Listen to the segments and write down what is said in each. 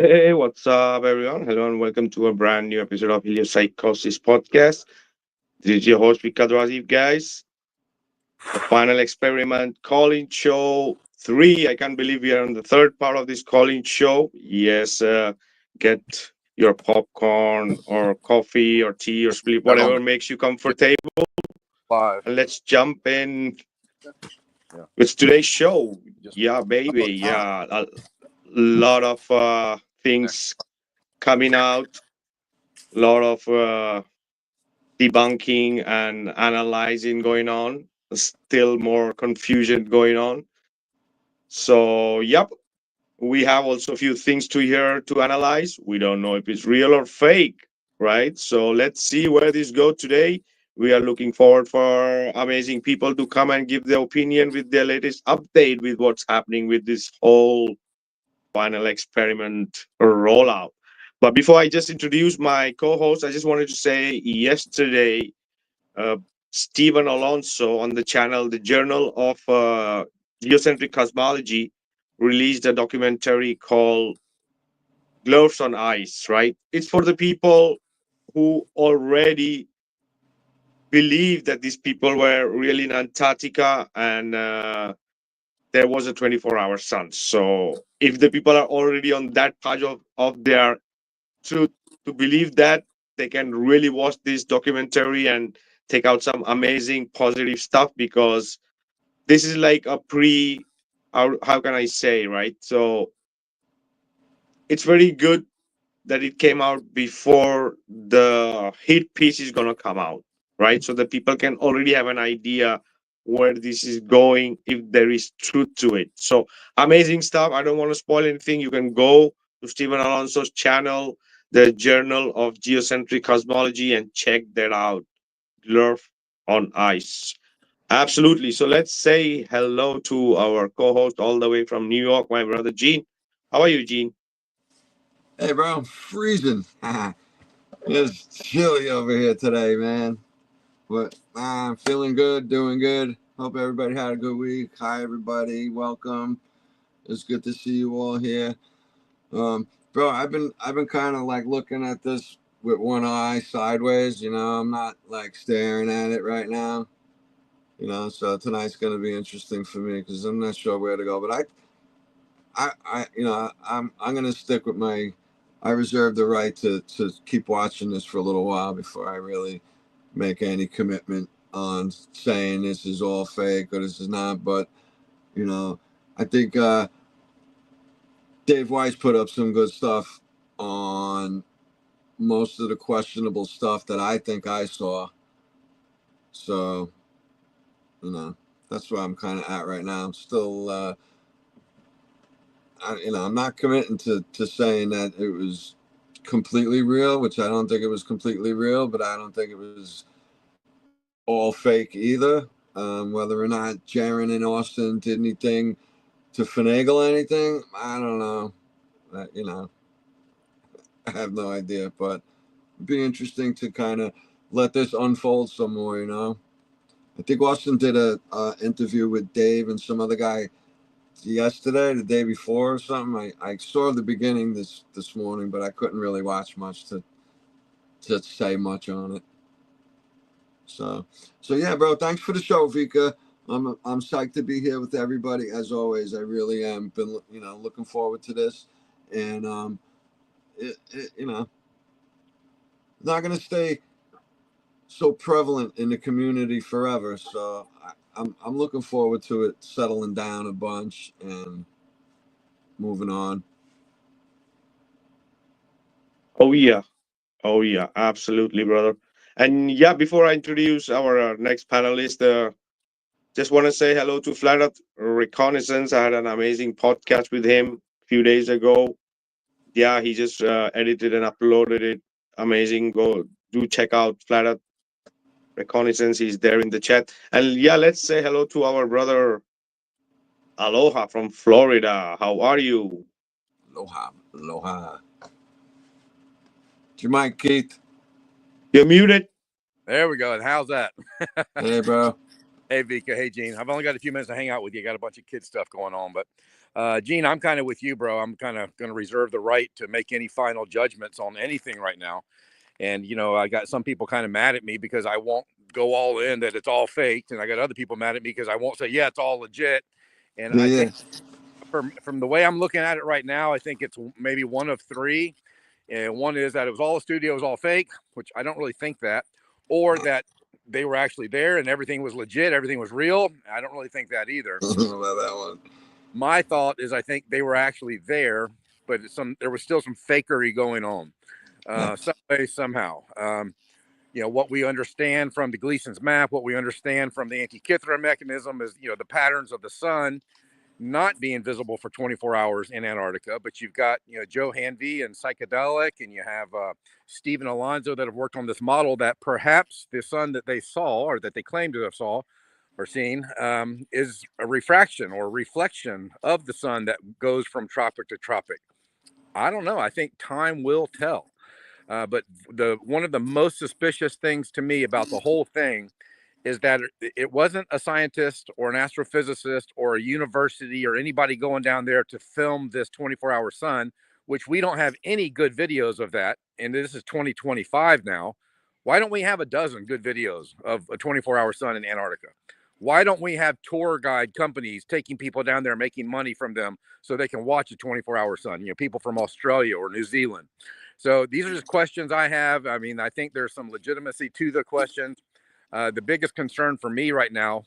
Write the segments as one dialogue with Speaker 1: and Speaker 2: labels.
Speaker 1: Hey, what's up, everyone? Hello, and welcome to a brand new episode of Heliopsychosis Podcast. This is your host, Vikad Raziv, guys. The final experiment calling show 3. I can't believe we are on the third part of this calling show. Yes, get your popcorn or coffee or tea or sleep,
Speaker 2: Back on
Speaker 1: whatever makes you comfortable.
Speaker 2: live.
Speaker 1: And let's jump in
Speaker 2: Yeah.
Speaker 1: with today's show.
Speaker 2: Just
Speaker 1: Yeah, baby. Yeah, a lot of things coming out, a lot of debunking and analyzing going on, still more confusion going on. So, yep, we have also a few things to hear to analyze. We don't know if it's real or fake, right? So let's see where this goes today. We are looking forward for amazing people to come and give their opinion with their latest update with what's happening with this whole final experiment rollout. But before I just introduce my co-host, I just wanted to say yesterday uh, Stephen Alonso on the channel, the Journal of Geocentric Cosmology, released a documentary called Gloves on Ice, right? It's for the people who already believe that these people were really in Antarctica and there was a 24-hour sun. So if the people are already on that part of their truth to believe that, they can really watch this documentary and take out some amazing positive stuff because this is like a how can I say, right? So it's very good that it came out before the hit piece is gonna come out, right? So that people can already have an idea where this is going if there is truth to it. So amazing stuff. I don't want to spoil anything. You can go to Stephen Alonso's channel, the Journal of Geocentric Cosmology, and check that out. Glurf on Ice. Absolutely. So let's say hello to our co-host all the way from New York, my brother Gene. How are you, Gene?
Speaker 2: hey, bro, I'm freezing. It's chilly over here today, man. But I'm feeling good, doing good. Hope everybody had a good week. Hi, everybody. Welcome. It's good to see you all here. Bro, I've been kind of like looking at this with one eye sideways. I'm not like staring at it right now. So tonight's gonna be interesting for me because I'm not sure where to go. But I'm gonna stick with my. I reserve the right to keep watching this for a little while before I really make any commitment on saying this is all fake or this is not. But you know, I think Dave Weiss put up some good stuff on most of the questionable stuff that I think I saw. So that's where I'm kind of at right now. I'm still. I'm not committing to saying that it was completely real, which I don't think it was completely real, but I don't think it was all fake either. Whether or not Jaron and Austin did anything to finagle anything, I don't know. I have no idea, but it'd be interesting to kind of let this unfold some more. I think Austin did a interview with Dave and some other guy yesterday, the day before or something. I saw the beginning this morning, but I couldn't really watch much to say much on it. So yeah, bro. Thanks for the show, Vika. I'm psyched to be here with everybody as always. I really am. Been looking forward to this, and not gonna stay so prevalent in the community forever. So I'm looking forward to it settling down a bunch and moving on.
Speaker 1: Oh yeah. Oh yeah, absolutely, brother. And yeah, before I introduce our next panelist, just want to say hello to Flat Earth Reconnaissance. I had an amazing podcast with him a few days ago. Yeah, he just edited and uploaded it. Amazing. Go do check out Flat Earth Reconnaissance. He's there in the chat. And yeah, let's say hello to our brother Aloha from Florida. How are you?
Speaker 2: Aloha, aloha. Do you mind, Keith?
Speaker 1: You're muted.
Speaker 3: There we go. And how's that?
Speaker 2: Hey, bro.
Speaker 3: Hey, Vika. Hey, Gene. I've only got a few minutes to hang out with you. Got a bunch of kid stuff going on, but Gene, I'm kind of with you, bro. I'm kind of going to reserve the right to make any final judgments on anything right now. And, I got some people kind of mad at me because I won't go all in that it's all faked. And I got other people mad at me because I won't say, yeah, it's all legit. And I think from the way I'm looking at it right now, I think it's maybe one of three. And one is that it was all a studio, it was all fake, which I don't really think that, or that they were actually there and everything was legit, everything was real. I don't really think that either.
Speaker 2: That one.
Speaker 3: My thought is I think they were actually there, but there was still some fakery going on, some way, somehow. What we understand from the Gleason's map, what we understand from the Antikythera mechanism is, the patterns of the sun not being visible for 24 hours in Antarctica, but you've got, Joe Hanvey and Psychedelic, and you have Stephen Alonso that have worked on this model that perhaps the sun that they saw or that they claim to have saw or seen is a refraction or reflection of the sun that goes from tropic to tropic. I don't know. I think time will tell. But one of the most suspicious things to me about the whole thing is that it wasn't a scientist or an astrophysicist or a university or anybody going down there to film this 24-hour sun, which we don't have any good videos of that. And this is 2025 now. Why don't we have a dozen good videos of a 24-hour sun in Antarctica? Why don't we have tour guide companies taking people down there, making money from them so they can watch a 24-hour sun, people from Australia or New Zealand? So these are just questions I have. I mean, I think there's some legitimacy to the questions. The biggest concern for me right now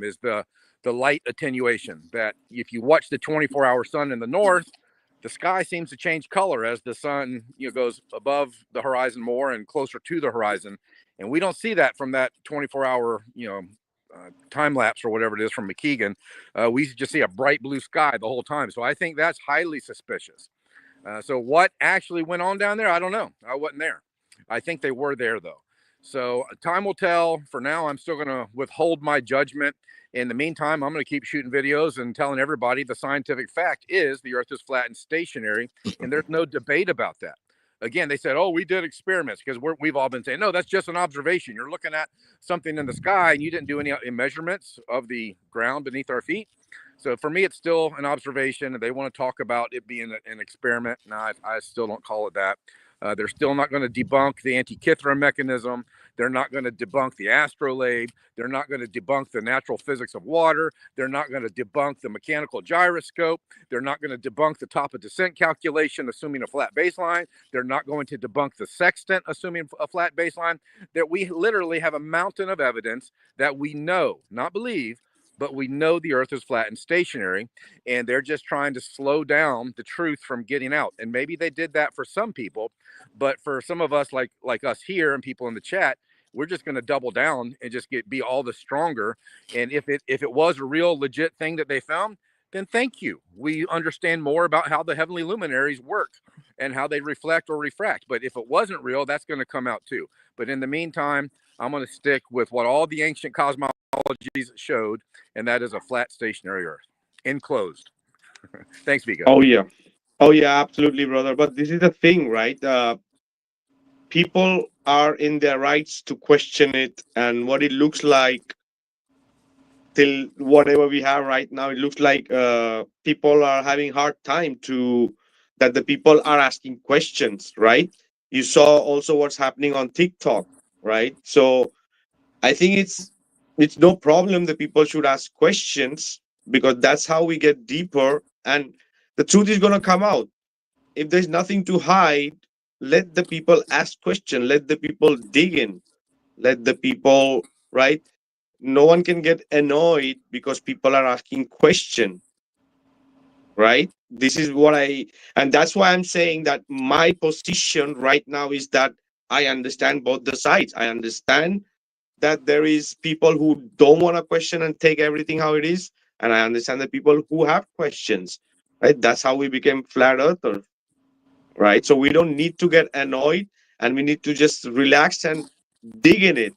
Speaker 3: is the light attenuation, that if you watch the 24-hour sun in the north, the sky seems to change color as the sun goes above the horizon more and closer to the horizon. And we don't see that from that 24-hour time lapse or whatever it is from McKeegan. We just see a bright blue sky the whole time. So I think that's highly suspicious. So what actually went on down there, I don't know. I wasn't there. I think they were there, though. So time will tell. For now, I'm still going to withhold my judgment. In the meantime, I'm going to keep shooting videos and telling everybody the scientific fact is the Earth is flat and stationary, and there's no debate about that. Again, they said, oh, we did experiments, because we've all been saying, no, that's just an observation. You're looking at something in the sky, and you didn't do any measurements of the ground beneath our feet. So for me, it's still an observation, and they want to talk about it being an experiment. No, I still don't call it that. They're still not going to debunk the Antikythera mechanism. They're not going to debunk the astrolabe. They're not going to debunk the natural physics of water. They're not going to debunk the mechanical gyroscope. They're not going to debunk the top of descent calculation, assuming a flat baseline. They're not going to debunk the sextant, assuming a flat baseline. That we literally have a mountain of evidence that we know, not believe, but we know the Earth is flat and stationary, and they're just trying to slow down the truth from getting out. And maybe they did that for some people, but for some of us, like us here and people in the chat, we're just going to double down and just be all the stronger. And if it was a real legit thing that they found, then thank you. We understand more about how the heavenly luminaries work and how they reflect or refract. But if it wasn't real, that's going to come out too. But in the meantime, I'm going to stick with what all the ancient cosmologies showed, and that is a flat stationary Earth. Enclosed. Thanks, Vika.
Speaker 1: Oh yeah, absolutely, brother. But this is the thing, right? People are in their rights to question it, and what it looks like till whatever we have right now, it looks like people are having hard time to that the people are asking questions, right? You saw also what's happening on TikTok, right? So I think it's no problem that people should ask questions, because that's how we get deeper and the truth is going to come out. If there's nothing to hide, let the people ask questions, let the people dig in, let the people, right? No one can get annoyed because people are asking questions, right? This is what and that's why I'm saying that my position right now is that I understand both the sides. I understand that there is people who don't want to question and take everything how it is, and I understand the people who have questions, right? That's how we became flat earthers, right? So we don't need to get annoyed, and we need to just relax and dig in it,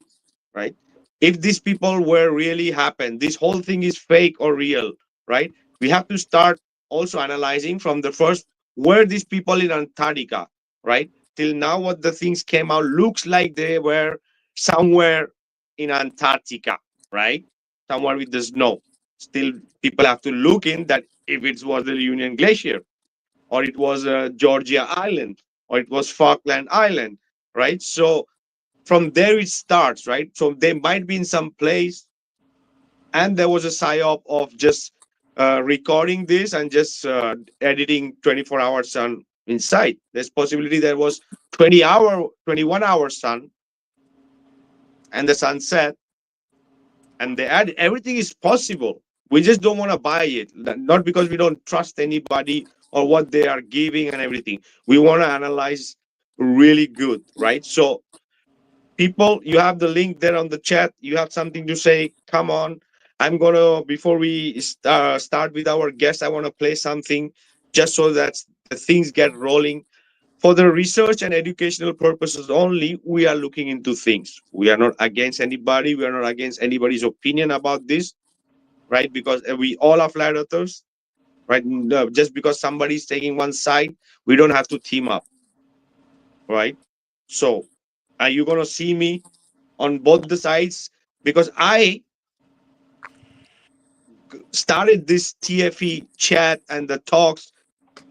Speaker 1: right? If these people were really happened, this whole thing is fake or real, right? We have to start also analyzing from the first, were these people in Antarctica, right? Till now, what the things came out looks like they were somewhere in Antarctica, right? Somewhere with the snow. Still, people have to look in that if it was the Union Glacier, or it was Georgia Island, or it was Falkland Island, right? So from there it starts, right? So they might be in some place, and there was a psyop of just recording this and just editing 24-hour sun inside. There's possibility there was 21-hour sun, and the sun set, and they add everything is possible. We just don't want to buy it, not because we don't trust anybody or what they are giving and everything. We want to analyze really good, right? So people, you have the link there on the chat. You have something to say, come on. I'm gonna, before we start with our guest, I want to play something just so that the things get rolling. For the research and educational purposes only, we are looking into things. We are not against anybody. We are not against anybody's opinion about this, right? Because we all are flat earthers, right? No, just because somebody's taking one side, we don't have to team up, right? So are you going to see me on both the sides? Because I started this TFE chat and the talks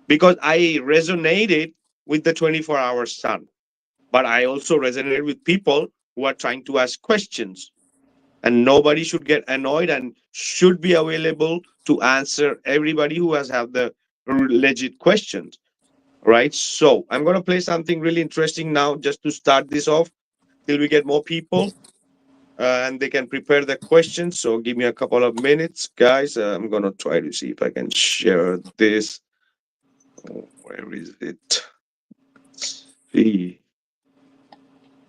Speaker 1: because I resonated with the 24-hour sun. But I also resonated with people who are trying to ask questions. And nobody should get annoyed and should be available to answer everybody who has had the legit questions, right? So I'm going to play something really interesting now just to start this off till we get more people and they can prepare the questions. So give me a couple of minutes, guys. I'm going to try to see if I can share this. Oh, where is it? See.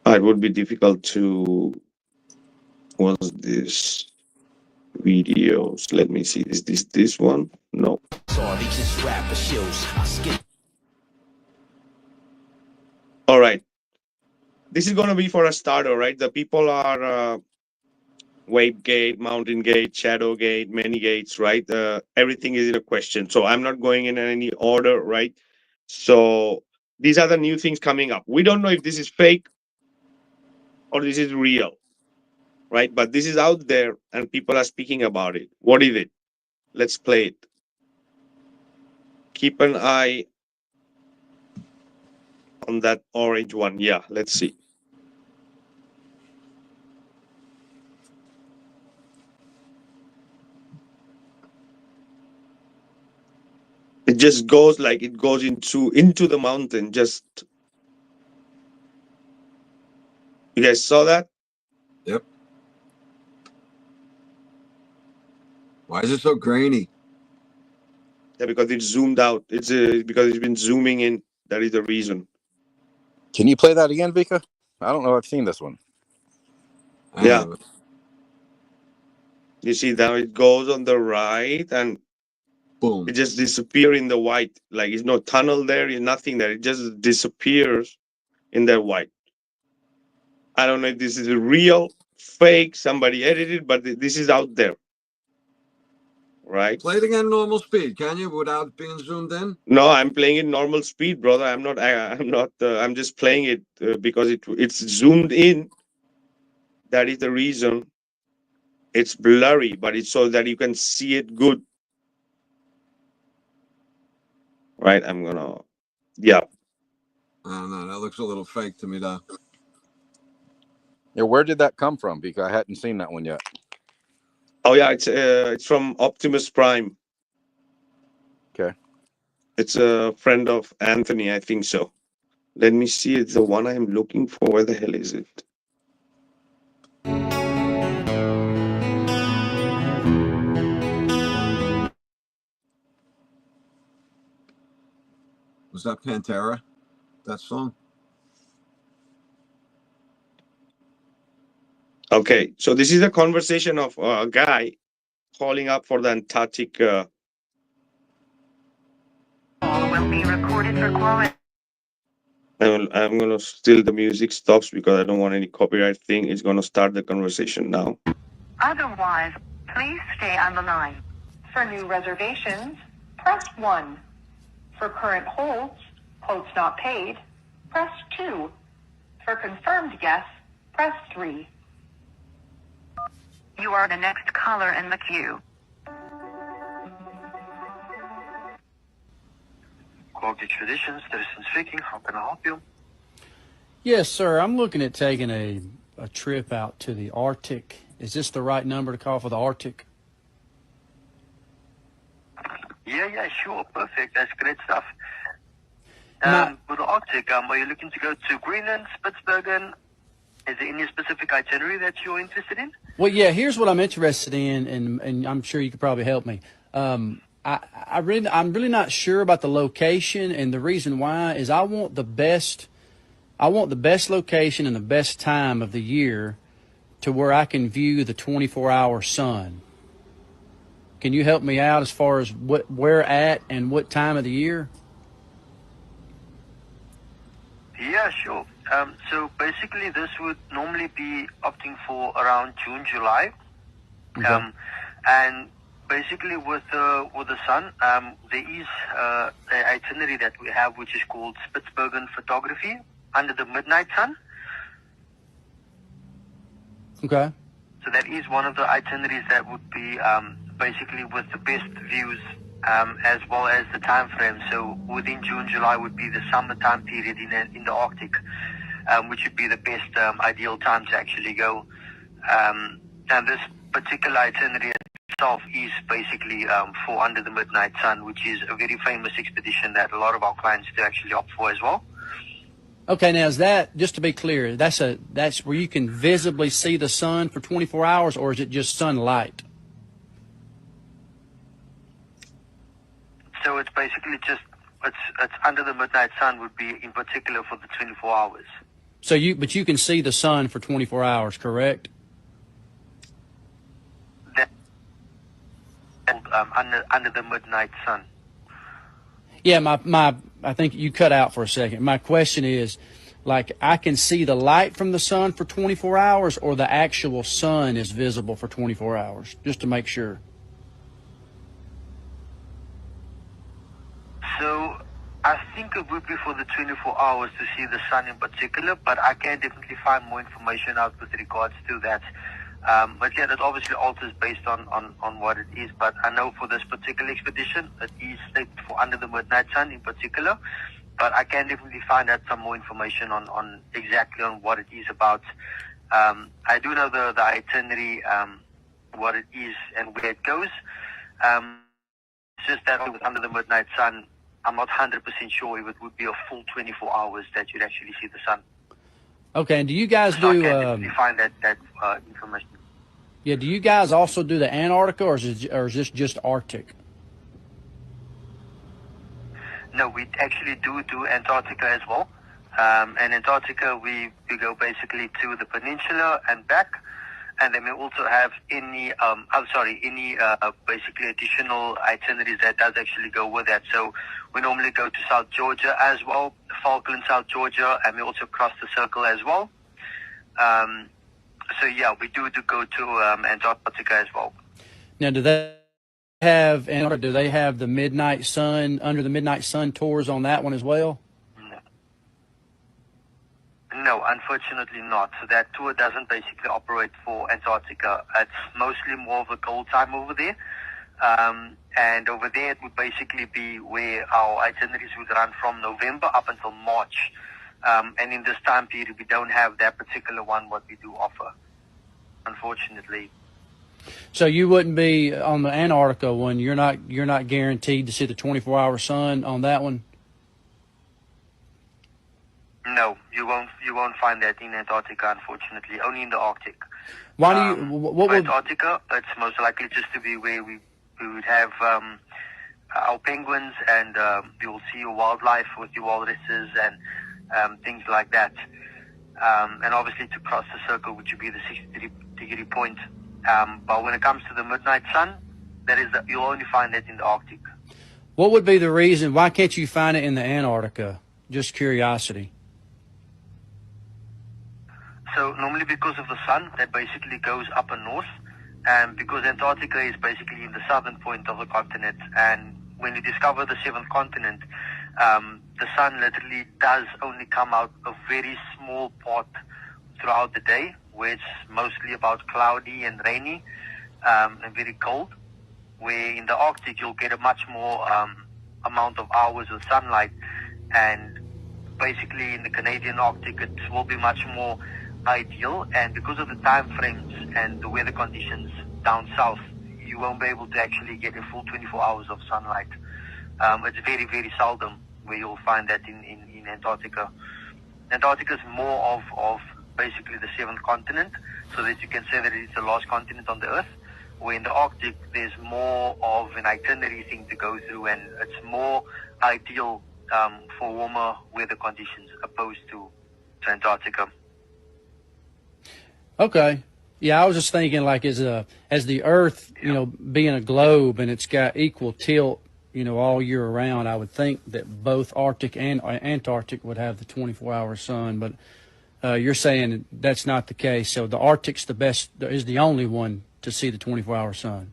Speaker 1: It would be difficult to. Was this videos? Let me see. Is this one? No. All right. This is going to be for a starter, right? The people are Wave Gate, Mountain Gate, Shadow Gate, many gates, right? Everything is in a question. So I'm not going in any order, right? So these are the new things coming up. We don't know if this is fake or this is real, right? But this is out there and people are speaking about it. What is it? Let's play it. Keep an eye on that orange one. Yeah, let's see. It just goes like it goes into the mountain. Just, you guys saw that?
Speaker 2: Yep. Why is it so grainy?
Speaker 1: Yeah, because it's zoomed out. It's because it's been zooming in. That is the reason.
Speaker 3: Can you play that again, Vika? I don't know. I've seen this one.
Speaker 1: Yeah. You see now it goes on the right and
Speaker 2: boom.
Speaker 1: It just disappears in the white. Like there's no tunnel there, there's nothing there. It just disappears in that white. I don't know if this is real, fake, somebody edited, but this is out there. Right?
Speaker 2: Play it again normal speed, can you, without being zoomed in?
Speaker 1: No, I'm playing it normal speed, brother. I'm not. I'm just playing it because it's zoomed in. That is the reason. It's blurry, but it's so that you can see it good. Right? I'm gonna. Yeah.
Speaker 2: I don't know. That looks a little fake to me, though.
Speaker 3: Yeah, where did that come from? Because I hadn't seen that one yet.
Speaker 1: Oh yeah, it's from Optimus Prime.
Speaker 3: Okay.
Speaker 1: It's a friend of Anthony, I think so. Let me see. It's the one I'm looking for. Where the hell is it?
Speaker 2: Was that Pantera? That song?
Speaker 1: Okay, so this is a conversation of a guy calling up for the Antarctic.
Speaker 4: Will be recorded for quality.
Speaker 1: I'm gonna still the music stops because I don't want any copyright thing. It's gonna start the conversation now.
Speaker 4: Otherwise, please stay on the line. For new reservations, press 1. For current holds, quotes not paid, press 2. For confirmed guests, press 3. You are the next caller in the queue.
Speaker 5: Arctic Expeditions. Citizen speaking. How can I help you?
Speaker 6: Yes, sir. I'm looking at taking a trip out to the Arctic. Is this the right number to call for the Arctic?
Speaker 5: Yeah, sure. Perfect. That's great stuff.
Speaker 6: My-
Speaker 5: With the Arctic, are you looking to go to Greenland, Spitsbergen? Is there any specific itinerary that you're interested in?
Speaker 6: Well, yeah, here's what I'm interested in, and I'm sure you could probably help me. I'm really not sure about the location, and the reason why is I want the best location and the best time of the year to where I can view the 24-hour sun. Can you help me out as far as where at and what time of the year?
Speaker 5: Yeah, sure. So basically, this would normally be opting for around June, July.
Speaker 6: Okay.
Speaker 5: And basically, with the sun, there is an itinerary that we have, which is called Spitsbergen photography under the midnight sun.
Speaker 6: Okay.
Speaker 5: So that is one of the itineraries that would be basically with the best views, as well as the time frame. So within June, July would be the summertime period in the Arctic, which would be the best ideal time to actually go. And this particular itinerary itself is basically for Under the Midnight Sun, which is a very famous expedition that a lot of our clients do actually opt for as well.
Speaker 6: Okay, now is that, just to be clear, that's where you can visibly see the sun for 24 hours, or is it just sunlight?
Speaker 5: So it's basically just it's Under the Midnight Sun would be in particular for the 24 hours.
Speaker 6: But you can see the sun for 24 hours, correct?
Speaker 5: That, under the Midnight Sun.
Speaker 6: Yeah, I think you cut out for a second. My question is, like, I can see the light from the sun for 24 hours, or the actual sun is visible for 24 hours, just to make sure.
Speaker 5: So I think it would be for the 24 hours to see the sun in particular, but I can definitely find more information out with regards to that. But yeah, that obviously alters based on what it is. But I know for this particular expedition, it is stated for Under the Midnight Sun in particular. But I can definitely find out some more information on exactly on what it is about. I do know the itinerary, what it is and where it goes. It's just that with Under the Midnight Sun, I'm not 100% sure if it would be a full 24 hours that you'd actually see the sun.
Speaker 6: Okay, and do you guys
Speaker 5: So I
Speaker 6: do?
Speaker 5: can definitely find that information.
Speaker 6: Yeah, do you guys also do the Antarctica, or is this just Arctic?
Speaker 5: No, we actually do Antarctica as well. And Antarctica, we go basically to the peninsula and back. And then we also have any basically additional itineraries that does actually go with that. So we normally go to South Georgia as well, Falkland, South Georgia, and we also cross the circle as well. So yeah, we do go to Antarctica as well.
Speaker 6: Now, do they have the Midnight Sun, Under the Midnight Sun tours on that one as well?
Speaker 5: No, unfortunately not. So that tour doesn't basically operate for Antarctica. It's mostly more of a cold time over there. And over there it would basically be where our itineraries would run from November up until March. And in this time period, we don't have that particular one, what we do offer, unfortunately.
Speaker 6: So you wouldn't be on the Antarctica one. You're not guaranteed to see the 24-hour sun on that one.
Speaker 5: No, you won't find that in Antarctica, unfortunately. Only in the Arctic.
Speaker 6: Why do you? What would?
Speaker 5: Antarctica? It's most likely just to be where we would have our penguins, and you will see your wildlife with your walruses and things like that. And obviously to cross the circle, which would be the 60-degree point. But when it comes to the midnight sun, you'll only find it in the Arctic.
Speaker 6: What would be the reason? Why can't you find it in the Antarctica? Just curiosity.
Speaker 5: So normally because of the sun that basically goes up and north, and because Antarctica is basically in the southern point of the continent, and when you discover the seventh continent, the sun literally does only come out a very small part throughout the day, where it's mostly about cloudy and rainy and very cold, where in the Arctic you'll get a much more amount of hours of sunlight, and basically in the Canadian Arctic it will be much more ideal, and because of the time frames and the weather conditions down south, you won't be able to actually get a full 24 hours of sunlight. It's very, very seldom where you'll find that in Antarctica. Antarctica is more of basically the seventh continent, so that you can say that it's the last continent on the Earth, where in the Arctic there's more of an itinerary thing to go through, and it's more ideal for warmer weather conditions opposed to Antarctica.
Speaker 6: Okay. Yeah, I was just thinking like as the Earth, being a globe and it's got equal tilt, all year around, I would think that both Arctic and Antarctic would have the 24-hour sun, but you're saying that's not the case. So the Arctic's is the only one to see the 24-hour sun.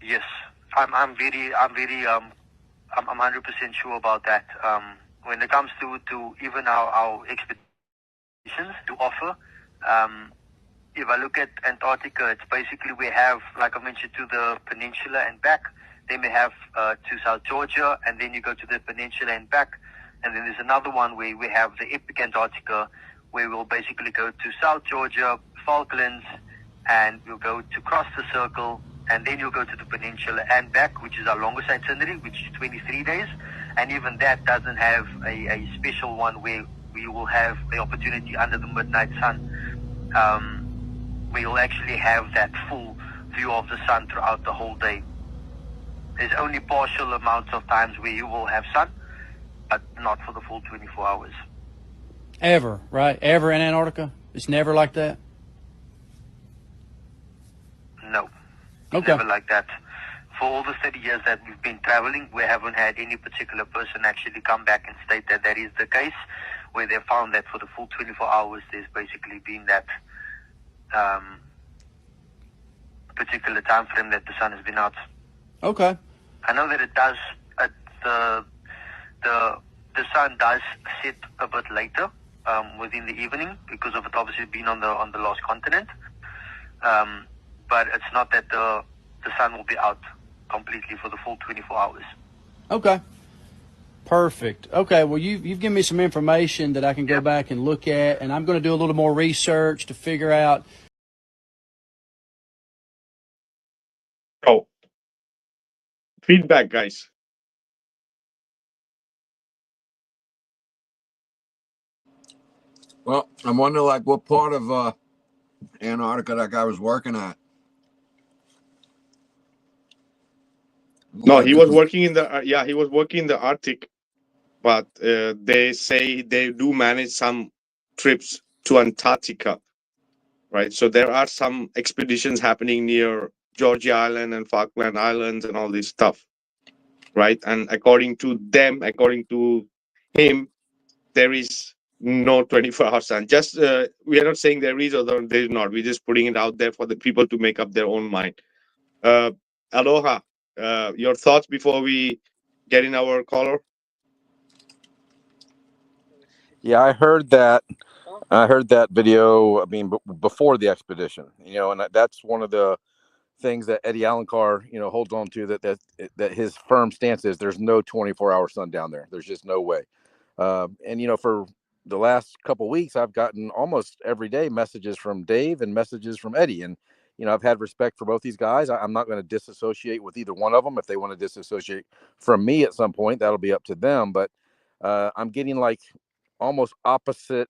Speaker 5: Yes, I'm 100% sure about that. When it comes to even our expeditions to offer, if I look at Antarctica, it's basically we have, like I mentioned, to the peninsula and back. Then we have to South Georgia, and then you go to the peninsula and back. And then there's another one where we have the Epic Antarctica, where we'll basically go to South Georgia, Falklands, and we'll go to cross the circle, and then you'll go to the peninsula and back, which is our longest itinerary, which is 23 days. And even that doesn't have a special one where we will have the opportunity under the midnight sun. We will actually have that full view of the sun throughout the whole day. There's only partial amounts of times where you will have sun, but not for the full 24 hours.
Speaker 6: Ever, right? Ever in Antarctica? It's never like that?
Speaker 5: No.
Speaker 6: Okay.
Speaker 5: Never like that. For all the 30 years that we've been traveling, we haven't had any particular person actually come back and state that that is the case, where they found that for the full 24 hours there's basically been that particular time frame that the sun has been out.
Speaker 6: Okay.
Speaker 5: I know that it does, the sun does set a bit later within the evening because of it obviously being on the lost continent, but it's not that the sun will be out completely for the full 24 hours.
Speaker 6: Okay. Perfect. Okay, well, you've given me some information that I can go back and look at, and I'm going to do a little more research to figure out.
Speaker 1: Oh, feedback, guys.
Speaker 2: Well, I'm wondering like what part of Antarctica that guy was working at.
Speaker 1: No, he was working in the he was working in the Arctic, but they say they do manage some trips to Antarctica, right? So there are some expeditions happening near Georgia Island and Falkland Islands and all this stuff, right? And according to him, there is no 24-hour sun. Just we are not saying there is or there is not. We're just putting it out there for the people to make up their own mind. Aloha, your thoughts before we get in our caller?
Speaker 3: Yeah, I heard that video. I mean, before the expedition, and that's one of the things that Eddie Alencar, holds on to, that his firm stance is there's no 24-hour sun down there. There's just no way. And for the last couple of weeks, I've gotten almost every day messages from Dave and messages from Eddie, and I've had respect for both these guys. I'm not going to disassociate with either one of them. If they want to disassociate from me at some point, that'll be up to them. But I'm getting like almost opposite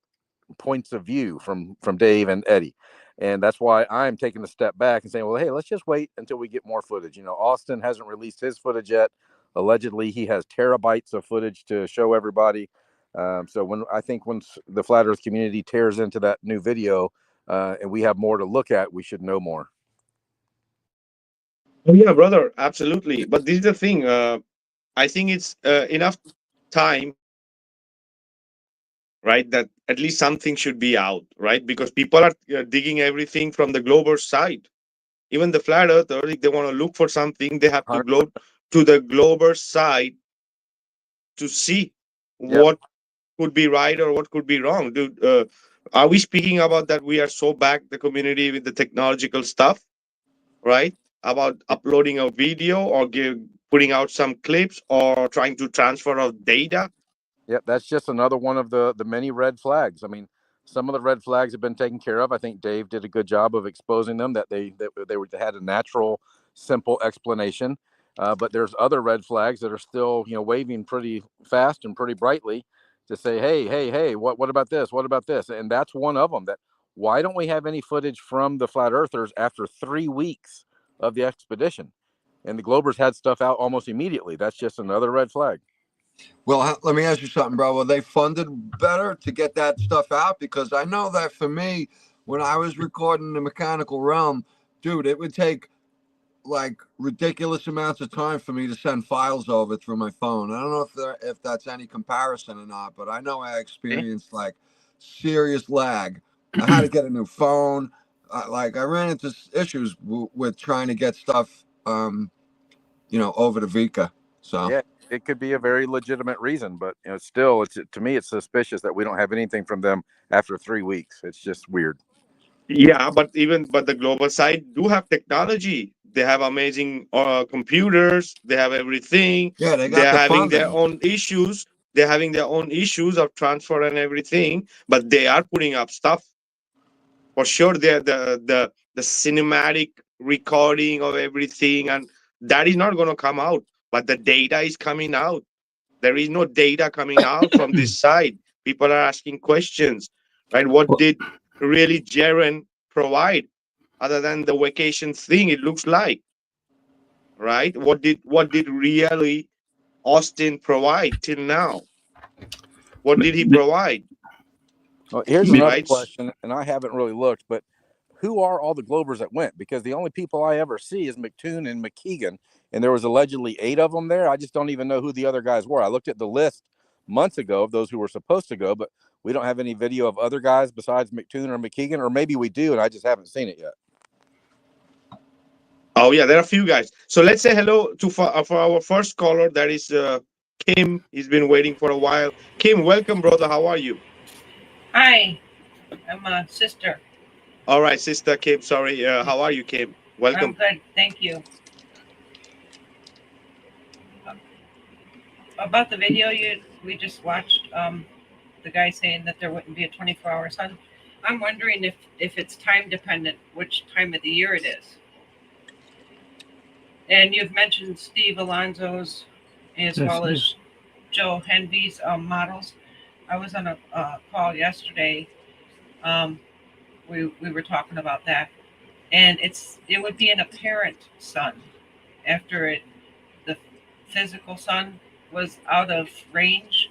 Speaker 3: points of view from Dave and Eddie. And that's why I'm taking a step back and saying, well, hey, let's just wait until we get more footage. Austin hasn't released his footage yet. Allegedly, he has terabytes of footage to show everybody. So once the Flat Earth community tears into that new video and we have more to look at, we should know more.
Speaker 1: Oh, yeah, brother, absolutely. But this is the thing. I think it's enough time, right, that at least something should be out, right? Because people are digging everything from the global side. Even the flat earther, if they want to look for something, they have to go to the global side to see what could be right or what could be wrong. Dude, are we speaking about that we are so back the community with the technological stuff, right? About uploading a video or putting out some clips or trying to transfer of data.
Speaker 3: Yep, that's just another one of the many red flags. I mean, some of the red flags have been taken care of. I think Dave did a good job of exposing them, that they had a natural, simple explanation. But there's other red flags that are still, waving pretty fast and pretty brightly to say, hey, what about this? What about this? And that's one of them. That why don't we have any footage from the flat earthers after 3 weeks of the expedition? And the Globers had stuff out almost immediately. That's just another red flag.
Speaker 2: Well, let me ask you something, bro. Were they funded better to get that stuff out? Because I know that for me, when I was recording the mechanical realm, dude, it would take like ridiculous amounts of time for me to send files over through my phone. I don't know if that's any comparison or not, but I know I experienced like serious lag. I had to get a new phone. I ran into issues with trying to get stuff, over the Vika. So
Speaker 3: yeah, it could be a very legitimate reason, but still, to me, it's suspicious that we don't have anything from them after 3 weeks. It's just weird.
Speaker 1: Yeah, but the global side do have technology. They have amazing computers. They have everything.
Speaker 2: yeah, they got
Speaker 1: They're
Speaker 2: the
Speaker 1: having their
Speaker 2: funding.
Speaker 1: own issues. They're having their own issues of transfer and everything. But they are putting up stuff for sure. They're the cinematic recording of everything, and that is not going to come out. But the data is coming out. There is no data coming out from this side. People are asking questions, right? What
Speaker 7: Well,
Speaker 1: did really Jaren provide other than the vacation thing? It looks like, right? What did really Austin provide till now? What did he provide?
Speaker 3: Well, here's another
Speaker 1: Right?
Speaker 3: question, and I haven't really looked, but who are all the Globers that went? Because the only people I ever see is McToon and McKeegan, and there was allegedly 8 of them there. I just don't even know who the other guys were. I looked at the list months ago of those who were supposed to go, but we don't have any video of other guys besides McToon or McKeegan, or maybe we do, and I just haven't seen it yet.
Speaker 1: Oh yeah, there are a few guys. So let's say hello to for our first caller. That is Kim. He's been waiting for a while. Kim, welcome, brother. How are you?
Speaker 8: Hi, I'm a sister.
Speaker 1: All right, sister Kim. Sorry. How are you, Kim?
Speaker 8: I'm
Speaker 1: Welcome.
Speaker 8: good, thank you. About the video we just watched, the guy saying that there wouldn't be a 24-hour sun. I'm wondering if it's time dependent, which time of the year it is. And you've mentioned Steve Alonso's as well as Joe Henvey's models. I was on a call yesterday. We were talking about that, and it would be an apparent sun after the physical sun was out of range.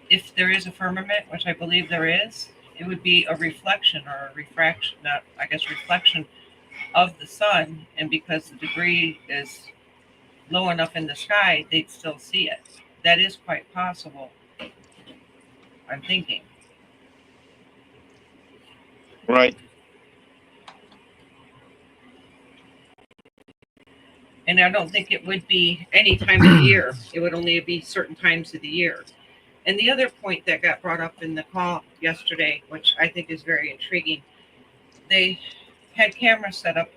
Speaker 8: If there is a firmament, which I believe there is, it would be a reflection or a refraction, reflection of the sun, and because the debris is low enough in the sky, they'd still see it. That is quite possible, I'm thinking.
Speaker 1: Right.
Speaker 8: And I don't think it would be any time of the year. It would only be certain times of the year. And the other point that got brought up in the call yesterday, which I think is very intriguing, they had cameras set up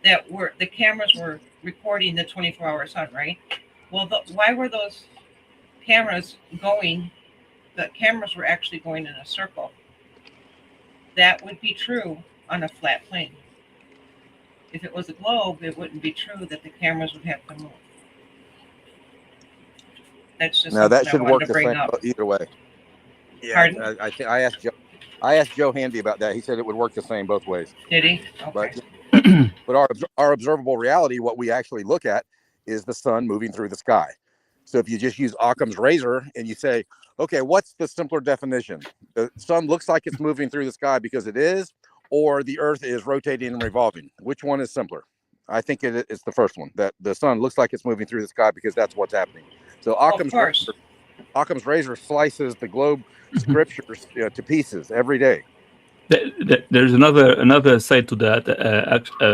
Speaker 8: the cameras were recording the 24-hour sun, right? Well, why were those cameras going? The cameras were actually going in a circle. That would be true on a flat plane. If it was a globe, it wouldn't be true that the cameras would have to move. That's just
Speaker 3: now that
Speaker 8: something
Speaker 3: should
Speaker 8: I wanted
Speaker 3: work
Speaker 8: to
Speaker 3: the
Speaker 8: bring
Speaker 3: same
Speaker 8: up.
Speaker 3: either way. Yeah,
Speaker 8: Pardon?
Speaker 3: I asked Joe Handy about that. He said it would work the same both ways.
Speaker 8: Did he? Okay.
Speaker 3: But our observable reality, what we actually look at, is the sun moving through the sky. So if you just use Occam's razor and you say, okay, what's the simpler definition? The sun looks like it's moving through the sky because it is, or the earth is rotating and revolving. Which one is simpler? I think it's the first one, that the sun looks like it's moving through the sky because that's what's happening. So Occam's razor slices the globe scriptures to pieces every day.
Speaker 7: There's another side to that.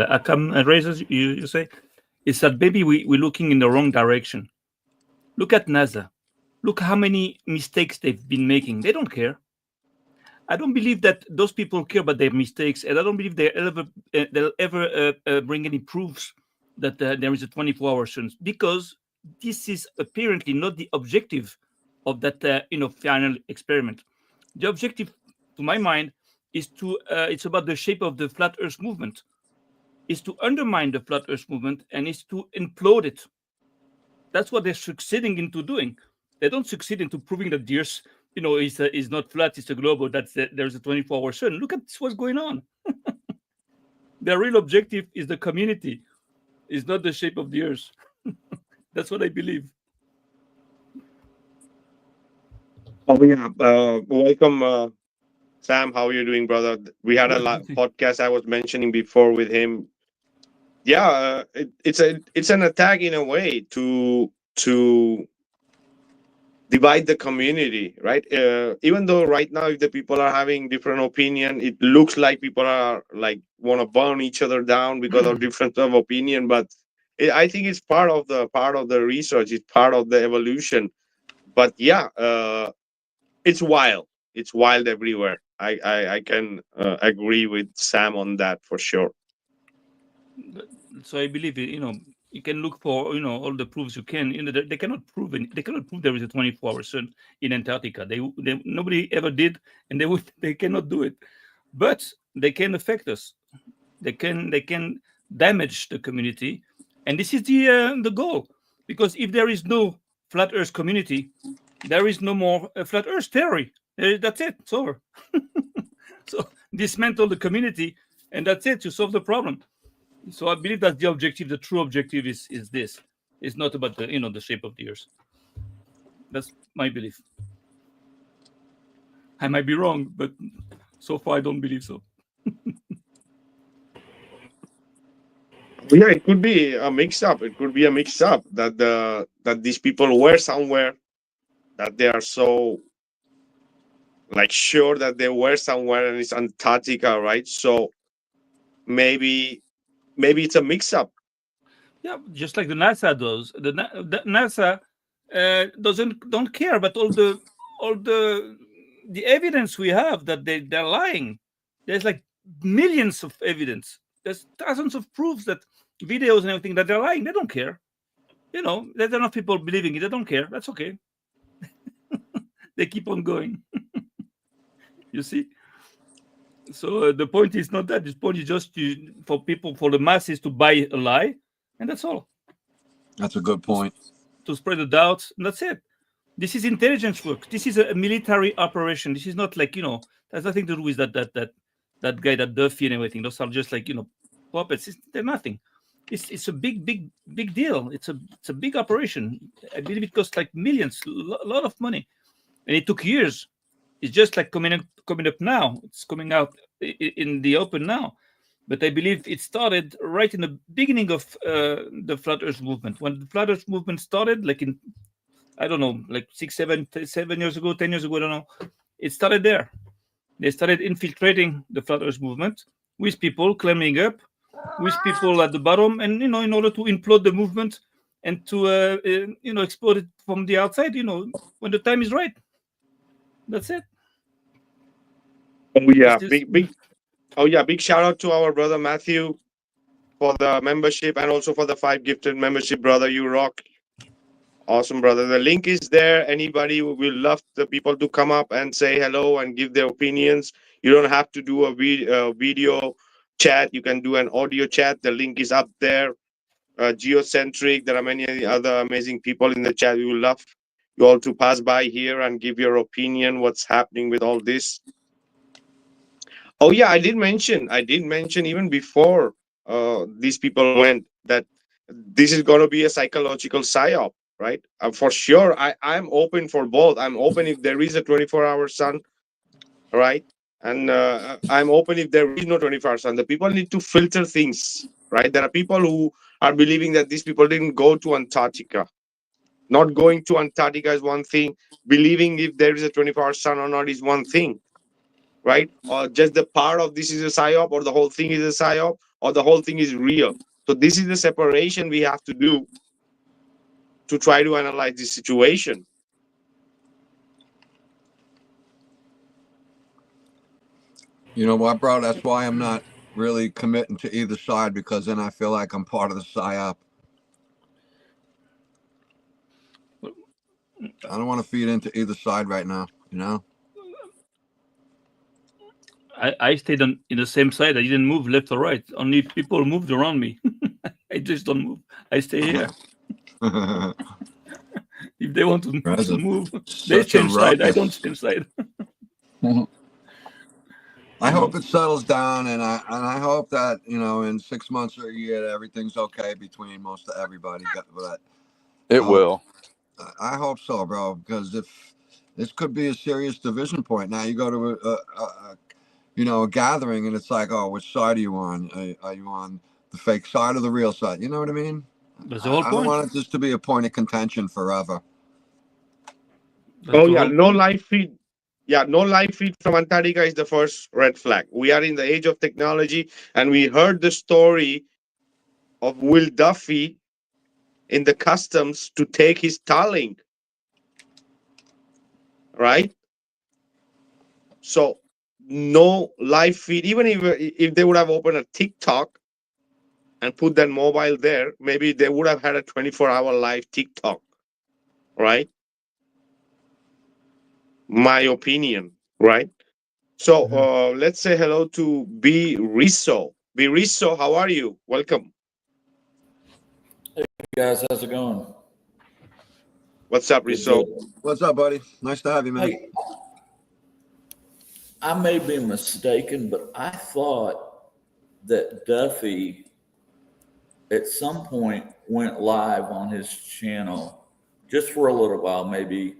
Speaker 7: Occam razors, you say, is that maybe we're looking in the wrong direction. Look at NASA. Look how many mistakes they've been making. They don't care. I don't believe that those people care about their mistakes, and I don't believe they'll ever bring any proofs that there is a 24-hour sun, because this is apparently not the objective of that final experiment. The objective, to my mind, is to it's about the shape of the flat Earth movement, is to undermine the flat Earth movement, and is to implode it. That's what they're succeeding into doing. They don't succeed into proving that the Earth, is not flat, it's a globe, or there's a 24-hour sun. Look at what's going on. Their real objective is the community, is not the shape of the Earth. That's what I believe.
Speaker 1: Oh yeah, welcome, Sam. How are you doing, brother? We had a podcast I was mentioning before with him. Yeah, it's an attack in a way to divide the community, right? Even though right now, if the people are having different opinion, it looks like people are like want to burn each other down because of difference of opinion. But I think it's part of the research. It's part of the evolution. But yeah, it's wild. It's wild everywhere. I can agree with Sam on that for sure.
Speaker 7: So I believe you can look for all the proofs you can. They cannot prove there is a 24-hour sun in Antarctica. They nobody ever did, and they cannot do it. But they can affect us. They can damage the community, and this is the goal. Because if there is no flat Earth community, there is no more flat Earth theory. That's it. It's over. So dismantle the community, and that's it. You solve the problem. So I believe that's the objective. The true objective is this. It's not about the shape of the Earth. That's my belief. I might be wrong, but so far I don't believe so.
Speaker 1: Yeah, it could be a mix-up. It could be a mix-up that these people were somewhere, that they are so like sure that they were somewhere, and it's Antarctica, right? So maybe it's a mix-up.
Speaker 7: Yeah, just like the NASA does. The NASA don't care about all the evidence we have that they're lying. There's like millions of evidence. There's thousands of proofs, that videos and everything, that they're lying. They don't care. There's enough people believing it. They don't care. That's okay. They keep on going. You see? So the point is not that. The point is just for the masses to buy a lie, and that's all.
Speaker 2: That's a good point.
Speaker 7: To spread the doubts, and that's it. This is intelligence work. This is a military operation. This is not like there's nothing to do with that guy, that Duffy and everything. Those are just like puppets. They're nothing. It's a big deal. It's a big operation. I believe it costs like millions, a lot of money, and it took years. It's just like coming up now. It's coming out in the open now. But I believe it started right in the beginning of the Flat Earth movement. When the Flat Earth movement started, like in, I don't know, like 7 years ago, 10 years ago, I don't know. It started there. They started infiltrating the Flat Earth movement with people climbing up, with people at the bottom, and in order to implode the movement and to explode it from the outside. When the time is right. That's it.
Speaker 1: Oh yeah, big shout out to our brother Matthew for the membership, and also for the 5 gifted membership, brother. You rock. Awesome, brother. The link is there. Anybody will love the people to come up and say hello and give their opinions. You don't have to do a video chat. You can do an audio chat. The link is up there. Geocentric. There are many other amazing people in the chat. We would love you all to pass by here and give your opinion. What's happening with all this? Oh yeah, I did mention even before these people went, that this is going to be a psychological psyop, right? For sure, I'm open for both. I'm open if there is a 24-hour sun, right? And I'm open if there is no 24-hour sun. The people need to filter things, right? There are people who are believing that these people didn't go to Antarctica. Not going to Antarctica is one thing. Believing if there is a 24-hour sun or not is one thing. Right? Or just the part of this is a psyop, or the whole thing is a psyop, or the whole thing is real. So this is the separation we have to do to try to analyze this situation.
Speaker 2: You know what, bro? That's why I'm not really committing to either side, because then I feel like I'm part of the psyop. I don't want to feed into either side right now, you know?
Speaker 7: I stayed in the same side. I didn't move left or right. Only people moved around me. I just don't move. I stay here. If they want to move, they change side. I don't change side.
Speaker 2: I hope it settles down, and I hope that, you know, in 6 months or a year, everything's okay between most of everybody. But
Speaker 3: It will.
Speaker 2: I hope so, bro, because if this could be a serious division point. Now you go to a gathering, and it's like, oh, which side are you on? Are you on the fake side or the real side? You know what I mean?
Speaker 7: That's the whole
Speaker 2: I
Speaker 7: point.
Speaker 2: don't want it just to be a point of contention forever.
Speaker 1: Oh yeah, no live feed. Yeah, no live feed from Antarctica is the first red flag. We are in the age of technology, and we heard the story of Will Duffy in the customs to take his Starlink. Right? So no live feed. Even if they would have opened a TikTok and put that mobile there, maybe they would have had a 24-hour live TikTok. Right? My opinion. Right? So let's say hello to B. Risso. B. Risso, how are you? Welcome.
Speaker 9: Hey guys, how's it going?
Speaker 1: What's up, Risso?
Speaker 2: What's up, buddy? Nice to have you, man.
Speaker 9: Hey, I may be mistaken, but I thought that Duffy at some point went live on his channel just for a little while, maybe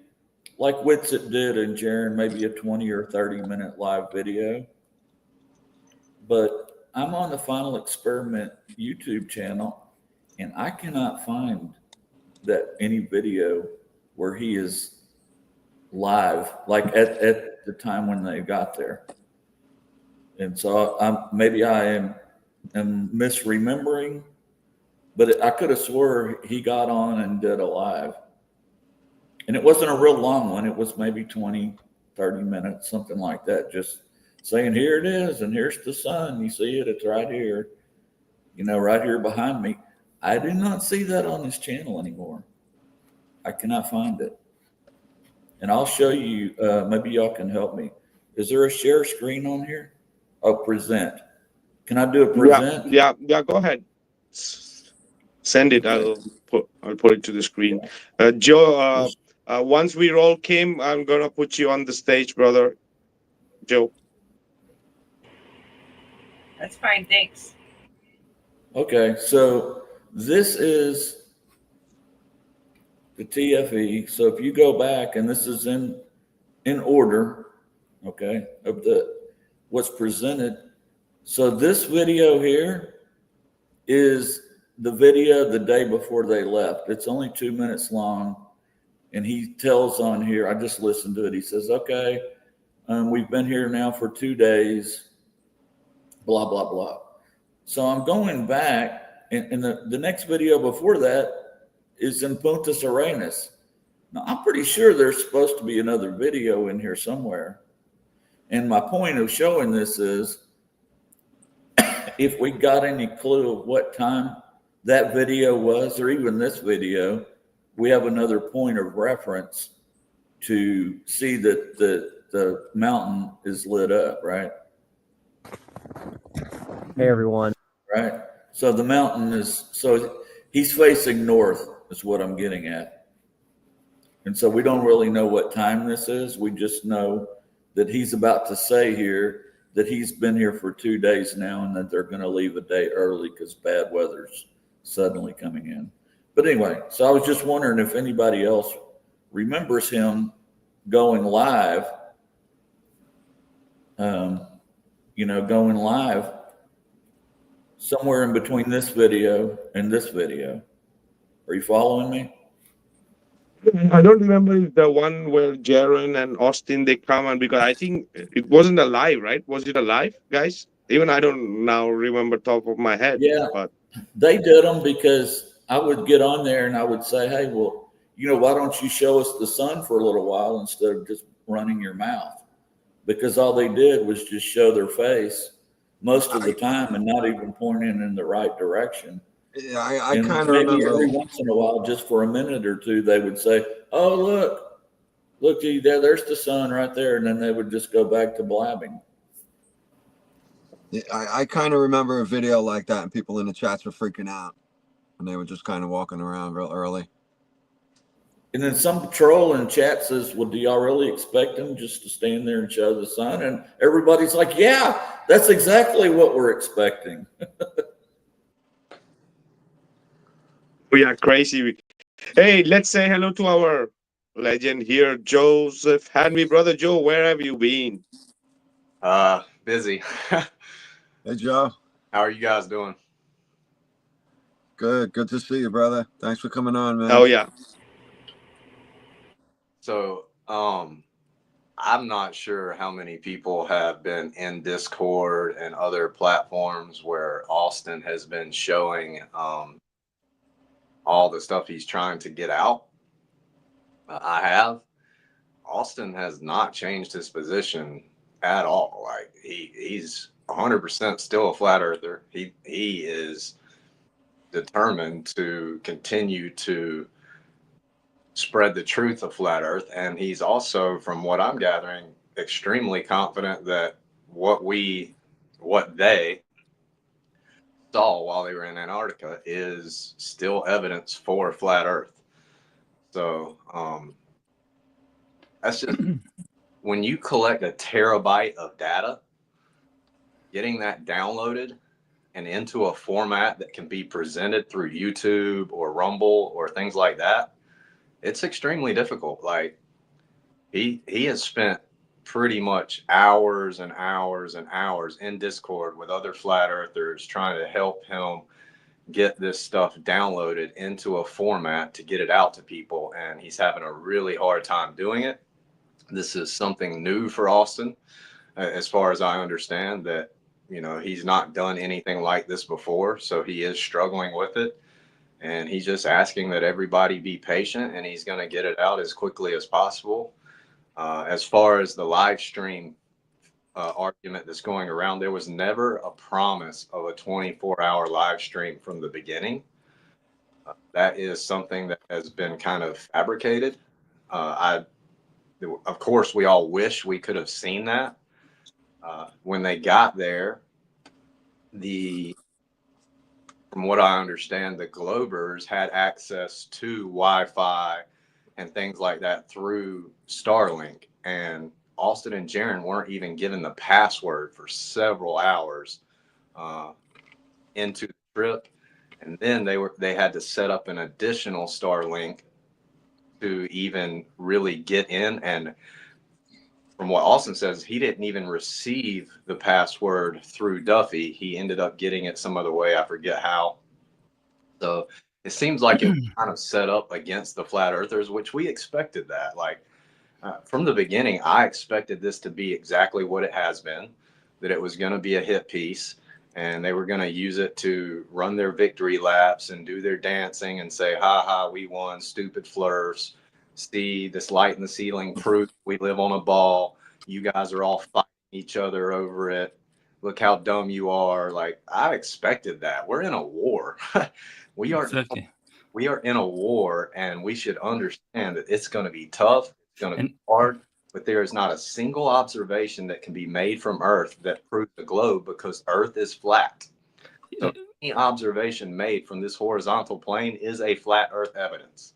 Speaker 9: like Witsit did and Jaron, maybe a 20 or 30-minute live video. But I'm on the Final Experiment YouTube channel, and I cannot find that any video where he is live, like at the time when they got there. And so maybe I am misremembering, but I could have swore he got on and did a live. And it wasn't a real long one. It was maybe 20, 30 minutes, something like that. Just saying, here it is, and here's the sun. You see it, it's right here, right here behind me. I do not see that on this channel anymore. I cannot find it. And I'll show you, maybe y'all can help me. Is there a share screen on here? Oh, present. Can I do a present?
Speaker 1: Yeah, go ahead. Send it. Okay. I'll put it to the screen. Joe, once we roll Kim, I'm gonna put you on the stage, brother. Joe.
Speaker 8: That's fine, thanks.
Speaker 9: Okay, so this is the TFE. So if you go back, and this is in order, okay, of what's presented. So this video here is the video the day before they left. It's only 2 minutes long, and he tells on here, I just listened to it. He says, okay, we've been here now for 2 days, blah, blah, blah. So I'm going back, and the next video before that is in Punta Arenas. Now, I'm pretty sure there's supposed to be another video in here somewhere. And my point of showing this is, if we got any clue of what time that video was, or even this video, we have another point of reference to see that the mountain is lit up, right?
Speaker 10: Hey, everyone.
Speaker 9: Right. So the mountain so he's facing north is what I'm getting at. And so we don't really know what time this is. We just know that he's about to say here that he's been here for 2 days now, and that they're going to leave a day early because bad weather's suddenly coming in. But anyway, so I was just wondering if anybody else remembers him going live, going live somewhere in between this video and this video. Are you following me?
Speaker 1: I don't remember the one where Jaron and Austin, they come on, because I think it wasn't a live, right? Was it a live, guys? Even I don't now remember top of my head.
Speaker 9: Yeah,
Speaker 1: but
Speaker 9: they did them because I would get on there and I would say, hey, well, why don't you show us the sun for a little while instead of just running your mouth? Because all they did was just show their face. most of the time and not even pointing in the right direction.
Speaker 2: Yeah, I
Speaker 9: And
Speaker 2: kind of
Speaker 9: maybe
Speaker 2: remember.
Speaker 9: every once in a while, just for a minute or two, they would say, "Oh, look, there's the sun right there," and then they would just go back to blabbing.
Speaker 2: Yeah, I kind of remember a video like that, and people in the chats were freaking out, and they were just kind of walking around real early.
Speaker 9: And then some troll in chat says, "Well, do y'all really expect them just to stand there and show the sun?" And everybody's like, "Yeah, that's exactly what we're expecting."
Speaker 1: We are crazy. Hey, let's say hello to our legend here, Joseph Hanby. Brother Joe, where have you been?
Speaker 10: Busy.
Speaker 2: Hey, Joe.
Speaker 10: How are you guys doing?
Speaker 2: Good to see you, brother. Thanks for coming on, man.
Speaker 1: Oh, yeah.
Speaker 10: So, I'm not sure how many people have been in Discord and other platforms where Austin has been showing all the stuff he's trying to get out. I have. Austin has not changed his position at all. Like he's 100% still a flat earther. He is determined to continue to spread the truth of flat earth, and he's also, from what I'm gathering, extremely confident that what they saw while they were in Antarctica is still evidence for flat earth. So that's just when you collect a terabyte of data, getting that downloaded and into a format that can be presented through YouTube or Rumble or things like that, it's extremely difficult. Like he has spent pretty much hours and hours and hours in Discord with other flat earthers trying to help him get this stuff downloaded into a format to get it out to people, and he's having a really hard time doing it. This is something new for Austin, as far as I understand, that he's not done anything like this before, so he is struggling with it, and he's just asking that everybody be patient, and he's going to get it out as quickly as possible. As far as the live stream argument that's going around, there was never a promise of a 24-hour live stream from the beginning. That is something that has been kind of fabricated. Of course, we all wish we could have seen that. When they got there, from what I understand, the Globers had access to Wi-Fi and things like that through Starlink, and Austin and Jaron weren't even given the password for several hours into the trip, and then they had to set up an additional Starlink to even really get in. And from what Austin says, he didn't even receive the password through Duffy. He ended up getting it some other way. I forget how. So it seems like it was kind of set up against the flat earthers, which we expected that. Like from the beginning, I expected this to be exactly what it has been, that it was going to be a hit piece, and they were going to use it to run their victory laps and do their dancing and say, "Ha ha, we won, stupid flirts. See, this light in the ceiling proof we live on a ball. You guys are all fighting each other over it. Look how dumb you are." Like, I expected that. We're in a war. We are in a war, and we should understand that it's going to be tough. It's going to be hard, but there is not a single observation that can be made from Earth that proves the globe, because Earth is flat. So any observation made from this horizontal plane is a flat Earth evidence.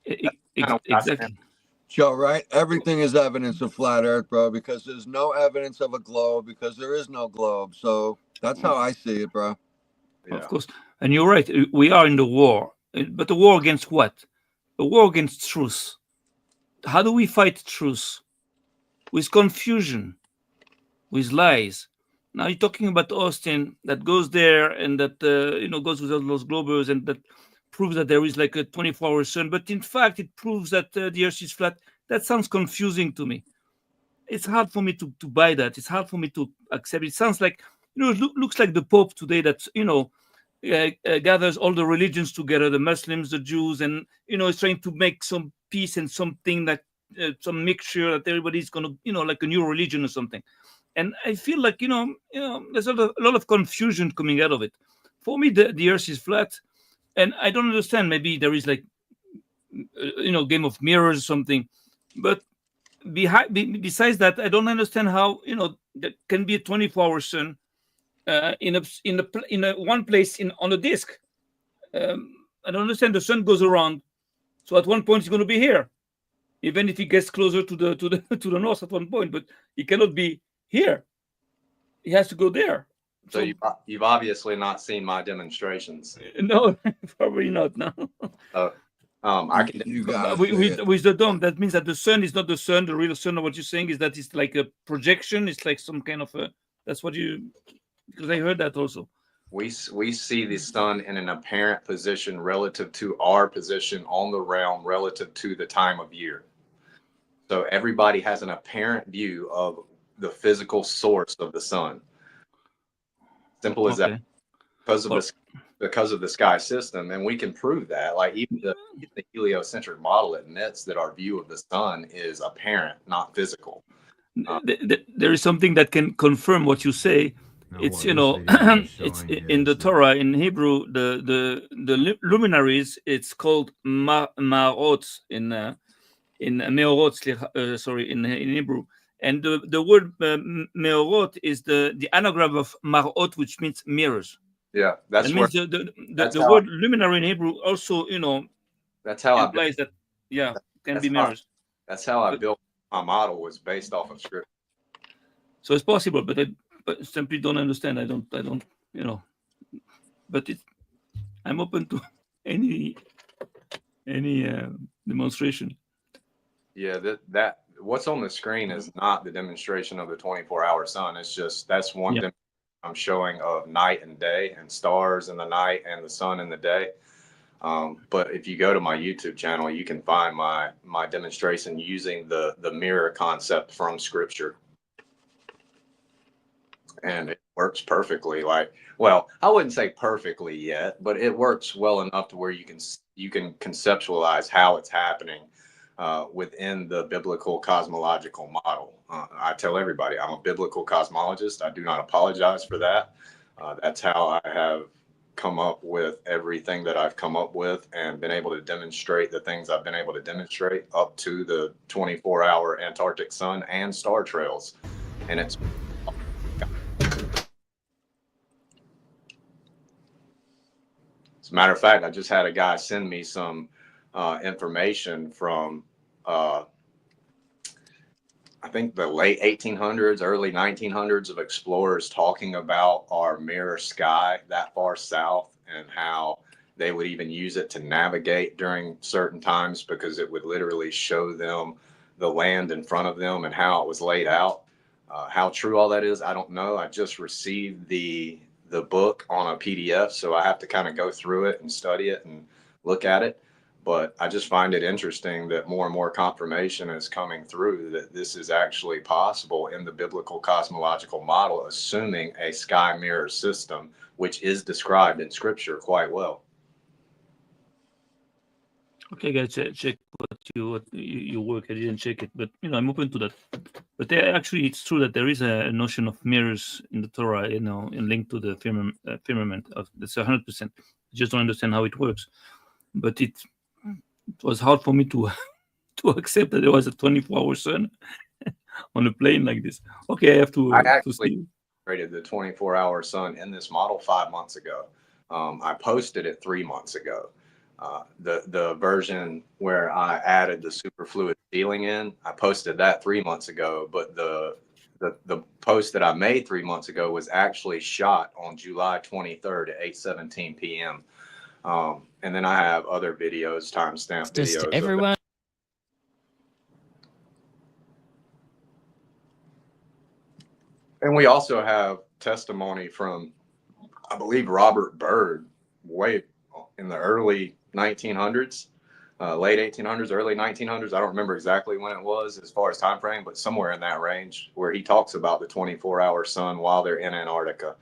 Speaker 7: Exactly.
Speaker 2: Joe, right? Everything is evidence of flat Earth, bro, because there's no evidence of a globe, because there is no globe. So that's how I see it, bro.
Speaker 7: Yeah. Of course. And you're right. We are in the war. But the war against what? A war against truth. How do we fight truth? With confusion, with lies. Now you're talking about Austin that goes there and that goes with all those globers and that proves that there is like a 24-hour sun, but in fact it proves that the Earth is flat. That sounds confusing to me. It's hard for me to buy that. It's hard for me to accept. It sounds like it looks like the Pope today that gathers all the religions together, the Muslims, the Jews, and is trying to make some peace and something that some mixture that everybody's gonna like a new religion or something. And I feel like there's a lot of confusion coming out of it. For me, the Earth is flat, and I don't understand. Maybe there is like game of mirrors or something, but besides that, I don't understand how there can be a 24-hour sun in a one place on a disk. I don't understand. The sun goes around, so at one point it's going to be here, even if it gets closer to the to the north at one point. But it cannot be here. It has to go there.
Speaker 10: So you've obviously not seen my demonstrations.
Speaker 7: No, probably not. No.
Speaker 10: I can.
Speaker 2: You gotta
Speaker 7: with the dome. That means that the sun is not the sun. The real sun. What you're saying is that it's like a projection. It's like some kind of a. That's what you. Because I heard that also.
Speaker 10: We see the sun in an apparent position relative to our position on the realm relative to the time of year. So everybody has an apparent view of the physical source of the sun. Simple as that. Because of the sky system, and we can prove that. Like even the heliocentric model admits that our view of the sun is apparent, not physical.
Speaker 7: There is something that can confirm what you say. It's it's in the Torah in Hebrew. The luminaries. It's called ma'orot in meorot. Sorry, in Hebrew. And the word meorot is the anagram of marot, which means mirrors.
Speaker 10: Yeah, that
Speaker 7: means the word luminary in Hebrew also,
Speaker 10: that's how
Speaker 7: implies that can be mirrors.
Speaker 10: That's how I built my model, was based off of scripture.
Speaker 7: So it's possible, but I simply don't understand. I don't, but I'm open to any demonstration.
Speaker 10: Yeah, that what's on the screen is not the demonstration of the 24-hour sun. It's just that's one demonstration I'm showing of night and day, and stars in the night and the sun in the day. But if you go to my YouTube channel, you can find my demonstration using the mirror concept from scripture. And it works perfectly. Well, I wouldn't say perfectly yet, but it works well enough to where you can conceptualize how it's happening within the biblical cosmological model. I tell everybody I'm a biblical cosmologist. I do not apologize for that. That's how I have come up with everything that I've come up with and been able to demonstrate the things I've been able to demonstrate up to the 24-hour Antarctic sun and star trails. And it's as a matter of fact, I just had a guy send me some information from I think the late 1800s, early 1900s of explorers talking about our mirror sky that far south, and how they would even use it to navigate during certain times because it would literally show them the land in front of them and how it was laid out. How true all that is, I don't know. I just received the book on a PDF, so I have to kind of go through it and study it and look at it. But I just find it interesting that more and more confirmation is coming through that this is actually possible in the biblical cosmological model, assuming a sky mirror system, which is described in scripture quite well.
Speaker 7: Okay, guys, check what you work. I didn't check it, but I'm open to that. But actually, it's true that there is a notion of mirrors in the Torah, in link to the firmament. That's 100%. I just don't understand how it works. But it was hard for me to accept that there was a 24-hour sun on a plane like this. Okay, I have to.
Speaker 10: I actually created the 24-hour sun in this model 5 months ago. I posted it 3 months ago. The version where I added the superfluid ceiling in, I posted that 3 months ago. But the post that I made 3 months ago was actually shot on July 23rd at 8:17 p.m. And then I have other videos, timestamp videos.
Speaker 11: Just everyone.
Speaker 10: And we also have testimony from, I believe, Robert Byrd, way in the early 1900s, late 1800s, early 1900s. I don't remember exactly when it was as far as time frame, but somewhere in that range, where he talks about the 24-hour sun while they're in Antarctica.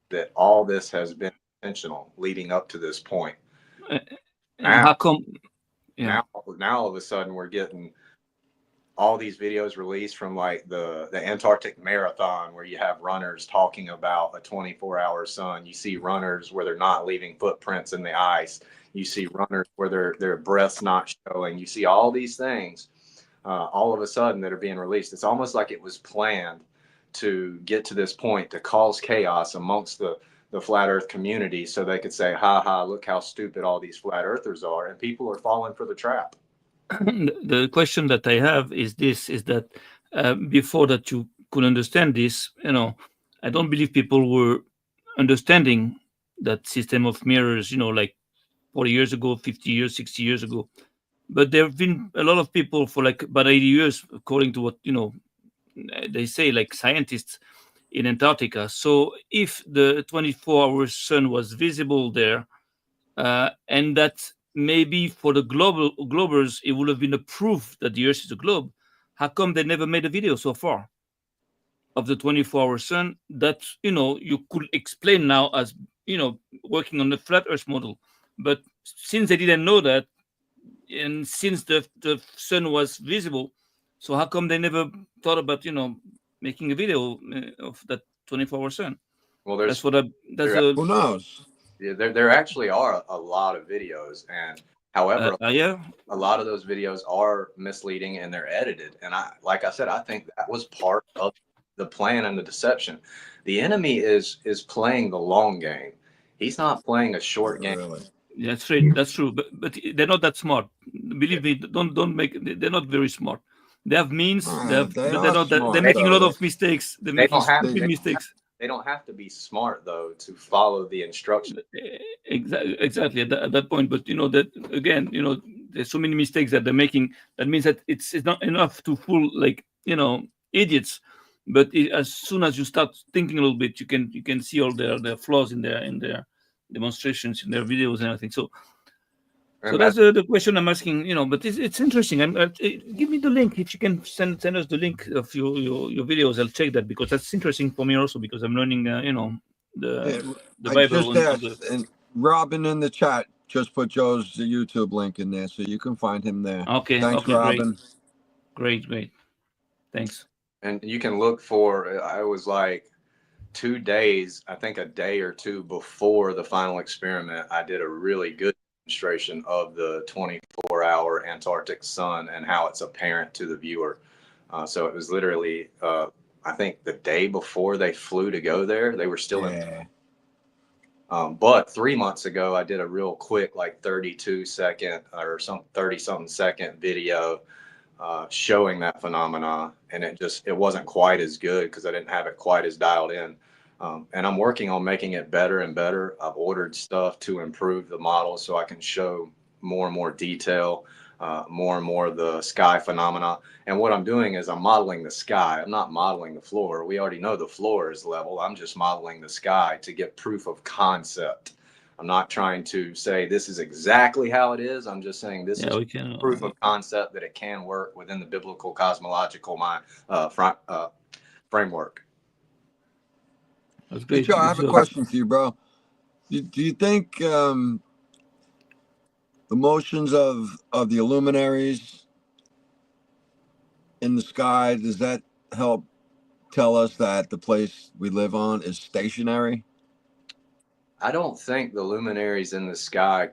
Speaker 10: That all this has been intentional leading up to this point.
Speaker 7: How come?
Speaker 10: Now all of a sudden we're getting all these videos released from like the Antarctic marathon, where you have runners talking about a 24-hour sun. You see runners where they're not leaving footprints in the ice. You see runners where their breath's not showing. You see all these things all of a sudden that are being released. It's almost like it was planned to get to this point, to cause chaos amongst the flat earth community, so they could say, ha ha, look how stupid all these flat earthers are, and people are falling for the trap.
Speaker 7: The question that I have is this: is that before that you could understand this, I don't believe people were understanding that system of mirrors, like 40 years ago, 50 years, 60 years ago. But there have been a lot of people for like about 80 years, according to what they say, like scientists in Antarctica. So if the 24-hour sun was visible there, and that maybe for the globers it would have been a proof that the Earth is a globe, how come they never made a video so far of the 24-hour sun that you could explain now as working on the flat Earth model? But since they didn't know that, and since the sun was visible, so how come they never thought about making a video of that 24-hour sun?
Speaker 10: Well,
Speaker 2: who knows?
Speaker 10: Yeah, there actually are a lot of videos, and however,
Speaker 7: yeah,
Speaker 10: a lot of those videos are misleading and they're edited. And like I said, I think that was part of the plan and the deception. The enemy is playing the long game. He's not playing a short game.
Speaker 2: Really?
Speaker 7: Yeah, that's true. But they're not that smart. Believe me, don't make. They're not very smart. They have means. But they're not. They're making a lot of mistakes. They're making stupid mistakes.
Speaker 10: They don't have to be smart though to follow the instructions.
Speaker 7: Exactly at that point. But that again, there's so many mistakes that they're making. That means that it's not enough to fool idiots. But as soon as you start thinking a little bit, you can see all their flaws in their demonstrations, in their videos and everything. So that's the question I'm asking. But it's interesting. Give me the link if you can send us the link of your videos. I'll check that, because that's interesting for me also, because I'm learning. The Bible.
Speaker 2: I just asked, and Robin in the chat just put Joe's YouTube link in there, so you can find him there.
Speaker 7: Okay.
Speaker 2: Thanks,
Speaker 7: Okay.
Speaker 2: Robin.
Speaker 7: Great. Thanks.
Speaker 10: And you can look for. I was like 2 days, I think a day or two before the final experiment, I did a really good demonstration of the 24-hour Antarctic sun and how it's apparent to the viewer. So it was literally, I think the day before they flew to go there, they were still in. But 3 months ago, I did a real quick, like 32-second or 30-something second video showing that phenomena, and it wasn't quite as good because I didn't have it quite as dialed in. And I'm working on making it better and better. I've ordered stuff to improve the model so I can show more and more detail, more and more of the sky phenomena. And what I'm doing is I'm modeling the sky. I'm not modeling the floor. We already know the floor is level. I'm just modeling the sky to get proof of concept. I'm not trying to say this is exactly how it is. I'm just saying this is proof of concept that it can work within the biblical cosmological framework.
Speaker 7: That's great.
Speaker 2: Hey, Joe, I have a question for you, bro. Do you think the motions of the luminaries in the sky, does that help tell us that the place we live on is stationary?
Speaker 10: I don't think the luminaries in the sky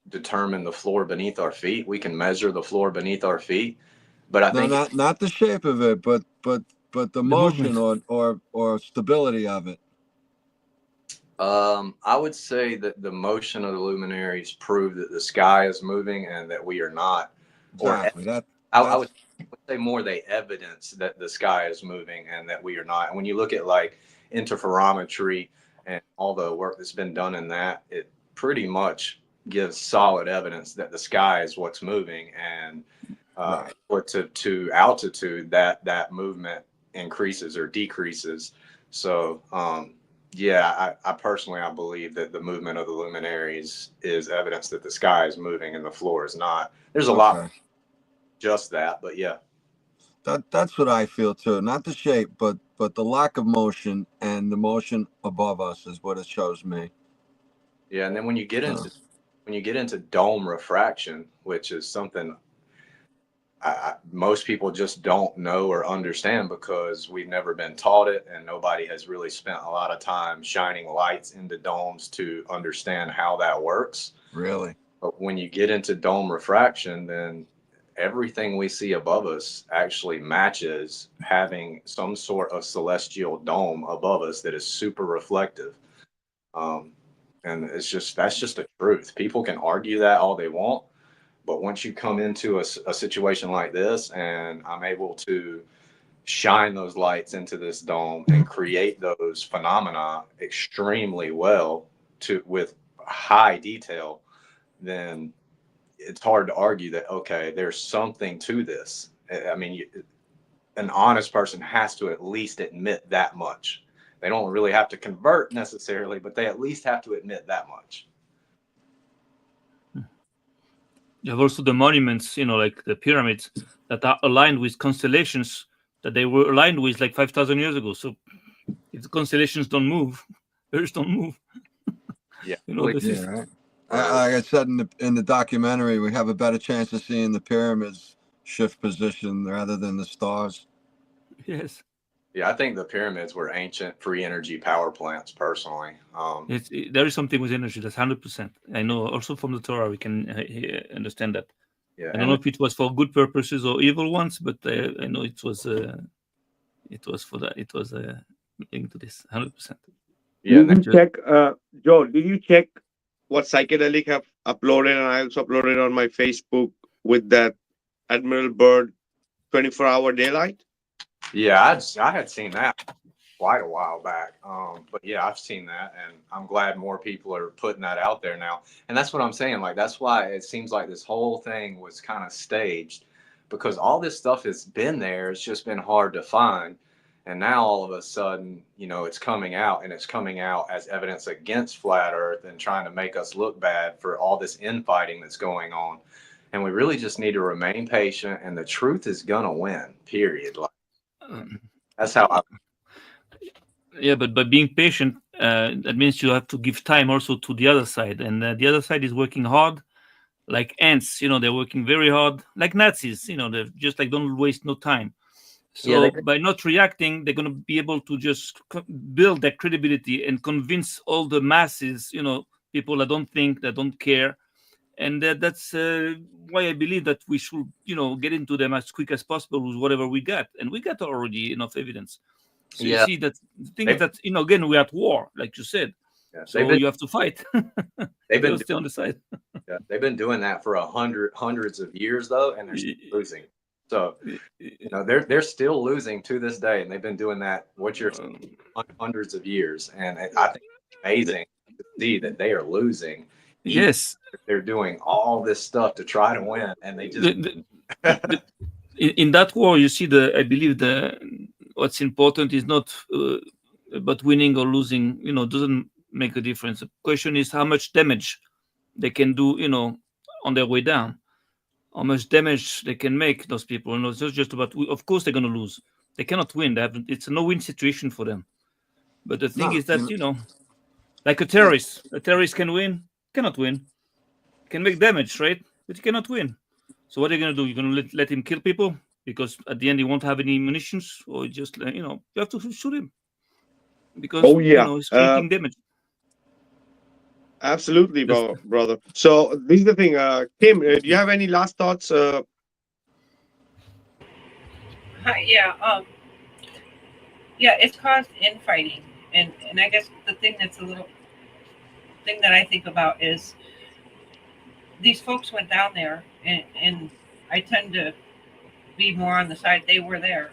Speaker 10: determine the floor beneath our feet. We can measure the floor beneath our feet, but I think
Speaker 2: not the shape of it, but the motion or stability of it.
Speaker 10: I would say that the motion of the luminaries prove that the sky is moving and that we are not.
Speaker 2: Exactly.
Speaker 10: I would say more they evidence that the sky is moving and that we are not. And when you look at like interferometry and all the work that's been done in that, it pretty much gives solid evidence that the sky is what's moving, and to altitude that movement increases or decreases. So yeah, I personally, I believe that the movement of the luminaries is evidence that the sky is moving and the floor is not. There's a lot just that, but yeah.
Speaker 2: That's what I feel too. Not the shape, but the lack of motion, and the motion above us is what it shows me.
Speaker 10: Yeah, and then when you get into dome refraction, which is something most people just don't know or understand because we've never been taught it, and nobody has really spent a lot of time shining lights into domes to understand how that works.
Speaker 2: Really?
Speaker 10: But when you get into dome refraction, then everything we see above us actually matches having some sort of celestial dome above us that is super reflective. And that's just the truth. People can argue that all they want, but once you come into a situation like this, and I'm able to shine those lights into this dome and create those phenomena extremely well with high detail, then it's hard to argue that, okay, there's something to this. I mean, an honest person has to at least admit that much. They don't really have to convert necessarily, but they at least have to admit that much.
Speaker 7: You have also the monuments, like the pyramids that are aligned with constellations that they were aligned with like 5,000 years ago. So if the constellations don't move, Earth don't move.
Speaker 10: Yeah.
Speaker 2: Right. Like I said in the documentary, we have a better chance of seeing the pyramids shift position rather than the stars.
Speaker 7: Yes.
Speaker 10: Yeah, I think the pyramids were ancient free energy power plants, personally.
Speaker 7: There is something with energy, that's 100%. I know also from the Torah we can understand that.
Speaker 10: Yeah,
Speaker 7: I don't know if it was for good purposes or evil ones, but I know it was for that. It was linked to this 100%.
Speaker 10: Yeah.
Speaker 1: Did you check, Joe? Did you check what Psychedelic have uploaded, and I also uploaded on my Facebook with that Admiral Byrd 24-hour daylight?
Speaker 10: Yeah, I had seen that quite a while back. But yeah, I've seen that, and I'm glad more people are putting that out there now. And that's what I'm saying. Like, that's why it seems like this whole thing was kind of staged, because all this stuff has been there. It's just been hard to find. And now all of a sudden, it's coming out, and it's coming out as evidence against flat Earth and trying to make us look bad for all this infighting that's going on. And we really just need to remain patient, and the truth is going to win, period. Like, that's how I.
Speaker 7: Yeah, but by being patient, that means you have to give time also to the other side, and the other side is working hard, like ants. They're working very hard, like Nazis. They're just like, don't waste no time. So by not reacting, they're going to be able to just build that credibility and convince all the masses. People that don't think, that don't care, and that's why I believe that we should, get into them as quick as possible with whatever we got, and we got already enough evidence. So you see that the thing is that again, we're at war, like you said. Yeah, so you have to fight.
Speaker 10: They've been
Speaker 7: stay on the side.
Speaker 10: Yeah, they've been doing that for hundreds of years though, and they're still losing. So they're still losing to this day, and they've been doing that hundreds of years. And I think it's amazing to see that they are losing.
Speaker 7: Yes,
Speaker 10: they're doing all this stuff to try to win, and they just
Speaker 7: in that war, you see I believe what's important is not about winning or losing. Doesn't make a difference. The question is how much damage they can do. On their way down, how much damage they can make those people. It's not just about. Of course, they're going to lose. They cannot win. It's a no-win situation for them. But the thing is that like a terrorist can win, cannot win, can make damage, right? But he cannot win. So what are you going to do? You're going to let him kill people? Because at the end he won't have any munitions, or just you have to shoot him because he's creating damage.
Speaker 1: Absolutely, brother. So this is the thing. Kim, do you have any last thoughts?
Speaker 8: Yeah. Yeah, it's caused infighting, and I guess the thing that's a little thing that I think about is these folks went down there, and I tend to be more on the side they were there.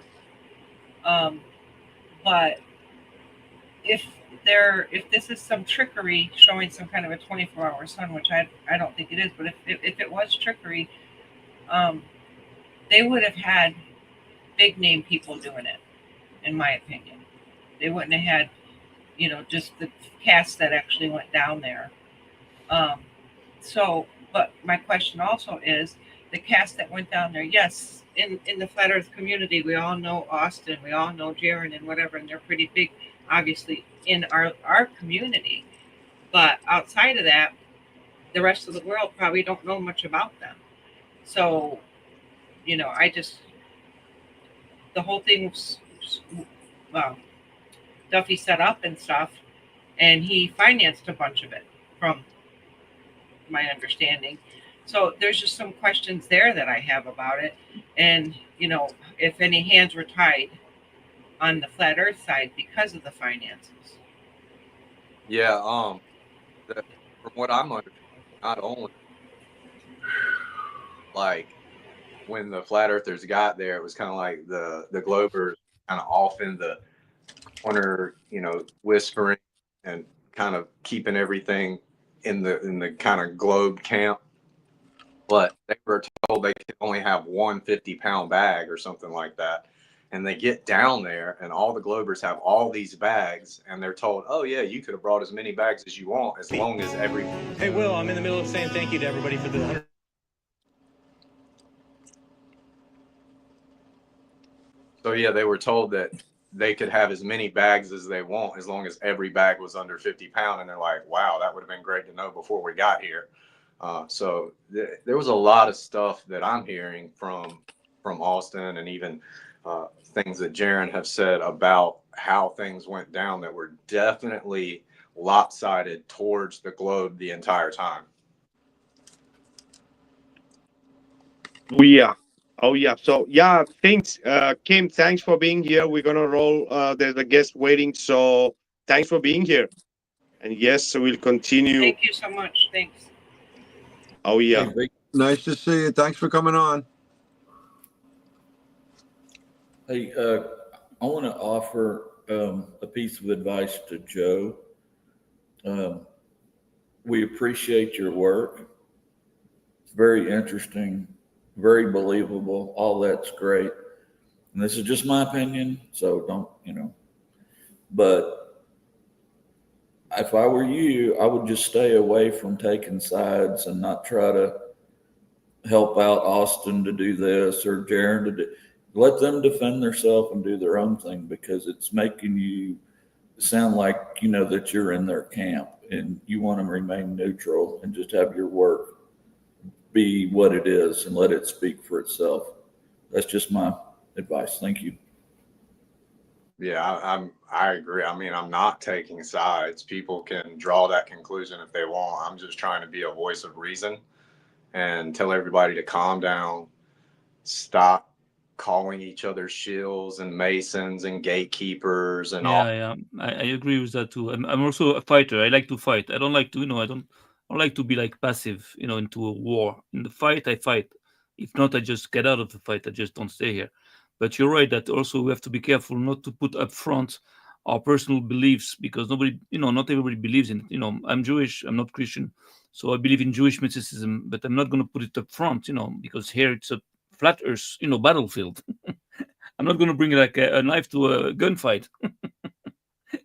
Speaker 8: But if this is some trickery showing some kind of a 24-hour sun, which I don't think it is, but if it was trickery, they would have had big name people doing it, in my opinion. They wouldn't have had, just the cast that actually went down there. But my question also is, the cast that went down there, yes, in the Flat Earth community, we all know Austin, we all know Jaron and whatever, and they're pretty big, obviously, in our community. But outside of that, the rest of the world probably don't know much about them. So you know, the whole thing was, well, Duffy set up and stuff, and he financed a bunch of it from my understanding. So there's just some questions there that I have about it. And, you know, if any hands were tied on the flat earth side because of the finances.
Speaker 10: Yeah, from what I'm understanding, not only like when the flat earthers got there, it was kind of like the globers kind of off in the corner, you know, whispering and kind of keeping everything in the kind of globe camp. But they were told they could only have one 50-pound bag or something like that. And they get down there and all the globers have all these bags and they're told, oh yeah, you could have brought as many bags as you want as long as every.
Speaker 11: Hey, Will, I'm in the middle of saying thank you to everybody for the 100.
Speaker 10: So yeah, they were told that they could have as many bags as they want as long as every bag was under 50 pounds. And they're like, wow, that would have been great to know before we got here. So there was a lot of stuff that I'm hearing from Austin and even things that Jaron have said about how things went down that were definitely lopsided towards the globe the entire time.
Speaker 1: Oh yeah. So yeah, thanks, Kim. Thanks for being here. We're gonna roll. There's a guest waiting, so thanks for being here. And yes, so we'll continue.
Speaker 8: Thank you so much. Thanks.
Speaker 1: Oh yeah.
Speaker 2: Nice to see you. Thanks for coming on.
Speaker 9: Hey, I want to offer a piece of advice to Joe. We appreciate your work. It's very interesting, very believable. All that's great. And this is just my opinion, so don't, you know. But if I were you, I would just stay away from taking sides and not try to help out Austin to do this or Jaron to do. Let them defend themselves and do their own thing, because it's making you sound like, you know, that you're in their camp and you want to remain neutral and just have your work be what it is and let it speak for itself. That's just my advice. Thank you.
Speaker 10: Yeah, I agree. I mean, I'm not taking sides. People can draw that conclusion if they want. I'm just trying to be a voice of reason and tell everybody to calm down, stop calling each other shills and masons and gatekeepers and all.
Speaker 7: Yeah, I agree with that too. I'm also a fighter. I like to fight. I don't like to, I don't like to be like passive, into a war. In the fight, I fight. If not, I just get out of the fight. I just don't stay here. But you're right that also we have to be careful not to put up front our personal beliefs, because nobody, not everybody believes in it. I'm Jewish, I'm not Christian, so I believe in Jewish mysticism, but I'm not going to put it up front, because here it's a flat earth, battlefield. I'm not going to bring like a knife to a gunfight.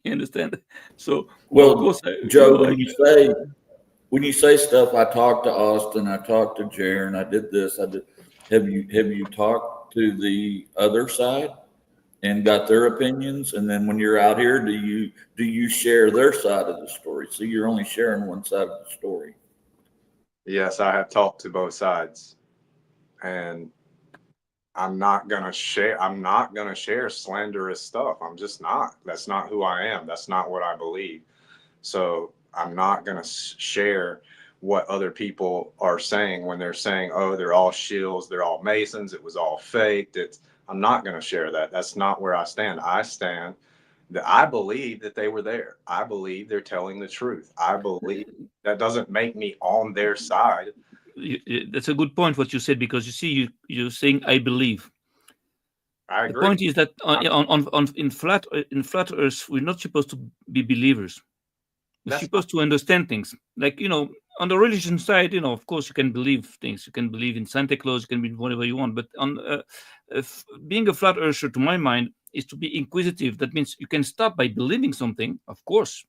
Speaker 7: You understand? So,
Speaker 9: well,
Speaker 7: of course,
Speaker 9: Joe, when you say stuff, I talked to Austin, I talked to Jaron, I did this, I did. Have you talked to the other side and got their opinions? And then when you're out here, do you share their side of the story? So you're only sharing one side of the story.
Speaker 10: Yes, I have talked to both sides, and I'm not gonna share slanderous stuff. I'm just not. That's not who I am. That's not what I believe. So I'm not gonna share what other people are saying when they're saying, oh, they're all shills, they're all masons, it was all faked. I'm not gonna share that. That's not where I stand. I stand that I believe that they were there. I believe they're telling the truth. I believe that doesn't make me on their side.
Speaker 7: That's a good point what you said, because you see, you're saying I believe.
Speaker 10: I agree.
Speaker 7: The point is that in flat Earth, we're not supposed to be believers. We're supposed to understand things. Like, on the religion side, of course you can believe things. You can believe in Santa Claus, you can believe whatever you want. But on being a flat earther, to my mind, is to be inquisitive. That means you can start by believing something, of course,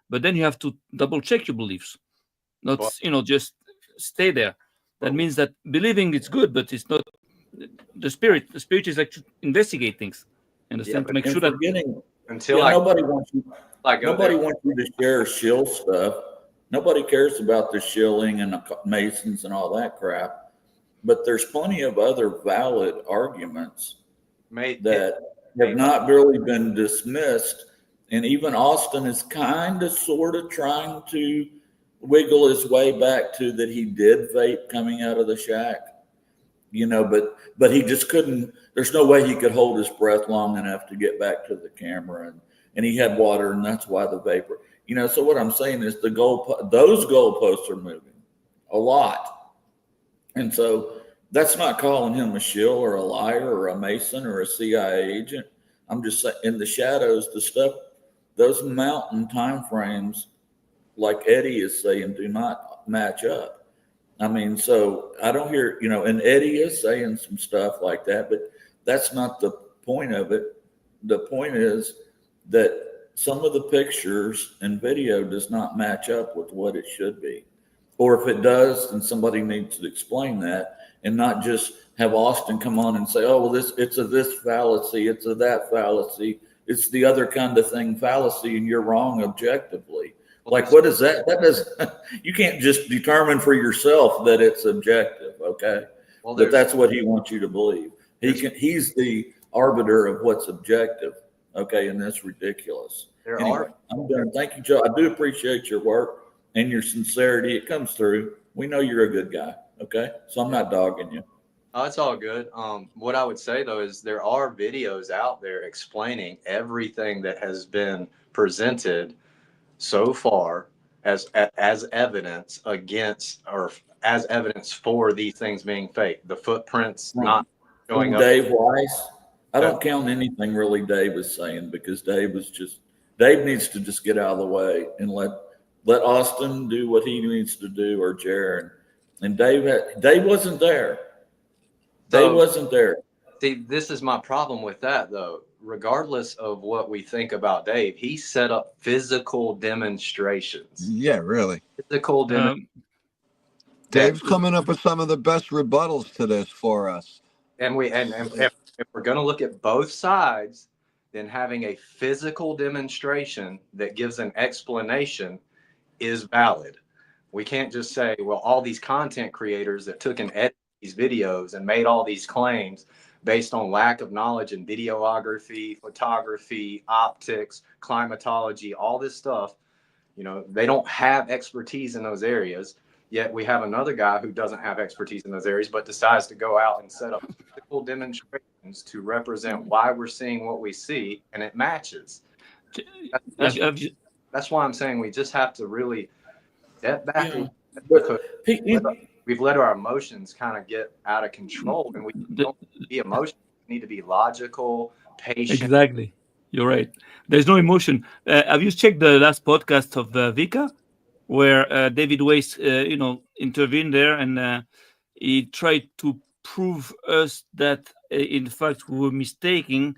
Speaker 7: but then you have to double check your beliefs. Not, just stay there. That means that believing is good, but it's not the spirit. The spirit is like to investigate things. Understand? To make sure that
Speaker 9: nobody wants you. Nobody wants you to share shill stuff. Nobody cares about the shilling and the masons and all that crap. but there's plenty of other valid arguments
Speaker 10: Mate,
Speaker 9: that have not really been dismissed. And even Austin is kind of sort of trying to wiggle his way back to that he did vape coming out of the shack, you know, but he just couldn't, there's no way he could hold his breath long enough to get back to the camera, and he had water, and that's why the vapor, you know. So what I'm saying is those goalposts are moving a lot. And so that's not calling him a shill or a liar or a Mason or a CIA agent. I'm just saying in the shadows, the stuff, those mountain time frames, like Eddie is saying, do not match up. I mean, so I don't hear, you know, and Eddie is saying some stuff like that, but that's not the point of it. The point is that some of the pictures and video does not match up with what it should be. Or if it does, then somebody needs to explain that and not just have Austin come on and say, oh, well, it's a this fallacy, it's a that fallacy, it's the other kind of thing fallacy, and you're wrong objectively. Like, what is that? That does, you can't just determine for yourself that it's objective, okay?
Speaker 10: Well,
Speaker 9: but that's what he wants you to believe. He's the arbiter of what's objective, okay? And that's ridiculous. Anyway, I'm done. Thank you, Joe. I do appreciate your work and your sincerity. It comes through. We know you're a good guy, okay? So I'm not dogging you.
Speaker 10: Oh, it's all good. What I would say, though, is there are videos out there explaining everything that has been presented so far as evidence against, or as evidence for these things being fake. The footprints not showing up.
Speaker 9: Dave Weiss, I don't count anything really Dave is saying, because Dave needs to just get out of the way and let Austin do what he needs to do, or Jaron. And Dave wasn't there. Dave wasn't there.
Speaker 10: See, this is my problem with that, though. Regardless of what we think about Dave, he set up physical demonstrations.
Speaker 2: Yeah, really.
Speaker 10: Physical demonstrations.
Speaker 2: Dave's coming up with some of the best rebuttals to this for us.
Speaker 10: And if we're going to look at both sides, then having a physical demonstration that gives an explanation is valid. We can't just say, well, all these content creators that took and edited these videos and made all these claims based on lack of knowledge in videography, photography, optics, climatology, all this stuff, you know, they don't have expertise in those areas. Yet we have another guy who doesn't have expertise in those areas, but decides to go out and set up physical demonstrations to represent why we're seeing what we see, and it matches. That's why I'm saying we just have to really step back, because we've let our emotions kind of get out of control, and we don't need to be emotional. We need to be logical, patient.
Speaker 7: Exactly. You're right. There's no emotion. Have you checked the last podcast of Vika, where David Weiss, intervened there, and he tried to prove us that, in fact, we were mistaken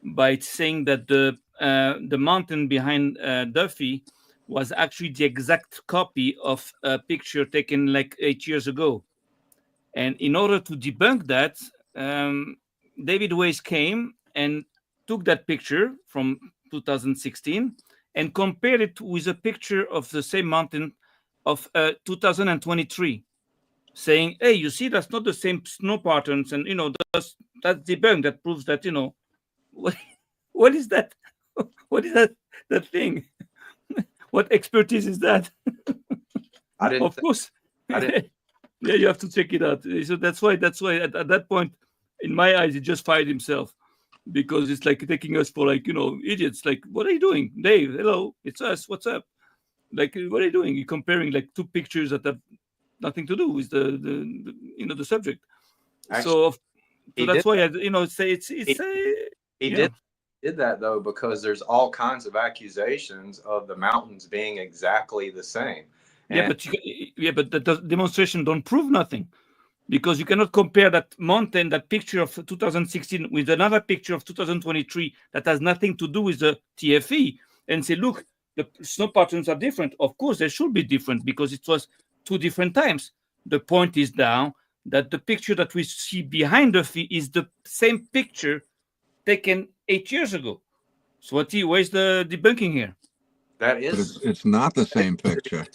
Speaker 7: by saying that the mountain behind Duffy was actually the exact copy of a picture taken like 8 years ago. And in order to debunk that, David Weiss came and took that picture from 2016 and compared it with a picture of the same mountain of 2023, saying, hey, you see, that's not the same snow patterns. And, that's debunked. That proves that, what is that? What is that thing? What expertise is that? Of course. Yeah, you have to check it out. So that's why at that point, in my eyes, he just fired himself, because it's like taking us for idiots. Like, what are you doing? Dave, hello, it's us. What's up? Like, what are you doing? You're comparing like two pictures that have nothing to do with the subject. Actually, so that's why
Speaker 10: he did that, though, because there's all kinds of accusations of the mountains being exactly the same.
Speaker 7: But the demonstration don't prove nothing, because you cannot compare that mountain, that picture of 2016, with another picture of 2023 that has nothing to do with the TFE, and say, look, the snow patterns are different. Of course, they should be different, because it was two different times. The point is now that the picture that we see behind the fee is the same picture taken 8 years ago. So where's the debunking here?
Speaker 2: It's not the same picture.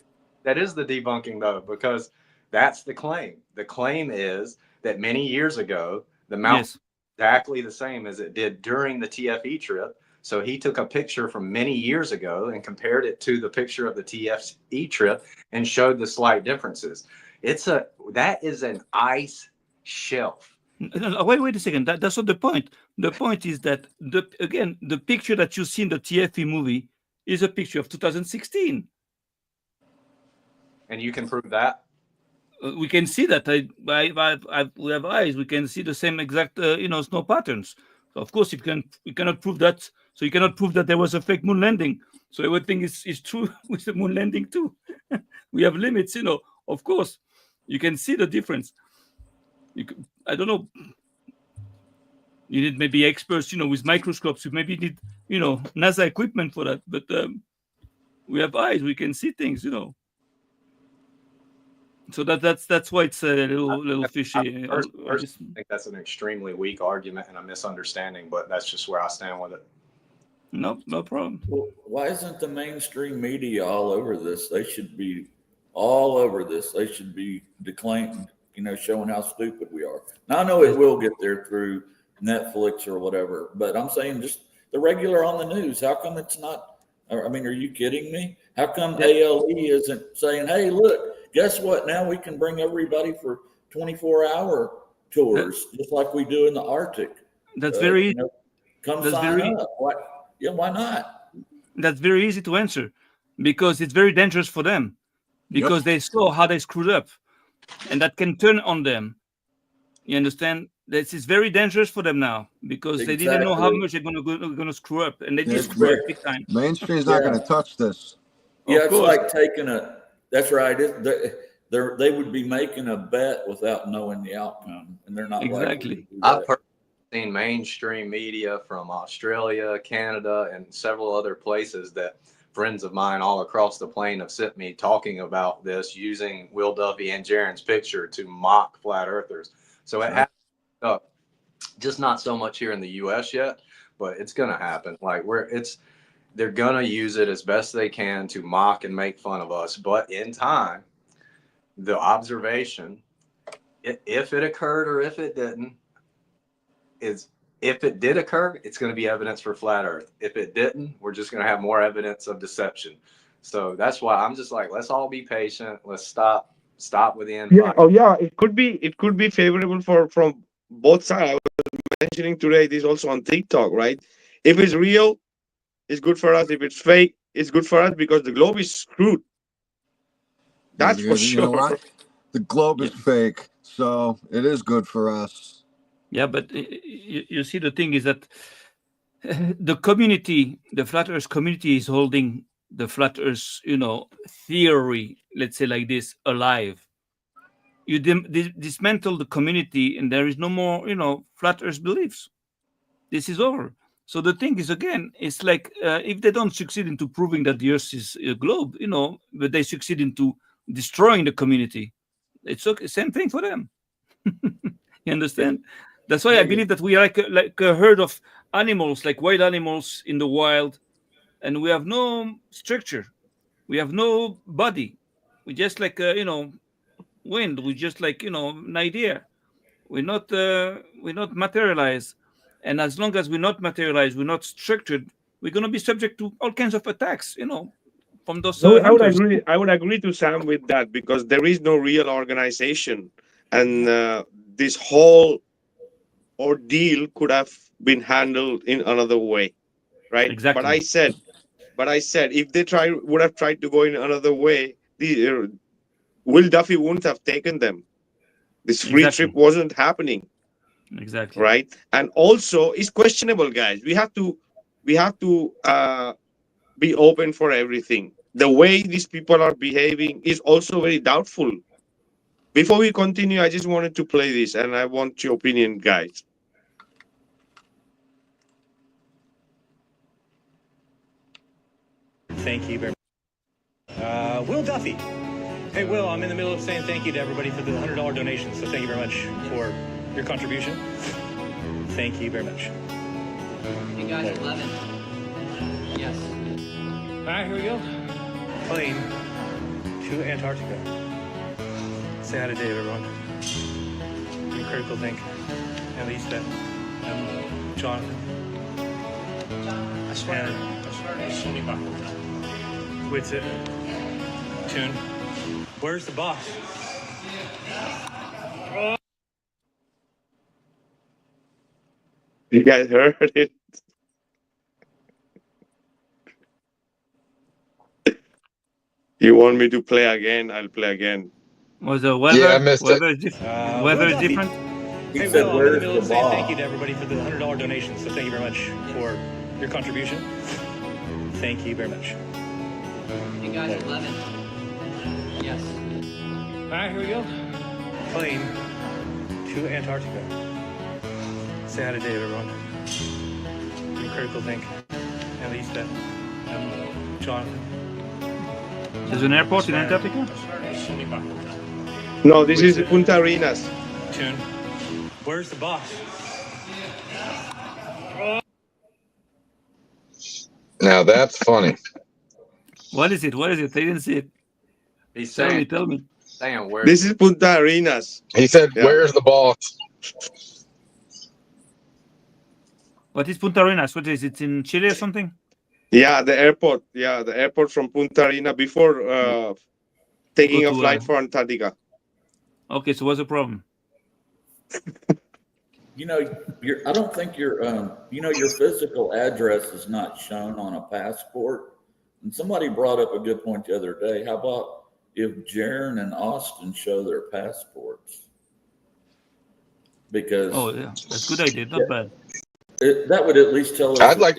Speaker 10: That is the debunking, though, because that's the claim. The claim is that many years ago, the mountain
Speaker 7: Yes.
Speaker 10: exactly the same as it did during the TFE trip. So he took a picture from many years ago and compared it to the picture of the TFE trip and showed the slight differences. That is an ice shelf.
Speaker 7: No, wait a second. That's not the point. The point is that the picture that you see in the TFE movie is a picture of 2016.
Speaker 10: And you can prove that?
Speaker 7: We can see that. We have eyes. We can see the same exact, snow patterns. So of course, you cannot prove that. So you cannot prove that there was a fake moon landing. So everything is true with the moon landing too. We have limits, Of course, you can see the difference. I don't know. You need maybe experts, with microscopes. You maybe need, NASA equipment for that. But we have eyes. We can see things, So that's why it's a little fishy.
Speaker 10: I think that's an extremely weak argument and a misunderstanding, but that's just where I stand with it.
Speaker 7: No problem.
Speaker 9: Well, why isn't the mainstream media all over this? They should be all over this. They should be declaiming, showing how stupid we are. Now I know it will get there through Netflix or whatever, but I'm saying just the regular on the news. How come it's not? I mean, are you kidding me? How come ALE isn't saying, "Hey, look, guess what? Now we can bring everybody for 24-hour tours, just like we do in the Arctic."
Speaker 7: That's very easy.
Speaker 9: Come sign up. Why not?
Speaker 7: That's very easy to answer, because it's very dangerous for them, because they saw how they screwed up, and that can turn on them. You understand? This is very dangerous for them now, because they didn't know how much they're going to screw up, and they just screw up big time.
Speaker 2: Mainstream's not going to touch this.
Speaker 9: Yeah, it's like taking that's right. They would be making a bet without knowing the outcome, and they're not
Speaker 7: exactly.
Speaker 10: I've seen mainstream media from Australia, Canada, and several other places that friends of mine all across the plane have sent me talking about this, using Will Duffy and Jaron's picture to mock flat earthers. So it happened up, just not so much here in the U.S. yet, but it's going to happen. They're going to use it as best they can to mock and make fun of us. But in time, the observation, if it occurred or if it didn't, if it did occur, it's going to be evidence for flat earth. If it didn't, we're just going to have more evidence of deception. So that's why I'm just like, let's all be patient. Let's stop with the end.
Speaker 1: It could be favorable from both sides. I was mentioning today this also on TikTok, right? If it's real, it's good for us. If it's fake, it's good for us, because the globe is screwed. That's for sure.
Speaker 2: You know what? The globe is fake, so it is good for us.
Speaker 7: Yeah, but you see, the thing is that the community, the flat earth community, is holding the flat earth, theory, let's say like this, alive. You dismantle the community, and there is no more, flat earth beliefs. This is over. So the thing is, again, it's like if they don't succeed into proving that the earth is a globe, but they succeed into destroying the community, it's okay. Same thing for them. You understand? That's why I believe that we are like a herd of animals, like wild animals in the wild, and we have no structure. We have no body. We just like wind. We just like an idea. We're not materialized, and as long as we're not materialized, we're not structured, we're going to be subject to all kinds of attacks. From those.
Speaker 1: I would agree to Sam with that, because there is no real organization, and this whole ordeal could have been handled in another way, right?
Speaker 7: Exactly.
Speaker 1: But I said if they would have tried to go in another way, Will Duffy wouldn't have taken them. This free trip wasn't happening.
Speaker 7: Exactly.
Speaker 1: Right. And also, it's questionable, guys. We have to be open for everything. The way these people are behaving is also very doubtful. Before we continue, I just wanted to play this, and I want your opinion, guys.
Speaker 11: Thank you very much. Will Duffy. Hey, Will, I'm in the middle of saying thank you to everybody for the $100 donation, so thank you very much for your contribution. Thank you very much.
Speaker 12: Hey, guys, 11. Yes.
Speaker 11: All right, here we go. Plane to Antarctica. Say hi to Dave, everyone. critical think, at least that Jonathan.
Speaker 13: I swear.
Speaker 11: With it. Tune. Where's the boss?
Speaker 1: You guys heard it? You want me to play again? I'll play again.
Speaker 7: Was the weather?
Speaker 2: Yeah, I missed it.
Speaker 7: Weather is different. Weather is different.
Speaker 9: He
Speaker 11: Hey,
Speaker 9: said,
Speaker 11: Will, I'm in the
Speaker 9: "Where's
Speaker 11: middle
Speaker 9: the
Speaker 11: of saying
Speaker 9: boss?"
Speaker 11: thank you to everybody for the $100 donation. So thank you very much for your contribution. Thank you very much.
Speaker 12: Hey guys, 11. Yes.
Speaker 11: All right, here we go. Plane to Antarctica. Say hi to Dave, everyone. You critical think, at least that Jonathan.
Speaker 7: There's an airport in Antarctica.
Speaker 1: No, this is Punta Arenas.
Speaker 11: Tune. Where's the boss?
Speaker 2: Now that's funny.
Speaker 7: What is it? What is it? I didn't see it.
Speaker 10: He's
Speaker 7: Tell
Speaker 10: saying,
Speaker 7: me. Tell me.
Speaker 10: saying where.
Speaker 1: This is Punta Arenas.
Speaker 2: He said,
Speaker 1: Yeah.
Speaker 2: "Where's the boss?"
Speaker 7: What is Punta Arenas? What is it? It's in Chile or something?
Speaker 1: Yeah, the airport. Yeah, the airport from Punta Arenas before taking
Speaker 7: Go
Speaker 1: a
Speaker 7: to,
Speaker 1: flight for Antarctica.
Speaker 7: Okay, so what's the problem?
Speaker 9: You know, I don't think your physical address is not shown on a passport. And somebody brought up a good point the other day. How about if Jaron and Austin show their passports? Because
Speaker 7: Oh yeah, that's a good idea. Not bad.
Speaker 9: that would at least tell us.
Speaker 2: I'd like-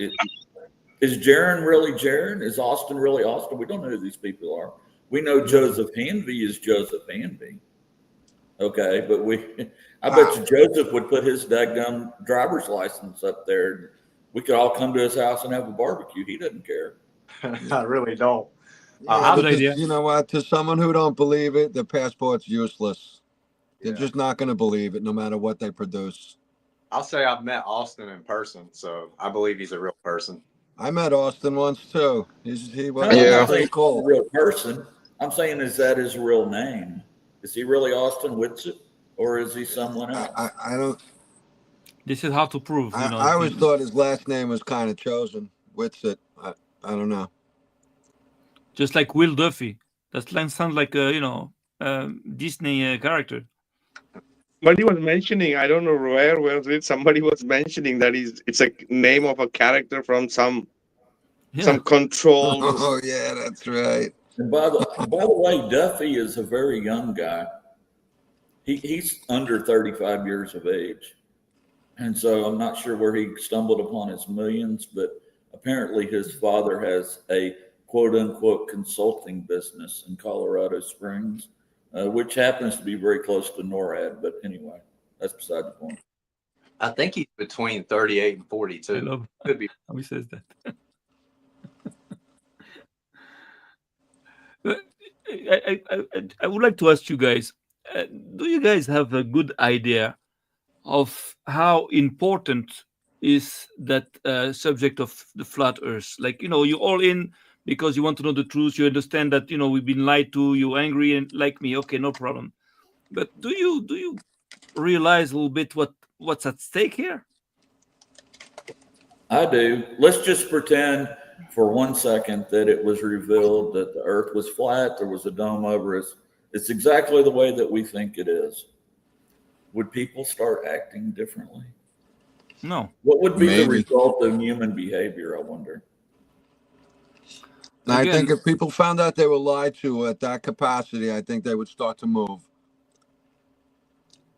Speaker 9: Is Jaron really Jaron? Is Austin really Austin? We don't know who these people are. We know Joseph Hanvey is Joseph Hanvey. Okay, but I bet you Joseph would put his daggum driver's license up there. We could all come to his house and have a barbecue. He doesn't care.
Speaker 10: I really don't.
Speaker 2: Yeah,
Speaker 7: Good
Speaker 2: but
Speaker 7: idea.
Speaker 2: you know what? To someone who don't believe it, the passport's useless. They're
Speaker 10: Yeah.
Speaker 2: just not going to believe it, no matter what they produce.
Speaker 10: I'll say I've met Austin in person, so I believe he's a real person.
Speaker 2: I met Austin once too. He was
Speaker 9: I'm not
Speaker 2: pretty
Speaker 9: saying
Speaker 2: cool.
Speaker 9: he's a real person. I'm saying, is that his real name? Is he really Austin Whitsitt, or is he someone else?
Speaker 2: I don't.
Speaker 7: This is how to prove. You know.
Speaker 2: I always thought his last name was kind of chosen. Whitsitt. I don't know.
Speaker 7: Just like Will Duffy. That sounds like a Disney character.
Speaker 1: Somebody was mentioning, I don't know where was it. Somebody was mentioning that it's a name of a character from some control.
Speaker 2: Oh yeah, that's right.
Speaker 9: And by the way, Duffy is a very young guy. He's under 35 years of age. And so I'm not sure where he stumbled upon his millions, but apparently his father has a quote unquote consulting business in Colorado Springs, which happens to be very close to NORAD. But anyway, that's beside the point.
Speaker 10: I think he's between 38 and 42.
Speaker 7: I love
Speaker 10: Could be.
Speaker 7: how he says that. But I would like to ask you guys, do you guys have a good idea of how important is that subject of the flat earth? Like, you're all in because you want to know the truth. You understand that, we've been lied to, you're angry and like me. Okay, no problem. But do you realize a little bit what's at stake here?
Speaker 9: I do. Let's just pretend for 1 second that it was revealed that the earth was flat, there was a dome over us. It's exactly the way that we think it is. Would people start acting differently?
Speaker 7: No.
Speaker 9: What would be the
Speaker 2: Maybe.
Speaker 9: result of human behavior, I wonder?
Speaker 2: I
Speaker 7: Again-
Speaker 2: think if people found out they were lied to at that capacity, I think they would start to move.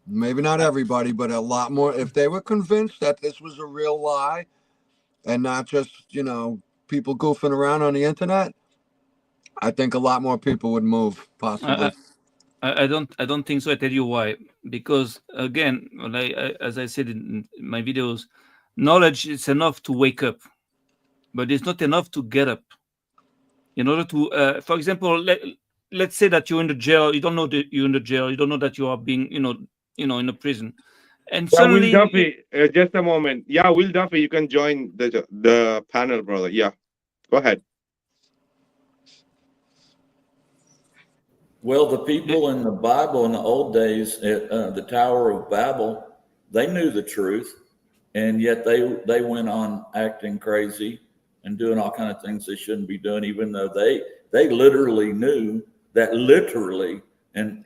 Speaker 2: Maybe not everybody, but a lot more. If they were convinced that this was a real lie and not just, people goofing around on the internet, I think a lot more people would move, possibly.
Speaker 7: I don't think so. I tell you why. Because again, as I said in my videos, knowledge is enough to wake up, but it's not enough to get up. In order to, for example, let's say that you're in the jail. You don't know that you're in the jail. You don't know that you are being, in a prison, and
Speaker 1: Yeah,
Speaker 7: suddenly,
Speaker 1: Will Duffy, just a moment. Yeah, Will Duffy, you can join the panel, brother. Yeah, go ahead.
Speaker 9: Well, the people in the Bible in the old days at the Tower of Babel, they knew the truth, and yet they went on acting crazy and doing all kind of things they shouldn't be doing, even though they literally knew that literally, and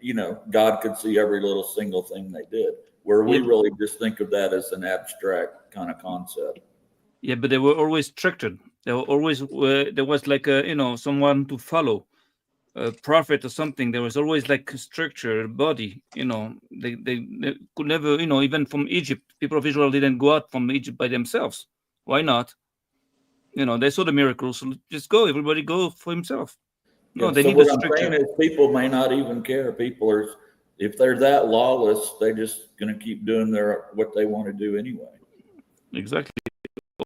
Speaker 9: God could see every little single thing they did. Where we really just think of that as an abstract kind of concept.
Speaker 7: Yeah, but they were always structured. They were always there was like someone to follow, a prophet or something. There was always like a structure, body. They could never, even from Egypt, people of Israel didn't go out from Egypt by themselves. Why not? They saw the miracles, so just go. Everybody go for himself. No, they need a structure.
Speaker 9: I'm saying is people may not even care. People are, if they're that lawless, they're just going to keep doing what they want to do anyway.
Speaker 7: Exactly.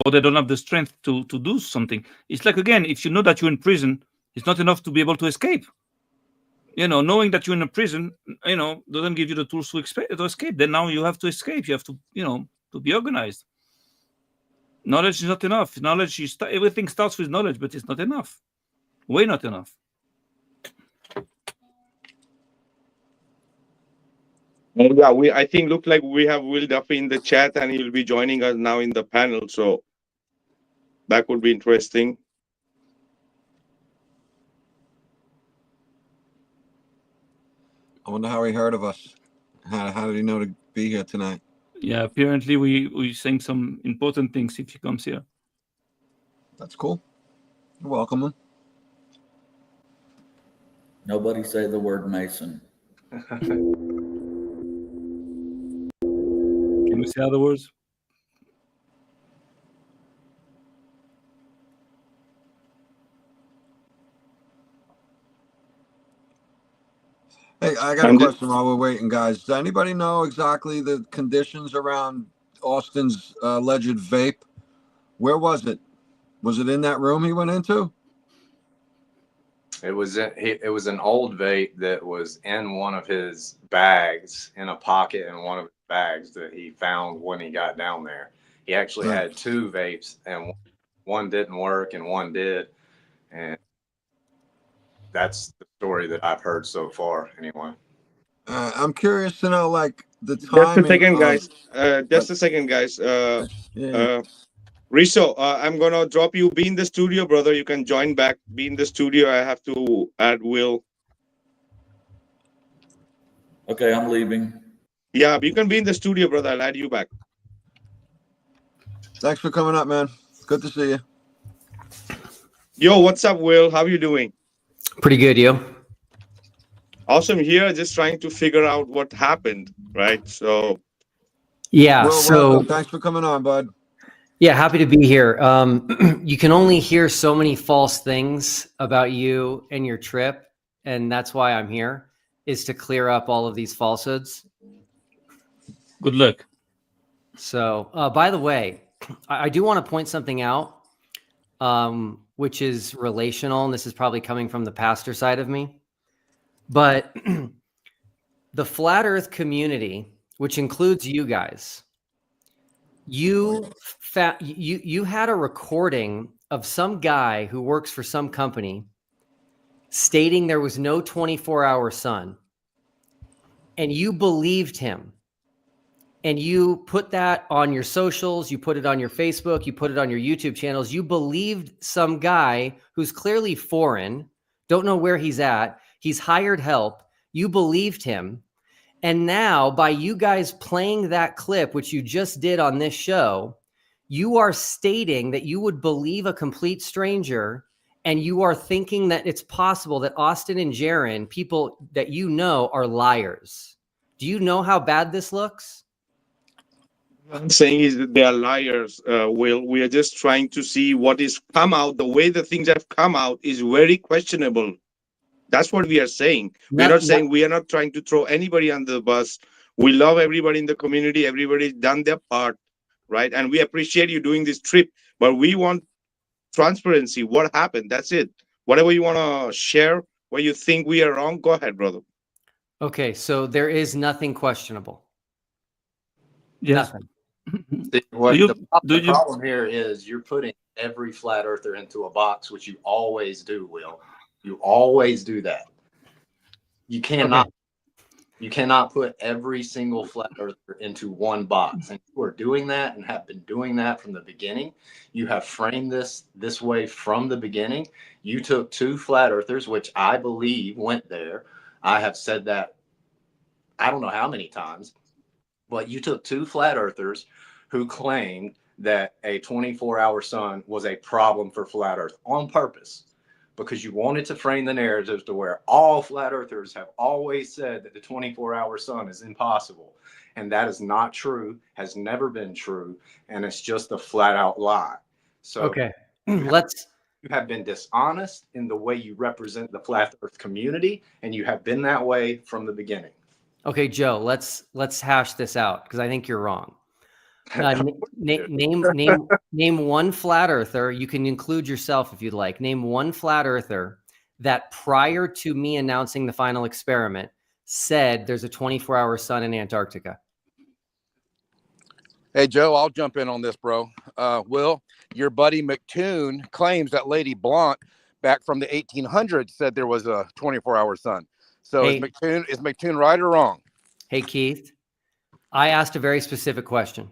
Speaker 7: Or they don't have the strength to do something. It's like, again, if you know that you're in prison, it's not enough to be able to escape. Knowing that you're in a prison, doesn't give you the tools to escape. Then now you have to escape. You have to, to be organized. Knowledge is not enough. Everything starts with knowledge, but it's not enough. Way not enough.
Speaker 1: Yeah, I think look like we have Will Duffy in the chat, and he'll be joining us now in the panel. So that would be interesting.
Speaker 2: I wonder how he heard of us. How did he know to be here tonight?
Speaker 7: Yeah, apparently we saying some important things if he comes here.
Speaker 2: That's cool. Welcome him.
Speaker 9: Nobody say the word Mason.
Speaker 7: Can we say other words?
Speaker 2: Hey, I got a question while we're waiting, guys. Does anybody know exactly the conditions around Austin's alleged vape? Where was it? Was it in that room he went into?
Speaker 10: It was an old vape that was in one of his bags, in a pocket in one of his bags that he found when he got down there. He actually had two vapes, and one didn't work and one did. And that's the story that I've heard so far, anyway.
Speaker 2: I'm curious to know, like, the timing.
Speaker 1: Just a second, guys. Riso, I'm gonna drop you. Be in the studio, brother. You can join back. Be in the studio. I have to add Will.
Speaker 9: Okay, I'm leaving.
Speaker 1: Yeah, you can be in the studio, brother. I'll add you back.
Speaker 2: Thanks for coming up, man. Good to see you.
Speaker 1: Yo, what's up, Will? How are you doing?
Speaker 12: Pretty good, you?
Speaker 1: Awesome. Here, just trying to figure out what happened, right? So,
Speaker 12: yeah.
Speaker 2: Well,
Speaker 12: so
Speaker 2: welcome. Thanks for coming on, bud.
Speaker 12: Yeah, happy to be here. You can only hear so many false things about you and your trip, and that's why I'm here, is to clear up all of these falsehoods.
Speaker 7: Good luck.
Speaker 12: So, by the way, I do want to point something out, which is relational, and this is probably coming from the pastor side of me. But the flat earth community, which includes you guys, you had a recording of some guy who works for some company stating there was no 24-hour sun, and you believed him, and you put that on your socials, you put it on your Facebook, you put it on your YouTube channels. You believed some guy who's clearly foreign, don't know where he's at, he's hired help, you believed him. And now, by you guys playing that clip, which you just did on this show, you are stating that you would believe a complete stranger, and you are thinking that it's possible that Austin and Jaron, people that you know, are liars. Do you know how bad this looks?
Speaker 1: I'm saying is that they are liars, Will. We are just trying to see what is come out. The way the things have come out is very questionable. That's what we are saying. We're not saying, we are not trying to throw anybody under the bus. We love everybody in the community. Everybody's done their part, right? And we appreciate you doing this trip, but we want transparency. What happened? That's it. Whatever you want to share, where you think we are wrong, go ahead, brother.
Speaker 12: Okay, so there is nothing questionable.
Speaker 7: Yes.
Speaker 12: Nothing.
Speaker 10: The problem here is you're putting every flat earther into a box, which you always do, Will. You always do that. You cannot. You cannot put every single flat earther into one box. And you are doing that and have been doing that from the beginning. You have framed this way from the beginning. You took 2 flat earthers, which I believe went there. I have said that I don't know how many times, but you took 2 flat earthers who claimed that a 24-hour sun was a problem for flat earth on purpose, because you wanted to frame the narrative to where all flat earthers have always said that the 24-hour sun is impossible. And that is not true, has never been true, and it's just a flat out lie. So
Speaker 12: Okay,
Speaker 10: you have been dishonest in the way you represent the flat earth community, and you have been that way from the beginning.
Speaker 12: Okay, Joe, let's hash this out, because I think you're wrong. Name one flat earther. You can include yourself if you'd like. Name one flat earther that prior to me announcing the final experiment said there's a 24-hour sun in Antarctica.
Speaker 3: Hey, Joe, I'll jump in on this, bro. Will, your buddy McToon claims that Lady Blunt back from the 1800s said there was a 24-hour sun. So
Speaker 12: Hey,
Speaker 3: is McToon right or wrong?
Speaker 12: Hey, Keith, I asked a very specific question.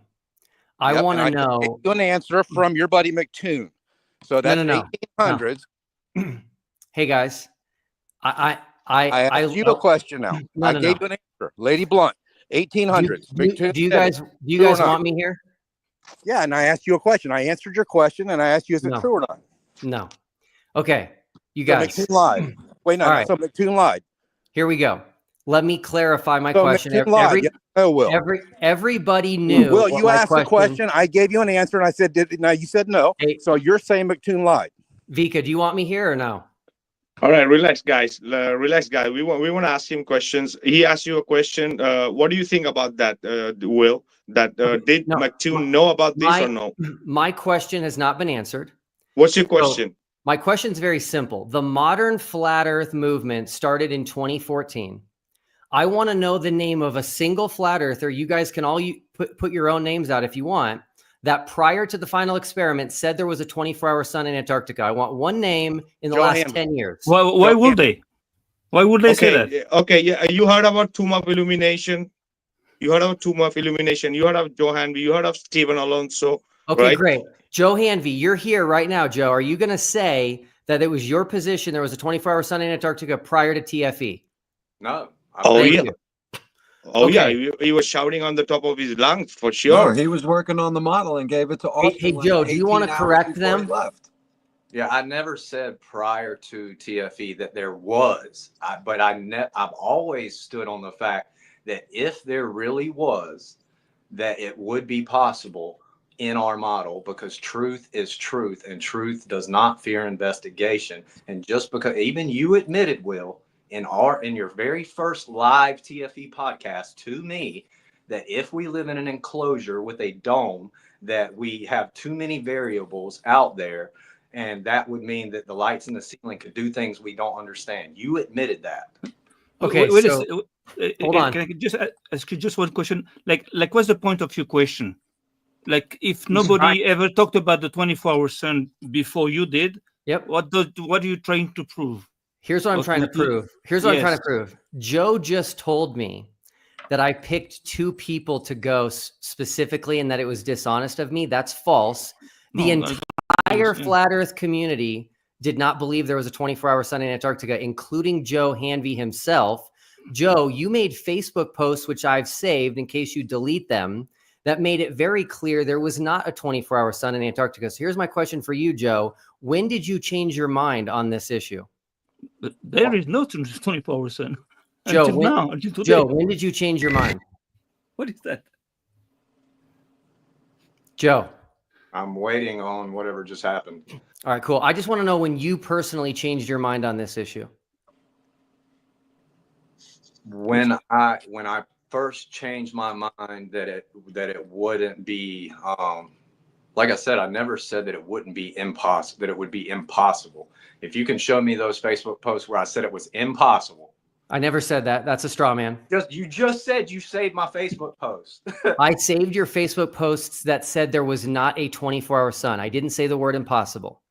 Speaker 12: I want to know.
Speaker 3: I get an answer from your buddy McToon. So that's
Speaker 12: No.
Speaker 3: 1800s.
Speaker 12: No. Hey, guys, I
Speaker 3: asked you a question now. I gave you an answer. Lady Blunt, 1800s.
Speaker 12: Do you guys want me here?
Speaker 3: Yeah, and I asked you a question. I answered your question, and I asked you, is it true or not?
Speaker 12: No. Okay, you guys.
Speaker 3: So McToon lied. Wait, no. Right. So McToon lied.
Speaker 12: Here we go. Let me clarify my question. Everybody knew.
Speaker 3: Will, you asked the question. I gave you an answer, and I said, now you said no. Hey, so you're saying McToon lied.
Speaker 12: Vika, do you want me here or no?
Speaker 1: All right, relax, guys. Relax, guys. We want to ask him questions. He asked you a question. What do you think about that, Will? Did McToon know about this or no?
Speaker 12: My question has not been answered.
Speaker 1: What's your question?
Speaker 12: So, my question is very simple. The modern flat Earth movement started in 2014. I want to know the name of a single flat earther. You guys can all put your own names out if you want. That prior to the final experiment said there was a 24-hour sun in Antarctica. I want one name in the last 10 years.
Speaker 7: Why would they? Why would they say that?
Speaker 1: Okay, yeah. You heard about Tomb of Illumination? You heard of Tomb of Illumination? You heard of Joe Hanvey? You heard of Stephen Alonso?
Speaker 12: Okay,
Speaker 1: right?
Speaker 12: Great. Joe Hanvey, you're here right now, Joe. Are you going to say that it was your position there was a 24-hour sun in Antarctica prior to TFE?
Speaker 10: No.
Speaker 1: Yeah. He was shouting on the top of his lungs for sure.
Speaker 2: No, he was working on the model and gave it to Austin.
Speaker 12: Hey, Joe, do you want to correct them?
Speaker 10: Yeah, I never said prior to TFE that there was, but I've always stood on the fact that if there really was, that it would be possible in our model, because truth is truth and truth does not fear investigation. And just because even you admitted, Will, in your very first live TFE podcast to me, that if we live in an enclosure with a dome, that we have too many variables out there, and that would mean that the lights in the ceiling could do things we don't understand. You admitted that.
Speaker 12: Okay, hold on.
Speaker 7: Can I just ask you just one question? Like what's the point of your question? Like, if nobody ever talked about the 24-hour sun before you did, what are you trying to prove?
Speaker 12: Here's what I'm trying to prove. I'm trying to prove. Joe just told me that I picked 2 people to go specifically and that it was dishonest of me. That's false. The entire flat Earth community did not believe there was a 24-hour sun in Antarctica, including Joe Hanvey himself. Joe, you made Facebook posts, which I've saved in case you delete them, that made it very clear there was not a 24-hour sun in Antarctica. So here's my question for you, Joe. When did you change your mind on this issue?
Speaker 7: But there is no 24-hour sun.
Speaker 12: Joe, when did you change your mind?
Speaker 7: What is that?
Speaker 12: Joe.
Speaker 10: I'm waiting on whatever just happened.
Speaker 12: All right, cool. I just want to know when you personally changed your mind on this issue.
Speaker 10: When I first changed my mind that it wouldn't be like I said, I never said that it wouldn't be impossible, that it would be impossible. If you can show me those Facebook posts where I said it was impossible.
Speaker 12: I never said that. That's a straw man.
Speaker 10: You just said you saved my Facebook post.
Speaker 12: I saved your Facebook posts that said there was not a 24-hour sun. I didn't say the word impossible.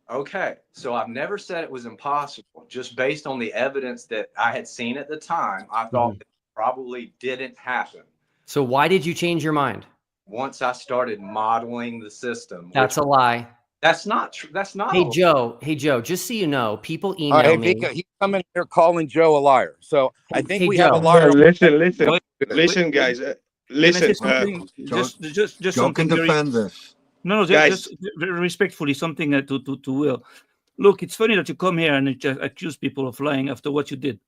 Speaker 10: Okay. So I've never said it was impossible. just based on the evidence that I had seen at the time, I thought it probably didn't happen.
Speaker 12: So why did you change your mind?
Speaker 10: Once I started modeling the system.
Speaker 12: That's a lie.
Speaker 10: That's not true. That's not.
Speaker 12: Hey, Joe, just so you know, people
Speaker 3: Hey,
Speaker 12: email me.
Speaker 3: Vika, he's coming here calling Joe a liar. So I think
Speaker 12: Hey,
Speaker 3: we have a
Speaker 12: Joe.
Speaker 3: liar.
Speaker 1: Listen, guys.
Speaker 7: Can I
Speaker 1: Listen.
Speaker 7: say something? Just
Speaker 2: Joe
Speaker 7: something
Speaker 2: can
Speaker 7: very.
Speaker 2: defend this.
Speaker 7: No,
Speaker 1: Guys.
Speaker 7: just very respectfully, something to Will. Look, it's funny that you come here and just accuse people of lying after what you did.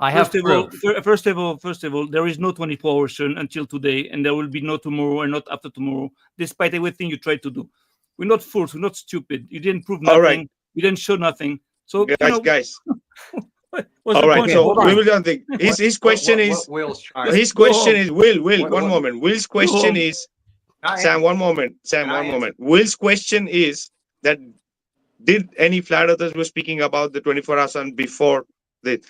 Speaker 7: First of all, there is no 24-hour sun until today, and there will be no tomorrow and not after tomorrow, despite everything you tried to do. We're not fools. We're not stupid. You didn't prove nothing.
Speaker 1: All right.
Speaker 7: You didn't show nothing. So,
Speaker 1: guys.
Speaker 7: What's
Speaker 1: All
Speaker 7: the
Speaker 1: right.
Speaker 7: point?
Speaker 1: So we will don't think his question is.
Speaker 10: Will's trying.
Speaker 1: His question is Will. One moment. Will's question is. Sam, one moment. Will's question is that did any flat earthers were speaking about the 24-hour sun before?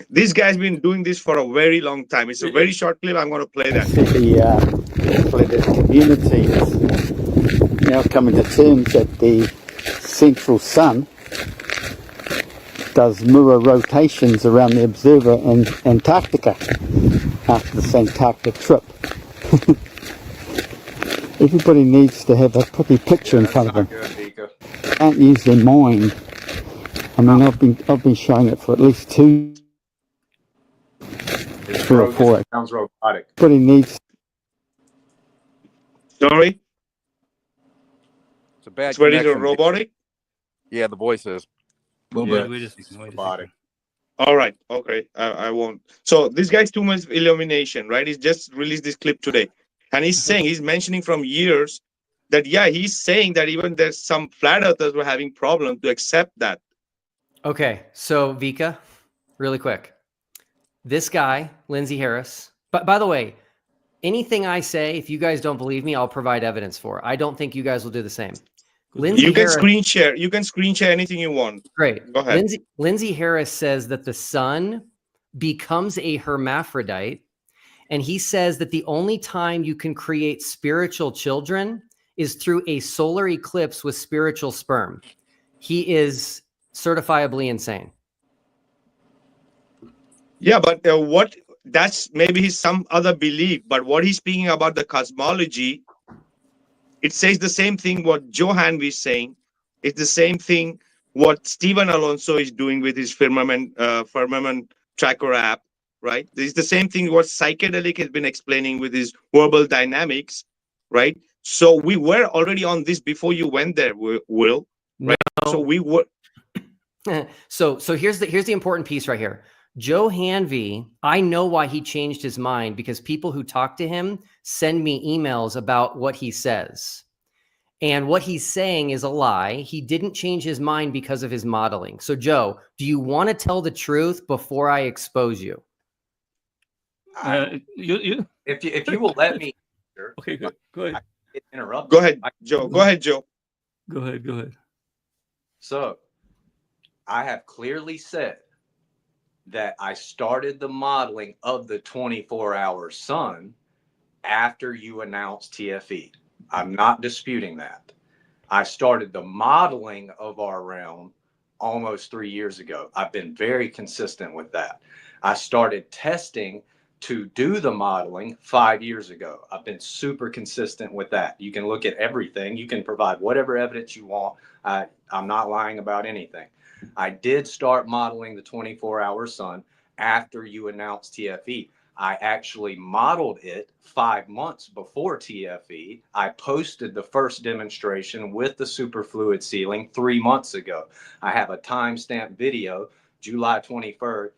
Speaker 1: This guy's been doing this for a very long time. It's a very short clip. I'm going to play that.
Speaker 14: The community is now coming to terms that the central sun does mirror rotations around the observer in Antarctica after this Antarctic trip. Everybody needs to have a pretty picture in front of them. Can't use their mind. I mean, I've been showing it for at least 3 or 4.
Speaker 10: Sounds robotic.
Speaker 14: Everybody needs.
Speaker 1: Sorry.
Speaker 3: It's a bad
Speaker 1: Sweaty
Speaker 3: connection.
Speaker 1: robotic.
Speaker 3: Yeah, the voice is.
Speaker 7: Robotic.
Speaker 1: All right. Okay. I won't. So this guy's too much illumination, right? He's just released this clip today. And he's mentioning from years that, he's saying that even there's some flat earthers were having problems to accept that.
Speaker 12: Okay. So Vika, really quick. This guy, Lindsay Harris, but by the way, anything I say, if you guys don't believe me, I'll provide evidence for. I don't think you guys will do the same.
Speaker 1: You can screen share. You can screen share anything you want.
Speaker 12: Great.
Speaker 1: Go ahead.
Speaker 12: Lindsay Harris says that the sun becomes a hermaphrodite. And he says that the only time you can create spiritual children is through a solar eclipse with spiritual sperm. He is certifiably insane.
Speaker 1: Yeah, but that's maybe some other belief. But what he's speaking about the cosmology, it says the same thing what Joe Hanvey is saying. It's the same thing what Stephen Alonso is doing with his firmament tracker app. Right. This is the same thing what Psychedelic has been explaining with his verbal dynamics. Right. So we were already on this before you went there, Will. Right.
Speaker 12: No.
Speaker 1: So we were.
Speaker 12: So here's the important piece right here. Joe Hanvey, I know why he changed his mind, because people who talk to him send me emails about what he says. And what he's saying is a lie. He didn't change his mind because of his modeling. So Joe, do you want to tell the truth before I expose you?
Speaker 10: If you will let me.
Speaker 7: Okay, good. Go ahead.
Speaker 10: Interrupt.
Speaker 1: Go ahead, Joe. Go ahead, Joe.
Speaker 7: Go ahead.
Speaker 10: So, I have clearly said that I started the modeling of the 24-hour sun after you announced TFE. I'm not disputing that. I started the modeling of our realm almost 3 years ago. I've been very consistent with that. I started testing to do the modeling 5 years ago. I've been super consistent with that. You can look at everything. You can provide whatever evidence you want. I'm not lying about anything. I did start modeling the 24-hour sun after you announced TFE. I actually modeled it 5 months before TFE. I posted the first demonstration with the superfluid sealing 3 months ago. I have a timestamp video, July 23rd,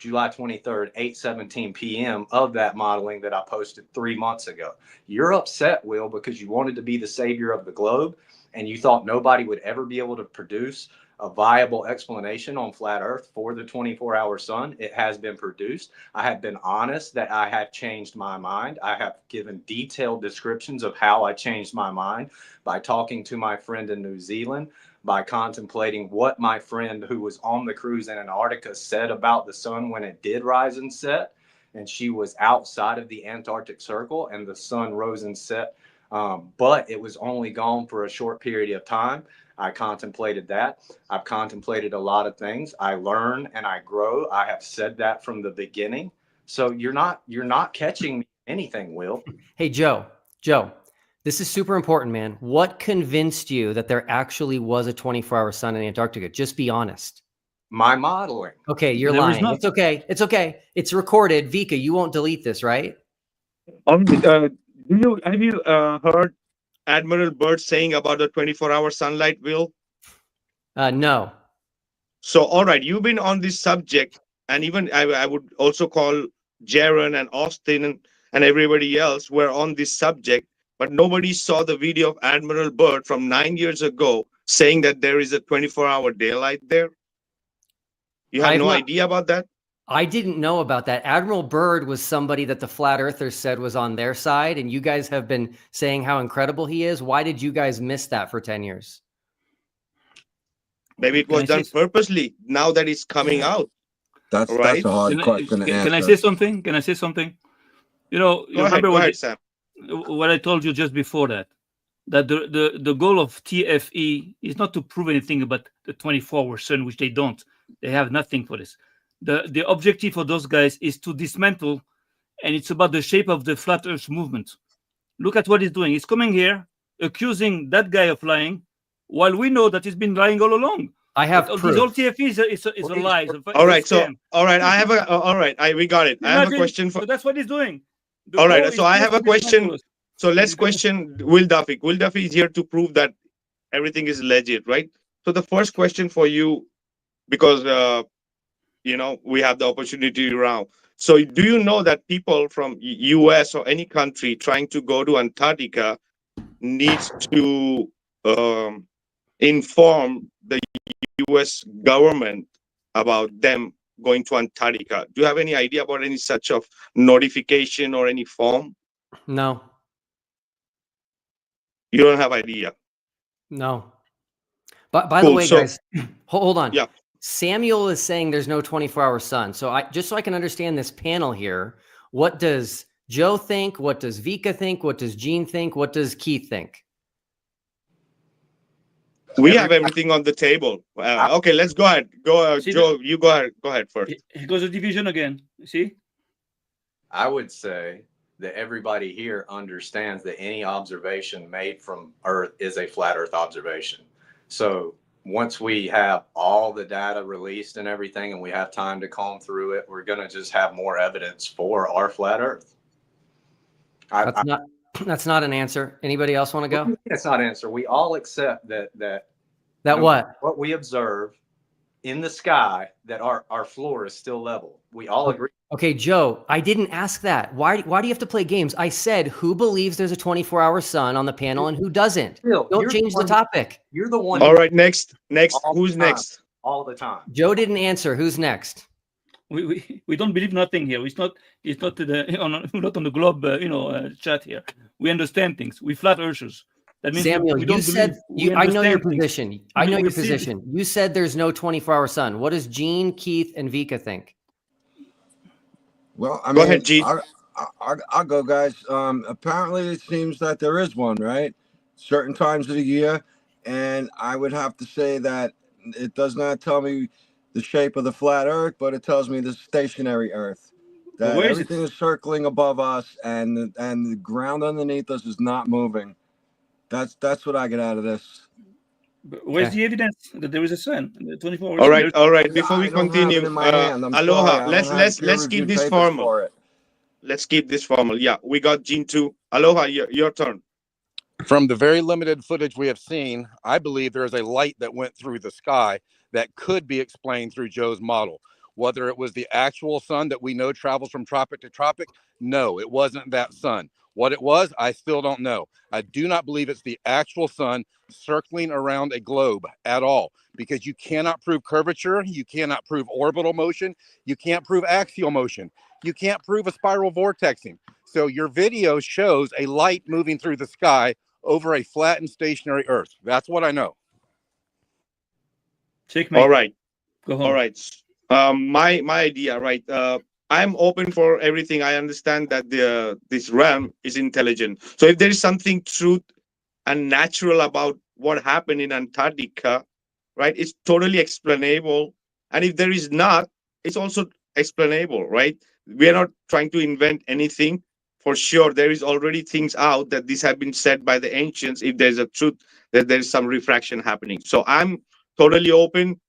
Speaker 10: 8:17 p.m. of that modeling that I posted 3 months ago. You're upset, Will, because you wanted to be the savior of the globe and you thought nobody would ever be able to produce a viable explanation on flat Earth for the 24-hour sun. It has been produced. I have been honest that I have changed my mind. I have given detailed descriptions of how I changed my mind by talking to my friend in New Zealand, by contemplating what my friend who was on the cruise in Antarctica said about the sun when it did rise and set. And she was outside of the Antarctic Circle and the sun rose and set. But it was only gone for a short period of time. I contemplated that. I've contemplated a lot of things. I learn and I grow. I have said that from the beginning. So you're not catching me anything, Will.
Speaker 12: Hey, Joe, this is super important, man. What convinced you that there actually was a 24-hour sun in Antarctica? Just be honest.
Speaker 10: My modeling.
Speaker 12: Okay, you're
Speaker 7: There is
Speaker 12: lying.
Speaker 7: not.
Speaker 12: It's okay. It's okay. It's recorded. Vika, you won't delete this, right?
Speaker 1: Have you heard Admiral Byrd saying about the 24-hour sunlight, Will?
Speaker 12: No.
Speaker 1: So, all right, you've been on this subject, and even I would also call Jaron and Austin and everybody else were on this subject, but nobody saw the video of Admiral Byrd from 9 years ago saying that there is a 24-hour daylight there. You have no idea about that?
Speaker 12: I didn't know about that. Admiral Byrd was somebody that the flat earthers said was on their side, and you guys have been saying how incredible he is. Why did you guys miss that for 10 years?
Speaker 1: Maybe it was done purposely now that it's coming out.
Speaker 2: That's a hard question to answer.
Speaker 7: Can I say something? Can I say something? You know, you remember what I told you just before that the goal of TFE is not to prove anything about the 24-hour sun, which they don't. They have nothing for this. The objective for those guys is to dismantle, and it's about the shape of the flat Earth movement. Look at what he's doing. He's coming here, accusing that guy of lying, while we know that he's been lying all along.
Speaker 12: I have
Speaker 7: proof.
Speaker 12: proof.
Speaker 7: This whole TFE is a lie.
Speaker 1: All right, so I have a we got it. I have a question for.
Speaker 7: So that's what he's doing.
Speaker 1: All right, so I have a question. So let's question Will Duffy. Will Duffy is here to prove that everything is legit, right? So the first question for you, because we have the opportunity around. So do you know that people from US or any country trying to go to Antarctica needs to inform the US government about them going to Antarctica? Do you have any idea about any such of notification or any form?
Speaker 12: No.
Speaker 1: You don't have idea?
Speaker 12: No. But by the way, guys, hold on.
Speaker 1: Yeah.
Speaker 12: Samuel is saying there's no 24-hour sun. So just so I can understand this panel here, what does Joe think? What does Vika think? What does Gene think? What does Keith think?
Speaker 1: We have everything on the table. Okay, let's go ahead. Joe, you go ahead. Go ahead first.
Speaker 7: He goes to division again. See?
Speaker 10: I would say that everybody here understands that any observation made from Earth is a flat Earth observation. So once we have all the data released and everything, and we have time to comb through it, we're going to just have more evidence for our flat Earth.
Speaker 12: That's not an answer. Anybody else want to go?
Speaker 10: It's not an answer. We all accept that what we observe in the sky, that our floor is still level. We all agree.
Speaker 12: Okay, Joe, I didn't ask that. Why do you have to play games? I said who believes there's a 24-hour sun on the panel and who doesn't. Don't change the topic.
Speaker 10: You're the one.
Speaker 1: All right, next. Who's next?
Speaker 10: All the time.
Speaker 12: Joe didn't answer. Who's next?
Speaker 7: We don't believe nothing here. It's not not on the globe chat here. We understand things. We flat earthers. That means
Speaker 12: Samuel,
Speaker 7: we don't
Speaker 12: you said I know your position. I know your
Speaker 7: see
Speaker 12: position. You said there's no 24-hour sun. What does Gene, Keith, and Vika think?
Speaker 2: Well, I mean,
Speaker 1: go ahead, Gene.
Speaker 2: I'll go, guys. Apparently, it seems that there is one, right? Certain times of the year, and I would have to say that it does not tell me the shape of the flat Earth, but it tells me the stationary Earth. That everything is circling above us, and the ground underneath us is not moving. That's what I get out of this.
Speaker 7: But where's the evidence that there is a sun? 24
Speaker 1: hours. All right. Before we continue, Aloha. Let's keep this formal. Let's keep this formal. Yeah, we got Gene too. Aloha, your turn.
Speaker 3: From the very limited footage we have seen, I believe there is a light that went through the sky that could be explained through Joe's model. Whether it was the actual sun that we know travels from tropic to tropic, no, it wasn't that sun. What it was, I still don't know. I do not believe it's the actual sun circling around a globe at all, because you cannot prove curvature, you cannot prove orbital motion, you can't prove axial motion, you can't prove a spiral vortexing. So your video shows a light moving through the sky over a flat and stationary Earth. That's what I know.
Speaker 1: All right. Go home. All right. My idea, right? I'm open for everything. I understand that this realm is intelligent. So if there is something truth and natural about what happened in Antarctica, right? It's totally explainable. And if there is not, it's also explainable, right? We are not trying to invent anything. For sure, there is already things out that these have been said by the ancients. If there's a truth, that there is some refraction happening. So I'm totally open.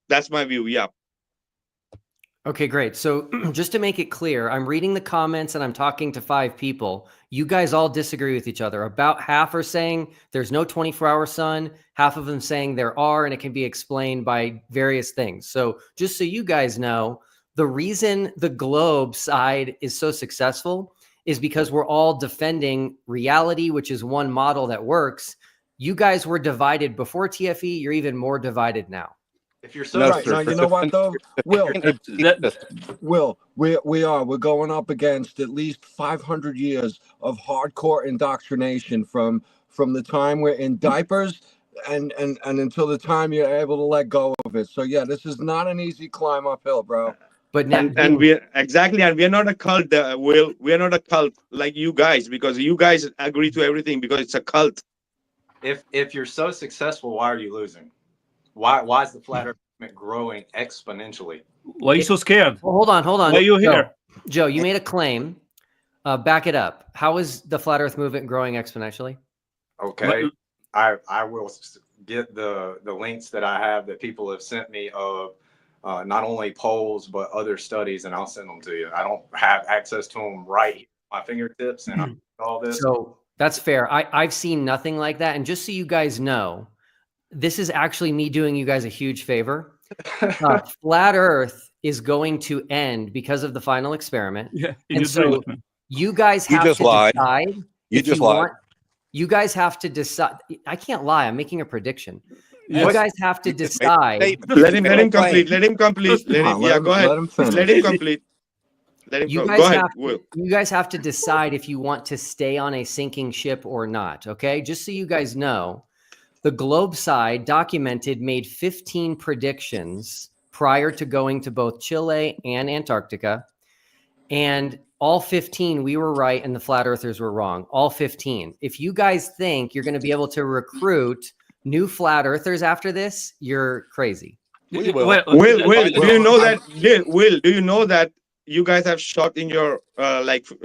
Speaker 1: That's my view. Yeah.
Speaker 12: Okay, great. So just to make it clear, I'm reading the comments and I'm talking to 5 people. You guys all disagree with each other. About half are saying there's no 24-hour sun. Half of them saying there are, and it can be explained by various things. So just so you guys know, the reason the globe side is so successful is because we're all defending reality, which is one model that works. You guys were divided before TFE. You're even more divided now.
Speaker 10: If you're so
Speaker 2: Right now, you know what though, Will? Will, we're going up against at least 500 years of hardcore indoctrination from the time we're in diapers and until the time you're able to let go of it. So yeah, this is not an easy climb uphill, bro.
Speaker 12: But now,
Speaker 1: and we exactly, and we are not a cult. Will, we are not a cult like you guys, because you guys agree to everything because it's a cult.
Speaker 10: If you're so successful, why are you losing? Why is the flat Earth movement growing exponentially?
Speaker 7: Why are you so scared?
Speaker 12: Well, hold on.
Speaker 7: Why are you here?
Speaker 12: Joe, you made a claim. Back it up. How is the flat Earth movement growing exponentially?
Speaker 10: Okay, I will get the links that I have that people have sent me of not only polls but other studies, and I'll send them to you. I don't have access to them right here at my fingertips, and all this.
Speaker 12: So that's fair. I've seen nothing like that. And just so you guys know, this is actually me doing you guys a huge favor. Flat Earth is going to end because of the final experiment.
Speaker 7: Yeah,
Speaker 12: and so you guys have to decide.
Speaker 3: You just lied.
Speaker 12: You guys have to decide. I can't lie. I'm making a prediction.
Speaker 3: Yes.
Speaker 12: You guys have to decide.
Speaker 1: Let him complete. Let him complete. Yeah, go ahead. Let him complete. Let him go ahead.
Speaker 12: You guys have to decide if you want to stay on a sinking ship or not. Okay, just so you guys know. The globe side documented made 15 predictions prior to going to both Chile and Antarctica. And all 15, we were right and the flat earthers were wrong. All 15. If you guys think you're going to be able to recruit new flat earthers after this, you're crazy.
Speaker 1: Will, do you know that? Will, do you know that you guys have shot in your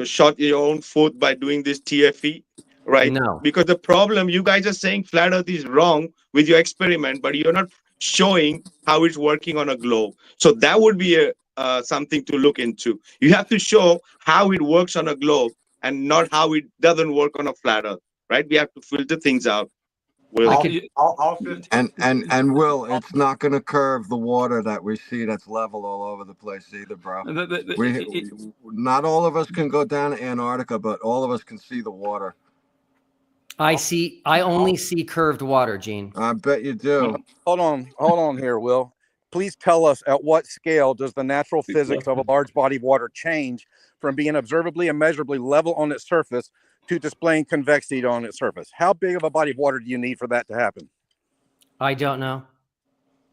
Speaker 1: shot your own foot by doing this TFE? Right?
Speaker 12: No.
Speaker 1: Because the problem, you guys are saying flat Earth is wrong with your experiment, but you're not showing how it's working on a globe. So that would be something to look into. You have to show how it works on a globe and not how it doesn't work on a flat Earth. Right? We have to filter things out. Will.
Speaker 2: And Will, it's not going to curve the water that we see that's level all over the place either, bro. Not all of us can go down to Antarctica, but all of us can see the water.
Speaker 12: I only see curved water, Gene.
Speaker 2: I bet you do.
Speaker 3: Hold on here, Will. Please tell us, at what scale does the natural physics of a large body of water change from being observably and measurably level on its surface to displaying convexity on its surface? How big of a body of water do you need for that to happen?
Speaker 12: I don't know.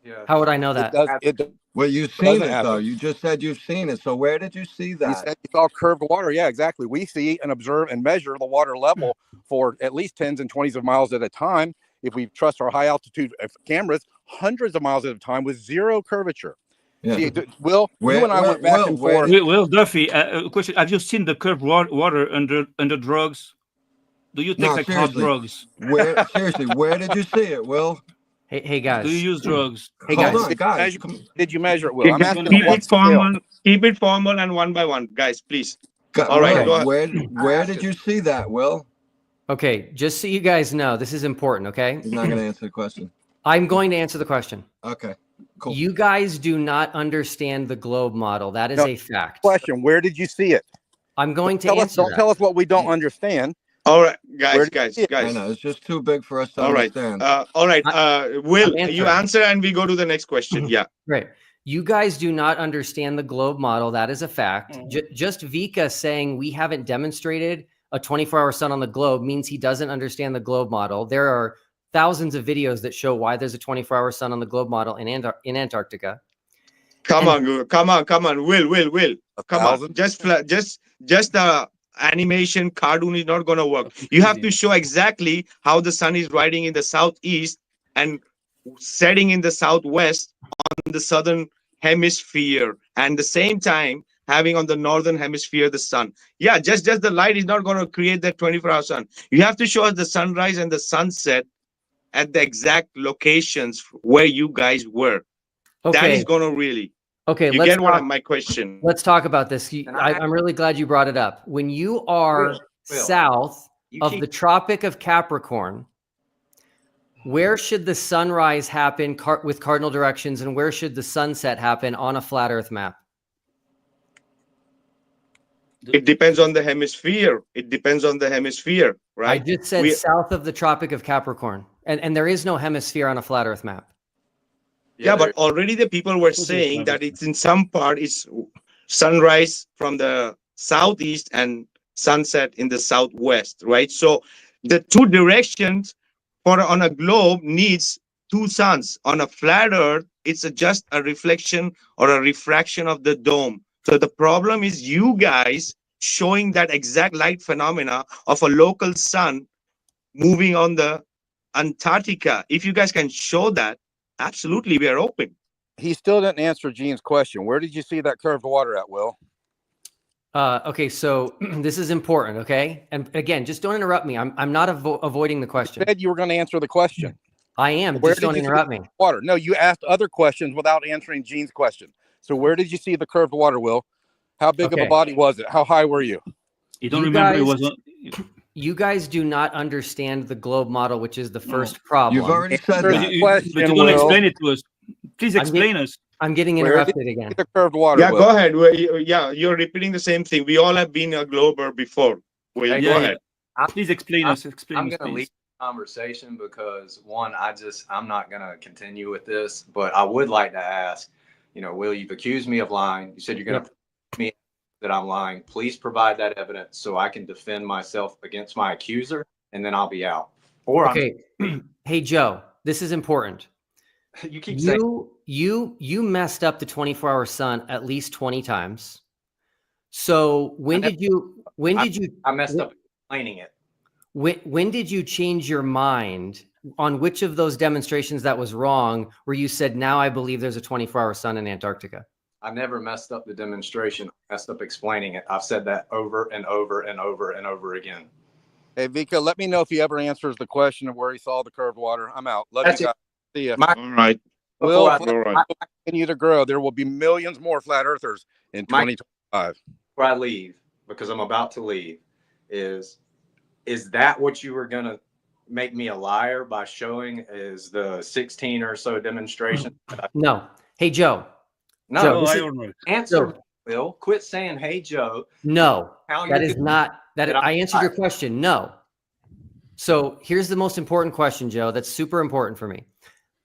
Speaker 12: Yeah. How would I know that?
Speaker 2: Well, you've seen it, though. You just said you've seen it. So where did you see that?
Speaker 3: You said you saw curved water. Yeah, exactly. We see and observe and measure the water level for at least 10s and 20s of miles at a time. If we trust our high altitude cameras, hundreds of miles at a time with zero curvature. Yeah. See, Will, you and I went back and forth.
Speaker 7: Will Duffy, question: have you seen the curved water under drugs? Do you take hard drugs?
Speaker 2: Seriously, where did you see it, Will?
Speaker 12: Hey guys.
Speaker 7: Do you use drugs?
Speaker 12: Hey guys.
Speaker 2: Hold on, guys.
Speaker 3: Did you measure it, Will? I'm asking
Speaker 1: keep it formal and one by one, guys, please.
Speaker 2: All right, go ahead. Where did you see that, Will?
Speaker 12: Okay, just so you guys know, this is important, okay?
Speaker 2: He's not going to answer the question.
Speaker 12: I'm going to answer the question.
Speaker 2: Okay, cool.
Speaker 12: You guys do not understand the globe model. That is a fact.
Speaker 3: Question, where did you see it?
Speaker 12: I'm going to answer
Speaker 3: Don't tell us what we don't understand.
Speaker 1: All right, guys.
Speaker 2: I know, it's just too big for us to understand.
Speaker 1: All right, Will, you answer and we go to the next question. Yeah.
Speaker 12: Great. You guys do not understand the globe model. That is a fact. Just Vika saying we haven't demonstrated a 24-hour sun on the globe means he doesn't understand the globe model. There are thousands of videos that show why there's a 24-hour sun on the globe model in Antarctica.
Speaker 1: Come on, Will. Come on. Will. Come on. Just animation cartoon is not going to work. You have to show exactly how the sun is rising in the southeast and setting in the southwest on the southern hemisphere, and the same time having on the northern hemisphere the sun. Yeah, just the light is not going to create that 24-hour sun. You have to show us the sunrise and the sunset at the exact locations where you guys were.
Speaker 12: Okay.
Speaker 1: That is going to really.
Speaker 12: Okay,
Speaker 1: You get what my question.
Speaker 12: Let's talk about this. I'm really glad you brought it up. When you are south of the Tropic of Capricorn, where should the sunrise happen with cardinal directions, and where should the sunset happen on a flat Earth map?
Speaker 1: It depends on the hemisphere. It depends on the hemisphere, right?
Speaker 12: I just said south of the Tropic of Capricorn, and there is no hemisphere on a flat Earth map.
Speaker 1: Yeah, but already the people were saying that it's in some part it's sunrise from the southeast and sunset in the southwest, right? So the two directions on a globe needs two suns. On a flat Earth, it's just a reflection or a refraction of the dome. So the problem is you guys showing that exact light phenomena of a local sun moving on the Antarctica. If you guys can show that, absolutely, we are open.
Speaker 3: He still didn't answer Gene's question. Where did you see that curved water at, Will?
Speaker 12: Okay, so this is important, okay? And again, just don't interrupt me. I'm not avoiding the question.
Speaker 3: You said you were going to answer the question.
Speaker 12: I am.
Speaker 3: Where
Speaker 12: just don't interrupt me.
Speaker 3: Water. No, you asked other questions without answering Gene's question. So where did you see the curved water, Will? How big of a body was it? How high were you?
Speaker 7: You don't remember it was.
Speaker 12: You guys do not understand the globe model, which is the first problem.
Speaker 2: You've already said that.
Speaker 7: But you don't explain it to us. Please explain us.
Speaker 12: I'm getting interrupted again.
Speaker 3: The curved water.
Speaker 1: Yeah, go ahead. Yeah, you're repeating the same thing. We all have been a glober before. Will, go ahead.
Speaker 7: Please explain us.
Speaker 10: I'm going to leave the conversation because one, I'm not going to continue with this, but I would like to ask, Will, you've accused me of lying. You said you're going to prove me that I'm lying. Please provide that evidence so I can defend myself against my accuser, and then I'll be out.
Speaker 12: Hey, Joe, this is important.
Speaker 10: You keep saying
Speaker 12: you messed up the 24-hour sun at least 20 times. So when did you
Speaker 10: I messed up explaining it.
Speaker 12: When did you change your mind on which of those demonstrations that was wrong, where you said, now I believe there's a 24-hour sun in Antarctica?
Speaker 10: I never messed up the demonstration. I messed up explaining it. I've said that over and over and over and over again.
Speaker 3: Hey, Vika, let me know if he ever answers the question of where he saw the curved water. I'm out. Love you guys. See ya.
Speaker 1: All right.
Speaker 3: Will continue to grow. There will be millions more flat earthers in 2025.
Speaker 10: Before I leave, because I'm about to leave, is that what you were going to make me a liar by showing is the 16 or so demonstrations?
Speaker 12: No. Hey, Joe.
Speaker 10: No,
Speaker 12: Joe,
Speaker 10: I don't know. Answer, Will. Quit saying, hey, Joe.
Speaker 12: No, that is not that. I answered your question. No. So here's the most important question, Joe. That's super important for me.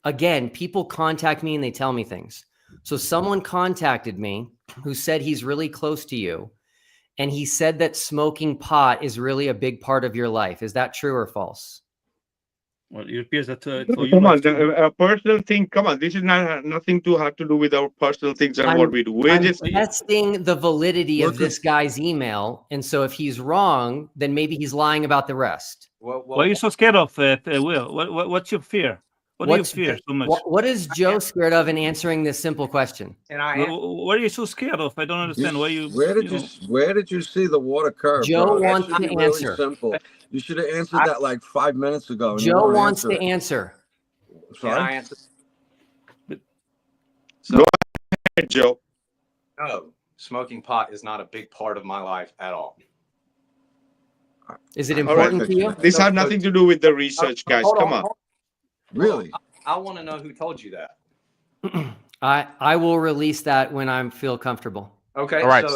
Speaker 12: Again, people contact me and they tell me things. So someone contacted me who said he's really close to you, and he said that smoking pot is really a big part of your life. Is that true or false?
Speaker 7: Well, it appears that
Speaker 1: come on, a personal thing. Come on, this is nothing to have to do with our personal things and what we do. We're just
Speaker 12: testing the validity of this guy's email, and so if he's wrong, then maybe he's lying about the rest.
Speaker 10: What
Speaker 7: are you so scared of, Will? What's your fear? What do you fear so much?
Speaker 12: What is Joe scared of in answering this simple question?
Speaker 7: What are you so scared of? I don't understand.
Speaker 2: Where did you see the water curve?
Speaker 12: Joe wants to answer.
Speaker 2: Simple. You should have answered that like 5 minutes ago.
Speaker 12: Joe wants to answer.
Speaker 2: Sorry?
Speaker 10: Can I answer?
Speaker 1: Go ahead, Joe.
Speaker 10: No, smoking pot is not a big part of my life at all.
Speaker 12: Is it important to you?
Speaker 1: This has nothing to do with the research, guys. Come on.
Speaker 2: Really?
Speaker 10: I want to know who told you that.
Speaker 12: I will release that when I feel comfortable.
Speaker 10: Okay.
Speaker 3: All right.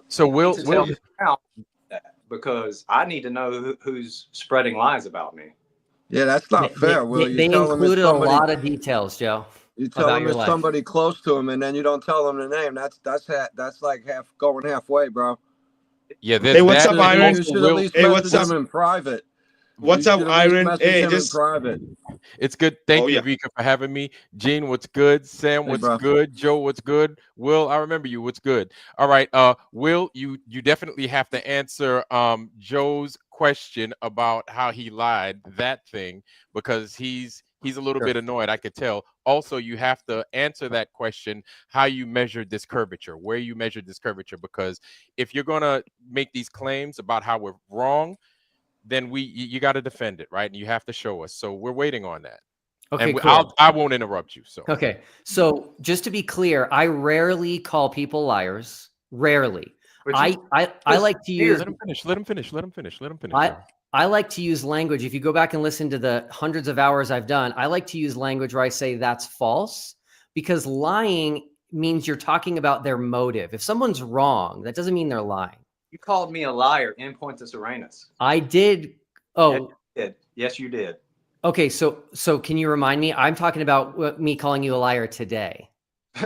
Speaker 3: So Will
Speaker 10: because I need to know who's spreading lies about me.
Speaker 2: Yeah, that's not fair. Will
Speaker 12: they included a lot of details, Joe.
Speaker 2: You tell them it's somebody close to him, and then you don't tell them the name. That's like going halfway, bro.
Speaker 3: Yeah.
Speaker 1: Hey, what's up, Iron?
Speaker 2: You should at least message him in private.
Speaker 1: What's up, Iron? Hey,
Speaker 2: just private.
Speaker 15: It's good. Thank
Speaker 1: Oh,
Speaker 15: you,
Speaker 1: yeah.
Speaker 15: Vika, for having me. Gene, what's good? Sam,
Speaker 2: Hey,
Speaker 15: what's
Speaker 2: bro.
Speaker 15: good? Joe, what's good? Will, I remember you. What's good? All right. Will, you definitely have to answer Joe's question about how he lied, that thing, because he's a little bit annoyed, I could tell. Also, you have to answer that question, how you measured this curvature, where you measured this curvature, because if you're gonna make these claims about how we're wrong, then you got to defend it, right? And you have to show us. So we're waiting on that.
Speaker 12: Okay,
Speaker 15: And
Speaker 12: cool.
Speaker 15: I won't interrupt you. So
Speaker 12: okay. So just to be clear, I rarely call people liars. Rarely. I like to use.
Speaker 15: Let him finish. Let him finish. Let him finish. Let him finish.
Speaker 12: I like to use language. If you go back and listen to the hundreds of hours I've done, I like to use language where I say that's false, because lying means you're talking about their motive. If someone's wrong, that doesn't mean they're lying.
Speaker 10: You called me a liar in Pointus Arenas.
Speaker 12: I did. Oh,
Speaker 10: yes, you did.
Speaker 12: Okay, so can you remind me? I'm talking about me calling you a liar today.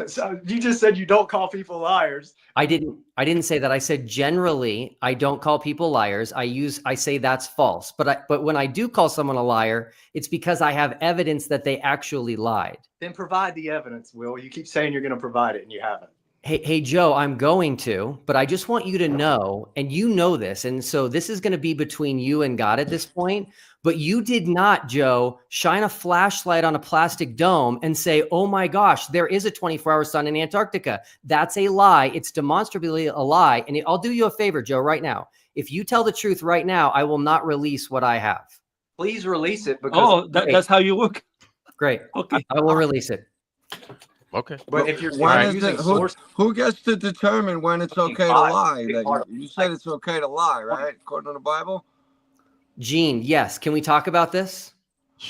Speaker 10: So you just said you don't call people liars.
Speaker 12: I didn't say that. I said generally I don't call people liars. I say that's false. But when I do call someone a liar, it's because I have evidence that they actually lied.
Speaker 10: Then provide the evidence, Will. You keep saying you're going to provide it and you haven't.
Speaker 12: Hey, Joe, I'm going to, but I just want you to know, and you know this, and so this is going to be between you and God at this point, but you did not, Joe, shine a flashlight on a plastic dome and say, oh my gosh, there is a 24-hour sun in Antarctica. That's a lie. It's demonstrably a lie. And I'll do you a favor, Joe, right now. If you tell the truth right now, I will not release what I have.
Speaker 10: Please release it. Because
Speaker 7: that's how you work.
Speaker 12: Great.
Speaker 7: Okay.
Speaker 12: I will release it.
Speaker 15: Okay.
Speaker 10: But if you're
Speaker 2: using who gets to determine when it's okay to lie? That you said it's okay to lie, right? According to the Bible.
Speaker 12: Gene, yes. Can we talk about this?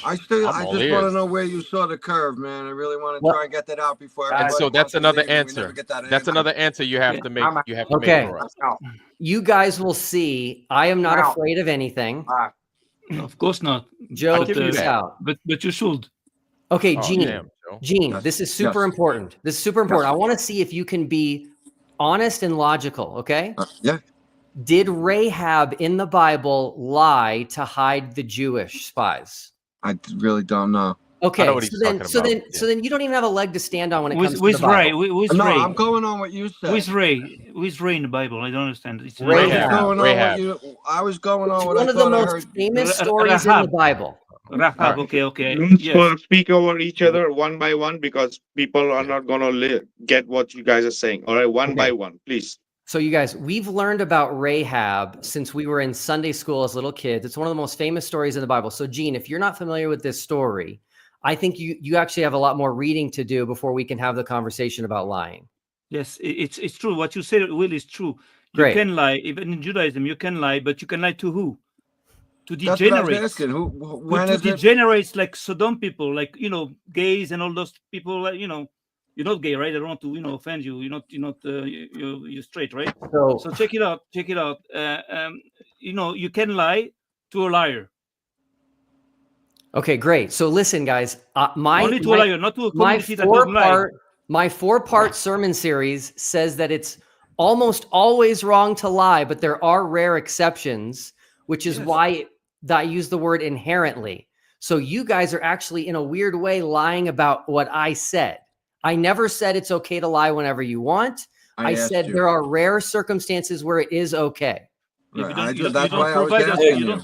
Speaker 2: I just want to know where you saw the curve, man. I really want to try and get that out before.
Speaker 15: And so that's another answer. That's another answer you have to make. You have to make for us.
Speaker 12: You guys will see. I am not afraid of anything.
Speaker 7: Of course not.
Speaker 12: Joe, peace out.
Speaker 7: But you should.
Speaker 12: Okay,
Speaker 15: Oh,
Speaker 12: Gene.
Speaker 15: damn, Joe.
Speaker 12: Gene, this is super important. This is super important. I want to see if you can be honest and logical, okay?
Speaker 2: Yeah.
Speaker 12: Did Rahab in the Bible lie to hide the Jewish spies?
Speaker 2: I really don't know.
Speaker 12: Okay, so then you don't even have a leg to stand on when it comes to the Bible.
Speaker 2: No, I'm going on what you said.
Speaker 7: Who's Ray? Who's Ray in the Bible? I don't understand. It's
Speaker 2: I was going on what
Speaker 12: one of the most famous stories in the Bible.
Speaker 7: Rahab, okay.
Speaker 1: Let's speak over each other one by one, because people are not going to get what you guys are saying. All right, one by one, please.
Speaker 12: So you guys, we've learned about Rahab since we were in Sunday school as little kids. It's one of the most famous stories in the Bible. So Gene, if you're not familiar with this story, I think you actually have a lot more reading to do before we can have the conversation about lying.
Speaker 7: Yes, it's true. What you said, Will, is true.
Speaker 12: Great.
Speaker 7: You can lie. Even in Judaism, you can lie, but you can lie to who? To
Speaker 2: That's what I was
Speaker 7: degenerates.
Speaker 2: asking. When
Speaker 7: To
Speaker 2: is it?
Speaker 7: degenerates like Sodom people, like gays and all those people. Like, you're not gay, right? I don't want to offend you. You're straight, right? So check it out. You can lie to a liar.
Speaker 12: Okay, great. So listen, guys,
Speaker 7: only to a liar, not to a community that doesn't lie.
Speaker 12: My 4-part sermon series says that it's almost always wrong to lie, but there are rare exceptions, which is why I use the word inherently. So you guys are actually, in a weird way, lying about what I said. I never said it's okay to lie whenever you want. I said there are rare circumstances where it is okay.
Speaker 2: Right. That's why I was asking you.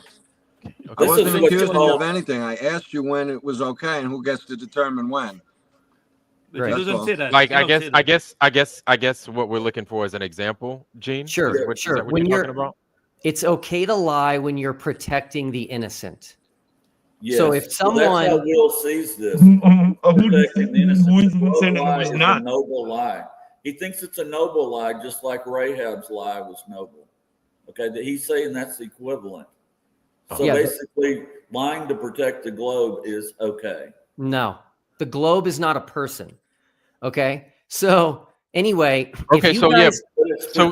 Speaker 2: I wasn't accusing you of anything. I asked you when it was okay and who gets to determine when.
Speaker 7: Right. Doesn't say that.
Speaker 15: Like I guess what we're looking for is an example, Gene.
Speaker 12: Sure.
Speaker 15: Is that what you're talking about?
Speaker 12: It's okay to lie when you're protecting the innocent.
Speaker 9: Yes.
Speaker 12: So if someone,
Speaker 9: that's how Will sees this, protecting the innocent, is a noble lie. He thinks it's a noble lie, just like Rahab's lie was noble. Okay, he's saying that's the equivalent. So basically, lying to protect the globe is okay.
Speaker 12: No, the globe is not a person. Okay, so anyway,
Speaker 15: okay, so guys, so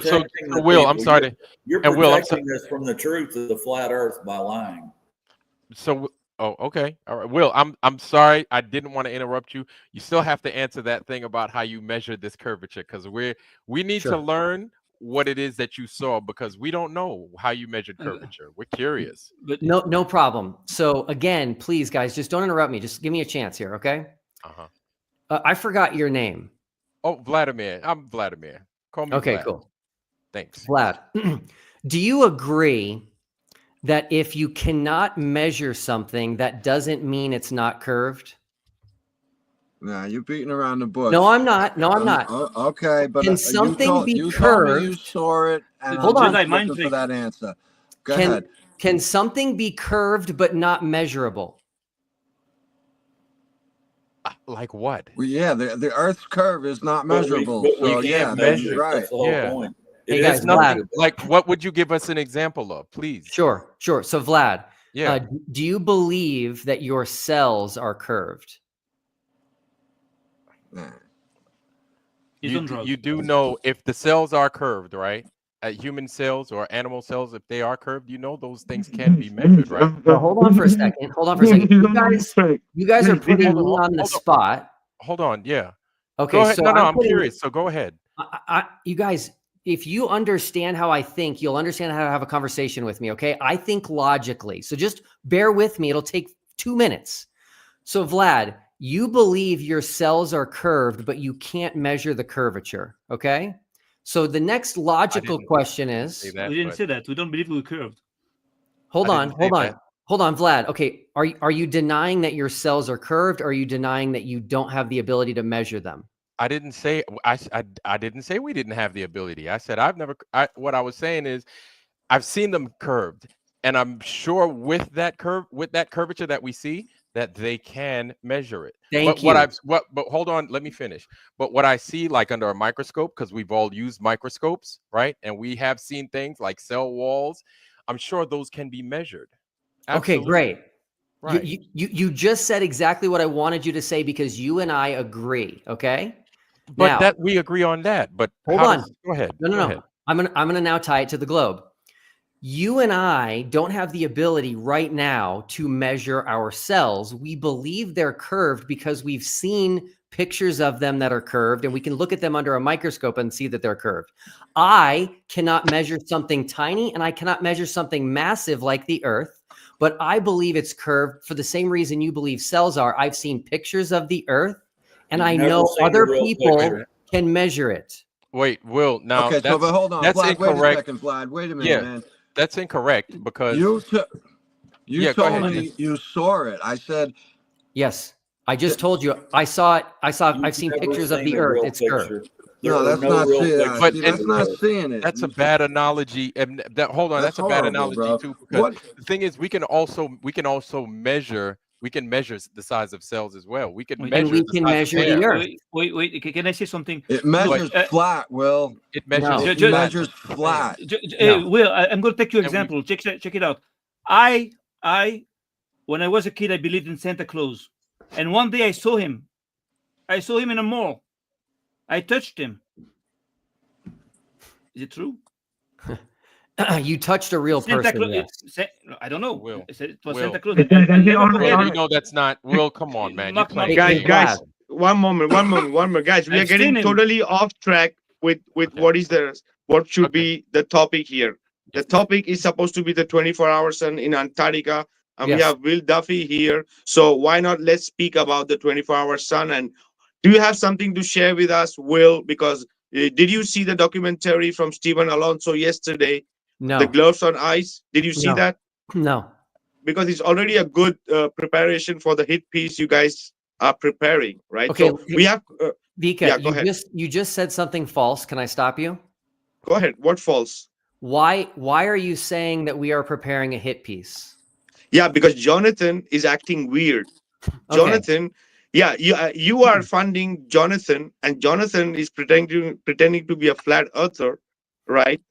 Speaker 15: Will, I'm sorry,
Speaker 9: you're protecting us from the truth of the flat Earth by lying.
Speaker 15: So. Oh, okay. All right. Will, I'm sorry. I didn't want to interrupt you. You still have to answer that thing about how you measure this curvature, because we need to learn what it is that you saw, because we don't know how you measured curvature. We're curious.
Speaker 7: But
Speaker 12: No problem. So again, please, guys, just don't interrupt me. Just give me a chance here, okay? I forgot your name.
Speaker 15: Oh, Vladimir. I'm Vladimir. Call me
Speaker 12: Okay,
Speaker 15: Vlad.
Speaker 12: cool.
Speaker 15: Thanks.
Speaker 12: Vlad, do you agree that if you cannot measure something, that doesn't mean it's not curved?
Speaker 2: Nah, you're beating around the bush.
Speaker 12: No, I'm not. No, I'm not.
Speaker 2: Okay, but
Speaker 12: Can something be
Speaker 2: you told me you
Speaker 12: curved?
Speaker 2: saw it, and
Speaker 12: Hold
Speaker 2: I'm
Speaker 12: on.
Speaker 2: just looking for that answer. Go ahead.
Speaker 12: Can something be curved but not measurable?
Speaker 15: Like what?
Speaker 2: Well, yeah, the Earth's curve is not measurable.
Speaker 9: We can't measure it.
Speaker 2: Right.
Speaker 9: That's the whole point.
Speaker 12: Hey guys,
Speaker 15: nothing.
Speaker 12: Vlad.
Speaker 15: Like, what would you give us an example of, please?
Speaker 12: Sure. So Vlad,
Speaker 15: Yeah.
Speaker 12: Do you believe that your cells are curved?
Speaker 15: You do know if the cells are curved, right? Human cells or animal cells, if they are curved, you know those things can be measured, right?
Speaker 12: Well, hold on for a second. You guys are putting me on the spot.
Speaker 15: Hold on. Yeah.
Speaker 12: Okay.
Speaker 15: Go ahead.
Speaker 12: So
Speaker 15: No, I'm curious. So go ahead.
Speaker 12: You guys, if you understand how I think, you'll understand how to have a conversation with me. Okay. I think logically. So just bear with me. It'll take 2 minutes. So Vlad, you believe your cells are curved, but you can't measure the curvature. Okay. So the next logical question is,
Speaker 7: we didn't say that. We don't believe we're curved.
Speaker 12: Hold on, Vlad. Okay. Are you denying that your cells are curved? Or are you denying that you don't have the ability to measure them?
Speaker 15: I didn't say I didn't say we didn't have the ability. I said what I was saying is I've seen them curved, and I'm sure with that curvature that we see, that they can measure it.
Speaker 12: Thank you.
Speaker 15: But hold on, let me finish. But what I see, like under a microscope, because we've all used microscopes, right? And we have seen things like cell walls. I'm sure those can be measured. Absolutely.
Speaker 12: Okay, great.
Speaker 15: Right.
Speaker 12: You just said exactly what I wanted you to say, because you and I agree. Okay.
Speaker 15: But
Speaker 12: now,
Speaker 15: that we agree on that. But
Speaker 12: hold on.
Speaker 15: Go ahead.
Speaker 12: No.
Speaker 15: Ahead.
Speaker 12: I'm gonna now tie it to the globe. You and I don't have the ability right now to measure our cells. We believe they're curved because we've seen pictures of them that are curved, and we can look at them under a microscope and see that they're curved. I cannot measure something tiny, and I cannot measure something massive like the Earth, but I believe it's curved for the same reason you believe cells are. I've seen pictures of the Earth, and I know other people can measure it.
Speaker 15: Wait, Will, now
Speaker 2: okay, but hold on.
Speaker 15: That's
Speaker 2: Vlad,
Speaker 15: incorrect.
Speaker 2: Wait a second, Vlad. Wait a minute, man.
Speaker 15: That's incorrect, because
Speaker 2: you told me you saw it. I said
Speaker 12: yes. I just told you I saw it. I've seen pictures of the Earth. It's curved.
Speaker 2: No, that's not seeing it. But that's not seeing it.
Speaker 15: That's a bad analogy. And hold on, that's a bad analogy
Speaker 2: bro.
Speaker 15: too. Because the thing is, we can also measure. We can measure the size of cells as well. We can measure.
Speaker 12: We can measure the Earth.
Speaker 7: Wait. Can I say something?
Speaker 2: It measures flat, Will.
Speaker 15: It measures.
Speaker 2: It measures flat.
Speaker 7: Will, I'm going to take your example. Check it out. When I was a kid, I believed in Santa Claus, and one day I saw him. I saw him in a mall. I touched him. Is it true?
Speaker 12: You touched a real person.
Speaker 7: Yes. I don't know.
Speaker 15: Will.
Speaker 7: It was
Speaker 15: Will.
Speaker 7: Santa Claus.
Speaker 15: You know that's not. Will, come on, man.
Speaker 1: Guys, one moment, guys. We are getting totally off track with what should be the topic here. The topic is supposed to be the 24-hour sun in Antarctica, and we have Will Duffy here. So why not let's speak about the 24-hour sun? And do you have something to share with us, Will? Because did you see the documentary from Stephen Alonso yesterday?
Speaker 12: No.
Speaker 1: The Gloves on Ice. Did you see that?
Speaker 12: No.
Speaker 1: Because it's already a good preparation for the hit piece you guys are preparing, right?
Speaker 12: Okay.
Speaker 1: So we have
Speaker 12: Vika,
Speaker 1: go ahead.
Speaker 12: You just said something false. Can I stop you?
Speaker 1: Go ahead. What false?
Speaker 12: Why are you saying that we are preparing a hit piece?
Speaker 1: Yeah, because Jonathan is acting weird.
Speaker 12: Okay.
Speaker 1: Jonathan, you are funding Jonathan, and Jonathan is pretending to be a flat earther, right?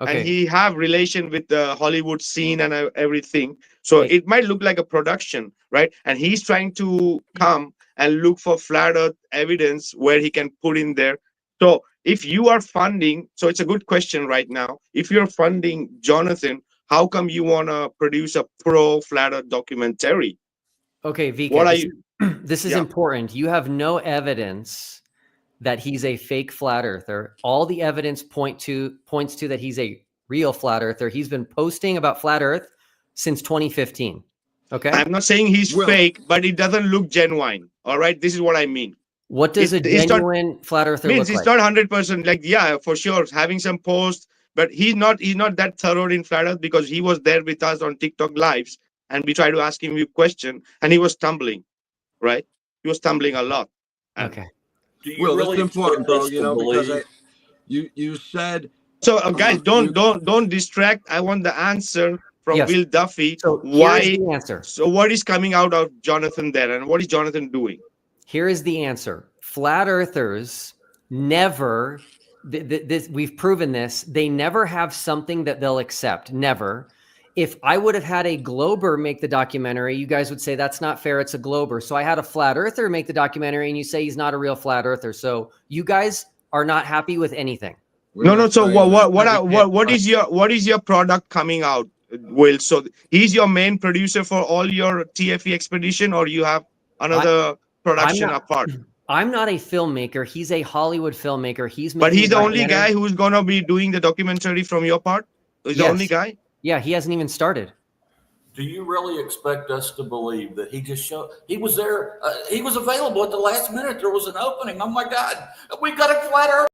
Speaker 12: Okay.
Speaker 1: And he have relation with the Hollywood scene and everything. So it might look like a production, right? And he's trying to come and look for flat earth evidence where he can put in there. So if you are funding, so it's a good question right now. If you're funding Jonathan, how come you want to produce a pro flat earth documentary?
Speaker 12: Okay, Vika,
Speaker 1: What are you?
Speaker 12: This is important. You have no evidence that he's a fake flat earther. All the evidence points to that he's a real flat earther. He's been posting about flat earth since 2015. Okay.
Speaker 1: I'm not saying he's fake, but it doesn't look genuine. All right. This is what I mean.
Speaker 12: What does a genuine flat earther look like?
Speaker 1: It's not 100%. Like, yeah, for sure, having some posts, but he's not that thorough in flat earth, because he was there with us on TikTok lives, and we tried to ask him a question, and he was stumbling, right? He was stumbling a lot.
Speaker 12: Okay.
Speaker 2: Well, that's important, bro. You know, because you said.
Speaker 1: So, guys, don't distract. I want the answer from Will Duffy.
Speaker 12: So
Speaker 1: why?
Speaker 12: Here's the answer.
Speaker 1: So, what is coming out of Jonathan there, and what is Jonathan doing?
Speaker 12: Here is the answer. Flat earthers never. We've proven this. They never have something that they'll accept. Never. If I would have had a glober make the documentary, you guys would say that's not fair. It's a glober. So I had a flat earther make the documentary, and you say he's not a real flat earther. So you guys are not happy with anything.
Speaker 1: No. So what is your product coming out, Will? So he's your main producer for all your TFE expedition, or you have another production apart?
Speaker 12: I'm not a filmmaker. He's a Hollywood filmmaker.
Speaker 1: But he's the only guy who's gonna be doing the documentary from your part. He's the only guy.
Speaker 12: Yeah, he hasn't even started.
Speaker 9: Do you really expect us to believe that he just showed? He was there. He was available at the last minute. There was an opening. Oh my God, we got a flat earth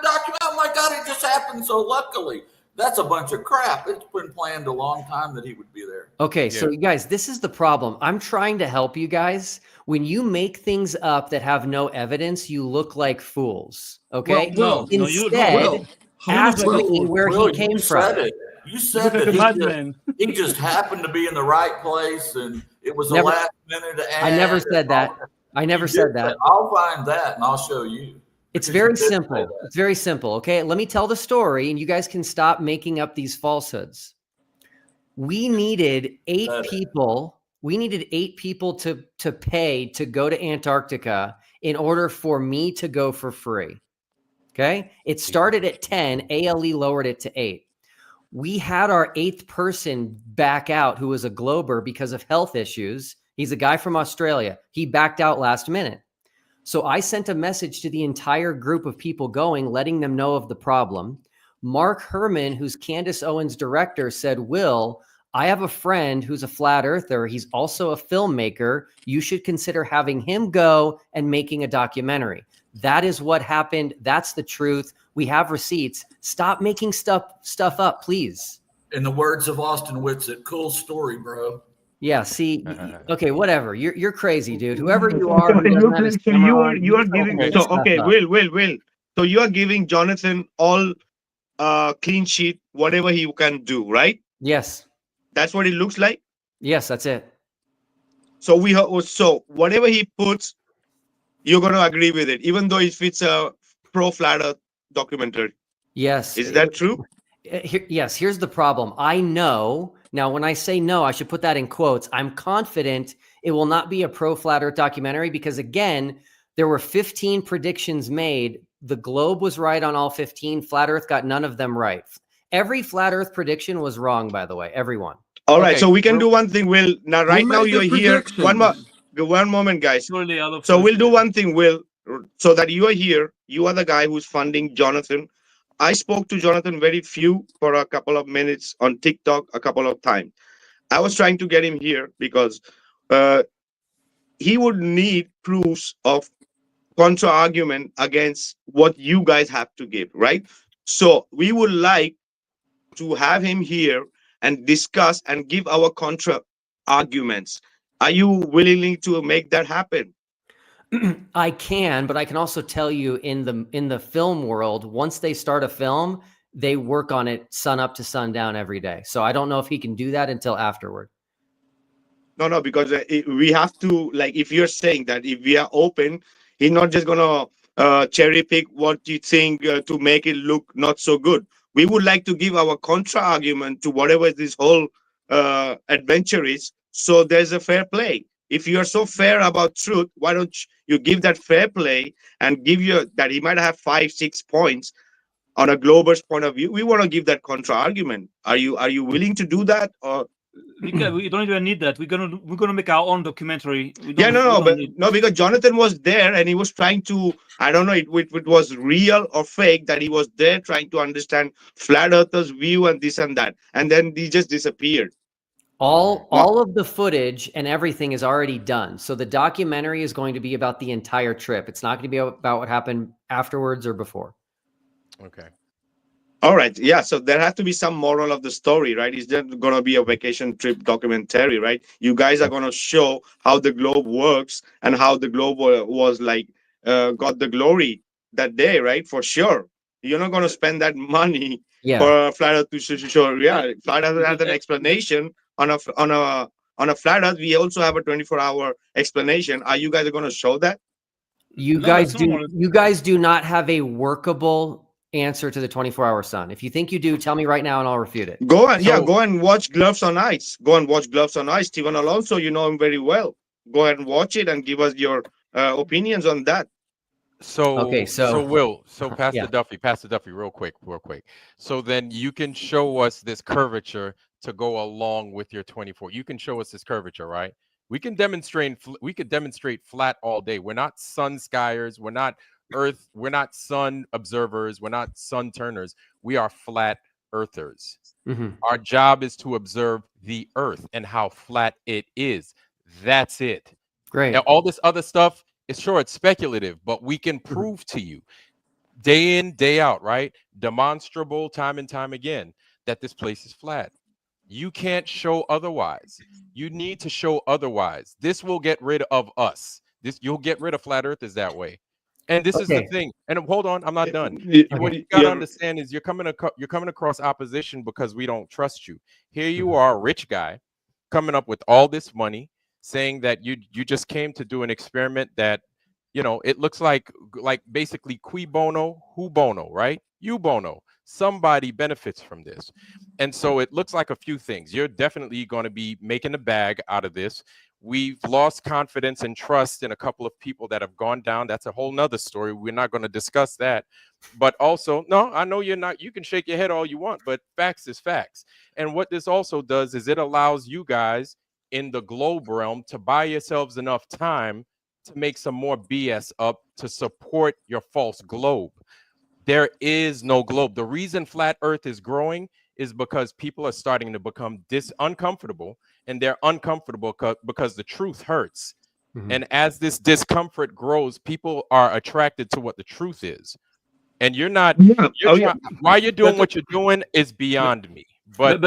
Speaker 9: document. Oh my God, it just happened so luckily. That's a bunch of crap. It's been planned a long time that he would be there.
Speaker 12: Okay, so you guys, this is the problem. I'm trying to help you guys. When you make things up that have no evidence, you look like fools. Okay? Instead, ask me where he came from.
Speaker 9: You said that he just happened to be in the right place, and it was a last minute ad.
Speaker 12: I never said that. I never said that.
Speaker 9: I'll find that and I'll show you.
Speaker 12: It's very simple. It's very simple. Okay, let me tell the story, and you guys can stop making up these falsehoods. We needed 8 people. We needed 8 people to pay to go to Antarctica in order for me to go for free. Okay, it started at 10. ALE lowered it to 8. We had our 8th person back out, who was a glober because of health issues. He's a guy from Australia. He backed out last minute. So I sent a message to the entire group of people going, letting them know of the problem. Mark Herman, who's Candace Owens' director, said, Will, I have a friend who's a flat earther. He's also a filmmaker. You should consider having him go and making a documentary. That is what happened. That's the truth. We have receipts. Stop making stuff up, please.
Speaker 9: In the words of Austin Whitsitt, cool story, bro.
Speaker 12: Yeah, see, okay, whatever. You're crazy, dude. Whoever you are.
Speaker 1: You are giving. So okay, Will. So you are giving Jonathan all clean sheet, whatever he can do, right?
Speaker 12: Yes.
Speaker 1: That's what it looks like.
Speaker 12: Yes, that's it.
Speaker 1: So so whatever he puts, you're going to agree with it, even though if it's a pro flat earth documentary.
Speaker 12: Yes.
Speaker 1: Is that true?
Speaker 12: Yes. Here's the problem. I know. Now, when I say no, I should put that in quotes. I'm confident it will not be a pro flat earth documentary because, again, there were 15 predictions made. The globe was right on all 15. Flat earth got none of them right. Every flat earth prediction was wrong, by the way. Everyone.
Speaker 1: All right. So we can do one thing, Will. Now, right now you're here. One moment, guys. So we'll do one thing, Will, so that you are here. You are the guy who's funding Jonathan. I spoke to Jonathan very few for a couple of minutes on TikTok a couple of times. I was trying to get him here because he would need proofs of contra argument against what you guys have to give, right? So we would like to have him here and discuss and give our contra arguments. Are you willing to make that happen?
Speaker 12: I can, but I can also tell you in the film world, once they start a film, they work on it sun up to sundown every day. So I don't know if he can do that until afterward.
Speaker 1: No, because we have to, like, if you're saying that if we are open, he's not just going to cherry pick what you think to make it look not so good. We would like to give our contra argument to whatever this whole adventure is. So there's a fair play. If you are so fair about truth, why don't you give that fair play and give you that he might have 5-6 points on a glober's point of view. We want to give that contra argument. Are you willing to do that, or
Speaker 7: we don't even need that. We're gonna make our own documentary.
Speaker 1: Yeah, no, because Jonathan was there and he was trying to, I don't know if it was real or fake, that he was there trying to understand flat earthers view and this and that, and then he just disappeared.
Speaker 12: All of the footage and everything is already done. So the documentary is going to be about the entire trip. It's not going to be about what happened afterwards or before.
Speaker 15: Okay.
Speaker 1: All right. Yeah. So there has to be some moral of the story, right? It's just going to be a vacation trip documentary, right? You guys are going to show how the globe works and how the globe was like, got the glory that day, right? For sure. You're not going to spend that money for a flat earth to show. Yeah. Flat earth has an explanation on a flat earth. We also have a 24-hour explanation. Are you guys going to show that?
Speaker 12: You guys do not have a workable answer to the 24-hour sun. If you think you do, tell me right now and I'll refute it.
Speaker 1: Go and watch Gloves on Ice. Go and watch Gloves on Ice. Steven Alonso, you know him very well. Go ahead and watch it and give us your opinions on that.
Speaker 15: So Pastor Duffy, real quick. So then you can show us this curvature to go along with your 24. You can show us this curvature, right? We could demonstrate flat all day. We're not sun skiers. We're not Earth. We're not sun observers. We're not sun turners. We are flat earthers.
Speaker 12: Mm-hmm.
Speaker 15: Our job is to observe the Earth and how flat it is. That's it.
Speaker 12: Great.
Speaker 15: Now, all this other stuff is it's speculative, but we can prove to you day in, day out, right? Demonstrable time and time again that this place is flat. You can't show otherwise. You need to show otherwise. This will get rid of us. You'll get rid of flat earthers that way. And this is the thing. And hold on, I'm not done. What you gotta understand is you're coming across opposition because we don't trust you. Here you are, a rich guy, coming up with all this money, saying that you just came to do an experiment that, it looks like basically cui bono, who bono, right? You bono. Somebody benefits from this. And so it looks like a few things. You're definitely going to be making a bag out of this. We've lost confidence and trust in a couple of people that have gone down. That's a whole nother story. We're not going to discuss that. But also, no, I know you're not. You can shake your head all you want, but facts is facts. And what this also does is it allows you guys in the globe realm to buy yourselves enough time to make some more BS up to support your false globe. There is no globe. The reason flat Earth is growing is because people are starting to become uncomfortable, and they're uncomfortable because the truth hurts. Mm-hmm. And as this discomfort grows, people are attracted to what the truth is. And you're not. Why you're doing what you're doing is beyond me. But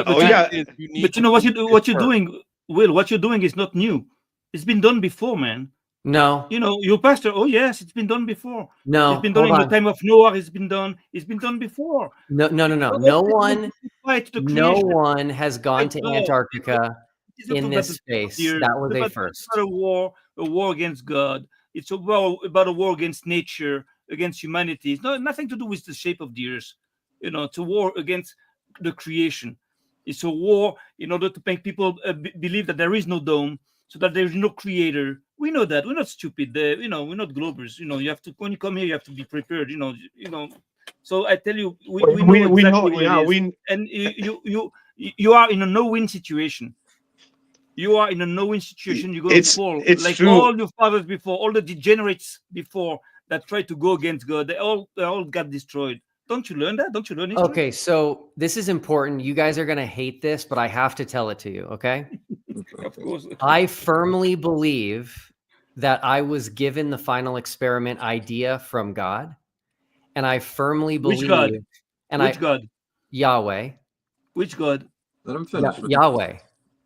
Speaker 7: you know what you're doing, Will. What you're doing is not new. It's been done before, man.
Speaker 12: No.
Speaker 7: Your pastor. Oh yes, it's been done before.
Speaker 12: No,
Speaker 7: it's been done in the time of Noah. It's been done before.
Speaker 12: No. No one has gone to Antarctica in this space. That was a first.
Speaker 7: It's not a war against God. It's about a war against nature, against humanity. It's nothing to do with the shape of the earth. It's a war against the creation. It's a war in order to make people believe that there is no dome, so that there is no creator. We know that. We're not stupid. We're not globers. You have to, when you come here, you have to be prepared. So I tell you, we know exactly and you are in a no-win situation. You are in a no-win situation. You're going to fall like true. All your fathers before, all the degenerates before that tried to go against God. They all got destroyed. Don't you learn that? Don't you learn history?
Speaker 12: Okay, so this is important. You guys are going to hate this, but I have to tell it to you, okay?
Speaker 7: Of course.
Speaker 12: I firmly believe that I was given the final experiment idea from God. And I firmly believe...
Speaker 7: Which God? Which God?
Speaker 12: Yahweh.
Speaker 7: Which God?
Speaker 2: Let him finish.
Speaker 12: Yahweh.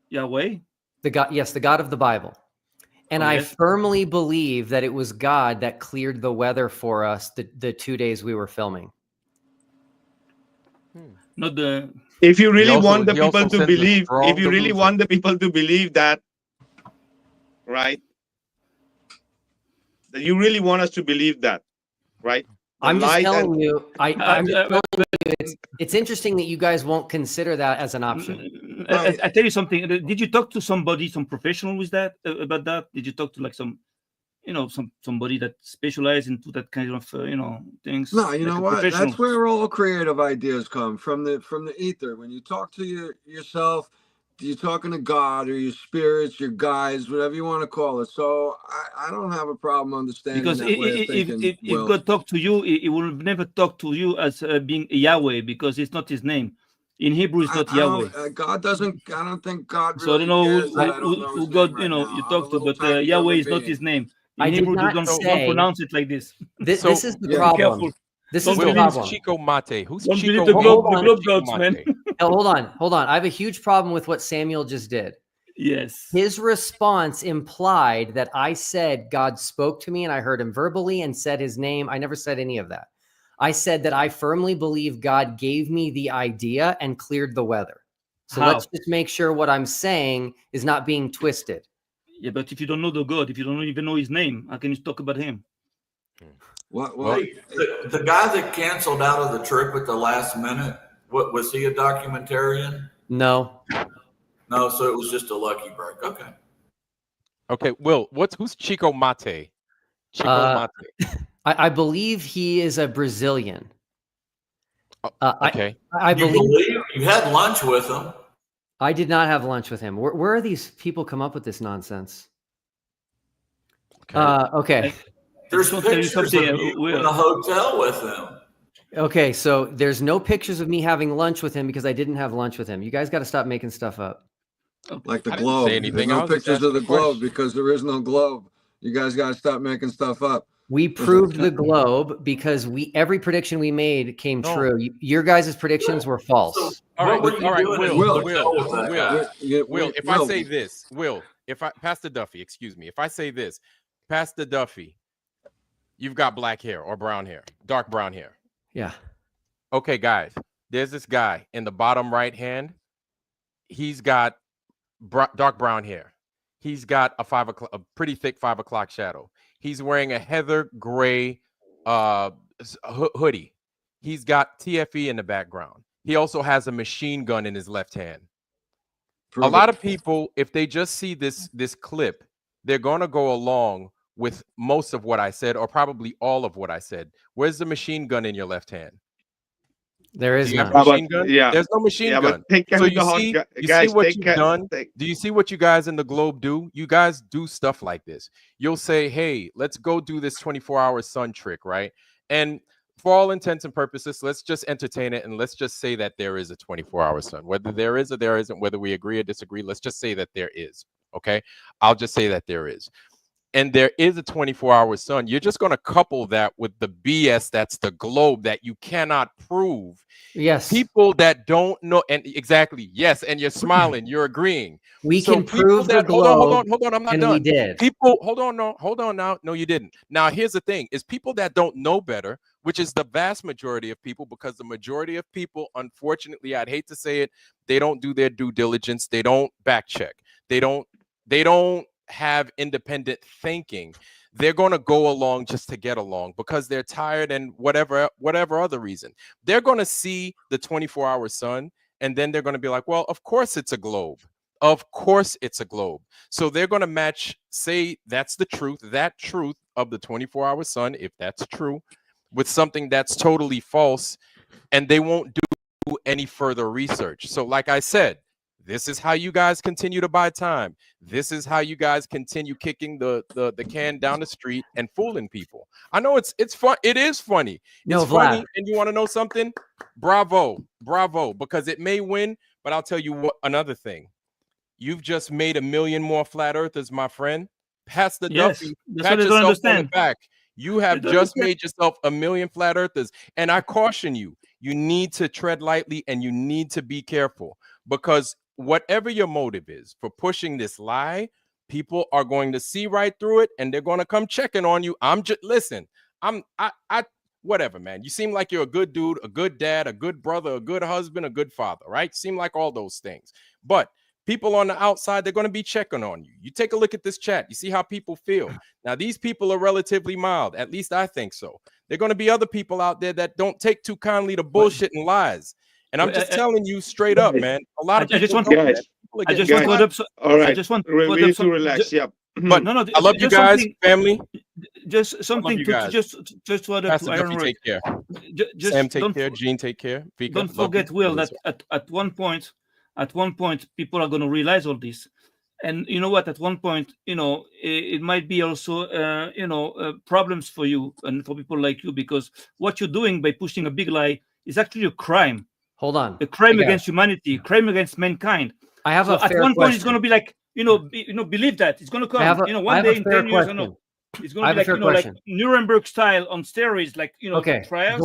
Speaker 7: Yahweh?
Speaker 12: The God, yes, the God of the Bible. And I firmly believe that it was God that cleared the weather for us the 2 days we were filming.
Speaker 7: Not the.
Speaker 1: If you really want the people to believe, if you really want the people to believe that, right? That you really want us to believe that, right?
Speaker 12: I'm just telling you. I'm just telling you. It's interesting that you guys won't consider that as an option.
Speaker 7: I tell you something. Did you talk to somebody, some professional with that about that? Did you talk to like somebody that specializes into that kind of things?
Speaker 2: No, you know what? That's where all creative ideas come from the ether. When you talk to yourself, you're talking to God or your spirits, your guides, whatever you want to call it. So I don't have a problem understanding
Speaker 7: Because
Speaker 2: that way of thinking.
Speaker 7: if God talked to you, he will never talk to you as being Yahweh, because it's not his name. In Hebrew, it's not Yahweh.
Speaker 2: God doesn't. I don't think God
Speaker 7: So I don't
Speaker 2: really
Speaker 7: know
Speaker 2: cares that I don't know
Speaker 7: who
Speaker 2: his
Speaker 7: God,
Speaker 2: name right now.
Speaker 7: you
Speaker 2: I'm a
Speaker 7: talk to,
Speaker 2: little
Speaker 7: but
Speaker 2: tiny
Speaker 7: Yahweh
Speaker 2: human
Speaker 7: is not
Speaker 2: being.
Speaker 7: his name.
Speaker 12: I
Speaker 7: In
Speaker 12: did
Speaker 7: Hebrew,
Speaker 12: not
Speaker 7: don't
Speaker 12: say
Speaker 7: pronounce it like this.
Speaker 12: this is the
Speaker 7: Be
Speaker 12: problem.
Speaker 7: careful.
Speaker 12: This
Speaker 7: Don't
Speaker 12: is the
Speaker 7: believe
Speaker 12: problem.
Speaker 15: Chico Mate? Who's
Speaker 7: Don't
Speaker 15: Chico?
Speaker 7: believe the
Speaker 12: Hold on.
Speaker 7: globe dots, man.
Speaker 12: No, hold on. I have a huge problem with what Samuel just did.
Speaker 7: Yes.
Speaker 12: His response implied that I said God spoke to me and I heard him verbally and said his name. I never said any of that. I said that I firmly believe God gave me the idea and cleared the weather. So let's just make sure what I'm saying is not being twisted.
Speaker 7: Yeah, but if you don't know the God, if you don't even know his name, how can you talk about him?
Speaker 9: The guy that canceled out of the trip at the last minute, what was he, a documentarian?
Speaker 12: No.
Speaker 9: No, so it was just a lucky break. Okay.
Speaker 15: Okay, Will, who's Chico Mate? Chico Mate.
Speaker 12: I believe he is a Brazilian.
Speaker 15: Okay.
Speaker 12: I believe
Speaker 9: you had lunch with him.
Speaker 12: I did not have lunch with him. Where are these people come up with this nonsense? Okay.
Speaker 9: There's pictures of you in the hotel with him.
Speaker 12: Okay, so there's no pictures of me having lunch with him because I didn't have lunch with him. You guys got to stop making stuff up.
Speaker 2: Like the
Speaker 15: I didn't
Speaker 2: globe.
Speaker 15: say anything.
Speaker 2: There's
Speaker 15: I
Speaker 2: no
Speaker 15: was just
Speaker 2: pictures of the
Speaker 15: asking a
Speaker 2: globe
Speaker 15: question.
Speaker 2: because there is no globe. You guys got to stop making stuff up.
Speaker 12: We proved the globe because every prediction we made came true. Your guys' predictions were false.
Speaker 15: All right, Will, if I say this, Pastor Duffy, excuse me, if I say this, Pastor Duffy, you've got black hair or brown hair, dark brown hair.
Speaker 12: Yeah.
Speaker 15: Okay, guys, there's this guy in the bottom right hand. He's got dark brown hair. He's got a pretty thick 5 o'clock shadow. He's wearing a heather gray hoodie. He's got TFE in the background. He also has a machine gun in his left hand. A lot of people, if they just see this clip, they're going to go along with most of what I said, or probably all of what I said. Where's the machine gun in your left hand?
Speaker 12: There is
Speaker 15: none.
Speaker 1: Machine
Speaker 15: gun?
Speaker 1: Yeah.
Speaker 15: There's no machine
Speaker 1: Yeah,
Speaker 15: gun.
Speaker 1: but take
Speaker 15: So
Speaker 1: the hot
Speaker 15: you
Speaker 1: guys,
Speaker 15: see what
Speaker 1: take
Speaker 15: you've
Speaker 1: care-
Speaker 15: done?
Speaker 1: take-
Speaker 15: Do you see what you guys in the globe do? You guys do stuff like this. You'll say, hey, let's go do this 24-hour sun trick, right? And for all intents and purposes, let's just entertain it and let's just say that there is a 24-hour sun. Whether there is or there isn't, whether we agree or disagree, let's just say that there is, okay? I'll just say that there is. And there is a 24-hour sun. You're just going to couple that with the BS that's the globe that you cannot prove.
Speaker 12: Yes.
Speaker 15: People that don't know, and exactly, yes, and you're smiling, you're agreeing.
Speaker 12: We
Speaker 15: So
Speaker 12: can
Speaker 15: people
Speaker 12: prove the
Speaker 15: that, hold
Speaker 12: globe,
Speaker 15: on, I'm not
Speaker 12: and
Speaker 15: done.
Speaker 12: we did.
Speaker 15: People, hold on now. No, you didn't. Now, here's the thing, is people that don't know better, which is the vast majority of people, because the majority of people, unfortunately, I'd hate to say it, they don't do their due diligence. They don't back check. They don't have independent thinking. They're going to go along just to get along because they're tired and whatever other reason. They're going to see the 24-hour sun and then they're going to be like, well, of course it's a globe. Of course it's a globe. So they're going to say that's the truth, that truth of the 24-hour sun, if that's true, with something that's totally false, and they won't do any further research. So like I said, this is how you guys continue to buy time. This is how you guys continue kicking the can down the street and fooling people. I know it's fun. It is funny. It's funny. And you want to know something? Bravo, because it may win. But I'll tell you what, another thing. You've just made 1 million more flat earthers, my friend. Pastor Duffy, pat yourself on the back. You have just made yourself 1 million flat earthers. And I caution you, you need to tread lightly and you need to be careful, because whatever your motive is for pushing this lie, people are going to see right through it and they're going to come checking on you. Whatever, man. You seem like you're a good dude, a good dad, a good brother, a good husband, a good father, right? Seem like all those things. But people on the outside, they're going to be checking on you. You take a look at this chat. You see how people feel. Now, these people are relatively mild. At least I think so. There are going to be other people out there that don't take too kindly to bullshit and lies. And I'm just telling you straight up, man. A lot of people don't.
Speaker 1: We need to relax. Yeah.
Speaker 15: But no, I love you guys, family.
Speaker 7: Just something to just to add up to Iron
Speaker 15: take care.
Speaker 7: Just
Speaker 15: Sam, take care. Gene, take care.
Speaker 7: Don't forget, Will, that at one point at one point people are going to realize all this. And you know what? At one point, it might be also, problems for you and for people like you, because what you're doing by pushing a big lie is actually a crime.
Speaker 12: Hold on.
Speaker 7: A crime against humanity, a crime against mankind.
Speaker 12: I have a fair
Speaker 7: at one
Speaker 12: question.
Speaker 7: point, it's going to be like, believe that it's going to come. One day in 10 years, it's going to be like, like Nuremberg style on steroids, like trials.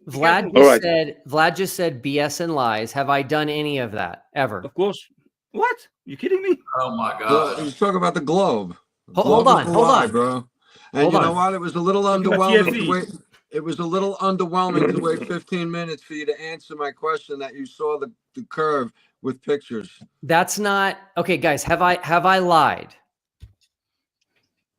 Speaker 12: Vlad just said BS and lies. Have I done any of that ever?
Speaker 7: Of course. What? You kidding me?
Speaker 2: Oh my God! He's talking about the globe.
Speaker 12: Hold on,
Speaker 2: bro. And you know what? It was a little underwhelming to wait. It was a little underwhelming to wait 15 minutes for you to answer my question that you saw the curve with pictures.
Speaker 12: That's not okay, guys. Have I lied?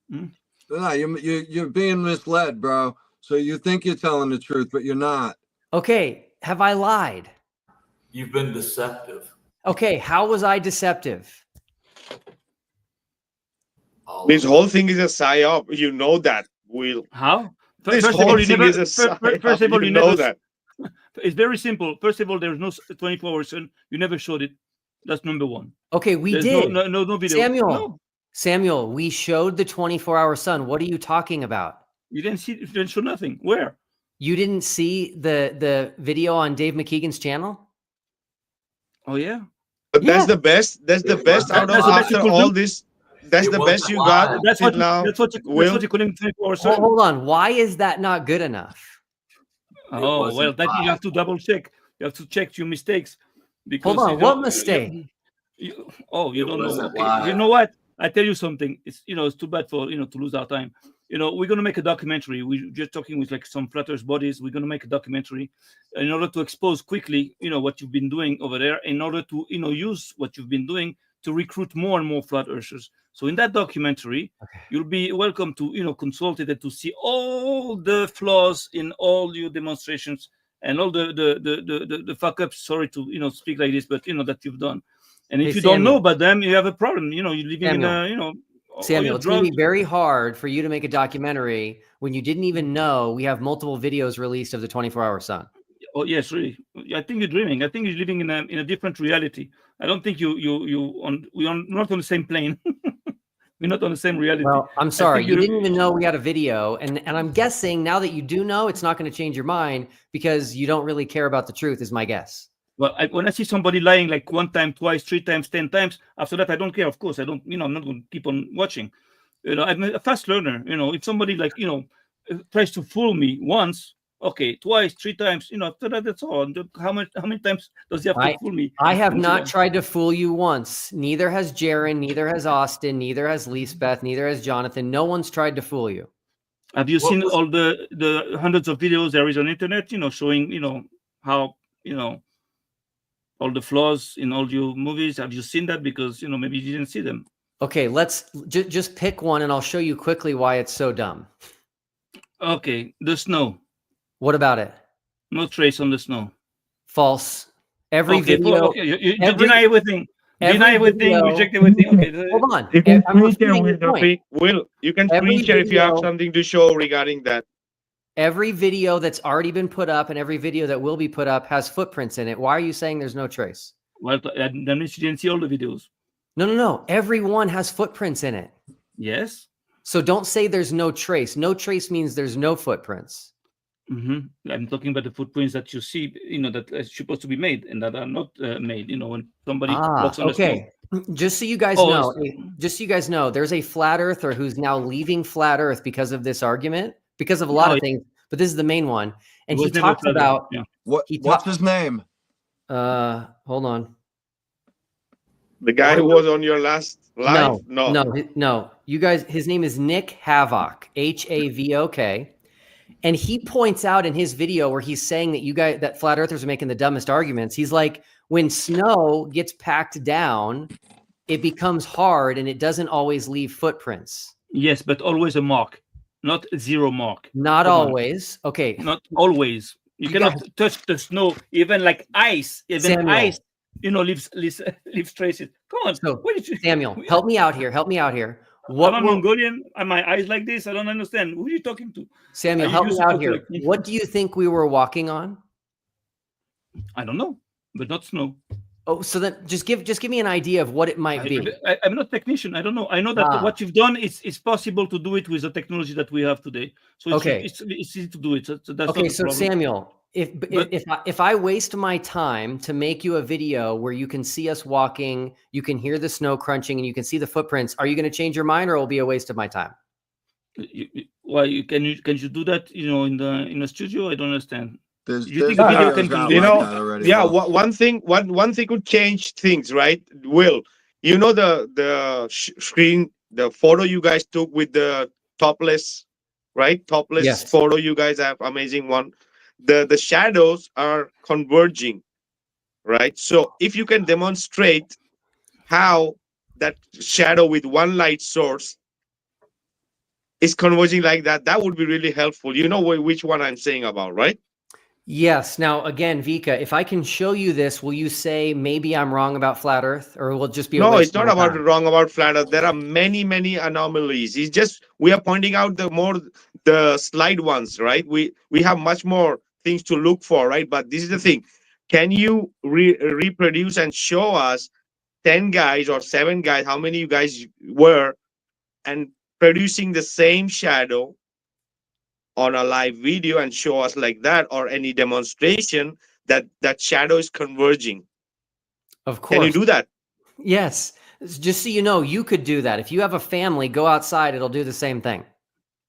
Speaker 2: No, you're being misled, bro. So you think you're telling the truth, but you're not.
Speaker 12: Okay, have I lied?
Speaker 9: You've been deceptive.
Speaker 12: Okay, how was I deceptive?
Speaker 1: This whole thing is a psyop. You know that, Will.
Speaker 7: How?
Speaker 1: This whole thing is a psyop.
Speaker 7: First of all,
Speaker 1: you know that.
Speaker 7: It's very simple. First of all, there's no 24 hours sun. You never showed it. That's number one.
Speaker 12: Okay, we did.
Speaker 7: No video.
Speaker 12: Samuel, we showed the 24-hour sun. What are you talking about?
Speaker 7: You didn't show nothing. Where?
Speaker 12: You didn't see the video on Dave McKeegan's channel?
Speaker 7: Oh yeah.
Speaker 1: But that's the best. That's the best out of after all this. That's the best you got.
Speaker 7: That's what
Speaker 1: now.
Speaker 7: That's what you couldn't 24 hours.
Speaker 12: Hold on. Why is that not good enough?
Speaker 7: Oh well, that you have to double check. You have to check your mistakes. Because
Speaker 12: hold on. What mistake?
Speaker 7: You don't know. You know what? I tell you something. It's it's too bad for to lose our time. We're gonna make a documentary. We're just talking with like some flat earth bodies. We're gonna make a documentary in order to expose quickly, what you've been doing over there, in order to use what you've been doing to recruit more and more flat earthers. So in that documentary, you'll be welcome to consult it and to see all the flaws in all your demonstrations and all the fuck ups. Sorry to speak like this, but that you've done. And if you don't know about them, you have a problem. You're living in a
Speaker 12: Samuel, it's going to be very hard for you to make a documentary when you didn't even know we have multiple videos released of the 24-hour sun.
Speaker 7: Oh yes, really. I think you're dreaming. I think you're living in a different reality. I don't think we are not on the same plane. We're not on the same reality.
Speaker 12: Well, I'm sorry. You didn't even know we had a video. And I'm guessing now that you do know, it's not going to change your mind because you don't really care about the truth is my guess.
Speaker 7: Well, when I see somebody lying like 1 time, twice, 3 times, 10 times, after that, I don't care. Of course, I don't, I'm not going to keep on watching. I'm a fast learner. If somebody tries to fool me once, okay, twice, 3 times, after that, that's all. How many times does he have to fool me?
Speaker 12: I have not tried to fool you once. Neither has Jaron, neither has Austin, neither has Lisbeth, neither has Jonathan. No one's tried to fool you.
Speaker 7: Have you seen all the hundreds of videos there is on internet, showing, how, all the flaws in all your movies? Have you seen that? Because maybe you didn't see them.
Speaker 12: Okay, let's just pick one, and I'll show you quickly why it's so dumb.
Speaker 7: Okay, the snow.
Speaker 12: What about it?
Speaker 7: No trace on the snow.
Speaker 12: False. Every video.
Speaker 7: You deny everything. Deny everything. Reject everything. Okay.
Speaker 12: Hold on.
Speaker 1: You can screen share, Will. You can screen share if you have something to show regarding that.
Speaker 12: Every video that's already been put up and every video that will be put up has footprints in it. Why are you saying there's no trace?
Speaker 7: Well, that means you didn't see all the videos.
Speaker 12: No. Every one has footprints in it.
Speaker 7: Yes.
Speaker 12: So don't say there's no trace. No trace means there's no footprints.
Speaker 7: Mm-hmm. I'm talking about the footprints that you see, that are supposed to be made and that are not made. When somebody walks on the snow.
Speaker 12: Just so you guys know, there's a flat earther who's now leaving flat Earth because of this argument. Because of a lot of things, but this is the main one. And he talks about
Speaker 2: what's his name?
Speaker 12: Hold on.
Speaker 1: The guy who was on your last live?
Speaker 12: No. You guys, his name is Nick Havok, Havok. And he points out in his video where he's saying that flat earthers are making the dumbest arguments. He's like, when snow gets packed down, it becomes hard and it doesn't always leave footprints.
Speaker 7: Yes, but always a mark. Not zero mark.
Speaker 12: Not always. Okay.
Speaker 7: Not always. You cannot touch the snow, even like ice. Even Samuel. Ice, leaves traces. Come on.
Speaker 12: So, Samuel, help me out here.
Speaker 7: I'm Mongolian. Are my eyes like this? I don't understand. Who are you talking to?
Speaker 12: Samuel, help me out here. What do you think we were walking on?
Speaker 7: I don't know. but not snow.
Speaker 12: Oh, so then just give me an idea of what it might be.
Speaker 7: I'm not a technician. I don't know. I know that what you've done is possible to do it with the technology that we have today. So it's easy to do it. So that's
Speaker 12: okay,
Speaker 7: not a
Speaker 12: so
Speaker 7: problem.
Speaker 12: Samuel, if I waste my time to make you a video where you can see us walking, you can hear the snow crunching, and you can see the footprints, are you going to change your mind, or it'll be a waste of my time?
Speaker 7: Why can you do that? In the studio? I don't understand.
Speaker 1: One thing could change things, right? Will, the screen, the photo you guys took with the topless, right? Topless photo you guys have, amazing one. The shadows are converging, right? So if you can demonstrate how that shadow with one light source is converging like that, that would be really helpful. You know which one I'm saying about, right?
Speaker 12: Yes. Now, again, Vika, if I can show you this, will you say maybe I'm wrong about flat Earth, or will it just be a waste
Speaker 1: it's not about wrong about flat Earth. There are many anomalies. It's just we are pointing out the slight ones, right? We have much more things to look for, right? But this is the thing: can you reproduce and show us 10 guys or 7 guys, how many you guys were, and producing the same shadow on a live video and show us like that, or any demonstration that shadow is converging?
Speaker 12: Of course.
Speaker 1: Can you do that?
Speaker 12: Yes. Just so you know, you could do that. If you have a family, go outside, it'll do the same thing.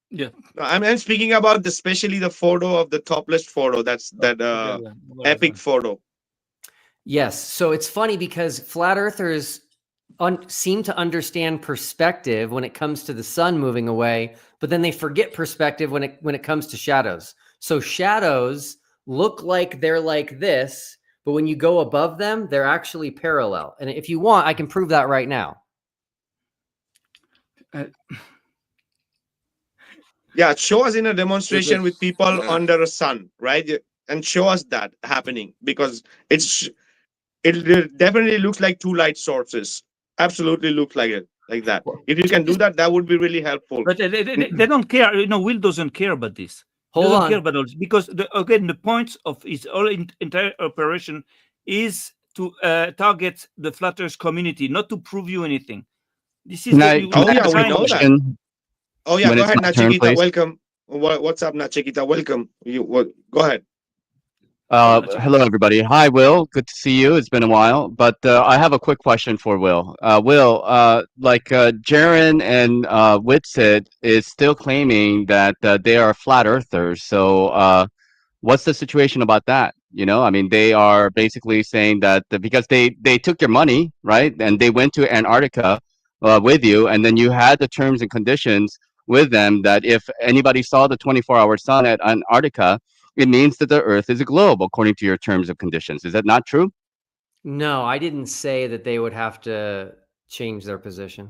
Speaker 7: Yeah.
Speaker 1: I'm speaking about especially the photo of the topless photo. That's epic photo.
Speaker 12: Yes. So it's funny because flat earthers seem to understand perspective when it comes to the sun moving away, but then they forget perspective when it comes to shadows. So shadows look like they're like this, but when you go above them, they're actually parallel. And if you want, I can prove that right now.
Speaker 1: Yeah, show us in a demonstration with people under a sun, right? And show us that happening, because it definitely looks like 2 light sources. Absolutely looks like it, like that. If you can do that, that would be really helpful.
Speaker 7: But they don't care. Will doesn't care about this.
Speaker 12: Hold on.
Speaker 7: Care about all this because the point of his entire operation is to target the flat Earth community, not to prove you anything. This is
Speaker 1: we know that. Oh yeah, go ahead, Nachikita. Welcome. What's up, Nachikita? Welcome. Go ahead.
Speaker 16: Hello, everybody. Hi, Will. Good to see you. It's been a while, but I have a quick question for Will. Will, Jaron and Whitsitt is still claiming that they are flat earthers. So what's the situation about that? They are basically saying that because they took your money, right? And they went to Antarctica with you, and then you had the terms and conditions with them that if anybody saw the 24-hour sun at Antarctica, it means that the Earth is a globe, according to your terms and conditions. Is that not true?
Speaker 12: No, I didn't say that they would have to change their position.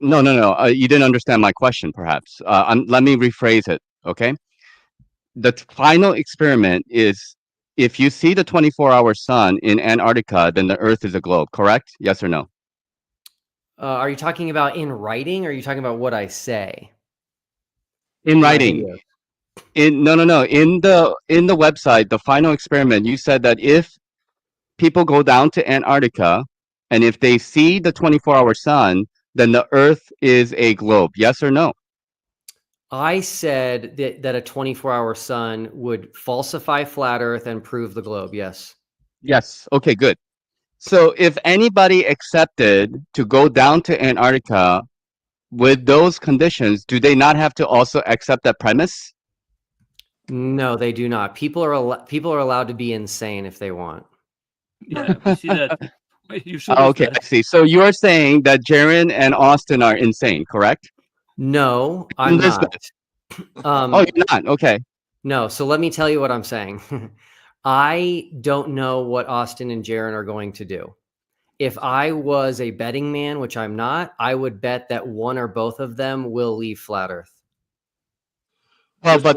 Speaker 16: No. You didn't understand my question, perhaps. Let me rephrase it, okay? The final experiment is if you see the 24-hour sun in Antarctica, then the Earth is a globe, correct? Yes or no?
Speaker 12: Are you talking about in writing, or are you talking about what I say?
Speaker 16: In writing. No. In the website, the final experiment, you said that if people go down to Antarctica and if they see the 24-hour sun, then the Earth is a globe. Yes or no?
Speaker 12: I said that a 24-hour sun would falsify flat Earth and prove the globe. Yes.
Speaker 16: Yes. Okay, good. So if anybody accepted to go down to Antarctica with those conditions, do they not have to also accept that premise?
Speaker 12: No, they do not. People are allowed to be insane if they want.
Speaker 7: Yeah, we see that.
Speaker 16: Okay, I see. So you're saying that Jaron and Austin are insane, correct?
Speaker 12: No, I'm not.
Speaker 16: Oh, you're not? Okay.
Speaker 12: No, so let me tell you what I'm saying. I don't know what Austin and Jaron are going to do. If I was a betting man, which I'm not, I would bet that one or both of them will leave flat Earth.
Speaker 2: Well, but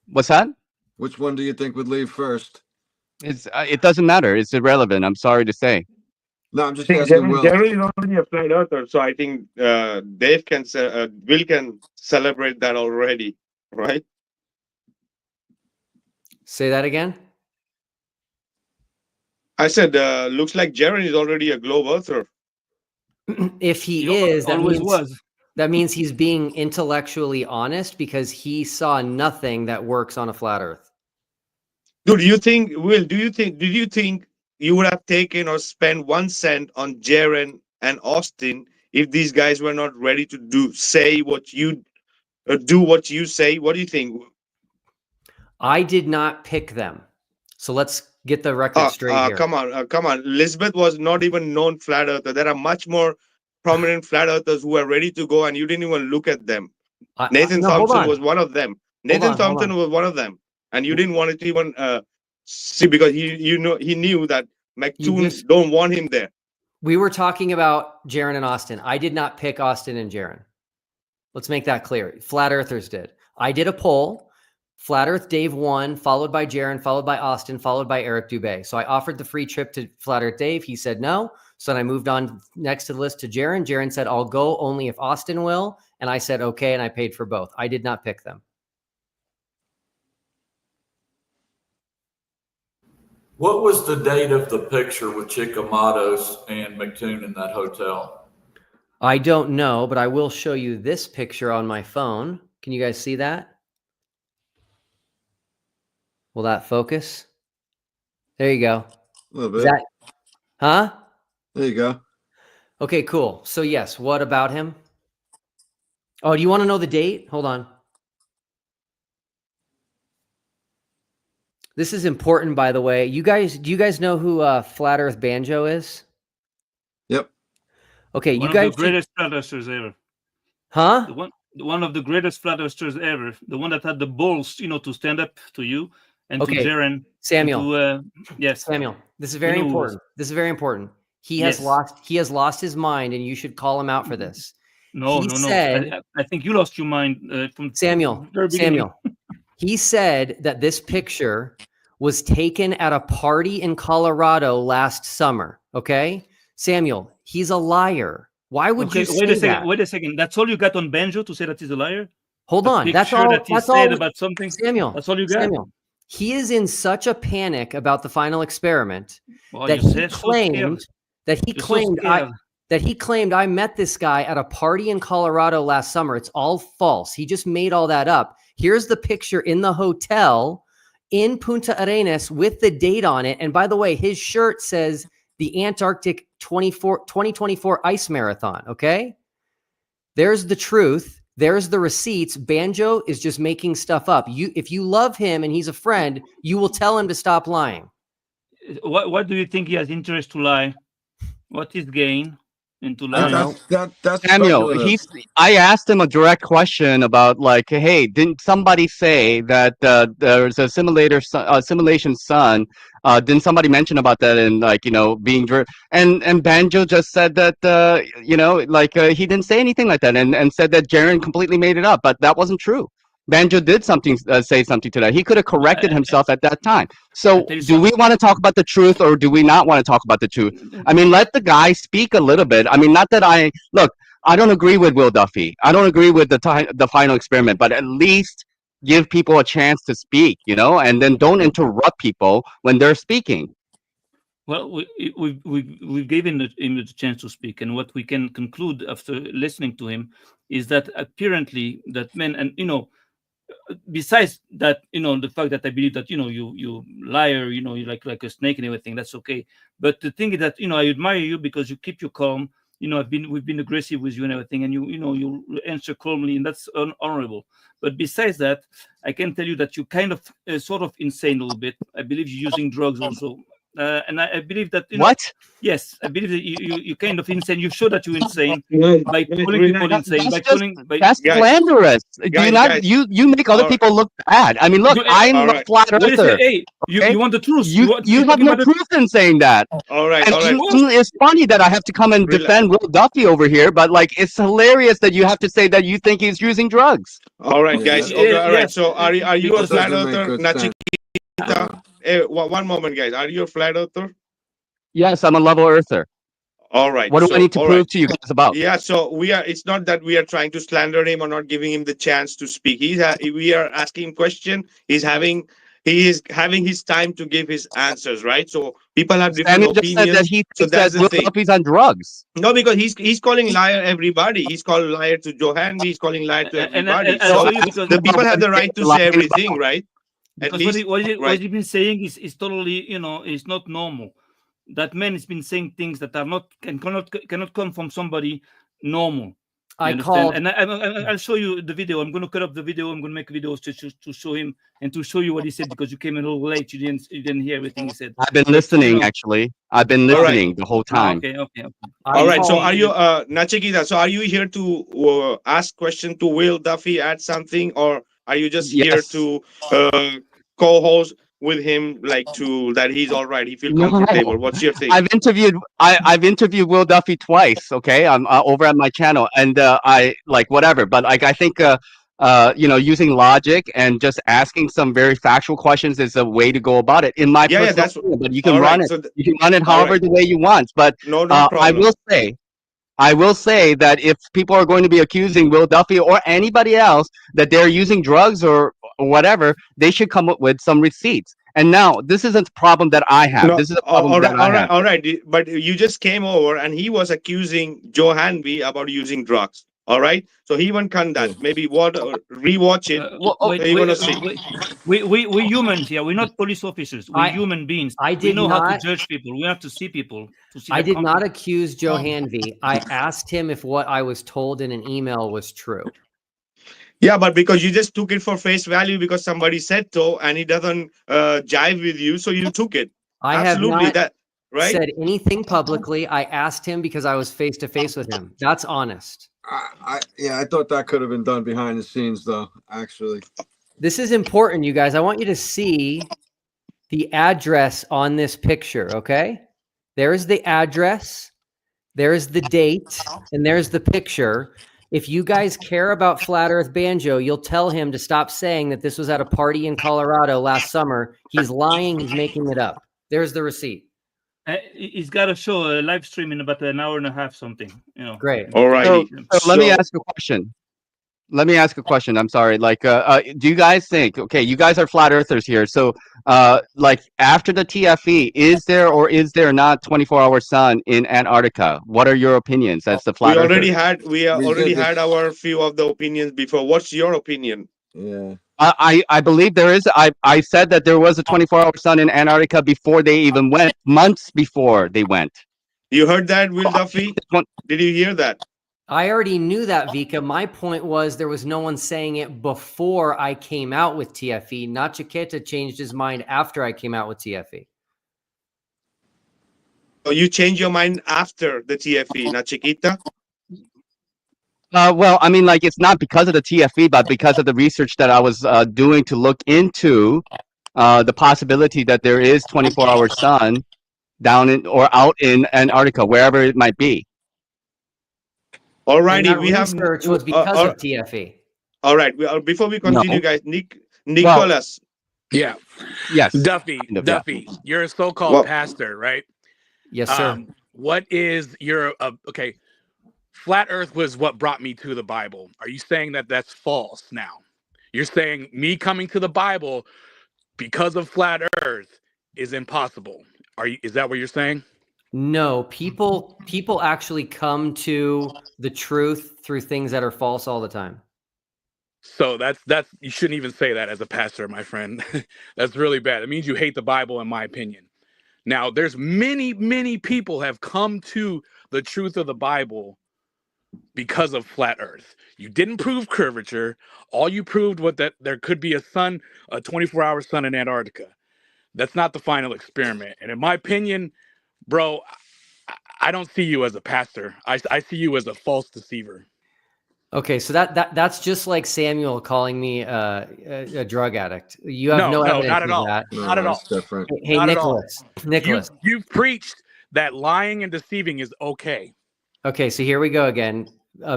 Speaker 16: what's that?
Speaker 2: Which one do you think would leave first?
Speaker 16: It doesn't matter. It's irrelevant. I'm sorry to say.
Speaker 2: No, I'm just asking Will.
Speaker 1: Jerry is already a flat earther, so I think Dave can Will can celebrate that already, right?
Speaker 12: Say that again.
Speaker 1: I said, looks like Jaren is already a globe earther.
Speaker 12: If he is, that means he's being intellectually honest because he saw nothing that works on a flat Earth.
Speaker 1: Dude, did you think you would have taken or spent 1 cent on Jaren and Austin if these guys were not ready to do what you say? What do you think?
Speaker 12: I did not pick them. So let's get the record straight here.
Speaker 1: Come on. Elizabeth was not even known flat earther. There are much more prominent flat earthers who are ready to go, and you didn't even look at them. Nathan Thompson was one of them. Nathan Thompson was one of them, and you didn't want to even see because he knew that McToon don't want him there.
Speaker 12: We were talking about Jaren and Austin. I did not pick Austin and Jaren. Let's make that clear. Flat Earthers did. I did a poll. Flat Earth Dave won, followed by Jaren, followed by Austin, followed by Eric Dubé. So I offered the free trip to Flat Earth Dave. He said no. So then I moved on next to the list to Jaren. Jaren said, I'll go only if Austin will. And I said, okay. And I paid for both. I did not pick them.
Speaker 9: What was the date of the picture with Chicamados and McToon in that hotel?
Speaker 12: I don't know, but I will show you this picture on my phone. Can you guys see that? Will that focus? There you go.
Speaker 2: A little bit.
Speaker 12: Huh?
Speaker 2: There you go.
Speaker 12: Okay, cool. So yes, what about him? Oh, do you want to know the date? Hold on. This is important, by the way. Do you guys know who Flat Earth Banjo is?
Speaker 2: Yep.
Speaker 12: Okay,
Speaker 7: One
Speaker 12: you guys.
Speaker 7: of the greatest flat earthers ever.
Speaker 12: Huh?
Speaker 7: One of the greatest flat earthers ever. The one that had the balls, to stand up to you and to Jaren.
Speaker 12: Samuel.
Speaker 7: Yes.
Speaker 12: Samuel. This is very important. This is very important. He has lost his mind, and you should call him out for this.
Speaker 7: No. I think you lost your mind from
Speaker 12: Samuel. He said that this picture was taken at a party in Colorado last summer. Okay, Samuel, he's a liar. Why would you say that?
Speaker 7: Wait a second. That's all you got on Banjo to say that he's a liar?
Speaker 12: Hold on. That's all. That's
Speaker 7: all.
Speaker 12: All.
Speaker 7: About something.
Speaker 12: Samuel.
Speaker 7: That's all you got.
Speaker 12: Samuel. He is in such a panic about the final experiment that he claimed I met this guy at a party in Colorado last summer. It's all false. He just made all that up. Here's the picture in the hotel in Punta Arenas with the date on it. And by the way, his shirt says the Antarctic 2024 Ice Marathon. Okay. There's the truth. There's the receipts. Banjo is just making stuff up. If you love him and he's a friend, you will tell him to stop lying.
Speaker 7: What do you think he has interest to lie? What is gain into lying?
Speaker 2: That's
Speaker 16: Samuel, I asked him a direct question about like, hey, didn't somebody say that there's a simulation sun? Didn't somebody mention about that and being and Banjo just said that he didn't say anything like that and said that Jaren completely made it up, but that wasn't true. Banjo did say something to that. He could have corrected himself at that time. So do we want to talk about the truth or do we not want to talk about the truth? I mean, let the guy speak a little bit. I mean, not that I don't agree with Will Duffy. I don't agree with the final experiment, but at least give people a chance to speak, and then don't interrupt people when they're speaking.
Speaker 7: Well, we've given him the chance to speak, and what we can conclude after listening to him is that apparently that man, and besides that, the fact that I believe that you liar, you're like a snake and everything, that's okay. But the thing is that I admire you because you keep your calm. We've been aggressive with you and everything, and you answer calmly, and that's honorable. But besides that, I can tell you that you kind of sort of insane a little bit. I believe you're using drugs also. And I believe that
Speaker 16: what?
Speaker 7: Yes, I believe that you kind of insane. You show that you're insane by calling people insane.
Speaker 16: That's slanderous. You make other people look bad. I mean, look, I'm a flat earther.
Speaker 7: Hey, you want the truth?
Speaker 16: You have no proof in saying that.
Speaker 1: All right.
Speaker 16: It's funny that I have to come and defend Will Duffy over here, but it's hilarious that you have to say that you think he's using drugs.
Speaker 1: All right, guys. Okay, all right. So are you a flat earther, Nachikita? One moment, guys. Are you a flat earther?
Speaker 16: Yes, I'm a level earther.
Speaker 1: All right.
Speaker 16: What do I need to prove to you guys about?
Speaker 1: Yeah, so it's not that we are trying to slander him or not giving him the chance to speak. We are asking him question. He's having he is having his time to give his answers, right? So people have different
Speaker 16: Samuel just said that
Speaker 1: opinions.
Speaker 16: he
Speaker 1: So
Speaker 16: thinks that
Speaker 1: that's the
Speaker 16: Will
Speaker 1: thing.
Speaker 16: Duffy's on drugs.
Speaker 1: No, because he's calling liar everybody. He's calling liar to Johan. He's calling liar to everybody.
Speaker 7: I'll
Speaker 1: So
Speaker 7: show you because
Speaker 1: the people have the right to say everything, right? At
Speaker 7: because
Speaker 1: least,
Speaker 7: what
Speaker 1: right?
Speaker 7: he's been saying is totally, is not normal. That man has been saying things that are not cannot come from somebody normal. You understand? And I'll show you the video. I'm going to cut up the video. I'm going to make videos to show him and to show you what he said, because you came in a little late. You didn't hear everything he said.
Speaker 16: I've been listening, actually. I've been listening the whole time.
Speaker 7: Okay.
Speaker 1: All right. So are you, Nachikita? So are you here to ask question to Will Duffy, add something, or are you just here to co-host with him, like that he's all right, he feels comfortable? What's your thing?
Speaker 16: I've interviewed Will Duffy twice. Okay, I'm over at my channel, and I like whatever. But like I think using logic and just asking some very factual questions is a way to go about it. In my personal opinion, but you can run it. You can run it however the way you want. But
Speaker 1: no problem.
Speaker 16: I will say that if people are going to be accusing Will Duffy or anybody else that they're using drugs or whatever, they should come up with some receipts. And now this isn't a problem that I have.
Speaker 1: No,
Speaker 16: this is a problem that I have.
Speaker 1: All right. But you just came over and he was accusing Joe Hanby about using drugs. All right. So he won't come that. Maybe rewatch it. You're gonna see.
Speaker 7: We're humans here. We're not police officers. We're human beings. We know how to judge people. We have to see people.
Speaker 12: I did not accuse Joe Hanby. I asked him if what I was told in an email was true.
Speaker 1: Yeah, but because you just took it for face value because somebody said so, and it doesn't jive with you, so you took it.
Speaker 12: I
Speaker 1: Absolutely,
Speaker 12: have not
Speaker 1: right?
Speaker 12: said anything publicly. I asked him because I was face to face with him. That's honest.
Speaker 2: I thought that could have been done behind the scenes, though. Actually,
Speaker 12: this is important, you guys. I want you to see the address on this picture. Okay, there's the address, there's the date, and there's the picture. If you guys care about Flat Earth Banjo, you'll tell him to stop saying that this was at a party in Colorado last summer. He's lying. He's making it up. There's the receipt.
Speaker 7: He's got a show, a live stream in about an hour and a half, something.
Speaker 12: Great.
Speaker 1: All right.
Speaker 16: So let me ask a question. I'm sorry. Like, do you guys think? Okay, you guys are flat earthers here. So, like, after the TFE, is there or is there not 24-hour sun in Antarctica? What are your opinions as the flat earthers?
Speaker 1: We already had our few of the opinions before. What's your opinion?
Speaker 2: Yeah.
Speaker 16: I believe there is. I said that there was a 24-hour sun in Antarctica before they even went. Months before they went.
Speaker 1: You heard that, Will Duffy? Did you hear that?
Speaker 12: I already knew that, Vika. My point was there was no one saying it before I came out with TFE. Nachiketa changed his mind after I came out with TFE.
Speaker 1: So you changed your mind after the TFE, Nachiketa?
Speaker 16: Well, I mean, like, it's not because of the TFE, but because of the research that I was doing to look into the possibility that there is 24-hour sun down in or out in Antarctica, wherever it might be.
Speaker 1: All righty, we have
Speaker 12: research was because of TFE.
Speaker 1: All right, before we continue, guys, Nicholas.
Speaker 17: Yeah.
Speaker 16: Yes.
Speaker 17: Duffy, you're a so-called pastor, right?
Speaker 12: Yes, sir.
Speaker 17: What is your okay? Flat Earth was what brought me to the Bible. Are you saying that that's false now? You're saying me coming to the Bible because of flat Earth is impossible. Is that what you're saying?
Speaker 12: No, people actually come to the truth through things that are false all the time.
Speaker 17: So that's you shouldn't even say that as a pastor, my friend. That's really bad. It means you hate the Bible, in my opinion. Now, there's many people have come to the truth of the Bible because of flat Earth. You didn't prove curvature. All you proved was that there could be a 24-hour sun in Antarctica. That's not the final experiment. And in my opinion, bro, I don't see you as a pastor. I see you as a false deceiver.
Speaker 12: Okay, so that's just like Samuel calling me a drug addict. You have no evidence
Speaker 17: not at
Speaker 12: of
Speaker 17: all.
Speaker 12: that.
Speaker 17: Not at all.
Speaker 2: Different.
Speaker 12: Hey,
Speaker 17: not
Speaker 12: Nicholas.
Speaker 17: You've preached that lying and deceiving is okay.
Speaker 12: Okay, so here we go again,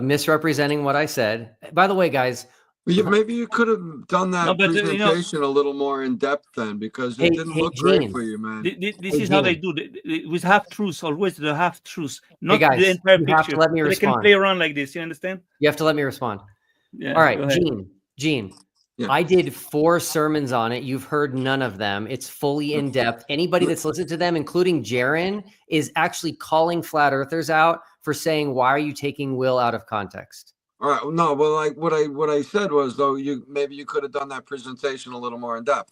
Speaker 12: misrepresenting what I said. By the way, guys.
Speaker 2: Maybe you could have done that presentation a little more in depth then, because it didn't look great for you, man.
Speaker 7: This is how they do it. With half-truths, always the half-truths, not
Speaker 12: guys,
Speaker 7: the entire
Speaker 12: you
Speaker 7: picture.
Speaker 12: have to let me respond.
Speaker 7: They can play around like this, you understand?
Speaker 12: You have to let me respond.
Speaker 7: Yeah,
Speaker 12: all right, Gene,
Speaker 2: Yeah.
Speaker 12: I did 4 sermons on it. You've heard none of them. It's fully in depth. Anybody that's listened to them, including Jaron, is actually calling flat earthers out for saying, why are you taking Will out of context?
Speaker 2: All right. No, well, like what I said was, though, maybe you could have done that presentation a little more in depth.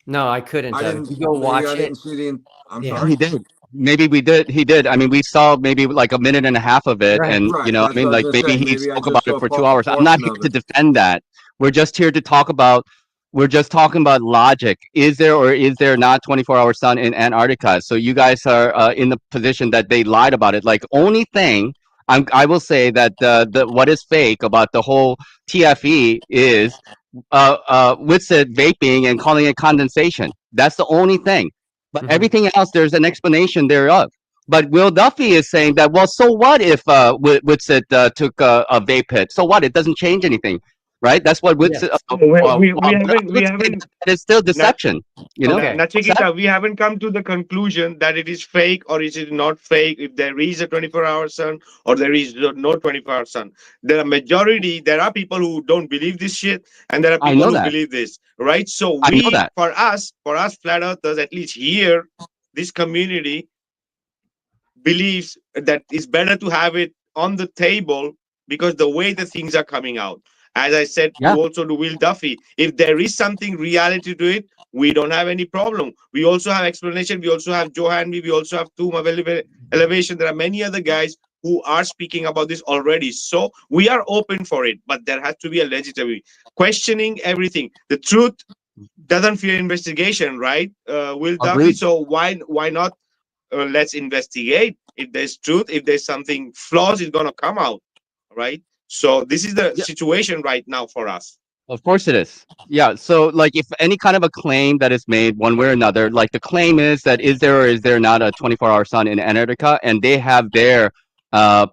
Speaker 12: No, I couldn't.
Speaker 2: I didn't.
Speaker 12: If you go watch
Speaker 2: I
Speaker 12: it.
Speaker 2: didn't see the. I'm
Speaker 12: Yeah.
Speaker 2: sorry.
Speaker 16: He did. Maybe we did. He did. I mean, we saw maybe like a minute and a half of it, and
Speaker 2: Right.
Speaker 16: you know, I
Speaker 2: That's
Speaker 16: mean,
Speaker 2: what I
Speaker 16: like
Speaker 2: was gonna
Speaker 16: maybe
Speaker 2: say.
Speaker 16: he
Speaker 2: Maybe I
Speaker 16: spoke
Speaker 2: just
Speaker 16: about
Speaker 2: saw
Speaker 16: it for 2 hours. I'm not
Speaker 2: portion
Speaker 16: here
Speaker 2: of
Speaker 16: to
Speaker 2: it.
Speaker 16: defend that. We're just here to talk about. We're just talking about logic. Is there or is there not 24-hour sun in Antarctica? So you guys are in the position that they lied about it. Like only thing I will say that the what is fake about the whole TFE is Witsit vaping and calling it condensation. That's the only thing. But everything else, there's an explanation thereof. But Will Duffy is saying that, well, so what if Witsit took a vape hit? So what? It doesn't change anything, right? That's what Witsit.
Speaker 1: We haven't.
Speaker 16: It's still deception, you know.
Speaker 1: Nachikita, we haven't come to the conclusion that it is fake or is it not fake. If there is a 24-hour sun or there is no 24-hour sun, there are people who don't believe this shit, and there are
Speaker 16: I
Speaker 1: people
Speaker 16: know
Speaker 1: who
Speaker 16: that.
Speaker 1: believe this, right? So
Speaker 16: I know that.
Speaker 1: for us flat earthers, at least here, this community believes that it's better to have it on the table because the way the things are coming out. As I said also to Will Duffy, if there is something reality to it, we don't have any problem. We also have explanation. We also have Joe Hanby. We also have Tomb Elevation. There are many other guys who are speaking about this already. So we are open for it, but there has to be a legitimate questioning everything. The truth doesn't fear investigation, right? Will Duffy.
Speaker 16: Agreed.
Speaker 1: So why not? Let's investigate. If there's truth, if there's something flaws, it's gonna come out, right? So this is the situation right now for us.
Speaker 16: Of course it is. Yeah. So like if any kind of a claim that is made one way or another, like the claim is that is there or is there not a 24-hour sun in Antarctica, and they have their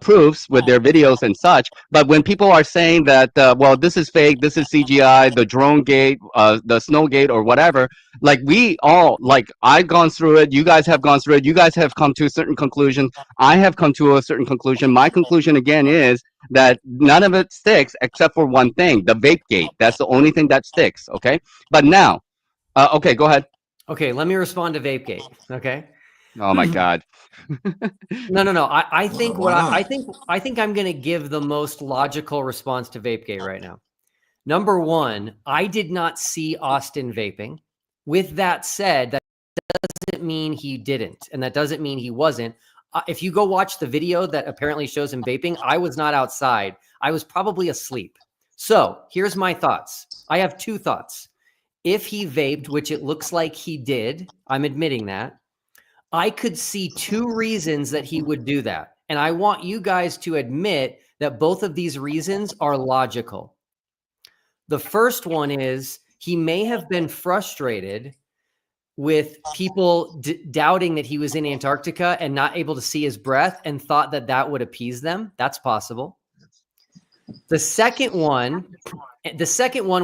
Speaker 16: proofs with their videos and such. But when people are saying that, well, this is fake, this is CGI, the drone gate, the snow gate or whatever, like we all, like I've gone through it, you guys have gone through it, you guys have come to a certain conclusion, I have come to a certain conclusion. My conclusion again is that none of it sticks except for one thing, the vape gate. That's the only thing that sticks. Okay. But now, okay, go ahead.
Speaker 12: Okay, let me respond to VapeGate. Okay.
Speaker 16: Oh my God.
Speaker 12: No. I think I think I'm going to give the most logical response to VapeGate right now. Number one, I did not see Austin vaping. With that said, that doesn't mean he didn't, and that doesn't mean he wasn't. If you go watch the video that apparently shows him vaping, I was not outside. I was probably asleep. So here's my thoughts. I have two thoughts. If he vaped, which it looks like he did, I'm admitting that, I could see two reasons that he would do that. And I want you guys to admit that both of these reasons are logical. The first one is he may have been frustrated with people doubting that he was in Antarctica and not able to see his breath and thought that that would appease them. That's possible. The second one,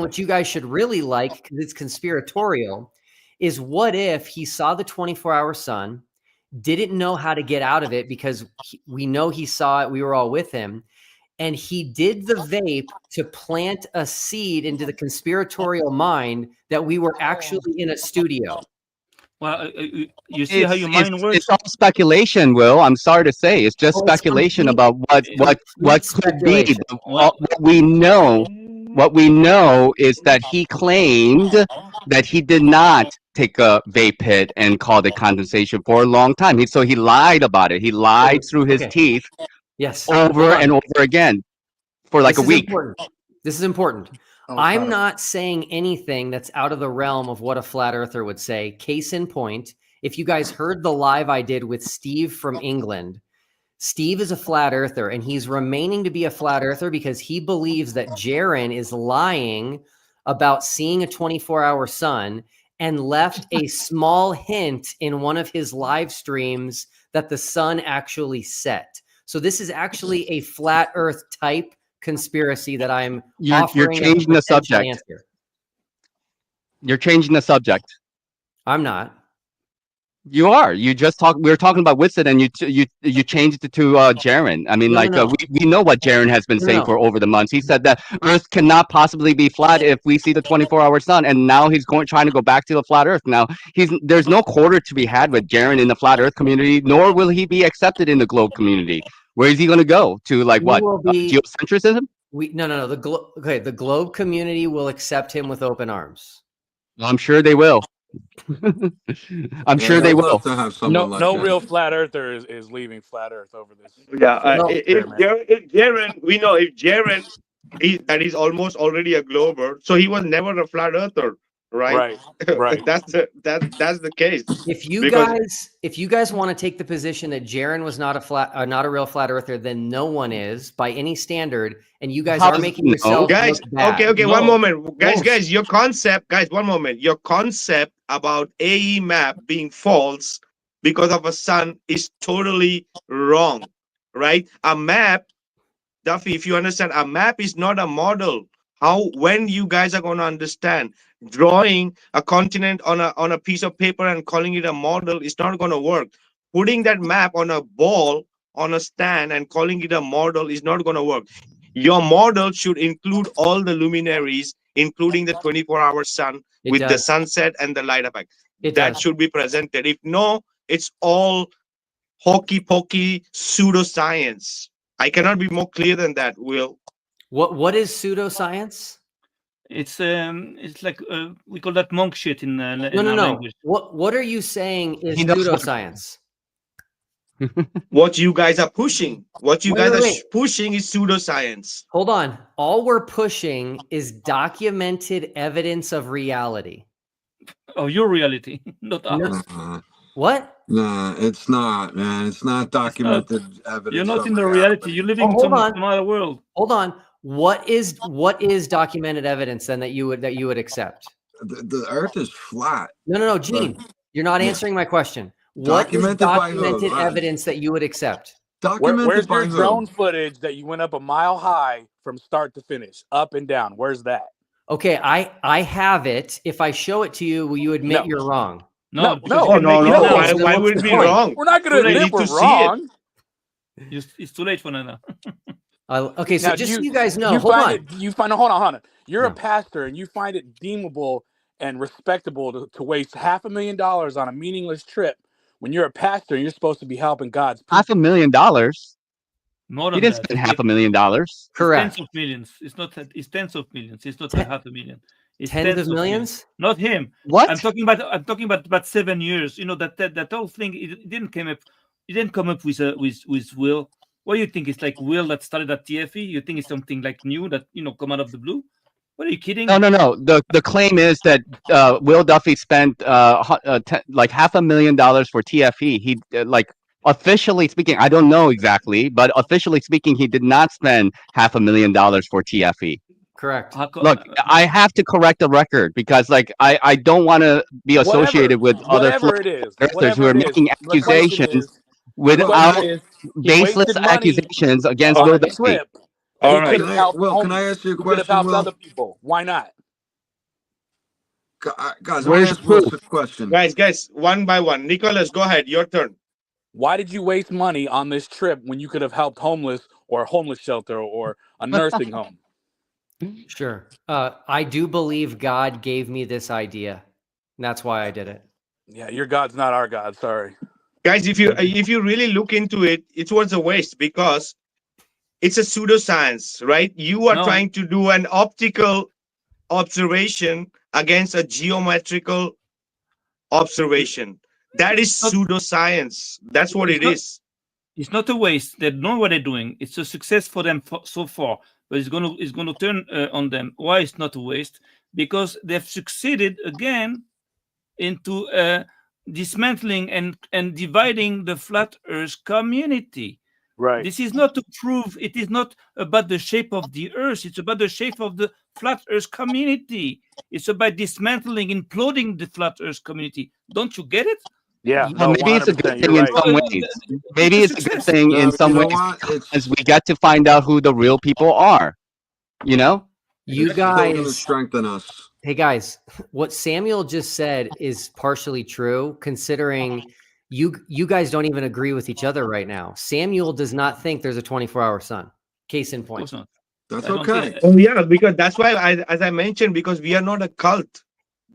Speaker 12: which you guys should really like because it's conspiratorial, is what if he saw the 24-hour sun, didn't know how to get out of it because we know he saw it, we were all with him, and he did the vape to plant a seed into the conspiratorial mind that we were actually in a studio.
Speaker 7: Well, you see how your mind works?
Speaker 16: It's all speculation, Will. I'm sorry to say. It's just speculation about what could be. What we know is that he claimed that he did not take a vape hit and called it condensation for a long time. So he lied about it. He lied through his teeth over and over again for like a week.
Speaker 12: This is important. I'm not saying anything that's out of the realm of what a flat earther would say. Case in point, if you guys heard the live I did with Steve from England, Steve is a flat earther and he's remaining to be a flat earther because he believes that Jaron is lying about seeing a 24-hour sun and left a small hint in one of his live streams that the sun actually set. So this is actually a flat earth type conspiracy that I'm
Speaker 16: you're changing the subject.
Speaker 12: Answer.
Speaker 16: You're changing the subject.
Speaker 12: I'm not.
Speaker 16: You are. You just talk. We were talking about Whitson, and you changed it to Jaron. I mean,
Speaker 12: No,
Speaker 16: like
Speaker 12: no, no.
Speaker 16: we know what Jaron has been
Speaker 12: No,
Speaker 16: saying
Speaker 12: no.
Speaker 16: for over the months. He said that Earth cannot possibly be flat if we see the 24-hour sun, and now he's trying to go back to the flat Earth. Now there's no quarter to be had with Jaron in the flat Earth community, nor will he be accepted in the globe community. Where is he going to go to? Like
Speaker 12: He
Speaker 16: what?
Speaker 12: will be
Speaker 16: Geocentrism?
Speaker 12: No. The globe community will accept him with open arms.
Speaker 16: I'm sure they will. I'm sure they will.
Speaker 2: To have someone
Speaker 17: No
Speaker 2: that.
Speaker 17: real flat earther is leaving flat Earth over this.
Speaker 1: Yeah, if
Speaker 17: experiment.
Speaker 1: Jaron, we know if Jaron that is almost already a glober, so he was never a flat earther, right?
Speaker 17: Right.
Speaker 1: that's the case.
Speaker 12: If you
Speaker 1: Because
Speaker 12: guys want to take the position that Jaron was not a real flat earther, then no one is by any standard, and you guys are making yourselves
Speaker 1: guys,
Speaker 12: look bad.
Speaker 1: okay, one moment, guys, your concept, guys, one moment, your concept about AE map being false because of a sun is totally wrong, right? A map, Duffy, if you understand, a map is not a model. When you guys are going to understand, drawing a continent on a piece of paper and calling it a model is not going to work. Putting that map on a ball on a stand and calling it a model is not going to work. Your model should include all the luminaries, including the 24-hour sun with the sunset and the light effect. That should be presented. If no, it's all hokey pokey pseudoscience. I cannot be more clear than that, Will.
Speaker 12: What is pseudoscience?
Speaker 7: It's like we call that monk shit in our
Speaker 12: No.
Speaker 7: language.
Speaker 12: What are you saying is pseudoscience?
Speaker 1: What you guys are pushing, pushing is pseudoscience.
Speaker 12: Hold on. All we're pushing is documented evidence of reality.
Speaker 7: Oh, your reality, not ours.
Speaker 12: What?
Speaker 2: Nah, it's not, man. It's not documented evidence.
Speaker 7: You're not in the reality. You're living in some other world.
Speaker 12: Hold on. What is documented evidence then that you would accept?
Speaker 2: The Earth is flat.
Speaker 12: No, Gene. You're not answering my question. What is documented evidence that you would accept?
Speaker 17: Where's your drone footage that you went up a mile high from start to finish, up and down? Where's that?
Speaker 12: Okay, I have it. If I show it to you, will you admit you're wrong?
Speaker 7: No.
Speaker 1: Why would it be wrong?
Speaker 17: We're not going to admit we're wrong.
Speaker 7: It's too late for now.
Speaker 12: Okay, so
Speaker 17: Now,
Speaker 12: just so you guys know,
Speaker 17: hold on. Hold on. You're a
Speaker 12: No.
Speaker 17: pastor, and you find it deemable and respectable to waste $500,000 on a meaningless trip when you're a pastor and you're supposed to be helping God's people.
Speaker 16: $500,000.
Speaker 7: More
Speaker 16: He
Speaker 7: than
Speaker 16: didn't
Speaker 7: that.
Speaker 16: spend $500,000.
Speaker 12: Correct.
Speaker 7: Tens of millions. It's not. It's tens of millions. It's not $500,000. It's
Speaker 12: Tens of millions.
Speaker 7: Not him.
Speaker 16: What?
Speaker 7: I'm talking about 7 years. You know that whole thing. It didn't come up. It didn't come up with Will. What do you think? It's like Will that started at TFE? You think it's something like new that come out of the blue? What are you kidding?
Speaker 16: No. The claim is that Will Duffy spent like $500,000 for TFE. He officially speaking, I don't know exactly, but officially speaking, he did not spend $500,000 for TFE.
Speaker 12: Correct.
Speaker 16: Look, I have to correct the record because I don't want to be associated with other earthers who are making accusations without baseless accusations against Will Duffy.
Speaker 1: All right.
Speaker 2: Will, can I ask you a question?
Speaker 17: Could have helped other people. Why not?
Speaker 2: Guys, I want to ask Will a question.
Speaker 1: Guys, one by one. Nicholas, go ahead. Your turn.
Speaker 17: Why did you waste money on this trip when you could have helped homeless or a homeless shelter or a nursing home?
Speaker 12: Sure. I do believe God gave me this idea. And that's why I did it.
Speaker 17: Yeah, your God's not our God. Sorry.
Speaker 1: Guys, if you really look into it, it was a waste because it's a pseudoscience, right? You are trying to do an optical observation against a geometrical observation. That is pseudoscience. That's what it is.
Speaker 7: It's not a waste. They know what they're doing. It's a success for them so far, but it's going to turn on them. Why it's not a waste? Because they've succeeded again into dismantling and dividing the flat Earth community.
Speaker 17: Right.
Speaker 7: This is not to prove. It is not about the shape of the Earth. It's about the shape of the flat Earth community. It's about dismantling, imploding the flat Earth community. Don't you get it?
Speaker 17: Yeah.
Speaker 16: Well, maybe it's a good thing in some ways. Maybe it's a good thing in some ways because we get to find out who the real people are. You
Speaker 2: guys strengthen us.
Speaker 12: Hey guys, what Samuel just said is partially true, considering you guys don't even agree with each other right now. Samuel does not think there's a 24-hour sun. Case in point.
Speaker 2: That's okay.
Speaker 1: Oh yeah, because that's why, as I mentioned, because we are not a cult,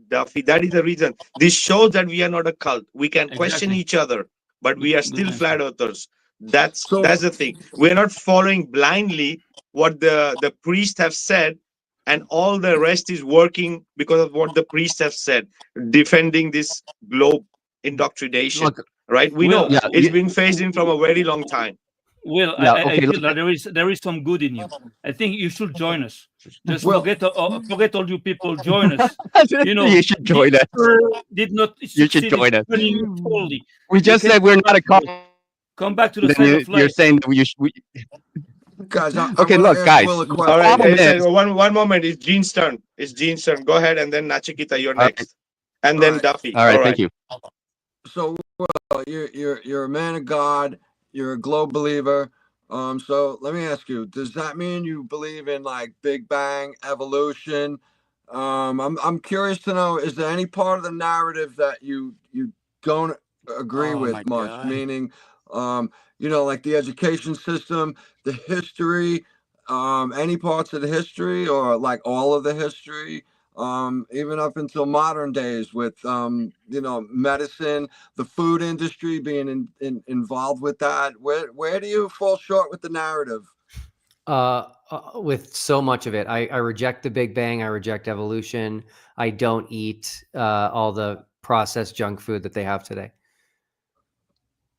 Speaker 1: Duffy. That is the reason. This shows that we are not a cult. We can question each other, but we are still flat earthers. That's the thing. We're not following blindly what the priests have said, and all the rest is working because of what the priests have said, defending this globe indoctrination.
Speaker 16: Look,
Speaker 1: Right? We
Speaker 7: Well,
Speaker 1: know
Speaker 16: yeah,
Speaker 1: it's been phased in from a very long time.
Speaker 7: Well,
Speaker 16: yeah.
Speaker 7: I
Speaker 16: Okay,
Speaker 7: feel
Speaker 16: look,
Speaker 7: that there is some good in you. I think you should join us. Just
Speaker 2: Well,
Speaker 7: forget all you people. Join us. You know,
Speaker 16: you should join us.
Speaker 7: did not
Speaker 16: You should
Speaker 7: succeed in
Speaker 16: join us.
Speaker 7: turning you fully.
Speaker 16: We
Speaker 7: You
Speaker 16: just
Speaker 7: can
Speaker 16: said we're not a cult.
Speaker 7: come back to the
Speaker 16: Then
Speaker 7: side of
Speaker 16: you're
Speaker 7: light.
Speaker 16: saying that you should.
Speaker 2: guys, I
Speaker 16: Okay,
Speaker 2: want
Speaker 16: look,
Speaker 2: to ask
Speaker 16: guys.
Speaker 2: Will a
Speaker 16: The
Speaker 1: All right,
Speaker 2: question.
Speaker 16: problem is,
Speaker 1: one moment. It's Gene's turn. It's Gene's turn. Go ahead, and then Nachikita, you're
Speaker 16: all right,
Speaker 1: next, and
Speaker 2: All
Speaker 1: then
Speaker 2: right.
Speaker 1: Duffy.
Speaker 16: all right. Thank you.
Speaker 2: So, you're a man of God. You're a globe believer. So let me ask you: does that mean you believe in like Big Bang, evolution? I'm curious to know: is there any part of the narrative that you don't agree with much? Meaning, like the education system, the history, any parts of the history, or like all of the history, even up until modern days with medicine, the food industry being involved with that. Where do you fall short with the narrative?
Speaker 12: With so much of it, I reject the Big Bang. I reject evolution. I don't eat all the processed junk food that they have today.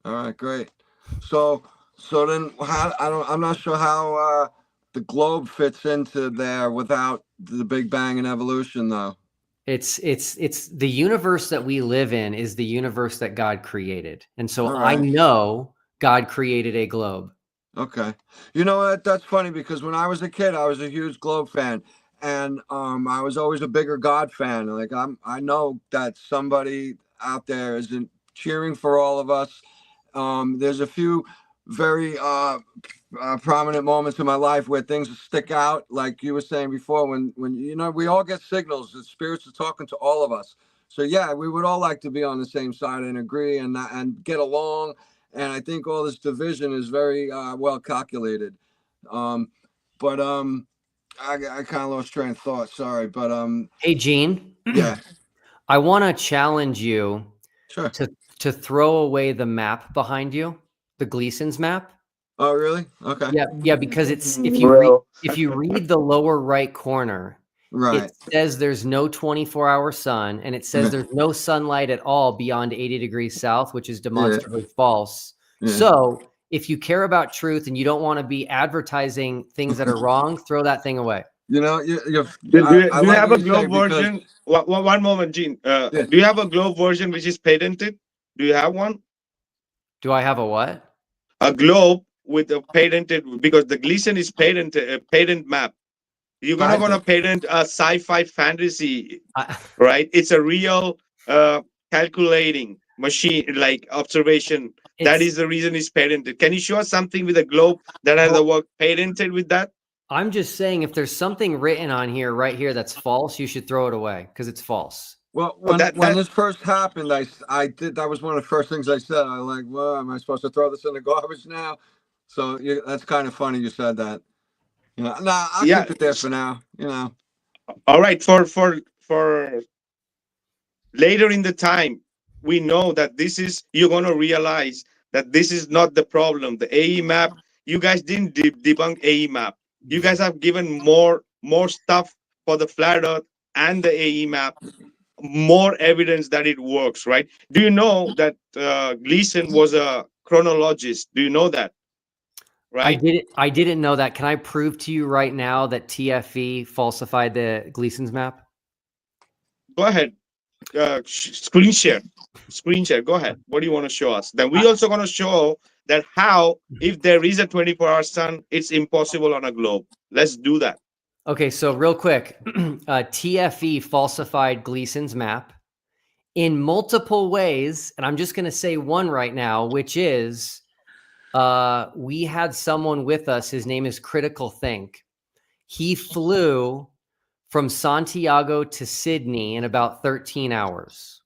Speaker 2: All right, great. So then I'm not sure how the globe fits into there without the Big Bang and evolution, though.
Speaker 12: It's the universe that we live in is the universe that God created. And so
Speaker 2: All
Speaker 12: I
Speaker 2: right.
Speaker 12: know God created a globe.
Speaker 2: Okay. You know what? That's funny because when I was a kid, I was a huge Globe fan, and I was always a bigger God fan. Like I know that somebody out there is cheering for all of us. There's a few very prominent moments in my life where things stick out, like you were saying before, when we all get signals. The spirits are talking to all of us. So yeah, we would all like to be on the same side and agree and get along. And I think all this division is very well calculated. But I kind of lost train of thought. Sorry, but
Speaker 12: Hey, Gene.
Speaker 2: yeah,
Speaker 12: I want to challenge you
Speaker 2: sure.
Speaker 12: to throw away the map behind you, the Gleason's map.
Speaker 2: Oh, really? Okay.
Speaker 12: Yeah, because it's if you read the lower right corner,
Speaker 2: Right.
Speaker 12: it says there's no 24-hour sun, and it says there's no sunlight at all beyond 80 degrees south, which is demonstrably false.
Speaker 2: Yeah.
Speaker 12: So if you care about truth and you don't want to be advertising things that are wrong, throw that thing away.
Speaker 2: You know,
Speaker 1: Do you have a globe version? One moment, Gene. Do you have a globe version which is patented? Do you have one?
Speaker 12: Do I have a what?
Speaker 1: A globe with a patented, because the Gleason is patented, a patent map. You're not gonna patent a sci-fi fantasy, right? It's a real calculating machine, like observation. That is the reason it's patented. Can you show us something with a globe that has the word patented with that?
Speaker 12: I'm just saying, if there's something written on here, right here, that's false, you should throw it away because it's false.
Speaker 2: Well, when this first happened, I did. That was one of the first things I said. I was like, well, am I supposed to throw this in the garbage now? So that's kind of funny you said that. I'll keep it there for now.
Speaker 1: All right, for later in the time, we know that you're going to realize that this is not the problem. The AE map, you guys didn't debunk AE map. You guys have given more stuff for the flat earth and the AE map, more evidence that it works, right? Do you know that Gleason was a chronologist? Do you know that? Right?
Speaker 12: I didn't know that. Can I prove to you right now that TFE falsified the Gleason's map?
Speaker 1: Go ahead. Screen share. Go ahead. What do you want to show us? Then we also going to show that how, if there is a 24-hour sun, it's impossible on a globe. Let's do that.
Speaker 12: Okay, so real quick, TFE falsified Gleason's map in multiple ways, and I'm just going to say one right now, which is we had someone with us. His name is Critical Think. He flew from Santiago to Sydney in about 13 hours.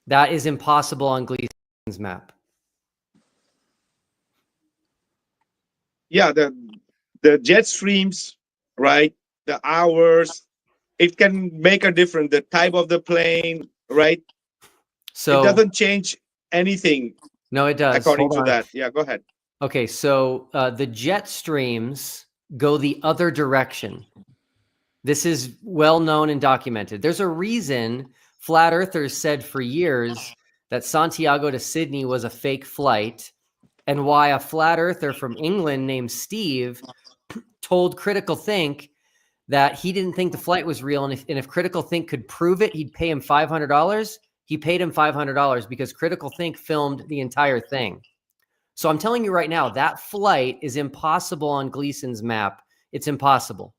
Speaker 12: That is impossible on Gleason's map.
Speaker 1: Yeah, the jet streams, right? The hours, it can make a difference. The type of the plane, right?
Speaker 12: So
Speaker 1: it doesn't change anything.
Speaker 12: No, it does.
Speaker 1: According
Speaker 12: Hold
Speaker 1: to
Speaker 12: on.
Speaker 1: that. Yeah, go ahead.
Speaker 12: Okay, so the jet streams go the other direction. This is well known and documented. There's a reason flat earthers said for years that Santiago to Sydney was a fake flight, and why a flat earther from England named Steve told Critical Think that he didn't think the flight was real, and if Critical Think could prove it, he'd pay him $500. He paid him $500 because Critical Think filmed the entire thing. So I'm telling you right now, that flight is impossible on Gleason's map. It's impossible.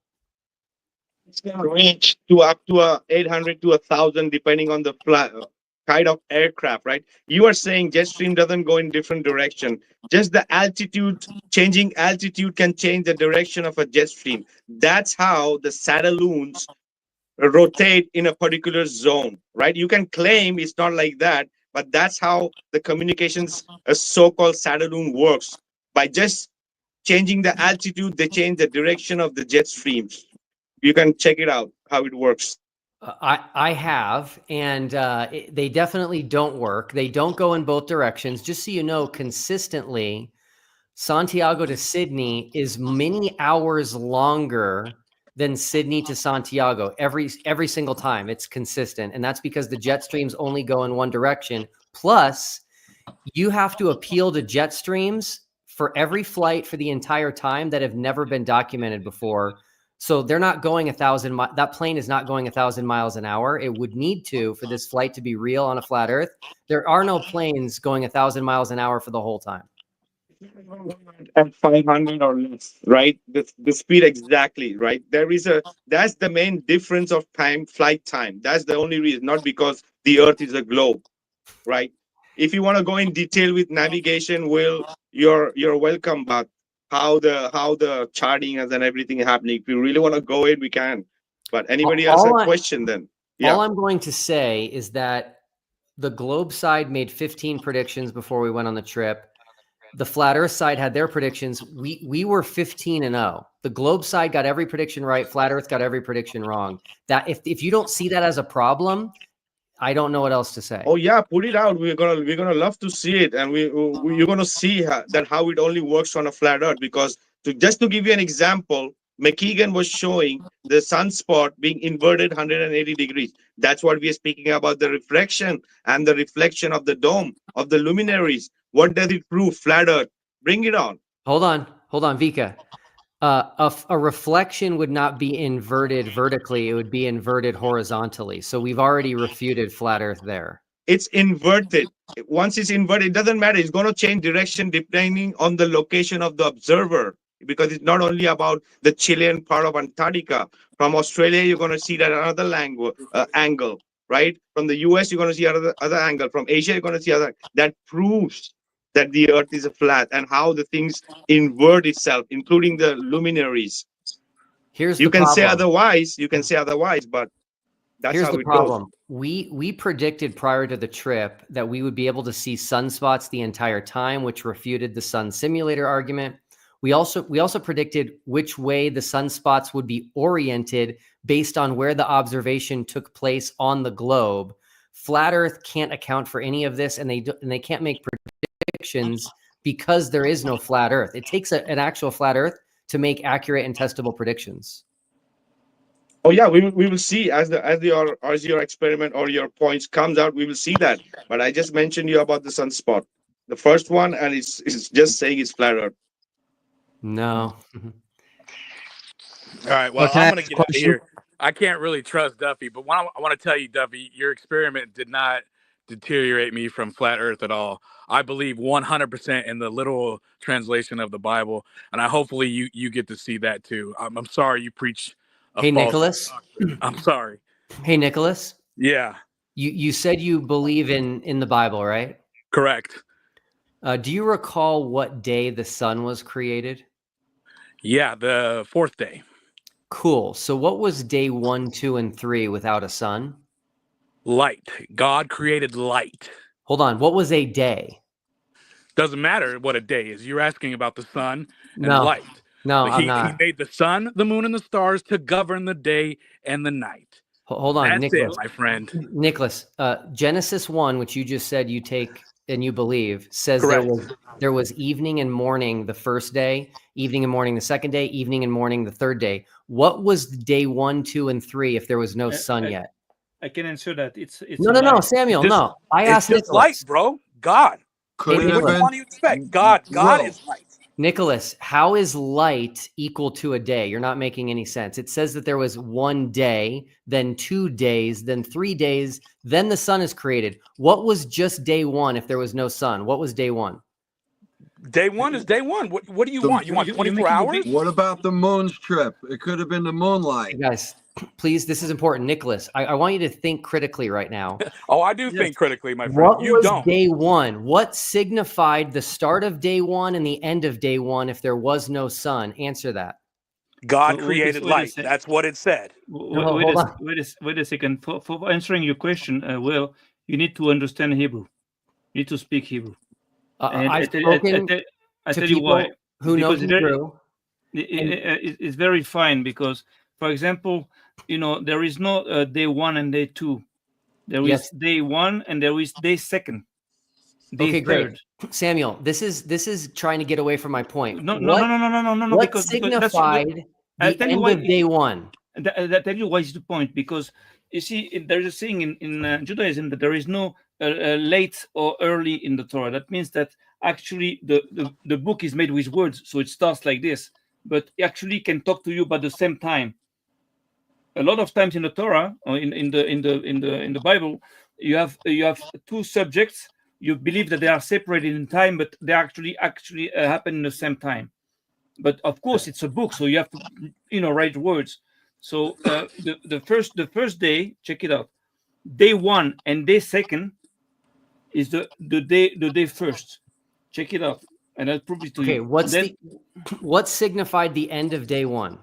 Speaker 1: It's going to reach to up to 800 to 1,000, depending on the kind of aircraft, right? You are saying jet stream doesn't go in different direction. Just the altitude, changing altitude can change the direction of a jet stream. That's how the satelloons rotate in a particular zone, right? You can claim it's not like that, but that's how the communications, a so-called satelloon works. By just changing the altitude, they change the direction of the jet streams. You can check it out, how it works.
Speaker 12: I have, and they definitely don't work. They don't go in both directions. Just so you know, consistently, Santiago to Sydney is many hours longer than Sydney to Santiago every single time. It's consistent, and that's because the jet streams only go in one direction. Plus, you have to appeal to jet streams for every flight for the entire time that have never been documented before. So they're not going 1,000. That plane is not going 1,000 miles an hour. It would need to for this flight to be real on a flat Earth. There are no planes going 1,000 miles an hour for the whole time.
Speaker 1: At 500 or less, right? The speed exactly, right? That's the main difference of time, flight time. That's the only reason, not because the Earth is a globe, right? If you want to go in detail with navigation, Will, you're welcome. But how the charting and everything happening, if you really want to go in, we can. But anybody else have a question then? Yeah.
Speaker 12: All I'm going to say is that the globe side made 15 predictions before we went on the trip. The flat Earth side had their predictions. We were 15-0. The globe side got every prediction right. Flat Earth got every prediction wrong. That if you don't see that as a problem, I don't know what else to say.
Speaker 1: Oh yeah, put it out. We're gonna love to see it, and you're gonna see how it only works on a flat Earth. Because just to give you an example, McKeegan was showing the sunspot being inverted 180 degrees. That's what we are speaking about, the refraction and the reflection of the dome of the luminaries. What does it prove? Flat Earth. Bring it on.
Speaker 12: Hold on, Vika. A reflection would not be inverted vertically. It would be inverted horizontally. So we've already refuted flat Earth there.
Speaker 1: It's inverted. Once it's inverted, it doesn't matter. It's going to change direction depending on the location of the observer, because it's not only about the Chilean part of Antarctica. From Australia, you're going to see that another angle, right? From the US, you're going to see other angle. From Asia, you're going to see other. That proves that the Earth is a flat, and how the things invert itself, including the luminaries. You can say otherwise, but that's
Speaker 12: Here's
Speaker 1: how
Speaker 12: the
Speaker 1: it
Speaker 12: problem.
Speaker 1: goes.
Speaker 12: We predicted prior to the trip that we would be able to see sunspots the entire time, which refuted the sun simulator argument. We also predicted which way the sunspots would be oriented based on where the observation took place on the globe. Flat Earth can't account for any of this, and they can't make predictions because there is no flat Earth. It takes an actual flat Earth to make accurate and testable predictions.
Speaker 1: Oh yeah, we will see as your experiment or your points comes out, we will see that. But I just mentioned you about the sunspot, the first one, and it's just saying it's flat Earth.
Speaker 12: No.
Speaker 17: All right, well, I'm going to get out of here. I can't really trust Duffy, but I want to tell you, Duffy, your experiment did not deteriorate me from flat Earth at all. I believe 100% in the literal translation of the Bible, and hopefully you get to see that too. I'm sorry you preach a false
Speaker 12: Nicholas.
Speaker 17: doctrine. I'm sorry.
Speaker 12: Hey, Nicholas.
Speaker 17: Yeah.
Speaker 12: You said you believe in the Bible, right?
Speaker 17: Correct.
Speaker 12: Do you recall what day the sun was created?
Speaker 17: Yeah, the fourth day.
Speaker 12: Cool. So what was day 1, 2, and 3 without a sun?
Speaker 17: Light. God created light.
Speaker 12: Hold on. What was a day?
Speaker 17: Doesn't matter what a day is. You're asking about the sun and
Speaker 12: No.
Speaker 17: light.
Speaker 12: No,
Speaker 17: But
Speaker 12: I'm
Speaker 17: he
Speaker 12: not.
Speaker 17: made the sun, the moon, and the stars to govern the day and the night.
Speaker 12: Hold on,
Speaker 17: That's
Speaker 12: Nicholas.
Speaker 17: it, my friend.
Speaker 12: Nicholas, Genesis 1, which you just said you take and you believe, says
Speaker 17: Correct.
Speaker 12: there was evening and morning the first day, evening and morning the second day, evening and morning the third day. What was day 1, 2, and 3 if there was no sun yet?
Speaker 11: I can answer that. It's
Speaker 12: no, Samuel. No, I asked
Speaker 17: It's just
Speaker 12: Nicholas.
Speaker 17: light, bro. God.
Speaker 2: Could it have
Speaker 17: Which
Speaker 2: been?
Speaker 17: one do you expect? God. God is light.
Speaker 12: Nicholas, how is light equal to a day? You're not making any sense. It says that there was 1 day, then 2 days, then 3 days, then the sun is created. What was just day 1 if there was no sun? What was day 1?
Speaker 17: Day 1 is day 1. What do you want? You want 24 hours?
Speaker 2: What about the moon's trip? It could have been the moonlight.
Speaker 12: You guys, please, this is important. Nicholas, I want you to think critically right now.
Speaker 17: Oh, I do think critically, my friend.
Speaker 12: What
Speaker 17: You
Speaker 12: was
Speaker 17: don't.
Speaker 12: day 1? What signified the start of day 1 and the end of day 1 if there was no sun? Answer that.
Speaker 17: God created light. That's what it said.
Speaker 11: Wait a second. For answering your question, Will, you need to understand Hebrew. You need to speak Hebrew.
Speaker 12: I've spoken to people who know Hebrew.
Speaker 11: It's very fine because, for example, there is no day 1 and day 2. There is day 1 and there is day 2nd.
Speaker 12: Okay, great. Samuel, this is trying to get away from my point.
Speaker 11: No.
Speaker 12: What
Speaker 11: Because
Speaker 12: signified the end of day 1?
Speaker 11: I'll tell you why is the point. Because you see, there's a saying in Judaism that there is no late or early in the Torah. That means that actually the book is made with words, so it starts like this, but it actually can talk to you about the same time. A lot of times in the Torah or in the Bible, you have 2 subjects. You believe that they are separated in time, but they actually happen in the same time. But of course, it's a book, so you have to write words. So the first day, check it out. Day 1 and day 2 is the day first. Check it out, and I'll prove it to you.
Speaker 12: Okay, what signified the end of day 1?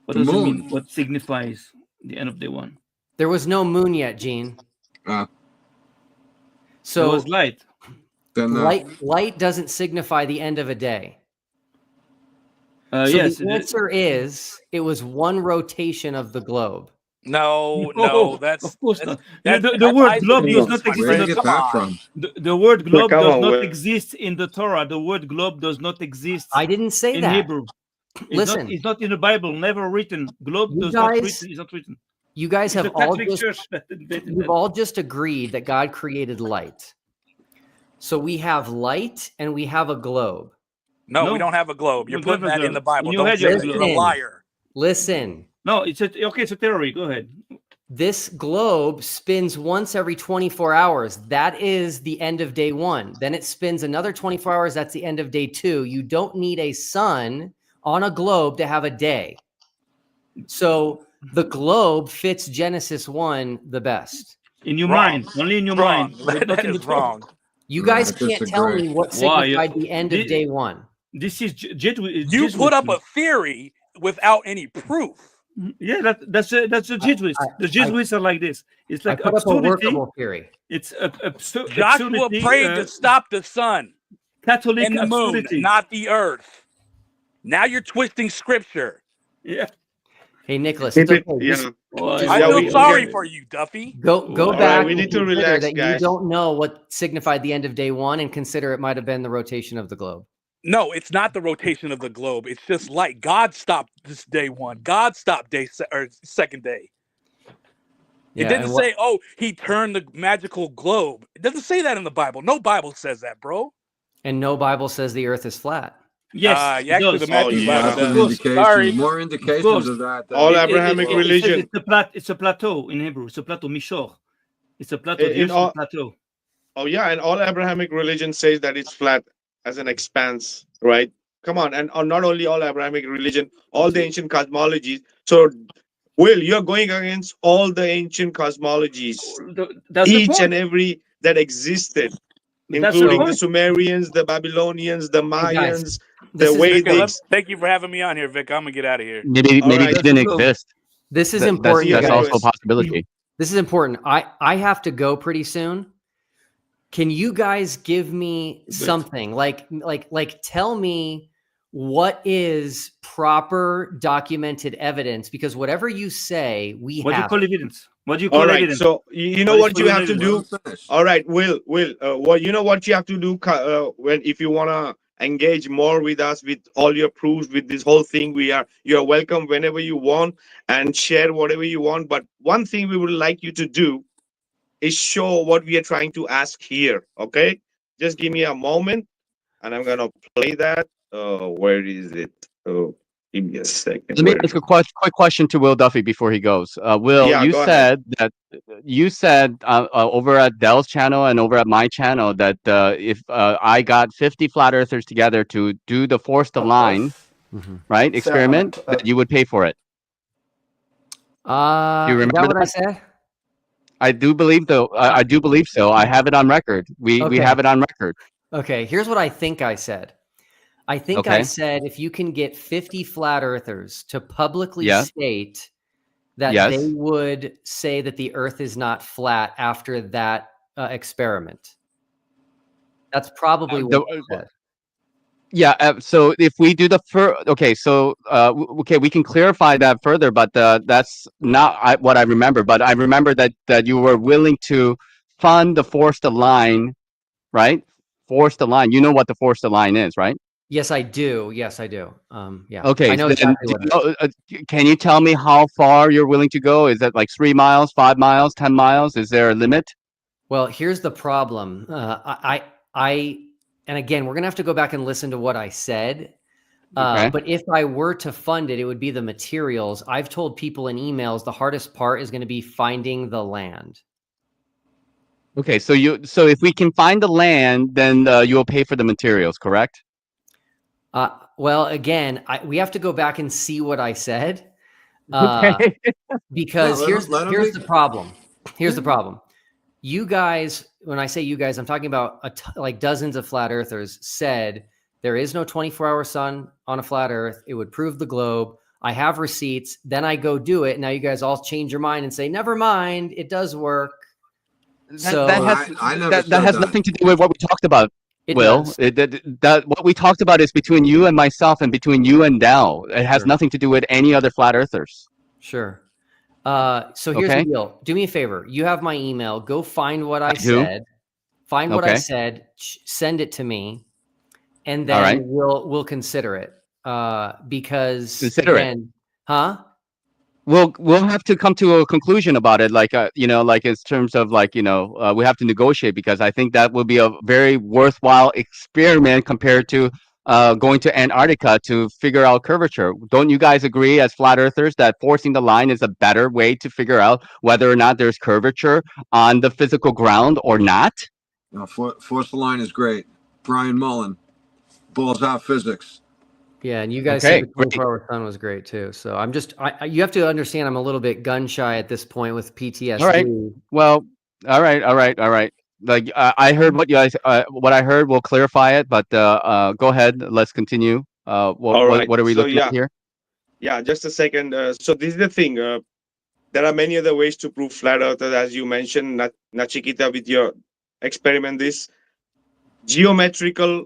Speaker 11: What does it mean? What signifies the end of day 1?
Speaker 12: There was no moon yet, Gene. So
Speaker 11: it was light.
Speaker 12: Light doesn't signify the end of a day. So
Speaker 11: yes.
Speaker 12: The answer is it was 1 rotation of the globe.
Speaker 17: No, that's
Speaker 11: of course not.
Speaker 17: The
Speaker 11: the word globe does not exist.
Speaker 2: Where did you get that from?
Speaker 11: The word globe does not exist in the Torah. The word globe does not exist.
Speaker 12: I didn't say
Speaker 11: in
Speaker 12: that.
Speaker 11: Hebrew.
Speaker 12: Listen,
Speaker 11: it's not in the Bible. Never written. Globe is not written.
Speaker 12: You guys have
Speaker 11: you've
Speaker 12: all just agreed that God created light. So we have light and we have a globe.
Speaker 17: No, we don't have a globe. You're putting that in the Bible. You're a liar.
Speaker 12: Listen.
Speaker 11: No, it's a theory. Go ahead.
Speaker 12: This globe spins once every 24 hours. That is the end of day 1. Then it spins another 24 hours. That's the end of day 2. You don't need a sun on a globe to have a day. So the globe fits Genesis 1 the best.
Speaker 11: In your mind. Only in your mind.
Speaker 17: That is wrong.
Speaker 12: You guys can't tell me what signified the end of day 1.
Speaker 11: This is
Speaker 17: you put up a theory without any proof.
Speaker 11: Yeah, that's the Jesuits. The Jesuits are like this. It's like
Speaker 12: I put up a workable theory.
Speaker 11: It's
Speaker 17: Joshua prayed to stop the sun,
Speaker 11: Catholic
Speaker 17: and the moon,
Speaker 11: absurdity.
Speaker 17: not the earth. Now you're twisting scripture.
Speaker 11: Yeah.
Speaker 12: Hey, Nicholas.
Speaker 1: I
Speaker 17: feel sorry for you, Duffy.
Speaker 12: Go back.
Speaker 1: We need to relax,
Speaker 12: that
Speaker 1: guys.
Speaker 12: You don't know what signified the end of day 1 and consider it might have been the rotation of the globe.
Speaker 17: No, it's not the rotation of the globe. It's just light. God stopped this day 1. God stopped second day. It didn't say, oh, he turned the magical globe. It doesn't say that in the Bible. No Bible says that, bro.
Speaker 12: And no Bible says the earth is flat.
Speaker 11: Yes,
Speaker 17: actually, the Matthew Bible does.
Speaker 2: Sorry. More indications of that.
Speaker 1: All Abrahamic religion.
Speaker 11: It's a plateau in Hebrew. It's a plateau, Mishor. It's a plateau. Plateau.
Speaker 1: Oh yeah, and all Abrahamic religion says that it's flat as an expanse, right? Come on, and not only all Abrahamic religion, all the ancient cosmologies. So, Will, you're going against all the ancient cosmologies,
Speaker 11: That's
Speaker 1: each and every that existed. including the Sumerians, the Babylonians, the Mayans, the Vedics.
Speaker 17: Thank you for having me on here, Vic. I'm gonna get out of here.
Speaker 16: Maybe it didn't exist.
Speaker 12: This is important.
Speaker 16: That's
Speaker 12: guys.
Speaker 16: also a possibility.
Speaker 12: This is important. I have to go pretty soon. Can you guys give me something like tell me what is proper documented evidence? Because whatever you say, we
Speaker 7: What do you
Speaker 12: have
Speaker 7: call evidence? What do you call
Speaker 1: All right,
Speaker 7: evidence?
Speaker 1: so you know what you have to do. All right, Will, well, you know what you have to do when if you wanna engage more with us with all your proofs with this whole thing. You're welcome whenever you want and share whatever you want. But one thing we would like you to do is show what we are trying to ask here. Okay, just give me a moment, and I'm gonna play that. Where is it? Oh, give me a second.
Speaker 16: Let me ask a quick question to Will Duffy before he goes. Will,
Speaker 1: Yeah,
Speaker 16: you
Speaker 1: go ahead.
Speaker 16: said over at Dell's channel and over at my channel that if I got 50 flat earthers together to do the forced align, right, experiment, that you would pay for it. Do you remember
Speaker 12: is that what I said?
Speaker 16: I do believe though. I do believe so. I have it on record. We have it on record.
Speaker 12: Okay, here's what I think I said. I think I said if you can get 50 flat earthers to publicly state that they would say that the earth is not flat after that experiment. That's probably what I said.
Speaker 16: Yeah. So if we do the first, we can clarify that further, but that's not what I remember. But I remember that you were willing to fund the forced align, right? Forced align. You know what the forced align is, right?
Speaker 12: Yes, I do. Yes, I do. Yeah.
Speaker 16: Okay.
Speaker 12: I know exactly what it is.
Speaker 16: Can you tell me how far you're willing to go? Is that like 3 miles, 5 miles, 10 miles? Is there a limit?
Speaker 12: Well, here's the problem. And again, we're going to have to go back and listen to what I said. But if I were to fund it, it would be the materials. I've told people in emails, the hardest part is going to be finding the land.
Speaker 16: Okay. So if we can find the land, then you will pay for the materials, correct?
Speaker 12: Well, again, we have to go back and see what I said. Because here's the problem. Here's the problem. You guys, when I say you guys, I'm talking about like dozens of flat earthers said there is no 24-hour sun on a flat earth. It would prove the globe. I have receipts. Then I go do it. Now you guys all change your mind and say, never mind, it does work.
Speaker 16: That has nothing to do with what we talked about. Will, what we talked about is between you and myself and between you and Dell. It has nothing to do with any other flat earthers.
Speaker 12: Sure. So here's the deal. Do me a favor. You have my email. Go find what I said. Find what I said. Send it to me, and then we'll consider it. Because again,
Speaker 16: We'll have to come to a conclusion about it, like like in terms of we have to negotiate, because I think that would be a very worthwhile experiment compared to going to Antarctica to figure out curvature. Don't you guys agree as flat earthers that forcing the line is a better way to figure out whether or not there's curvature on the physical ground or not?
Speaker 2: No, force the line is great. Brian Mullen, balls out physics.
Speaker 12: Yeah, and you guys said the 24-hour sun was great too. So I'm just, you have to understand, I'm a little bit gun shy at this point with PTSD.
Speaker 16: All right. Well, all right. Like I heard what you guys, what I heard. We'll clarify it, but go ahead. Let's continue. What are we looking at here?
Speaker 1: Yeah, just a second. So this is the thing. There are many other ways to prove flat Earth, as you mentioned, Nachikita, with your experiment. This geometrical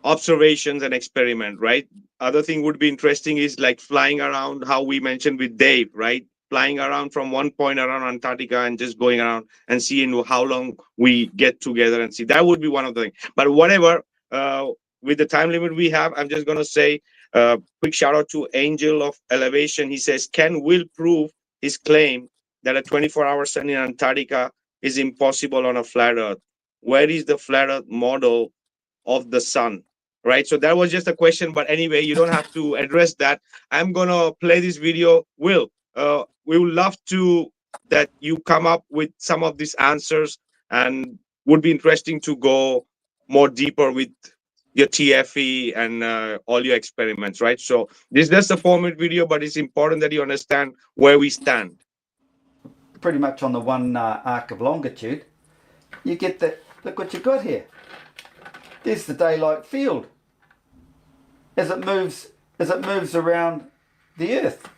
Speaker 1: observations and experiment, right? Other thing would be interesting is like flying around, how we mentioned with Dave, right? Flying around from one point around Antarctica and just going around and seeing how long we get together and see. That would be one of the things. But whatever, with the time limit we have, I'm just going to say quick shout out to Angel of Elevation. He says, can Will prove his claim that a 24-hour sun in Antarctica is impossible on a flat Earth? Where is the flat Earth model of the sun? Right, so that was just a question, but anyway, you don't have to address that. I'm gonna play this video. Will, we would love to that you come up with some of these answers, and would be interesting to go more deeper with your TFE and all your experiments, right? So this is just a 4-minute video, but it's important that you understand where we stand.
Speaker 14: Pretty much on the one arc of longitude. you get the, look what you got here. There's the daylight field as it moves around the Earth.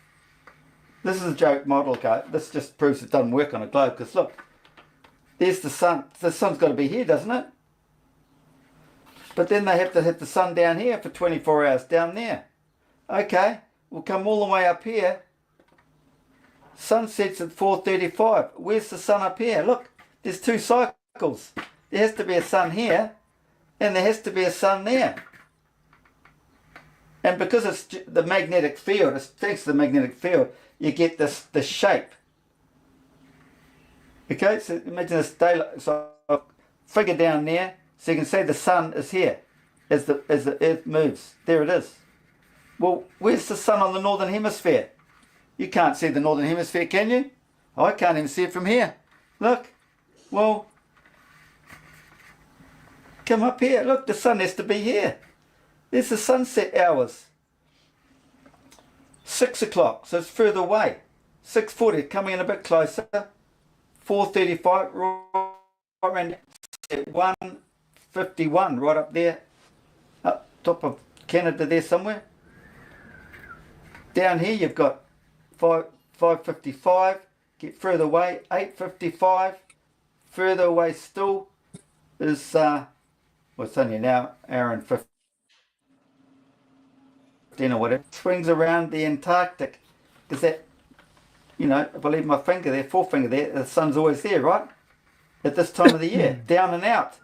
Speaker 14: This is a joke model, guy. This just proves it doesn't work on a globe, because look, there's the sun. The sun's got to be here, doesn't it? But then they have to hit the sun down here for 24 hours, down there. Okay, we'll come all the way up here. Sun sets at 4:35. Where's the sun up here? Look, there's two cycles. There has to be a sun here, and there has to be a sun there. And because it's the magnetic field, it's thanks to the magnetic field, you get this shape. Okay, so imagine this daylight. So figure down there, so you can see the sun is here as the Earth moves. There it is. Well, where's the sun on the northern hemisphere? You can't see the northern hemisphere, can you? Oh, I can't even see it from here. Look. Well, come up here. Look, the sun has to be here. There's the sunset hours. 6 o'clock, so it's further away. 6:40, coming in a bit closer. 4:35, right around 1:51, right up there, up top of Canada there somewhere. Down here you've got 5:55, get further away, 8:55, further away still is, well, it's only now, hour and 15 or whatever. Swings around the Antarctic, because that, you know, if I leave my finger there, forefinger there, the sun's always there, right? At this time of the year, down and out.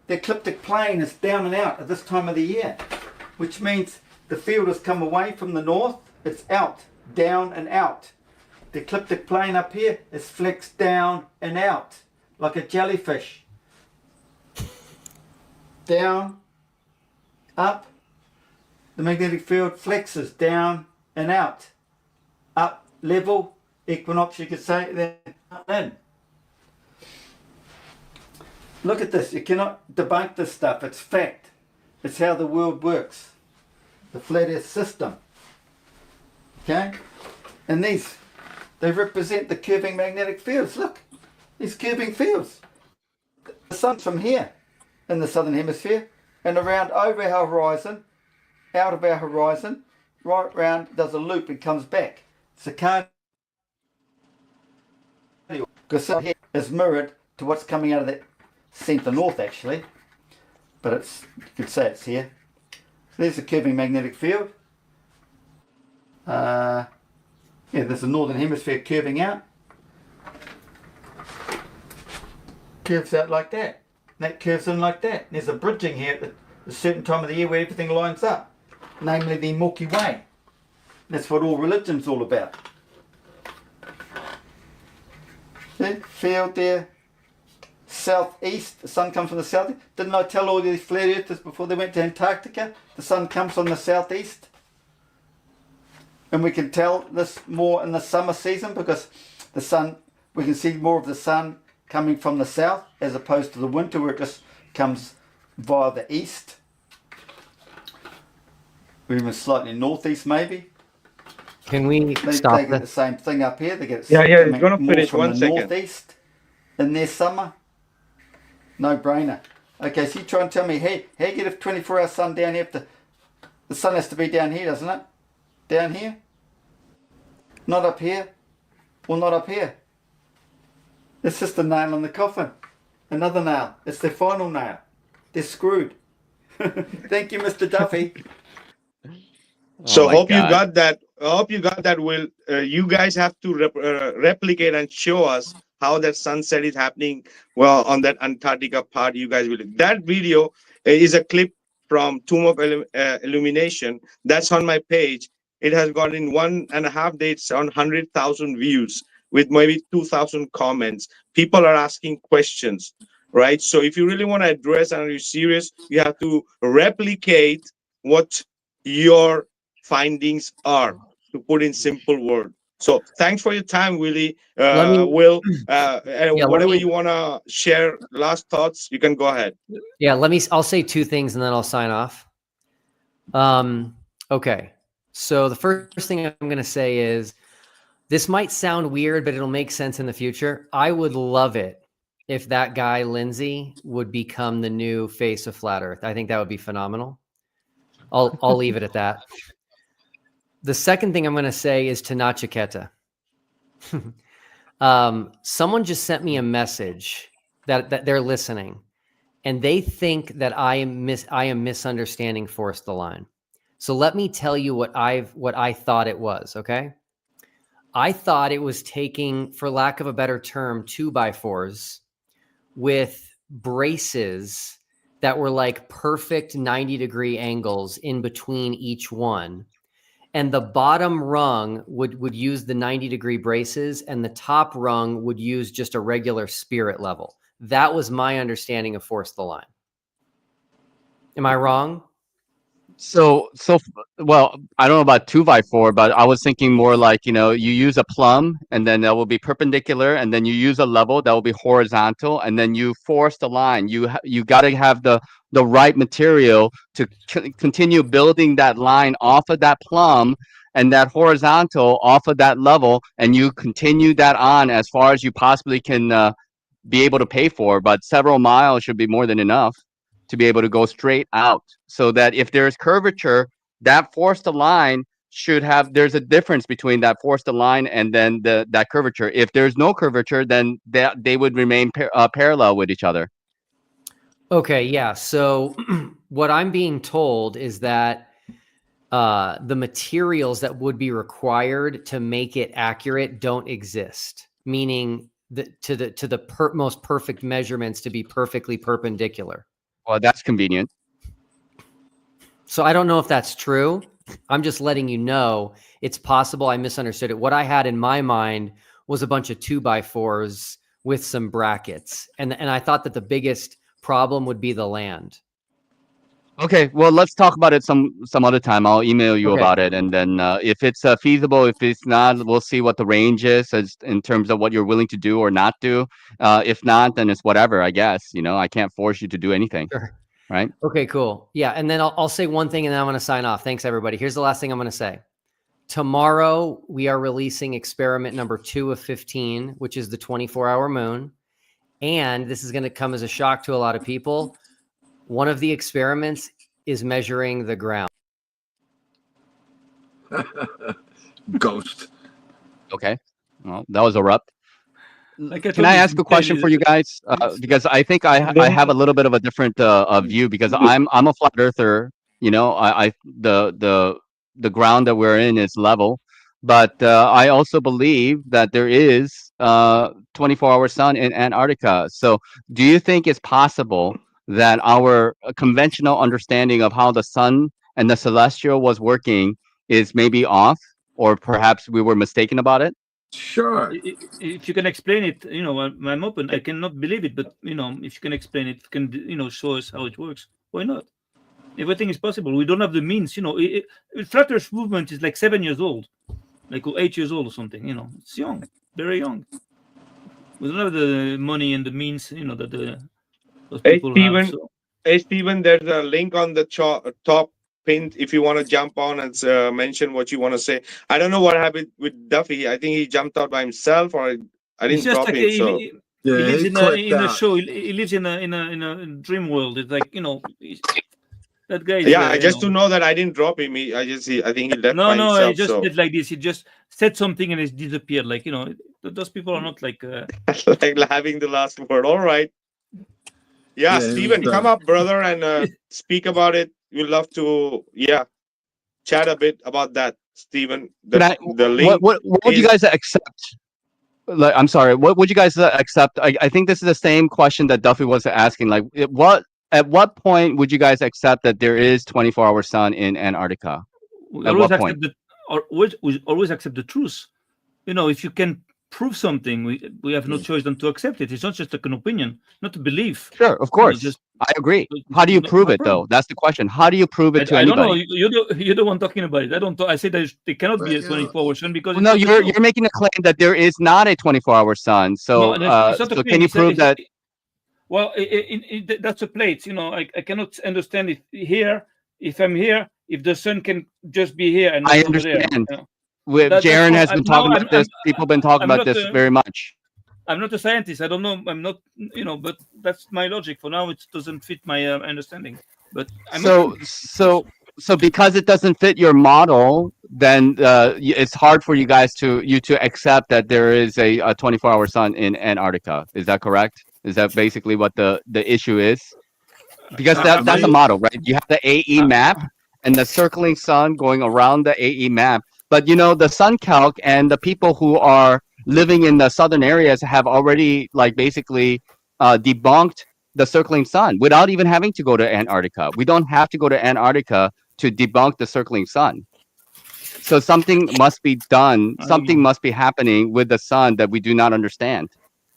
Speaker 14: The ecliptic plane is down and out at this time of the year, which means the field has come away from the north, it's out, down and out. The ecliptic plane up here is flexed down and out, like a jellyfish. Down, up, the magnetic field flexes down and out. Up, level, equinox you could say, then up in. Look at this, you cannot debunk this stuff, it's fact. It's how the world works. The flat earth system. Okay? And these, they represent the curving magnetic fields. Look, these curving fields. The sun's from here in the southern hemisphere and around over our horizon, out of our horizon, right round, does a loop and comes back. Zirconium, because here is mirrored to what's coming out of the centre north actually, but it's, you could say it's here. So there's the curving magnetic field. Yeah, there's the northern hemisphere curving out. Curves out like that. That curves in like that. There's a bridging here at a certain time of the year where everything lines up, namely the Milky Way. That's what all religion's all about. See, field there, southeast, the sun comes from the south. Didn't I tell all these flat earthers before they went to Antarctica, the sun comes from the southeast? And we can tell this more in the summer season because the sun, we can see more of the sun coming from the south as opposed to the winter where it just comes via the east. Or even slightly northeast maybe.
Speaker 12: Can we
Speaker 14: stop? They get the same thing up here. They get it
Speaker 1: it's gonna
Speaker 14: more
Speaker 1: finish
Speaker 14: from
Speaker 1: 1
Speaker 14: the
Speaker 1: second.
Speaker 14: northeast in their summer. No brainer. Okay, so you try and tell me, hey, how you get a 24-hour sun down here? The sun has to be down here, doesn't it? Down here? Not up here? Or not up here? It's just a nail in the coffin. Another nail. It's their final nail. They're screwed. Thank you, Mr. Duffy.
Speaker 1: So hope you got that. I hope you got that, Will. You guys have to replicate and show us how that sunset is happening. Well, on that Antarctica part, you guys will. That video is a clip from Tomb of Illumination. That's on my page. It has got in 1.5 days on 100,000 views with maybe 2,000 comments. People are asking questions, right? So if you really want to address and you're serious, you have to replicate what your findings are, to put in simple word. So thanks for your time, Willie. Will, whatever you want to share, last thoughts, you can go ahead.
Speaker 12: Yeah, I'll say two things and then I'll sign off. Okay. So the first thing I'm going to say is, this might sound weird, but it'll make sense in the future. I would love it if that guy, Lindsay, would become the new face of Flat Earth. I think that would be phenomenal. I'll leave it at that. The second thing I'm going to say is to Nachiketa. Someone just sent me a message that they're listening, and they think that I am misunderstanding Forced the Line. So let me tell you what I thought it was. Okay, I thought it was taking, for lack of a better term, 2x4s with braces that were like perfect 90-degree angles in between each one. And the bottom rung would use the 90-degree braces, and the top rung would use just a regular spirit level. That was my understanding of Force the Line. Am I wrong?
Speaker 16: So well, I don't know about 2x4, but I was thinking more like, you use a plumb, and then that will be perpendicular, and then you use a level that will be horizontal, and then you force the line. You got to have the right material to continue building that line off of that plumb and that horizontal off of that level, and you continue that on as far as you possibly can be able to pay for. But several miles should be more than enough to be able to go straight out, so that if there's curvature, that forced line should have, there's a difference between that forced line and then that curvature. If there's no curvature, then they would remain parallel with each other.
Speaker 12: Okay, yeah. So what I'm being told is that the materials that would be required to make it accurate don't exist, meaning to the most perfect measurements to be perfectly perpendicular.
Speaker 16: Well, that's convenient.
Speaker 12: So I don't know if that's true. I'm just letting you know it's possible I misunderstood it. What I had in my mind was a bunch of 2x4s with some brackets. And I thought that the biggest problem would be the land.
Speaker 16: Okay, well, let's talk about it some other time. I'll email you about it, and then if it's feasible, if it's not, we'll see what the range is as in terms of what you're willing to do or not do. If not, then it's whatever, I guess. I can't force you to do anything.
Speaker 12: Sure.
Speaker 16: Right?
Speaker 12: Okay, cool. Yeah, and then I'll say one thing, and then I'm going to sign off. Thanks, everybody. Here's the last thing I'm going to say. Tomorrow, we are releasing experiment number 2 of 15, which is the 24-hour moon. And this is going to come as a shock to a lot of people. One of the experiments is measuring the ground.
Speaker 2: Ghost.
Speaker 16: Okay. Well, that was abrupt. Can I ask a question for you guys? Because I think I have a little bit of a different view, because I'm a flat earther. The ground that we're in is level, but I also believe that there is 24-hour sun in Antarctica. So do you think it's possible that our conventional understanding of how the sun and the celestial was working is maybe off, or perhaps we were mistaken about it?
Speaker 2: Sure.
Speaker 7: If you can explain it, I'm open. I cannot believe it, but if you can explain it, can show us how it works. Why not? Everything is possible. We don't have the means. Flat Earth movement is like 7 years old, like 8 years old or something. It's young, very young. We don't have the money and the means, that those people have. So.
Speaker 1: Hey, Stephen, there's a link on the top pinned if you want to jump on and mention what you want to say. I don't know what happened with Duffy. I think he jumped out by himself, or I didn't drop him. So
Speaker 7: He lives in a show. He lives in a dream world. It's like that guy.
Speaker 1: Yeah, just to know that I didn't drop him. I think he left by himself.
Speaker 7: No, he just did like this. He just said something and it disappeared. Like those people are not like
Speaker 1: like having the last word. All right. Yeah, Stephen, come up, brother, and speak about it. We'd love to, chat a bit about that, Stephen. The link.
Speaker 16: What would you guys accept? I'm sorry. What would you guys accept? I think this is the same question that Duffy was asking. Like, at what point would you guys accept that there is 24-hour sun in Antarctica? At what point?
Speaker 7: We always accept the truth. If you can prove something, we have no choice than to accept it. It's not just like an opinion, not a belief.
Speaker 16: Sure, of course. I agree. How do you prove it, though? That's the question. How do you prove it to anybody?
Speaker 7: I don't know. You're the one talking about it. I don't. I say that they cannot be a 24-hour sun because.
Speaker 16: No, you're making a claim that there is not a 24-hour sun. So, so can you prove that?
Speaker 7: Well, that's a plate. I cannot understand it here. If I'm here, if the sun can just be here and not
Speaker 16: I
Speaker 7: over there.
Speaker 16: understand. Jaron has been talking about this. People have been talking about this very much.
Speaker 7: I'm not a scientist. I don't know. I'm not, but that's my logic. For now, it doesn't fit my understanding. But I'm open.
Speaker 16: So because it doesn't fit your model, then it's hard for you guys to accept that there is a 24-hour sun in Antarctica. Is that correct? Is that basically what the issue is? Because that's a model, right? You have the AE map and the circling sun going around the AE map. But the sun calc and the people who are living in the southern areas have already basically debunked the circling sun without even having to go to Antarctica. We don't have to go to Antarctica to debunk the circling sun. So something must be done. Something must be happening with the sun that we do not understand.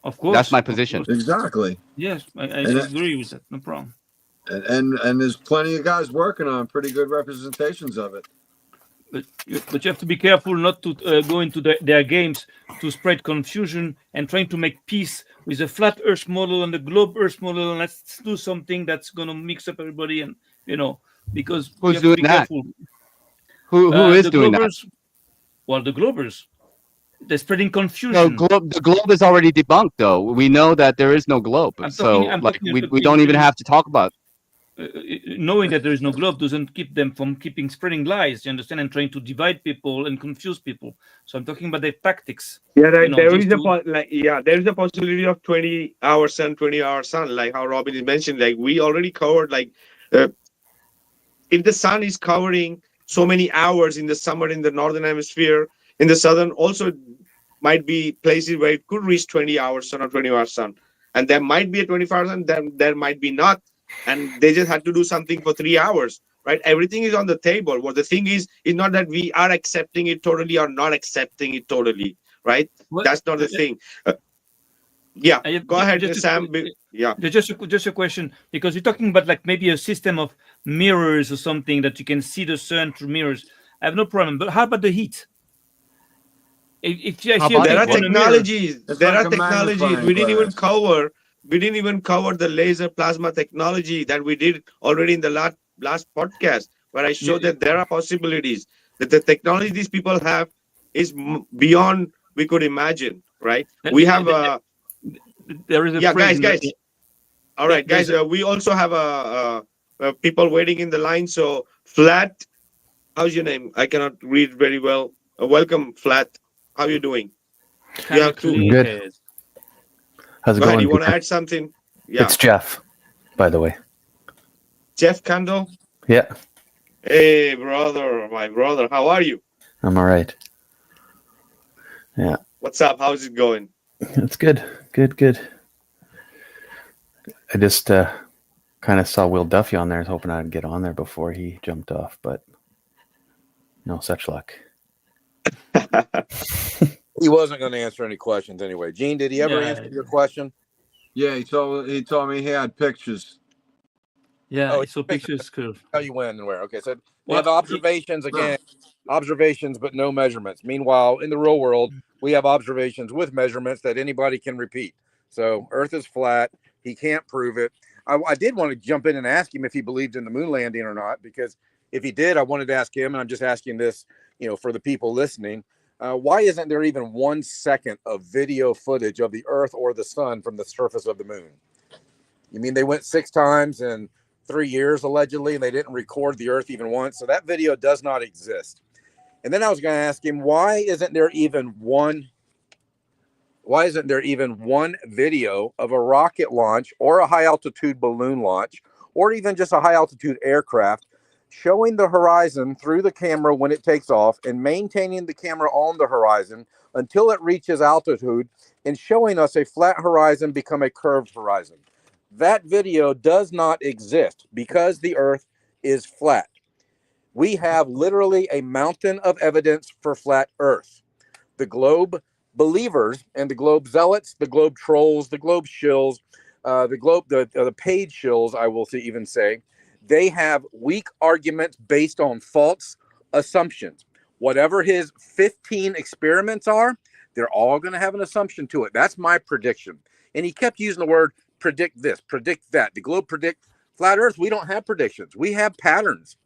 Speaker 7: Of course.
Speaker 16: That's my position.
Speaker 2: Exactly.
Speaker 7: Yes, I agree with that. No problem.
Speaker 2: And there's plenty of guys working on pretty good representations of it.
Speaker 7: But you have to be careful not to go into their games to spread confusion and trying to make peace with the flat Earth model and the globe Earth model. And let's do something that's going to mix up everybody. And because
Speaker 16: who's doing that?
Speaker 7: Careful.
Speaker 16: Who is doing that?
Speaker 7: Well, the Globers. They're spreading confusion.
Speaker 16: No, the globe is already debunked, though. We know that there is no globe. We don't even have to talk about.
Speaker 7: Knowing that there is no globe doesn't keep them from spreading lies, you understand, and trying to divide people and confuse people. So I'm talking about their tactics.
Speaker 1: Yeah, there is there is a possibility of 20-hour sun, 20-hour sun, like how Robin is mentioned. Like we already covered, if the sun is covering so many hours in the summer in the northern hemisphere, in the southern also might be places where it could reach 20-hour sun or 20-hour sun, and there might be a 24-hour sun, then there might be not. And they just had to do something for 3 hours, right? Everything is on the table. What the thing is not that we are accepting it totally or not accepting it totally, right? That's not the thing. Go ahead, Sam.
Speaker 7: Just a question, because you're talking about maybe a system of mirrors or something that you can see the sun through mirrors. I have no problem. But how about the heat?
Speaker 1: There are technologies. We didn't even cover the laser plasma technology that we did already in the last podcast, where I showed that there are possibilities, that the technology these people have is beyond we could imagine, right? We have
Speaker 7: there is a
Speaker 1: guys. All right, guys. We also have people waiting in the line. So Flat, how's your name? I cannot read very well. Welcome, Flat. How are you doing? You have to.
Speaker 18: Good. How's it going?
Speaker 1: You want to add something? Yeah.
Speaker 18: It's Jeff, by the way.
Speaker 1: Jeff Kando?
Speaker 18: Yeah.
Speaker 1: Hey, my brother. How are you?
Speaker 18: I'm all right. Yeah.
Speaker 1: What's up? How's it going?
Speaker 18: It's good. Good. I just kind of saw Will Duffy on there. I was hoping I'd get on there before he jumped off, but no such luck.
Speaker 3: He wasn't going to answer any questions anyway. Gene, did he ever answer your question?
Speaker 2: Yeah, he told me he had pictures.
Speaker 7: Yeah, so pictures could
Speaker 3: tell you when and where. Okay, so we have observations again, observations but no measurements. Meanwhile, in the real world, we have observations with measurements that anybody can repeat. So Earth is flat. He can't prove it. I did want to jump in and ask him if he believed in the moon landing or not, because if he did, I wanted to ask him, and I'm just asking this, for the people listening. Why isn't there even 1 second of video footage of the Earth or the sun from the surface of the moon? You mean they went 6 times in 3 years, allegedly, and they didn't record the Earth even once? So that video does not exist. And then I was going to ask him, why isn't there even one video of a rocket launch or a high altitude balloon launch or even just a high altitude aircraft showing the horizon through the camera when it takes off and maintaining the camera on the horizon until it reaches altitude and showing us a flat horizon become a curved horizon? That video does not exist because the Earth is flat. We have literally a mountain of evidence for flat Earth. The globe believers and the globe zealots, the globe trolls, the globe shills, the paid shills, I will even say, they have weak arguments based on false assumptions. Whatever his 15 experiments are, they're all going to have an assumption to it. That's my prediction. And he kept using the word predict this, predict that. The globe predict flat Earth. We don't have predictions. We have patterns.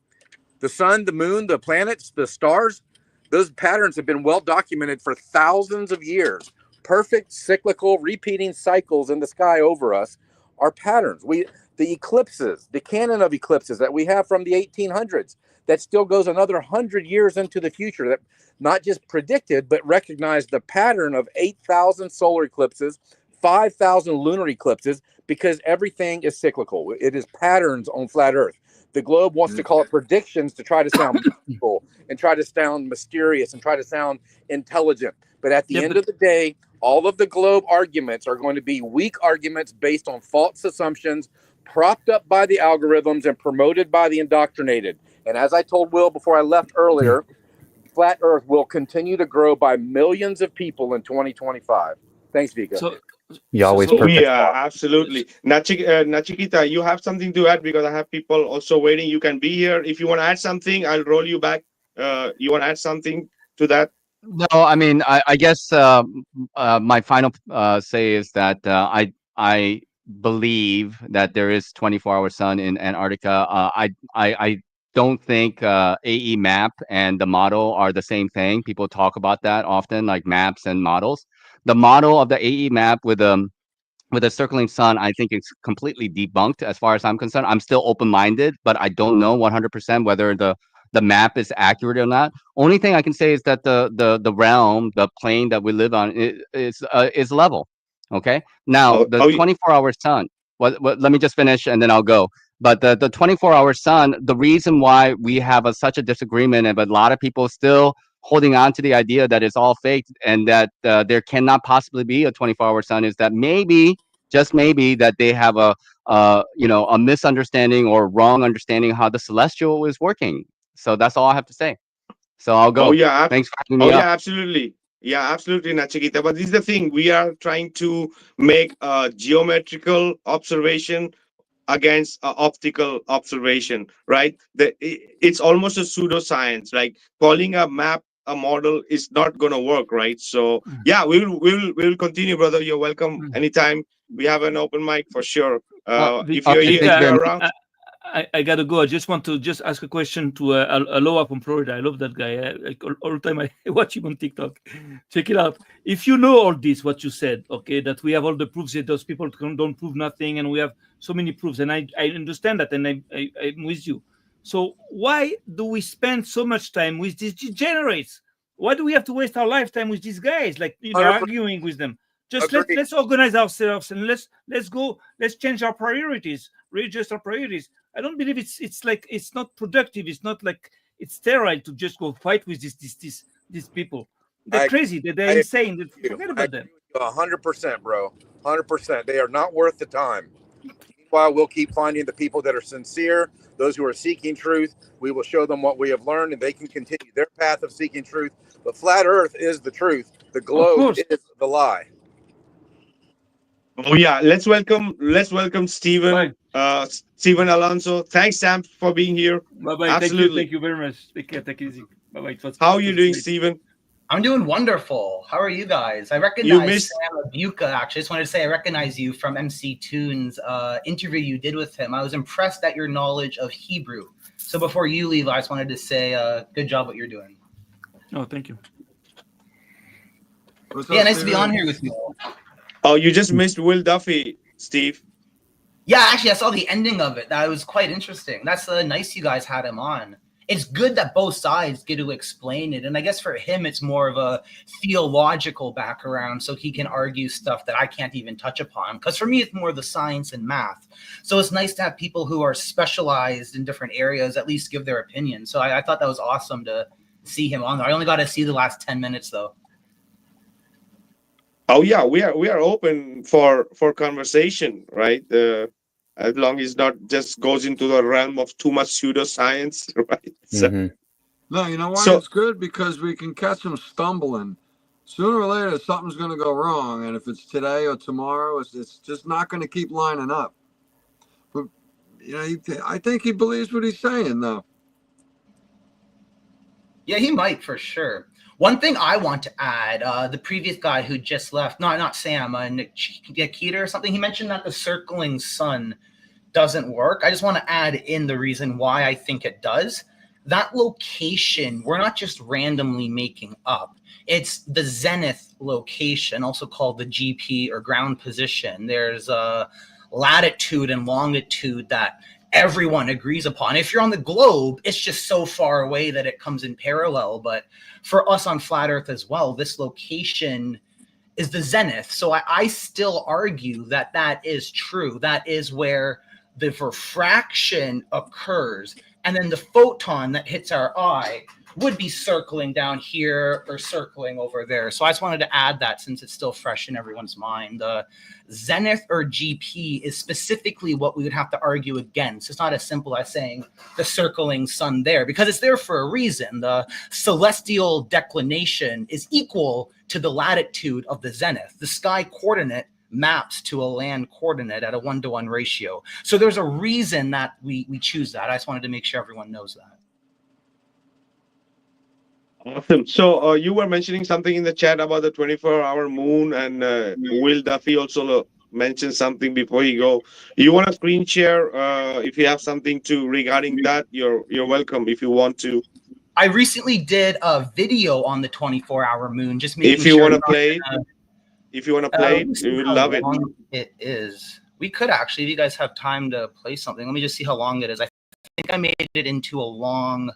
Speaker 3: The sun, the moon, the planets, the stars, those patterns have been well documented for thousands of years. perfect cyclical repeating cycles in the sky over us are patterns. The eclipses, the canon of eclipses that we have from the 1800s, that still goes another 100 years into the future, that not just predicted, but recognized the pattern of 8,000 solar eclipses, 5,000 lunar eclipses, because everything is cyclical. It is patterns on flat Earth. The globe wants to call it predictions to try to sound mystical and try to sound mysterious and try to sound intelligent. But at the end of the day, all of the globe arguments are going to be weak arguments based on false assumptions, propped up by the algorithms and promoted by the indoctrinated. And as I told Will before I left earlier, flat Earth will continue to grow by millions of people in 2025. Thanks, Vika.
Speaker 1: Yeah, absolutely. Nachikita, you have something to add because I have people also waiting. You can be here. If you want to add something, I'll roll you back. You want to add something to that?
Speaker 16: No, I mean, I guess my final say is that I believe that there is 24-hour sun in Antarctica. I don't think AE map and the model are the same thing. People talk about that often, like maps and models. The model of the AE map with a circling sun, I think it's completely debunked as far as I'm concerned. I'm still open-minded, but I don't know 100% whether the map is accurate or not. Only thing I can say is that the realm, the plane that we live on is level. Okay. Now the 24-hour sun. What? Let me just finish and then I'll go. But the 24-hour sun, the reason why we have such a disagreement, but a lot of people still holding on to the idea that it's all fake and that there cannot possibly be a 24-hour sun is that maybe, just maybe, that they have a misunderstanding or wrong understanding how the celestial is working. So that's all I have to say. So I'll go.
Speaker 1: Oh yeah,
Speaker 16: Thanks for having me up.
Speaker 1: absolutely. Yeah, absolutely, Nachikita. But this is the thing: we are trying to make a geometrical observation against optical observation, right? It's almost a pseudoscience. Like calling a map a model is not going to work, right? So yeah, we'll continue, brother. You're welcome anytime. We have an open mic for sure. If you're here, if you're around.
Speaker 7: I gotta go. I just want to ask a question to Aloha from Florida. I love that guy. All the time I watch him on TikTok. Check it out. If you know all this, what you said, okay, that we have all the proofs that those people don't prove nothing, and we have so many proofs, and I understand that, and I'm with you. So why do we spend so much time with these degenerates? Why do we have to waste our lifetime with these guys, like arguing with them? Just let's organize ourselves and let's change our priorities, readjust our priorities. I don't believe it's like it's not productive. It's not like it's sterile to just go fight with these people. They're crazy. They're insane. Forget about them.
Speaker 3: 100%, bro. 100%. They are not worth the time. Meanwhile, we'll keep finding the people that are sincere, those who are seeking truth. We will show them what we have learned, and they can continue their path of seeking truth. But flat Earth is the truth. The globe is the lie.
Speaker 1: Oh yeah, let's welcome Stephen. Stephen Alonso. Thanks, Sam, for being here.
Speaker 7: Bye-bye.
Speaker 1: Absolutely.
Speaker 7: Thank you very much. Take care. Take it easy. Bye-bye.
Speaker 1: How are you doing, Stephen?
Speaker 13: I'm doing wonderful. How are you guys? I recognize Sam Abuka, actually. I just wanted to say I recognize you from MC Toon's interview you did with him. I was impressed at your knowledge of Hebrew. So before you leave, I just wanted to say good job what you're doing.
Speaker 7: Oh, thank you.
Speaker 13: Yeah, nice to be on here with you.
Speaker 1: Oh, you just missed Will Duffy, Steve.
Speaker 13: Yeah, actually, I saw the ending of it. That was quite interesting. That's nice you guys had him on. It's good that both sides get to explain it. And I guess for him, it's more of a theological background, so he can argue stuff that I can't even touch upon. Because for me, it's more the science and math. So it's nice to have people who are specialized in different areas at least give their opinion. So I thought that was awesome to see him on there. I only got to see the last 10 minutes, though.
Speaker 1: Oh yeah, we are open for conversation, right? As long as it not just goes into the realm of too much pseudoscience, right? So,
Speaker 2: No, you know why it's good? Because we can catch them stumbling. Sooner or later, something's going to go wrong, and if it's today or tomorrow, it's just not going to keep lining up. But I think he believes what he's saying, though.
Speaker 13: Yeah, he might for sure. One thing I want to add, the previous guy who just left, not Sam, Nikita or something, he mentioned that the circling sun doesn't work. I just want to add in the reason why I think it does. that location, we're not just randomly making up. It's the zenith location, also called the GP or ground position. There's a latitude and longitude that everyone agrees upon. If you're on the globe, it's just so far away that it comes in parallel. But for us on flat Earth as well, this location is the zenith. So I still argue that that is true. That is where the refraction occurs. And then the photon that hits our eye would be circling down here or circling over there. So I just wanted to add that since it's still fresh in everyone's mind. The zenith or GP is specifically what we would have to argue against. It's not as simple as saying the circling sun there, because it's there for a reason. The celestial declination is equal to the latitude of the zenith. The sky coordinate maps to a land coordinate at a 1-to-1 ratio. So there's a reason that we choose that. I just wanted to make sure everyone knows that.
Speaker 1: Awesome. So you were mentioning something in the chat about the 24-hour moon, and Will Duffy also mentioned something before you go. You want to screen share? If you have something to regarding that, you're welcome if you want to.
Speaker 13: I recently did a video on the 24-hour moon. Just making
Speaker 1: if you
Speaker 13: sure
Speaker 1: want to play, if you want to play, we would love it.
Speaker 13: It is. We could actually, if you guys have time to play something. Let me just see how long it is. I think I made it into a long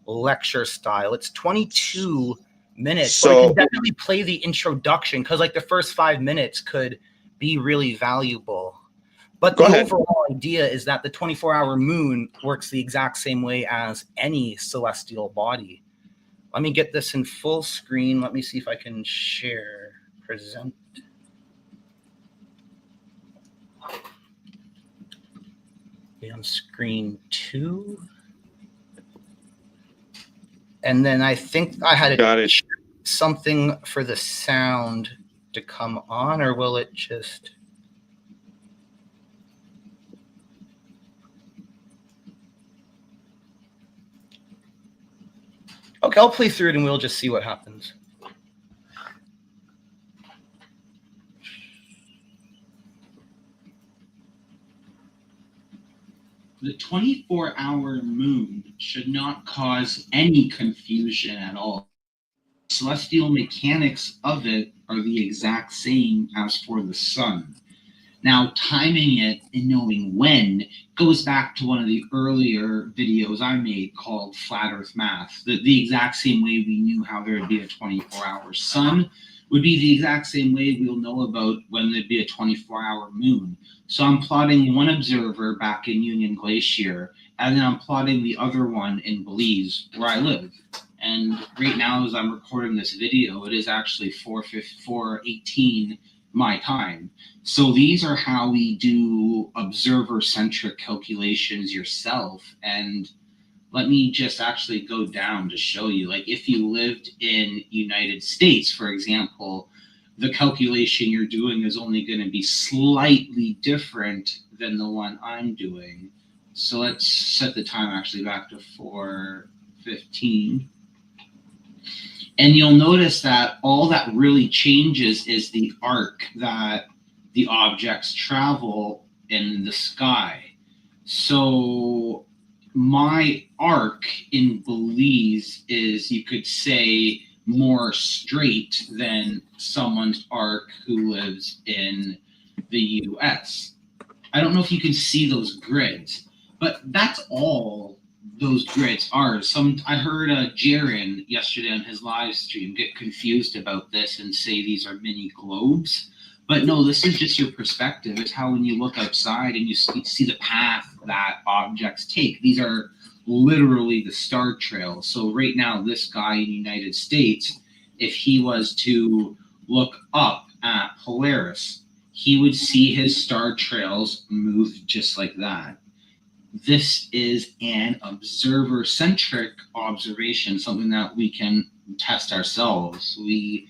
Speaker 13: lecture style. It's 22 minutes. So we can definitely play the introduction, because like the first 5 minutes could be really valuable. But the overall idea is that the 24-hour moon works the exact same way as any celestial body. Let me get this in full screen. Let me see if I can share, present. Okay, on screen 2. And then I think I had to check something for the sound to come on, or will it just... Okay, I'll play through it and we'll just see what happens.
Speaker 19: The 24-hour moon should not cause any confusion at all. Celestial mechanics of it are the exact same as for the sun. Now, timing it and knowing when goes back to one of the earlier videos I made called Flat Earth Math. The exact same way we knew how there would be a 24-hour sun would be the exact same way we'll know about when there'd be a 24-hour moon. So I'm plotting one observer back in Union Glacier, and then I'm plotting the other one in Belize, where I live. And right now, as I'm recording this video, it is actually 4:18 my time. So these are how we do observer-centric calculations yourself. And let me just actually go down to show you, like if you lived in United States, for example, the calculation you're doing is only going to be slightly different than the one I'm doing. So let's set the time actually back to 4:15. And you'll notice that all that really changes is the arc that the objects travel in the sky. So my arc in Belize is, you could say, more straight than someone's arc who lives in the US. I don't know if you can see those grids, but that's all those grids are. I heard Jaron yesterday on his live stream get confused about this and say these are mini globes. But no, this is just your perspective. It's how when you look outside and you see the path that objects take. These are literally the star trails. So right now, this guy in the United States, if he was to look up at Polaris, he would see his star trails move just like that. This is an observer-centric observation, something that we can test ourselves. We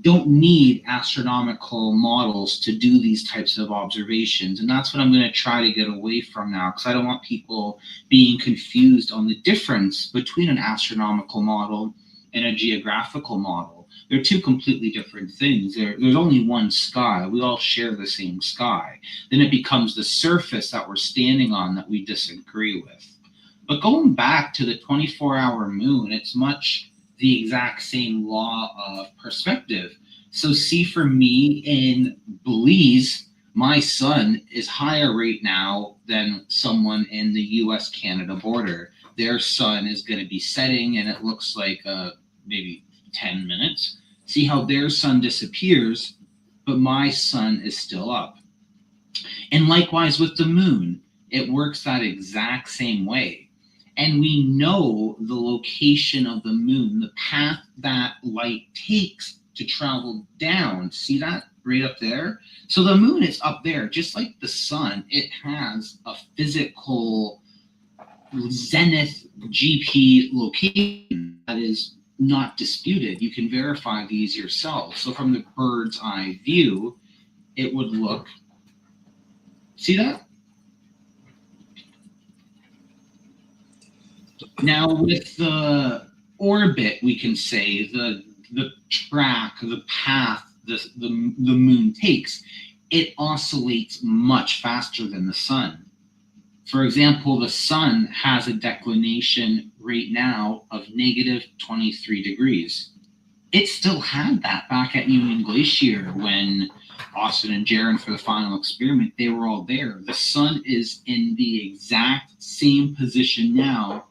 Speaker 19: don't need astronomical models to do these types of observations. And that's what I'm going to try to get away from now, because I don't want people being confused on the difference between an astronomical model and a geographical model. They're two completely different things. There's only one sky. We all share the same sky. Then it becomes the surface that we're standing on that we disagree with. But going back to the 24-hour moon, it's much the exact same law of perspective. So see, for me in Belize, my sun is higher right now than someone in the US-Canada border. Their sun is going to be setting, and it looks like maybe 10 minutes. See how their sun disappears, but my sun is still up. And likewise with the moon, it works that exact same way. And we know the location of the moon, the path that light takes to travel down. See that right up there? So the moon is up there, just like the sun. It has a physical zenith GP location that is not disputed. You can verify these yourself. So from the bird's eye view, it would look, see that? Now with the orbit, we can say the track, the path the moon takes, it oscillates much faster than the sun. For example, the sun has a declination right now of negative 23 degrees. It still had that back at Union Glacier when Austin and Jaron, for the final experiment, they were all there. The sun is in the exact same position now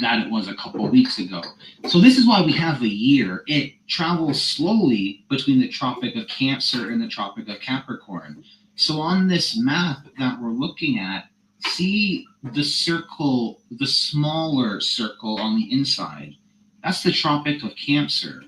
Speaker 19: that it was a couple of weeks ago. So this is why we have a year. It travels slowly between the Tropic of Cancer and the Tropic of Capricorn. So on this map that we're looking at, see the circle, the smaller circle on the inside. That's the Tropic of Cancer.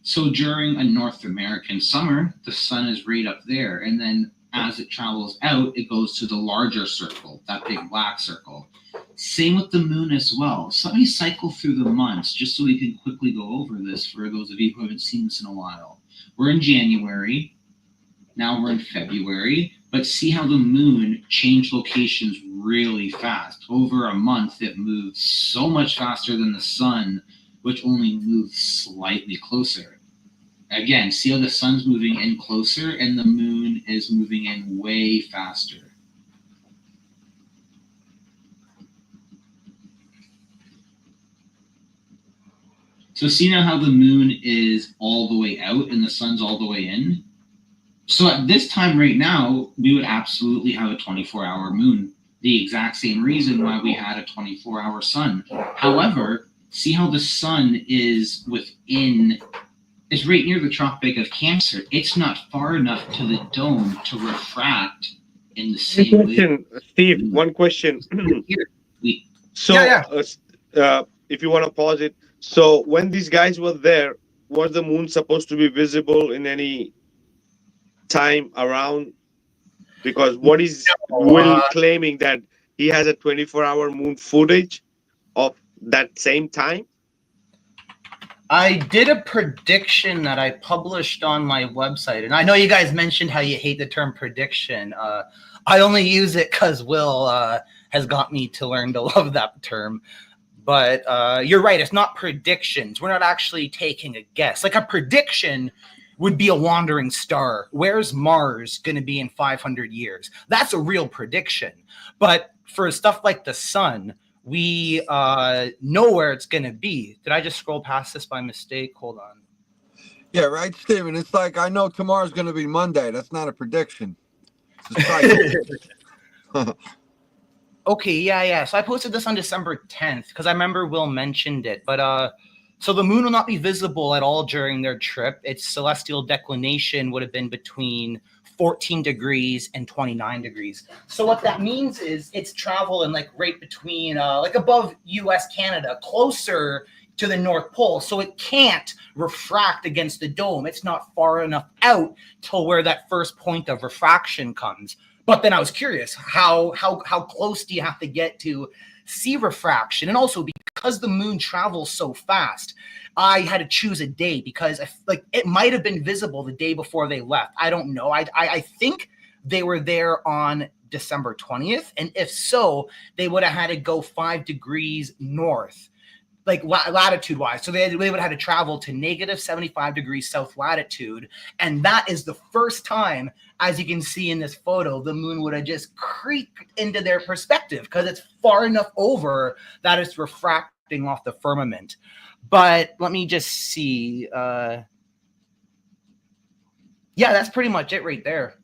Speaker 19: So during a North American summer, the sun is right up there. And then as it travels out, it goes to the larger circle, that big black circle. Same with the moon as well. So let me cycle through the months just so we can quickly go over this for those of you who haven't seen this in a while. We're in January. Now we're in February. But see how the moon changed locations really fast. Over a month, it moved so much faster than the sun, which only moved slightly closer. Again, see how the sun's moving in closer and the moon is moving in way faster. So see now how the moon is all the way out and the sun's all the way in? So at this time right now, we would absolutely have a 24-hour moon. The exact same reason why we had a 24-hour sun. However, see how the sun is within, it's right near the Tropic of Cancer. It's not far enough to the dome to refract in the same way.
Speaker 1: Steve, one question. So, if you want to pause it. So when these guys were there, was the moon supposed to be visible in any time around? Because what is Will claiming that he has a 24-hour moon footage of that same time?
Speaker 13: I did a prediction that I published on my website, and I know you guys mentioned how you hate the term prediction. I only use it because Will has got me to learn to love that term. But you're right, it's not predictions. We're not actually taking a guess. Like a prediction would be a wandering star. Where's Mars going to be in 500 years? That's a real prediction. But for stuff like the sun, we know where it's going to be. Did I just scroll past this by mistake? Hold on.
Speaker 2: Yeah, right, Steven. It's like, I know tomorrow's going to be Monday. That's not a prediction. It's a
Speaker 13: Okay, yeah. So I posted this on December 10th because I remember Will mentioned it. But so the moon will not be visible at all during their trip. Its celestial declination would have been between 14 degrees and 29 degrees. So what that means is it's traveling like right between, like above US, Canada, closer to the North Pole. So it can't refract against the dome. It's not far enough out till where that first point of refraction comes. But then I was curious, how close do you have to get to see refraction? And also because the moon travels so fast, I had to choose a day because it might have been visible the day before they left. I don't know. I think they were there on December 20th. And if so, they would have had to go 5 degrees north. like latitude wise. So they would have had to travel to negative 75 degrees south latitude. And that is the first time, as you can see in this photo, the moon would have just creeped into their perspective because it's far enough over that it's refracting off the firmament. But let me just see. Yeah, that's pretty much it right there.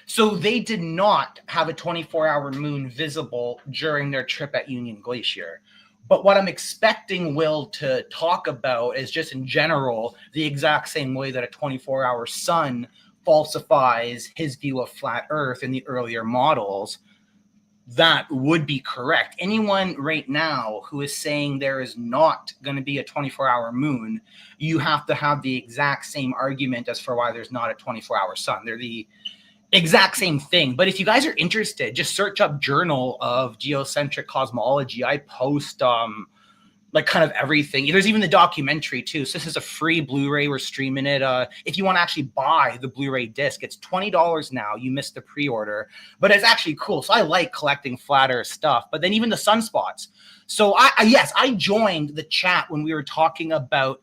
Speaker 13: So they did not have a 24-hour moon visible during their trip at Union Glacier. But what I'm expecting Will to talk about is just in general, the exact same way that a 24-hour sun falsifies his view of flat Earth in the earlier models. That would be correct. Anyone right now who is saying there is not going to be a 24-hour moon, you have to have the exact same argument as for why there's not a 24-hour sun. They're the exact same thing. But if you guys are interested, just search up Journal of Geocentric Cosmology. I post like kind of everything. There's even the documentary too. So this is a free Blu-ray. We're streaming it. If you want to actually buy the Blu-ray disc, it's $20 now. You missed the pre-order, but it's actually cool. So I like collecting flat Earth stuff. But then even the sunspots. So I joined the chat when we were talking about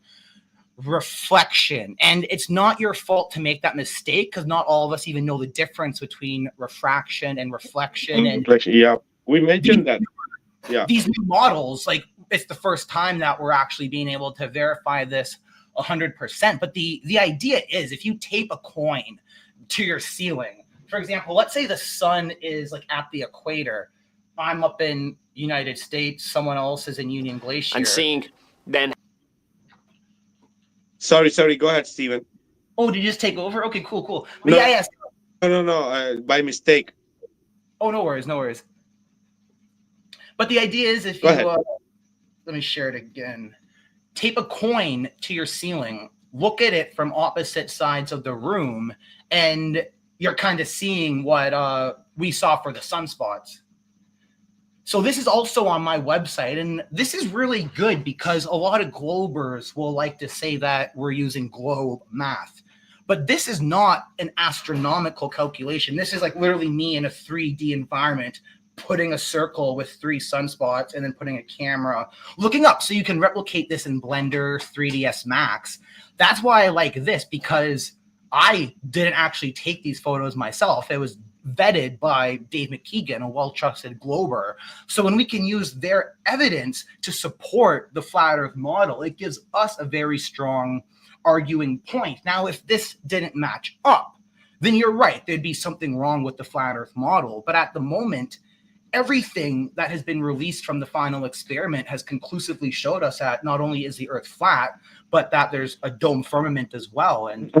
Speaker 13: reflection, and it's not your fault to make that mistake because not all of us even know the difference between refraction and reflection. And
Speaker 1: yeah, we mentioned that. Yeah,
Speaker 13: these new models, like it's the first time that we're actually being able to verify this 100%. But the idea is, if you tape a coin to your ceiling, for example, let's say the sun is like at the equator. I'm up in United States. Someone else is in Union Glacier.
Speaker 20: I'm seeing then.
Speaker 1: Sorry. Go ahead, Stephen.
Speaker 13: Oh, did you just take over? Okay, cool. But
Speaker 1: No,
Speaker 13: yeah.
Speaker 1: No. By mistake.
Speaker 13: Oh, no worries. But the idea is, if you let me share it again. Tape a coin to your ceiling. Look at it from opposite sides of the room, and you're kind of seeing what we saw for the sunspots. So this is also on my website, and this is really good because a lot of globers will like to say that we're using globe math. But this is not an astronomical calculation. This is like literally me in a 3D environment putting a circle with 3 sunspots and then putting a camera looking up. So you can replicate this in Blender, 3ds Max. That's why I like this, because I didn't actually take these photos myself. It was vetted by Dave McKeegan, a well-trusted glober. So when we can use their evidence to support the flat Earth model, it gives us a very strong arguing point. Now, if this didn't match up, then you're right. There'd be something wrong with the flat Earth model. But at the moment, everything that has been released from the final experiment has conclusively showed us that not only is the Earth flat, but that there's a dome firmament as well. And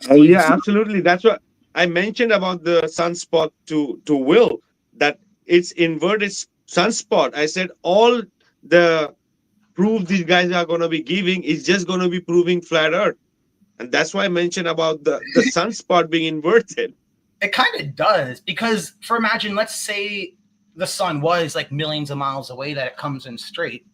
Speaker 1: oh yeah, absolutely. That's what I mentioned about the sunspot to Will, that it's inverted sunspot. I said all the proof these guys are going to be giving is just going to be proving flat Earth. And that's why I mentioned about the sunspot being inverted.
Speaker 13: It kind of does, because imagine, let's say the sun was like millions of miles away, that it comes in straight,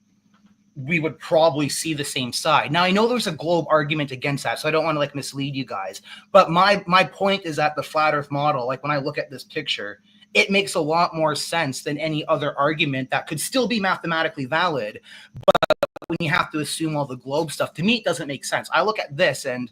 Speaker 13: we would probably see the same side. Now, I know there's a globe argument against that, so I don't want to like mislead you guys. But my point is that the flat Earth model, like when I look at this picture, it makes a lot more sense than any other argument that could still be mathematically valid. But when you have to assume all the globe stuff, to me, it doesn't make sense. I look at this and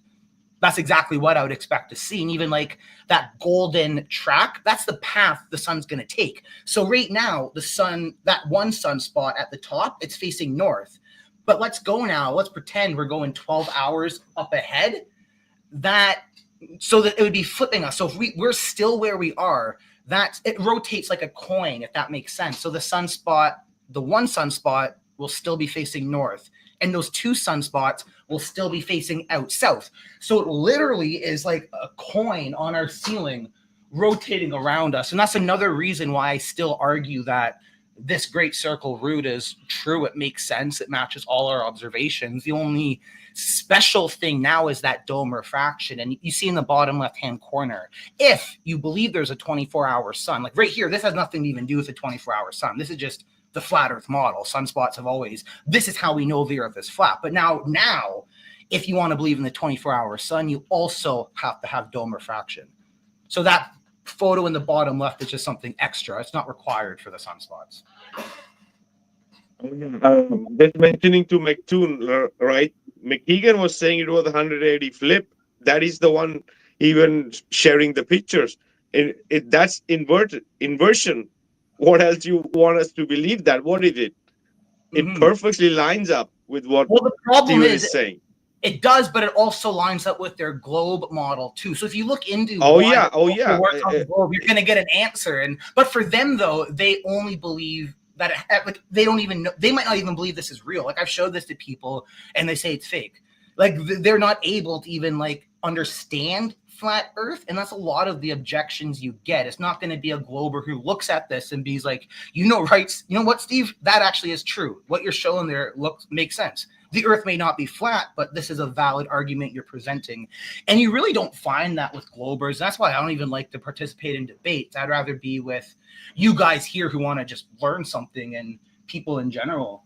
Speaker 13: that's exactly what I would expect to see. And even like that golden track, that's the path the sun's going to take. So right now, the sun, that one sunspot at the top, it's facing north. But let's go now. Let's pretend we're going 12 hours up ahead. So that it would be flipping us. So if we're still where we are, it rotates like a coin, if that makes sense. So the sunspot, the one sunspot will still be facing north. And those 2 sunspots will still be facing out south. So it literally is like a coin on our ceiling rotating around us. And that's another reason why I still argue that this great circle route is true. It makes sense. It matches all our observations. The only special thing now is that dome refraction. And you see in the bottom left-hand corner, if you believe there's a 24-hour sun, like right here, this has nothing to even do with a 24-hour sun. This is just the flat Earth model. Sunspots have always, this is how we know the Earth is flat. But now, if you want to believe in the 24-hour sun, you also have to have dome refraction. So that photo in the bottom left is just something extra. It's not required for the sunspots.
Speaker 1: Just mentioning to McToon, right? McKeegan was saying it was 180 flip. That is the one even sharing the pictures. That's inversion. What else you want us to believe that? What is it? It perfectly lines up with what
Speaker 13: Well, the problem
Speaker 1: Steven
Speaker 13: is
Speaker 1: is saying.
Speaker 13: it does, but it also lines up with their globe model too. So if you look into
Speaker 1: Oh
Speaker 13: why
Speaker 1: yeah, oh
Speaker 13: it
Speaker 1: yeah.
Speaker 13: works on the globe, you're going to get an answer. But for them though, they only believe that like they don't even know. They might not even believe this is real. Like I've showed this to people, and they say it's fake. Like they're not able to even like understand flat Earth, and that's a lot of the objections you get. It's not going to be a glober who looks at this and be like, right? You know what, Steve? That actually is true. What you're showing there makes sense. The Earth may not be flat, but this is a valid argument you're presenting. And you really don't find that with globers. That's why I don't even like to participate in debates. I'd rather be with you guys here who want to just learn something and people in general.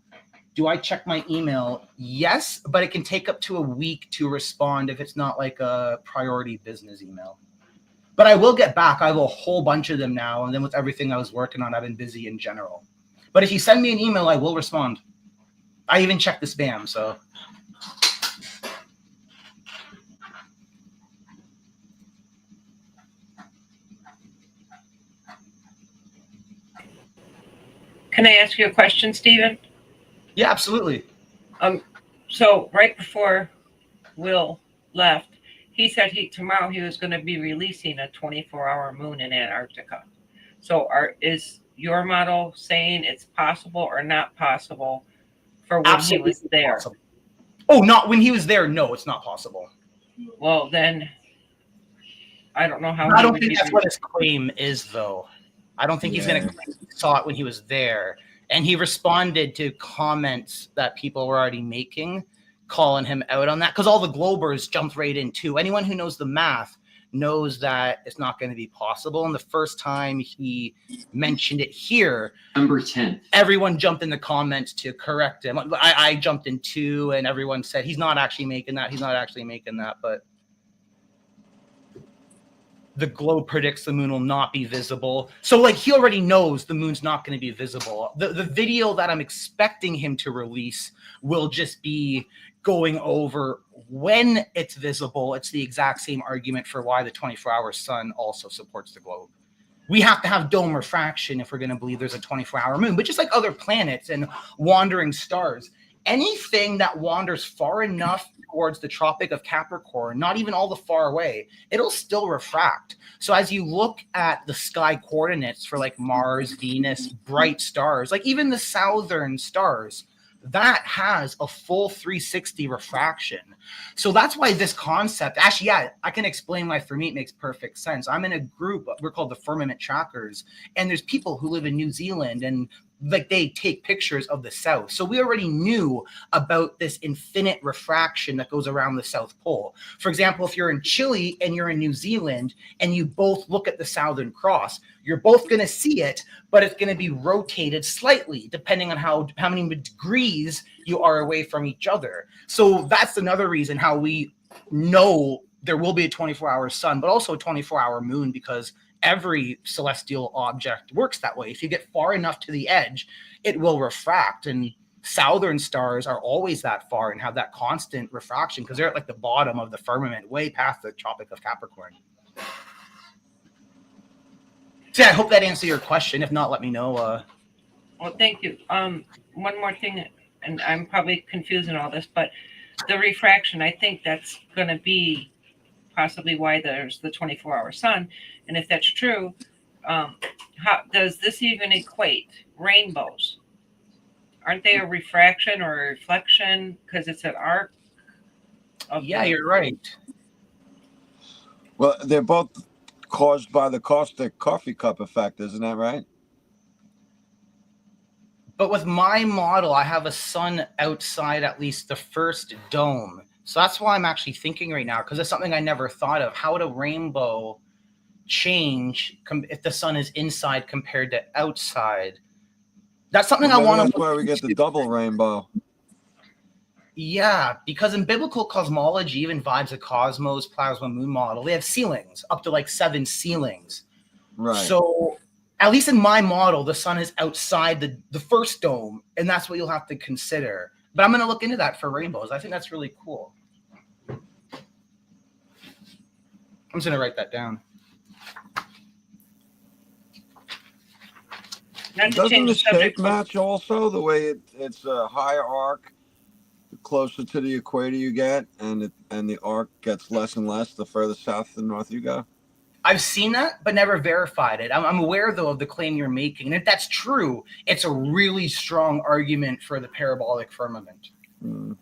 Speaker 13: Do I check my email? Yes, but it can take up to a week to respond if it's not like a priority business email. But I will get back. I have a whole bunch of them now. And then with everything I was working on, I've been busy in general. But if you send me an email, I will respond. I even check the spam, so.
Speaker 8: Can I ask you a question, Stephen?
Speaker 13: Yeah, absolutely.
Speaker 8: So right before Will left, he said tomorrow he was going to be releasing a 24-hour moon in Antarctica. So is your model saying it's possible or not possible for when
Speaker 13: Absolutely
Speaker 8: he was there?
Speaker 13: Possible. Oh, not when he was there. No, it's not possible.
Speaker 8: Well, then I don't know how.
Speaker 13: I don't think that's what his claim is, though. I don't think he's going to claim he saw it when he was there. And he responded to comments that people were already making, calling him out on that, because all the globers jumped right in too. Anyone who knows the math knows that it's not going to be possible. And the first time he mentioned it here,
Speaker 20: Number 10,
Speaker 13: everyone jumped in the comments to correct him. I jumped in too, and everyone said he's not actually making that. He's not actually making that, but the globe predicts the moon will not be visible. So like he already knows the moon's not going to be visible. The video that I'm expecting him to release will just be going over when it's visible. It's the exact same argument for why the 24-hour sun also supports the globe. We have to have dome refraction if we're going to believe there's a 24-hour moon, but just like other planets and wandering stars, anything that wanders far enough towards the Tropic of Capricorn, not even all the far away, it'll still refract. So as you look at the sky coordinates for like Mars, Venus, bright stars, like even the southern stars, that has a full 360 refraction. So that's why this concept, actually, yeah, I can explain why for me it makes perfect sense. I'm in a group, we're called the Firmament Trackers, and there's people who live in New Zealand and like they take pictures of the south. So we already knew about this infinite refraction that goes around the South Pole. For example, if you're in Chile and you're in New Zealand and you both look at the Southern Cross, you're both going to see it, but it's going to be rotated slightly depending on how many degrees you are away from each other. So that's another reason how we know there will be a 24-hour sun, but also a 24-hour moon, because every celestial object works that way. If you get far enough to the edge, it will refract. And southern stars are always that far and have that constant refraction because they're at like the bottom of the firmament, way past the Tropic of Capricorn. So yeah, I hope that answered your question. If not, let me know.
Speaker 8: Well, thank you. One more thing, and I'm probably confusing all this, but the refraction, I think that's going to be possibly why there's the 24-hour sun. And if that's true, how does this even equate rainbows? Aren't they a refraction or a reflection because it's an arc?
Speaker 13: Yeah, you're right.
Speaker 2: Well, they're both caused by the caustic coffee cup effect, isn't that right?
Speaker 13: But with my model, I have a sun outside at least the first dome. So that's why I'm actually thinking right now, because it's something I never thought of. How would a rainbow change if the sun is inside compared to outside? That's something I want to.
Speaker 2: That's why we get the double rainbow.
Speaker 13: Yeah, because in biblical cosmology, even Vibes of Cosmos, Plasma Moon model, they have ceilings, up to like 7 ceilings.
Speaker 2: Right.
Speaker 13: So at least in my model, the sun is outside the first dome, and that's what you'll have to consider. But I'm going to look into that for rainbows. I think that's really cool. I'm just going to write that down.
Speaker 2: Doesn't the shape match also the way it's a higher arc? The closer to the equator you get, and the arc gets less and less the further south and north you go.
Speaker 13: I've seen that, but never verified it. I'm aware, though, of the claim you're making. And if that's true, it's a really strong argument for the parabolic firmament.
Speaker 2: Mm.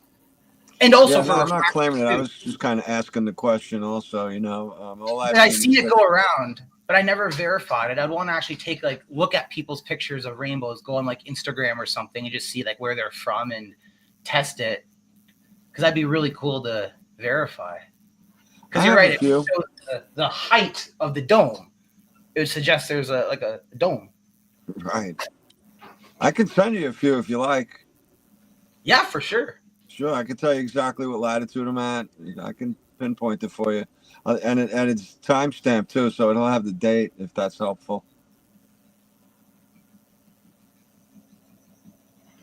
Speaker 13: And also
Speaker 2: I'm not claiming it. I was just kind of asking the question also, all
Speaker 13: I see it go around, but I never verified it. I'd want to actually take look at people's pictures of rainbows, go on Instagram or something and just see where they're from and test it. Because that'd be really cool to verify. Because you're right, it shows the height of the dome. It would suggest there's a dome.
Speaker 2: Right. I can send you a few if you like.
Speaker 13: Yeah, for sure.
Speaker 2: Sure, I can tell you exactly what latitude I'm at. I can pinpoint it for you. And it's timestamped too, so it'll have the date if that's helpful.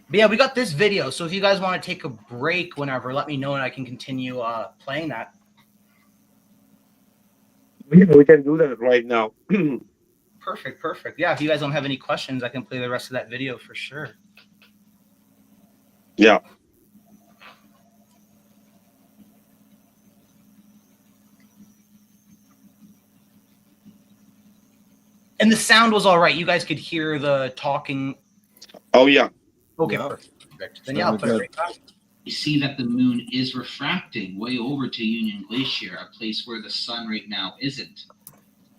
Speaker 13: But yeah, we got this video, so if you guys want to take a break whenever, let me know and I can continue playing that.
Speaker 1: We can do that right now.
Speaker 13: Perfect. Yeah, if you guys don't have any questions, I can play the rest of that video for sure.
Speaker 1: Yeah.
Speaker 13: And the sound was all right. You guys could hear the talking.
Speaker 1: Oh, yeah.
Speaker 13: Okay, perfect. Then yeah, I'll put it right back.
Speaker 19: You see that the moon is refracting way over to Union Glacier, a place where the sun right now isn't.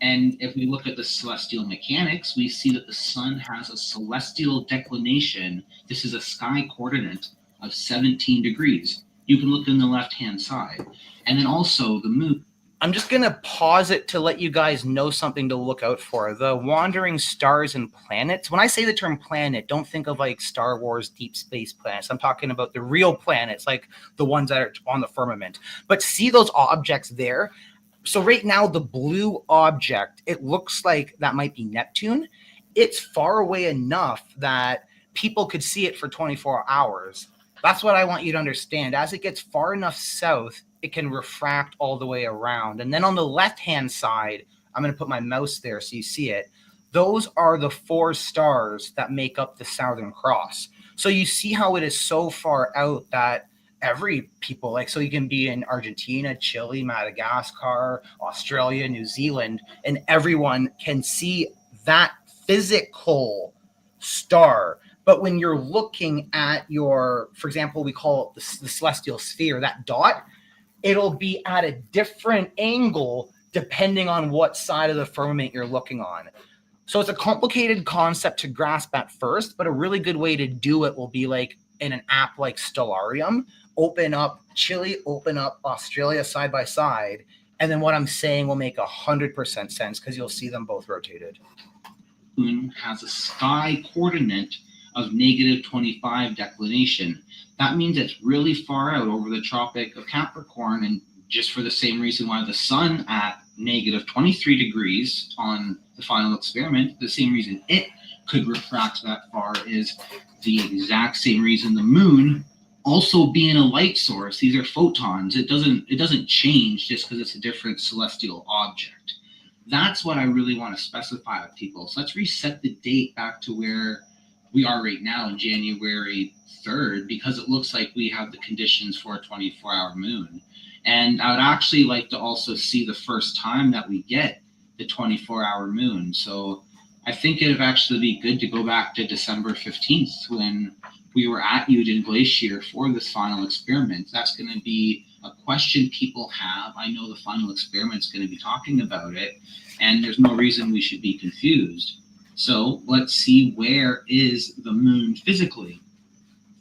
Speaker 19: And if we look at the celestial mechanics, we see that the sun has a celestial declination. This is a sky coordinate of 17 degrees. You can look in the left-hand side. And then also the moon.
Speaker 13: I'm just going to pause it to let you guys know something to look out for. The wandering stars and planets. When I say the term planet, don't think of Star Wars deep space planets. I'm talking about the real planets, like the ones that are on the firmament. But see those objects there? So right now, the blue object, it looks like that might be Neptune. It's far away enough that people could see it for 24 hours. That's what I want you to understand. As it gets far enough south, it can refract all the way around. And then on the left-hand side, I'm going to put my mouse there so you see it. Those are the 4 stars that make up the Southern Cross. So you see how it is so far out that every people, so you can be in Argentina, Chile, Madagascar, Australia, New Zealand, and everyone can see that physical star. But when you're looking at your, for example, we call it the celestial sphere, that dot, it'll be at a different angle depending on what side of the firmament you're looking on. So it's a complicated concept to grasp at first, but a really good way to do it will be in an app like Stellarium. Open up Chile, open up Australia side by side, and then what I'm saying will make 100% sense because you'll see them both rotated.
Speaker 19: Moon has a sky coordinate of -25 declination. That means it's really far out over the Tropic of Capricorn, and just for the same reason why the sun at -23 degrees on the final experiment, the same reason it could refract that far is the exact same reason the moon, also being a light source, these are photons. It doesn't change just because it's a different celestial object. That's what I really want to specify with people. So let's reset the date back to where we are right now in January 3rd, because it looks like we have the conditions for a 24-hour moon. And I would actually like to also see the first time that we get the 24-hour moon. So I think it would actually be good to go back to December 15th when we were at Union Glacier for this final experiment. That's going to be a question people have. I know the final experiment is going to be talking about it, and there's no reason we should be confused. So let's see, where is the moon physically?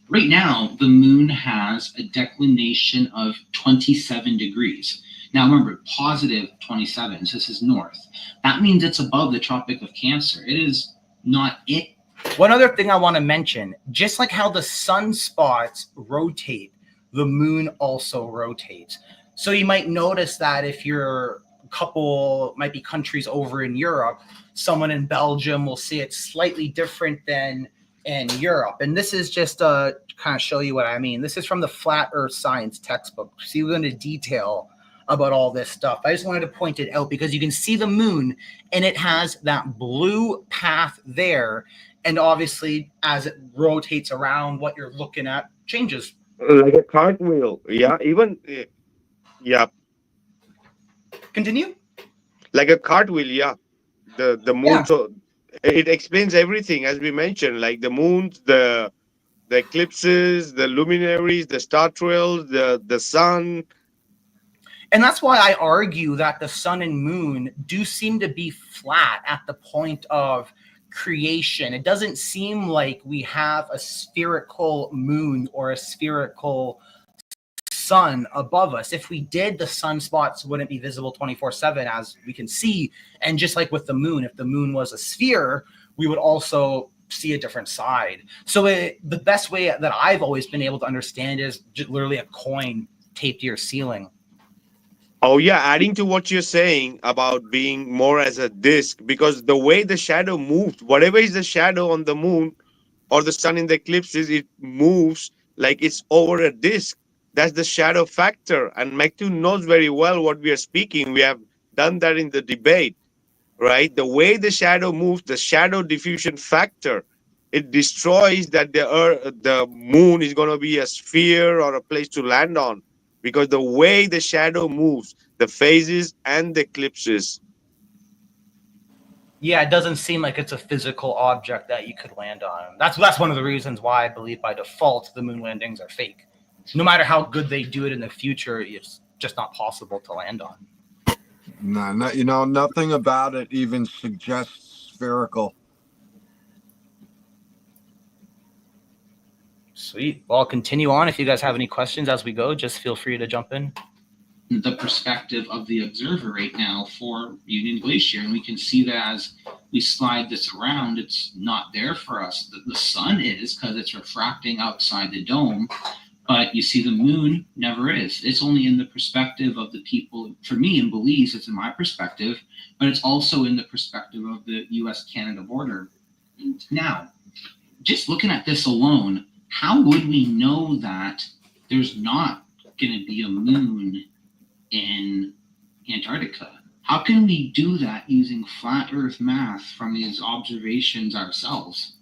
Speaker 19: Right now, the moon has a declination of 27 degrees. Now remember, positive 27, so this is north. That means it's above the Tropic of Cancer. It is not it.
Speaker 13: One other thing I want to mention, just like how the sunspots rotate, the moon also rotates. So you might notice that if you're couple, might be countries over in Europe, someone in Belgium will see it slightly different than in Europe. And this is just to kind of show you what I mean. This is from the Flat Earth Science textbook. So you go into detail about all this stuff. I just wanted to point it out because you can see the moon and it has that blue path there. And obviously, as it rotates around, what you're looking at changes.
Speaker 1: Like a cartwheel. Yeah, even yeah,
Speaker 13: Continue.
Speaker 1: like a cartwheel. Yeah, the moon.
Speaker 13: Yeah.
Speaker 1: So it explains everything as we mentioned, like the moons, the eclipses, the luminaries, the star trails, the sun.
Speaker 13: And that's why I argue that the sun and moon do seem to be flat at the point of creation. It doesn't seem like we have a spherical moon or a spherical sun above us. If we did, the sunspots wouldn't be visible 24/7, as we can see. And just like with the moon, if the moon was a sphere, we would also see a different side. So the best way that I've always been able to understand is just literally a coin taped to your ceiling.
Speaker 1: Oh yeah, adding to what you're saying about being more as a disk, because the way the shadow moves, whatever is the shadow on the moon or the sun in the eclipses, it moves like it's over a disk. That's the shadow factor. And McToon knows very well what we are speaking. We have done that in the debate, right? The way the shadow moves, the shadow diffusion factor, it destroys that the moon is going to be a sphere or a place to land on, because the way the shadow moves, the phases and the eclipses.
Speaker 13: Yeah, it doesn't seem like it's a physical object that you could land on. That's one of the reasons why I believe by default the moon landings are fake. No matter how good they do it in the future, it's just not possible to land on.
Speaker 2: No, you know, nothing about it even suggests spherical.
Speaker 13: Sweet. Well, I'll continue on. If you guys have any questions as we go, just feel free to jump in.
Speaker 19: The perspective of the observer right now for Union Glacier, and we can see that as we slide this around, it's not there for us. The sun is, because it's refracting outside the dome, but you see the moon never is. It's only in the perspective of the people. For me in Belize, it's in my perspective, but it's also in the perspective of the US-Canada border. Now, just looking at this alone, how would we know that there's not going to be a moon in Antarctica? How can we do that using flat Earth math from these observations ourselves?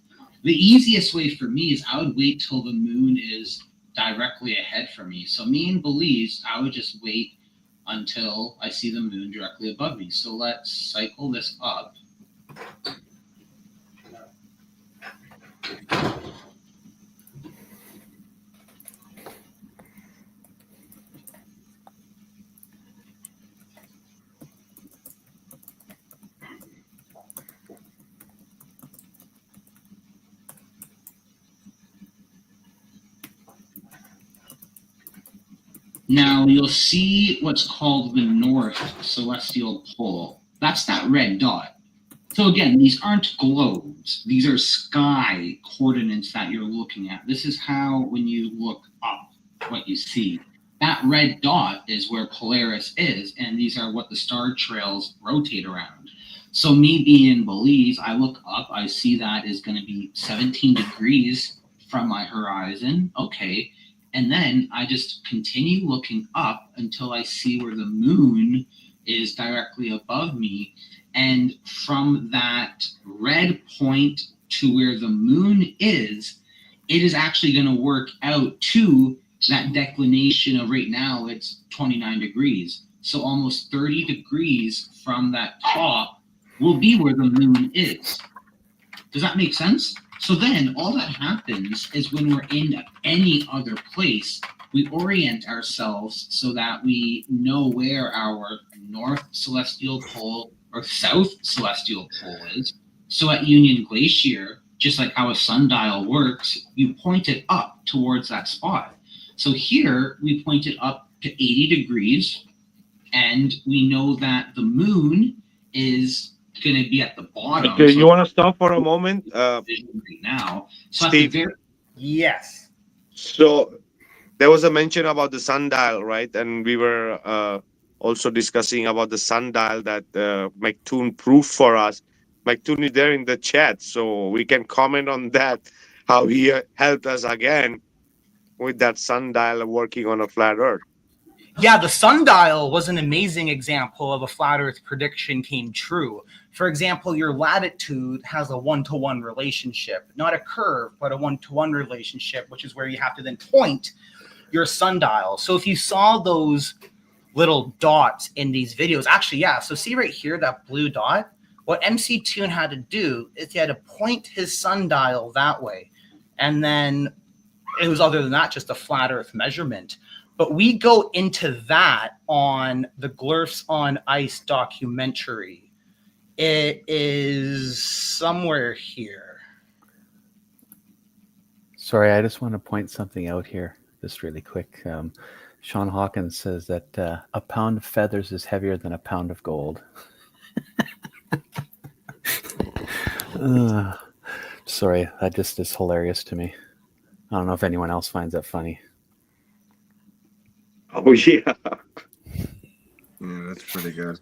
Speaker 19: The easiest way for me is I would wait till the moon is directly ahead for me. So me in Belize, I would just wait until I see the moon directly above me. So let's cycle this up. Now you'll see what's called the North Celestial Pole. That's that red dot. So again, these aren't globes. These are sky coordinates that you're looking at. This is how, when you look up, what you see. That red dot is where Polaris is, and these are what the star trails rotate around. So me being in Belize, I look up, I see that is going to be 17 degrees from my horizon. Okay. And then I just continue looking up until I see where the moon is directly above me. And from that red point to where the moon is, it is actually going to work out to that declination of right now, it's 29 degrees. So almost 30 degrees from that top will be where the moon is. Does that make sense? So then all that happens is when we're in any other place, we orient ourselves so that we know where our North Celestial Pole or South Celestial Pole is. So at Union Glacier, just like how a sundial works, you point it up towards that spot. So here we point it up to 80 degrees, and we know that the moon is going to be at the bottom.
Speaker 1: Okay, you want to stop for a moment?
Speaker 19: Right now. So
Speaker 1: Steve,
Speaker 13: yes.
Speaker 1: So there was a mention about the sundial, right? And we were also discussing about the sundial that McToon proved for us. McToon is there in the chat, so we can comment on that, how he helped us again with that sundial working on a flat Earth.
Speaker 13: Yeah, the sundial was an amazing example of a flat Earth prediction came true. For example, your latitude has a 1-to-1 relationship, not a curve, but a 1-to-1 relationship, which is where you have to then point your sundial. So if you saw those little dots in these videos, actually, yeah, so see right here, that blue dot, what MC Toon had to do is he had to point his sundial that way. And then it was, other than that, just a flat Earth measurement. But we go into that on the Glurfs on Ice documentary. It is somewhere here.
Speaker 18: Sorry, I just want to point something out here, just really quick. Sean Hawkins says that a pound of feathers is heavier than a pound of gold. Sorry, that just is hilarious to me. I don't know if anyone else finds that funny.
Speaker 1: Oh, yeah.
Speaker 2: Yeah, that's pretty good.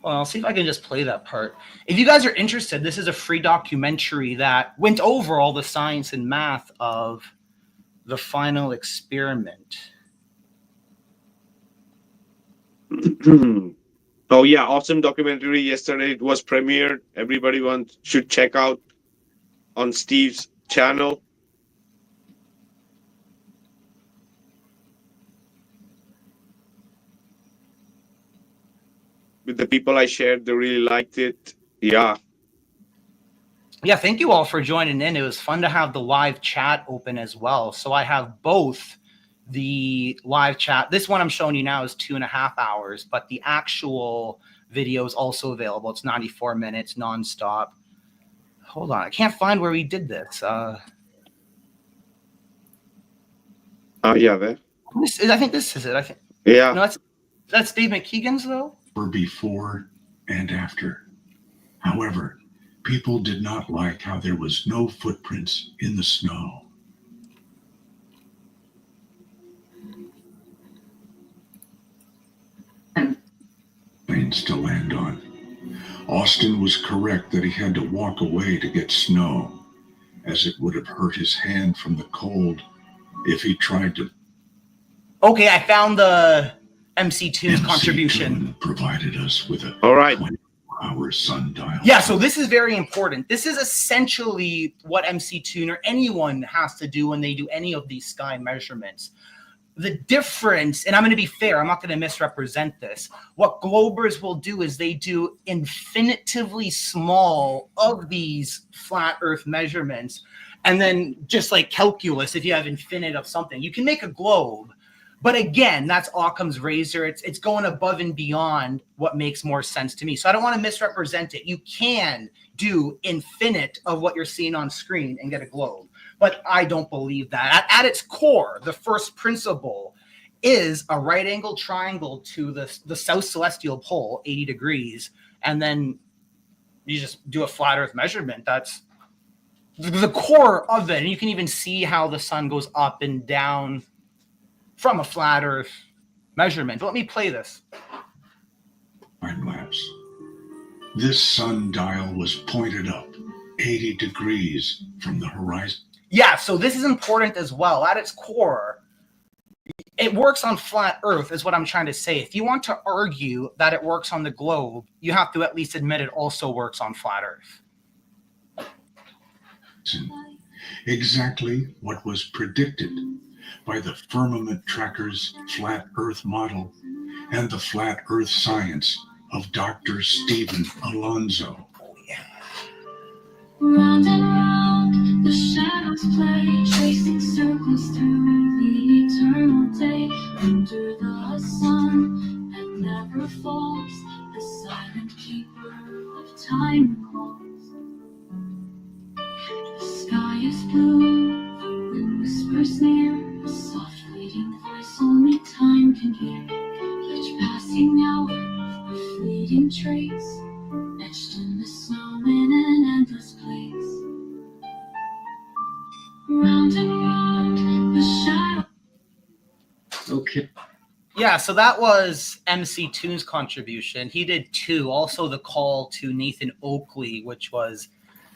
Speaker 13: Well, I'll see if I can just play that part. If you guys are interested, this is a free documentary that went over all the science and math of the final experiment.
Speaker 1: Oh yeah, awesome documentary. Yesterday it was premiered. Everybody should check out on Steve's channel. With the people I shared, they really liked it. Yeah.
Speaker 13: Yeah, thank you all for joining in. It was fun to have the live chat open as well. So I have both the live chat. This one I'm showing you now is 2.5 hours, but the actual video is also available. It's 94 minutes nonstop. Hold on, I can't find where we did this.
Speaker 1: Yeah, there.
Speaker 13: I think this is it. I think.
Speaker 1: Yeah.
Speaker 13: No, that's Dave McKeegan's though.
Speaker 20: For before and after. However, people did not like how there was no footprints in the snow. Planes to land on. Austin was correct that he had to walk away to get snow, as it would have hurt his hand from the cold if he tried to.
Speaker 13: Okay, I found the MC Toon's contribution.
Speaker 20: Provided us with a
Speaker 1: all right
Speaker 20: 24-hour sundial.
Speaker 13: Yeah, so this is very important. This is essentially what MC Toon or anyone has to do when they do any of these sky measurements. The difference, and I'm going to be fair, I'm not going to misrepresent this. What globers will do is they do infinitively small of these flat Earth measurements. And then just like calculus, if you have infinite of something, you can make a globe. But again, that's Occam's razor. It's going above and beyond what makes more sense to me. So I don't want to misrepresent it. You can do infinite of what you're seeing on screen and get a globe. But I don't believe that. At its core, the first principle is a right angle triangle to the south celestial pole, 80 degrees. And then you just do a flat Earth measurement. That's the core of it. And you can even see how the sun goes up and down from a flat Earth measurement. Let me play this.
Speaker 20: Time lapse. This sundial was pointed up 80 degrees from the horizon.
Speaker 13: Yeah, so this is important as well. At its core, it works on flat Earth is what I'm trying to say. If you want to argue that it works on the globe, you have to at least admit it also works on flat Earth.
Speaker 20: Exactly what was predicted by the Firmament Tracker's Flat Earth model and the Flat Earth science of Dr. Stephen Alonso.
Speaker 21: Round and round, the shadows play, tracing circles through the eternal day. Under the sun that never falls, the silent keeper of time calls. The sky is blue, wind whispers near, a soft fleeting voice only time can hear. Each passing hour, a fleeting trace, etched in the snow in an endless place. Round and round, the shadow.
Speaker 20: Okay.
Speaker 13: Yeah, so that was MC Toon's contribution. He did 2. Also, the call to Nathan Oakley, which was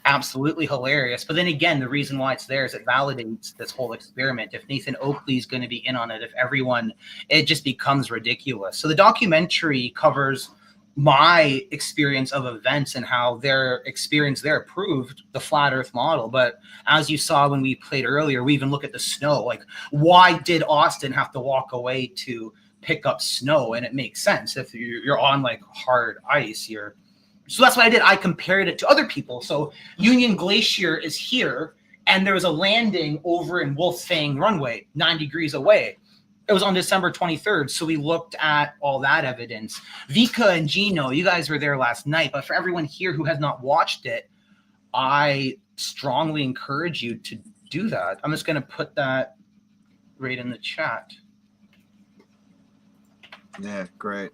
Speaker 13: absolutely hilarious. But then again, the reason why it's there is it validates this whole experiment. If Nathan Oakley is going to be in on it, if everyone, it just becomes ridiculous. So the documentary covers my experience of events and how their experience there proved the flat earth model. But as you saw when we played earlier, we even look at the snow. Like, why did Austin have to walk away to pick up snow? And it makes sense. If you're on like hard ice, so that's what I did. I compared it to other people. So Union Glacier is here, and there was a landing over in Wolf Fang Runway, 9 degrees away. It was on December 23rd. So we looked at all that evidence. Vika and Gino, you guys were there last night, but for everyone here who has not watched it, I strongly encourage you to do that. I'm just going to put that right in the chat.
Speaker 2: Yeah, great.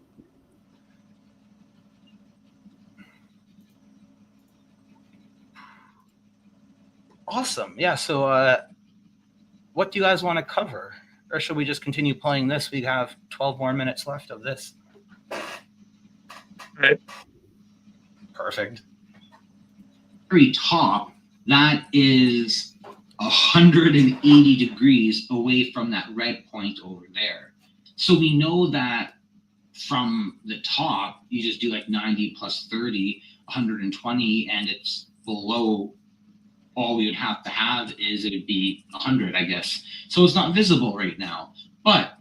Speaker 13: Awesome. Yeah. So what do you guys want to cover? Or should we just continue playing this? We have 12 more minutes left of this.
Speaker 1: Right.
Speaker 13: Perfect.
Speaker 19: Very top, that is 180 degrees away from that red point over there. So we know that from the top, you just do like 90 plus 30, 120, and it's below. All we would have to have is it would be 100, I guess. So it's not visible right now. But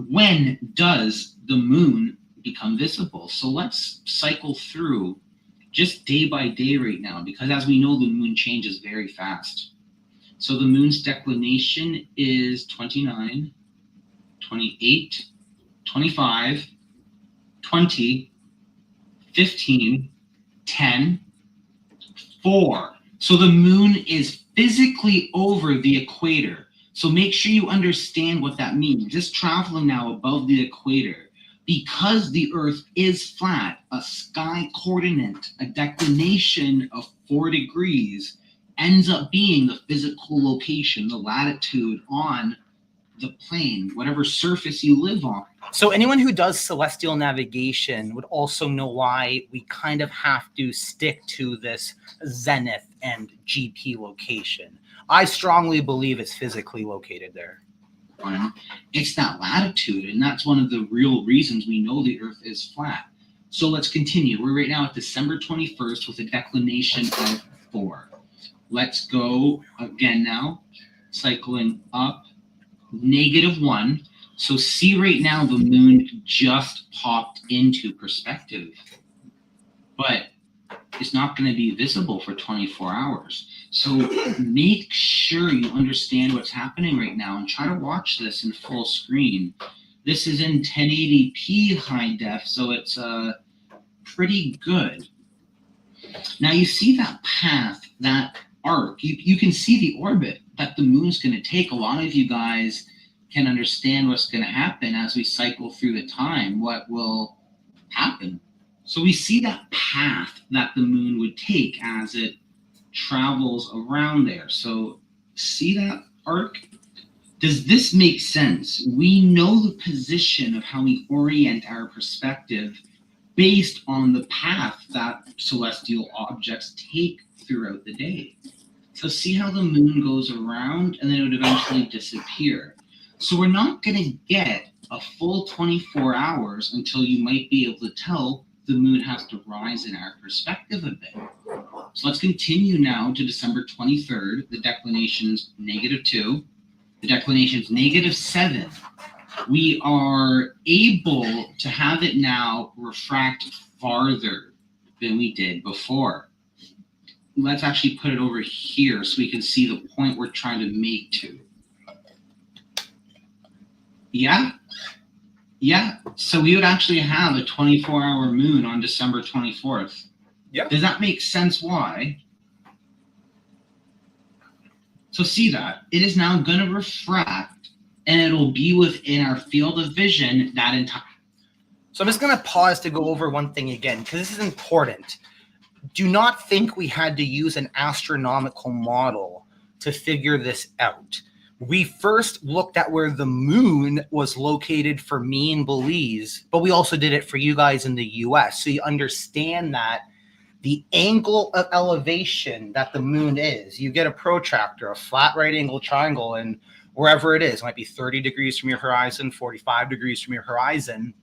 Speaker 19: when does the moon become visible? So let's cycle through just day by day right now, because as we know, the moon changes very fast. So the moon's declination is 29, 28, 25, 20, 15, 10, 4. So the moon is physically over the equator. So make sure you understand what that means. Just traveling now above the equator. Because the Earth is flat, a sky coordinate, a declination of 4 degrees ends up being the physical location, the latitude on the plane, whatever surface you live on.
Speaker 13: So anyone who does celestial navigation would also know why we kind of have to stick to this zenith and GP location. I strongly believe it's physically located there.
Speaker 19: It's that latitude, and that's one of the real reasons we know the Earth is flat. So let's continue. We're right now at December 21st with a declination of 4. Let's go again now, cycling up, -1. So see right now the moon just popped into perspective, but it's not going to be visible for 24 hours. So make sure you understand what's happening right now and try to watch this in full screen. This is in 1080p high def, so it's pretty good. Now you see that path, that arc. You can see the orbit that the moon's going to take. A lot of you guys can understand what's going to happen as we cycle through the time, what will happen. So we see that path that the moon would take as it travels around there. So see that arc? Does this make sense? We know the position of how we orient our perspective based on the path that celestial objects take throughout the day. So see how the moon goes around and then it would eventually disappear. So we're not going to get a full 24 hours until you might be able to tell the moon has to rise in our perspective a bit. So let's continue now to December 23rd. The declination's -2. The declination's -7. We are able to have it now refract farther than we did before. Let's actually put it over here so we can see the point we're trying to make to. Yeah. So we would actually have a 24-hour moon on December 24th.
Speaker 13: Yeah.
Speaker 19: Does that make sense why? So see that. It is now going to refract, and it'll be within our field of vision that entire.
Speaker 13: So I'm just going to pause to go over one thing again, because this is important. Do not think we had to use an astronomical model to figure this out. We first looked at where the moon was located for me in Belize, but we also did it for you guys in the US. So you understand that the angle of elevation that the moon is, you get a protractor, a flat right angle triangle, and wherever it is, it might be 30 degrees from your horizon, 45 degrees from your horizon.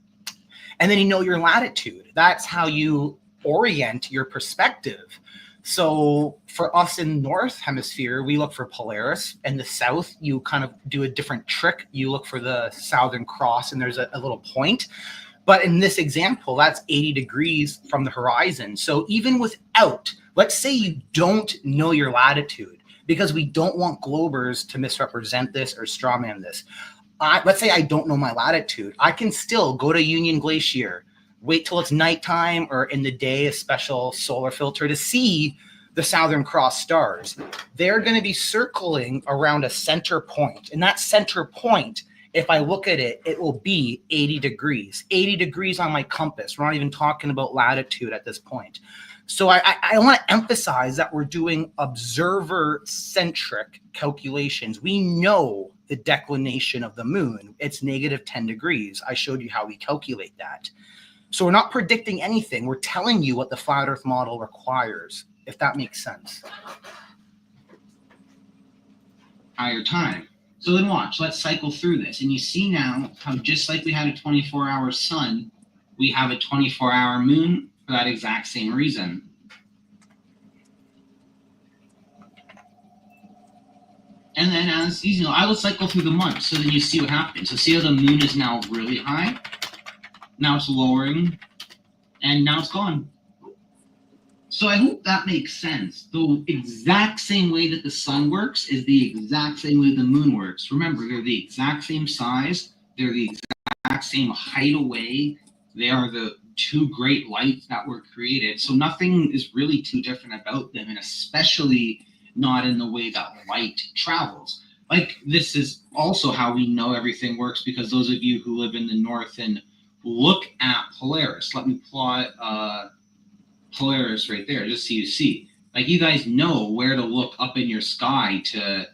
Speaker 13: And then you know your latitude. That's how you orient your perspective. So for us in North Hemisphere, we look for Polaris. In the South, you kind of do a different trick. You look for the Southern Cross, and there's a little point. But in this example, that's 80 degrees from the horizon. So even without, let's say you don't know your latitude, because we don't want globers to misrepresent this or strawman this. Let's say I don't know my latitude. I can still go to Union Glacier, wait till it's nighttime or in the day, a special solar filter to see the Southern Cross stars. They're going to be circling around a center point. And that center point, if I look at it, it will be 80 degrees. 80 degrees on my compass. We're not even talking about latitude at this point. So I want to emphasize that we're doing observer-centric calculations. We know the declination of the moon. It's negative 10 degrees. I showed you how we calculate that. So we're not predicting anything. We're telling you what the flat Earth model requires, if that makes sense.
Speaker 19: Higher time. So then watch, let's cycle through this. And you see now how just like we had a 24-hour sun, we have a 24-hour moon for that exact same reason. And then as you know, I will cycle through the months so then you see what happens. So see how the moon is now really high? Now it's lowering, and now it's gone. So I hope that makes sense. The exact same way that the sun works is the exact same way the moon works. Remember, they're the exact same size. They're the exact same height away. They are the two great lights that were created. So nothing is really too different about them, and especially not in the way that light travels. Like, this is also how we know everything works, because those of you who live in the north and look at Polaris. Let me plot Polaris right there, just so you see. Like, you guys know where to look up in your sky to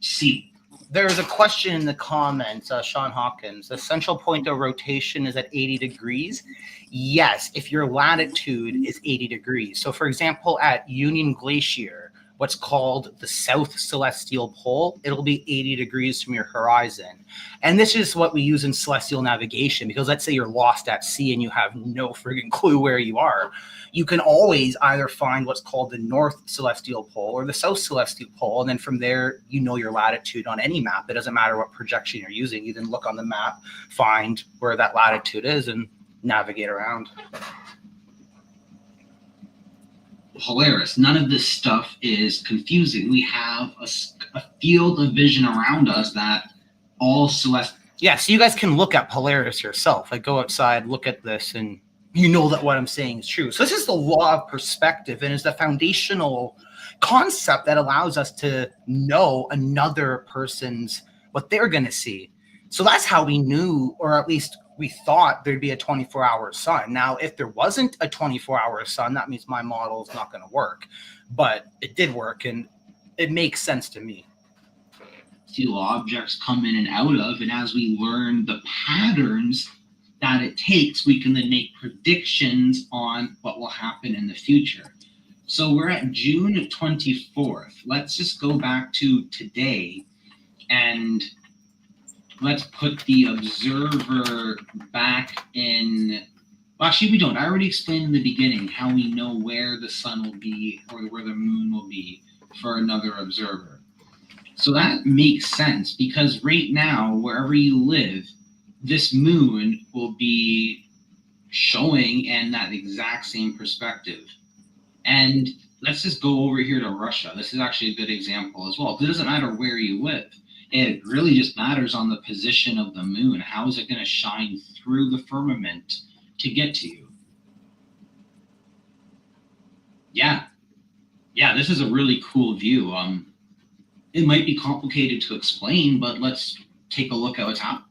Speaker 19: see.
Speaker 13: There's a question in the comments, Sean Hawkins. The central point of rotation is at 80 degrees. Yes, if your latitude is 80 degrees. So, for example, at Union Glacier, what's called the South Celestial Pole, it'll be 80 degrees from your horizon. And this is what we use in celestial navigation, because let's say you're lost at sea and you have no friggin' clue where you are. You can always either find what's called the North Celestial Pole or the South Celestial Pole, and then from there, you know your latitude on any map. It doesn't matter what projection you're using. You then look on the map, find where that latitude is, and navigate around.
Speaker 19: Polaris. None of this stuff is confusing. We have a field of vision around us that all celestial.
Speaker 13: Yeah, so you guys can look at Polaris yourself. Like, go outside, look at this, and you know that what I'm saying is true. So this is the law of perspective, and is the foundational concept that allows us to know another person's, what they're going to see. So that's how we knew, or at least we thought there'd be a 24-hour sun. Now, if there wasn't a 24-hour sun, that means my model is not going to work. But it did work, and it makes sense to me.
Speaker 19: Celestial objects come in and out of, and as we learn the patterns that it takes, we can then make predictions on what will happen in the future. So we're at June 24th. Let's just go back to today, and let's put the observer back in. Well, actually, we don't. I already explained in the beginning how we know where the sun will be or where the moon will be for another observer. So that makes sense, because right now, wherever you live, this moon will be showing in that exact same perspective. And let's just go over here to Russia. This is actually a good example as well. It doesn't matter where you live. It really just matters on the position of the moon. How is it going to shine through the firmament to get to you? Yeah, this is a really cool view. It might be complicated to explain, but let's take a look at what's happening.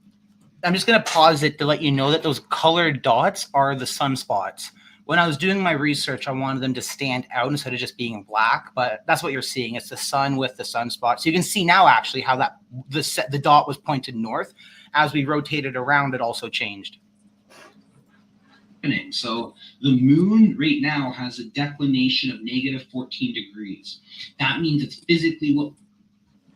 Speaker 13: I'm just going to pause it to let you know that those colored dots are the sunspots. When I was doing my research, I wanted them to stand out instead of just being black, but that's what you're seeing. It's the sun with the sunspot. So you can see now actually how that the dot was pointed north. As we rotated around, it also changed.
Speaker 19: So the moon right now has a declination of negative 14 degrees. That means it's physically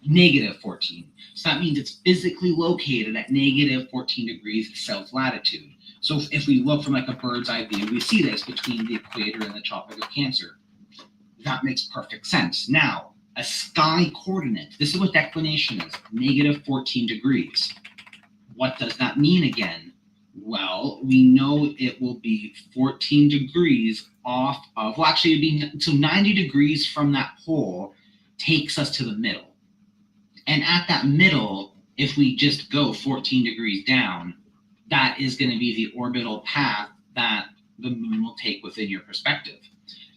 Speaker 19: negative 14. So that means it's physically located at negative 14 degrees south latitude. So if we look from like a bird's eye view, we see this between the equator and the Tropic of Cancer. That makes perfect sense. Now, a sky coordinate, this is what declination is, negative 14 degrees. What does that mean again? Well, we know it will be 14 degrees off of, well, actually, it'd be, so 90 degrees from that pole takes us to the middle. And at that middle, if we just go 14 degrees down, that is going to be the orbital path that the moon will take within your perspective.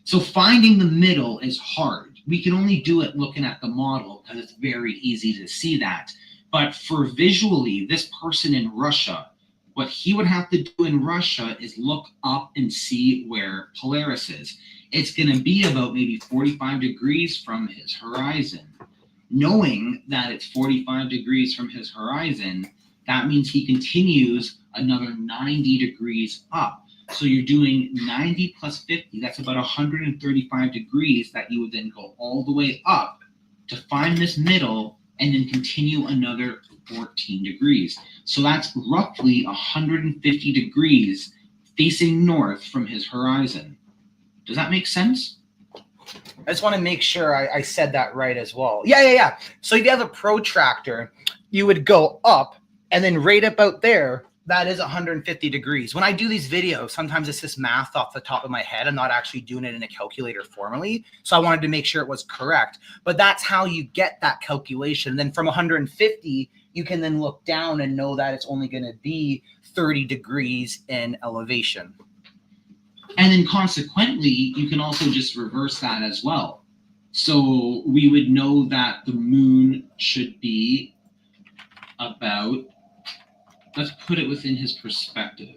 Speaker 19: So finding the middle is hard. We can only do it looking at the model because it's very easy to see that. But for visually, this person in Russia, what he would have to do in Russia is look up and see where Polaris is. It's going to be about maybe 45 degrees from his horizon. Knowing that it's 45 degrees from his horizon, that means he continues another 90 degrees up. So you're doing 90 plus 50, that's about 135 degrees that you would then go all the way up to find this middle and then continue another 14 degrees. So that's roughly 150 degrees facing north from his horizon. Does that make sense?
Speaker 13: I just want to make sure I said that right as well. Yeah. So if you have a protractor, you would go up, and then right about there, that is 150 degrees. When I do these videos, sometimes it's just math off the top of my head. I'm not actually doing it in a calculator formally. So I wanted to make sure it was correct. But that's how you get that calculation. And then from 150, you can then look down and know that it's only going to be 30 degrees in elevation.
Speaker 19: And then consequently, you can also just reverse that as well. So we would know that the moon should be about, let's put it within his perspective.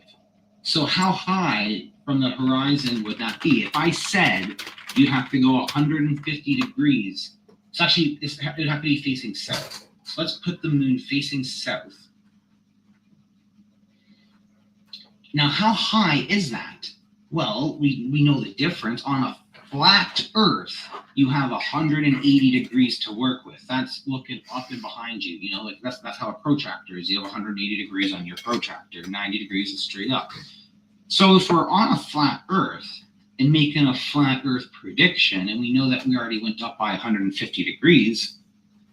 Speaker 19: So how high from the horizon would that be? If I said you'd have to go 150 degrees, so actually it would have to be facing south. So let's put the moon facing south. Now, how high is that? Well, we know the difference. On a flat Earth, you have 180 degrees to work with. That's looking up and behind you. You know, like that's how a protractor is. You have 180 degrees on your protractor. 90 degrees is straight up. So if we're on a flat Earth and making a flat Earth prediction, and we know that we already went up by 150 degrees,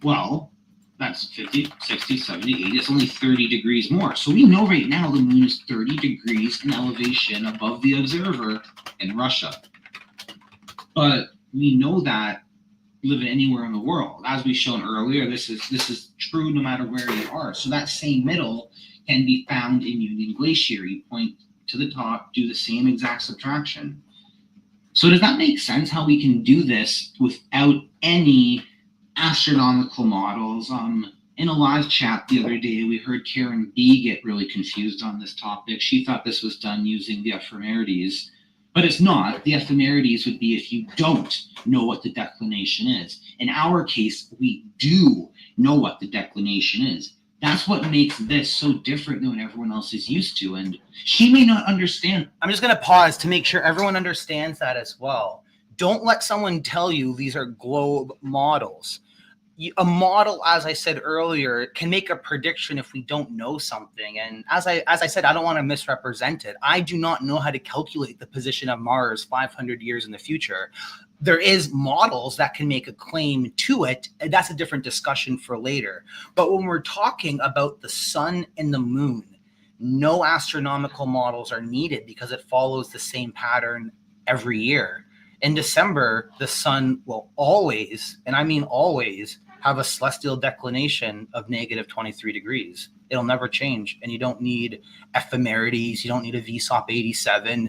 Speaker 19: well, that's 50, 60, 70, 80. It's only 30 degrees more. So we know right now the moon is 30 degrees in elevation above the observer in Russia. But we know that living anywhere in the world, as we've shown earlier, this is true no matter where you are. So that same middle can be found in Union Glacier. You point to the top, do the same exact subtraction. So does that make sense how we can do this without any astronomical models? In a live chat the other day, we heard Karen B get really confused on this topic. She thought this was done using the ephemerides, but it's not. The ephemerides would be if you don't know what the declination is. In our case, we do know what the declination is. That's what makes this so different than what everyone else is used to. And she may not understand.
Speaker 13: I'm just going to pause to make sure everyone understands that as well. Don't let someone tell you these are globe models. A model, as I said earlier, can make a prediction if we don't know something. And as I said, I don't want to misrepresent it. I do not know how to calculate the position of Mars 500 years in the future. There is models that can make a claim to it. And that's a different discussion for later. But when we're talking about the sun and the moon, no astronomical models are needed because it follows the same pattern every year. In December, the sun will always, and I mean always, have a celestial declination of negative 23 degrees. It'll never change. And you don't need ephemerides. You don't need a VSOP 87.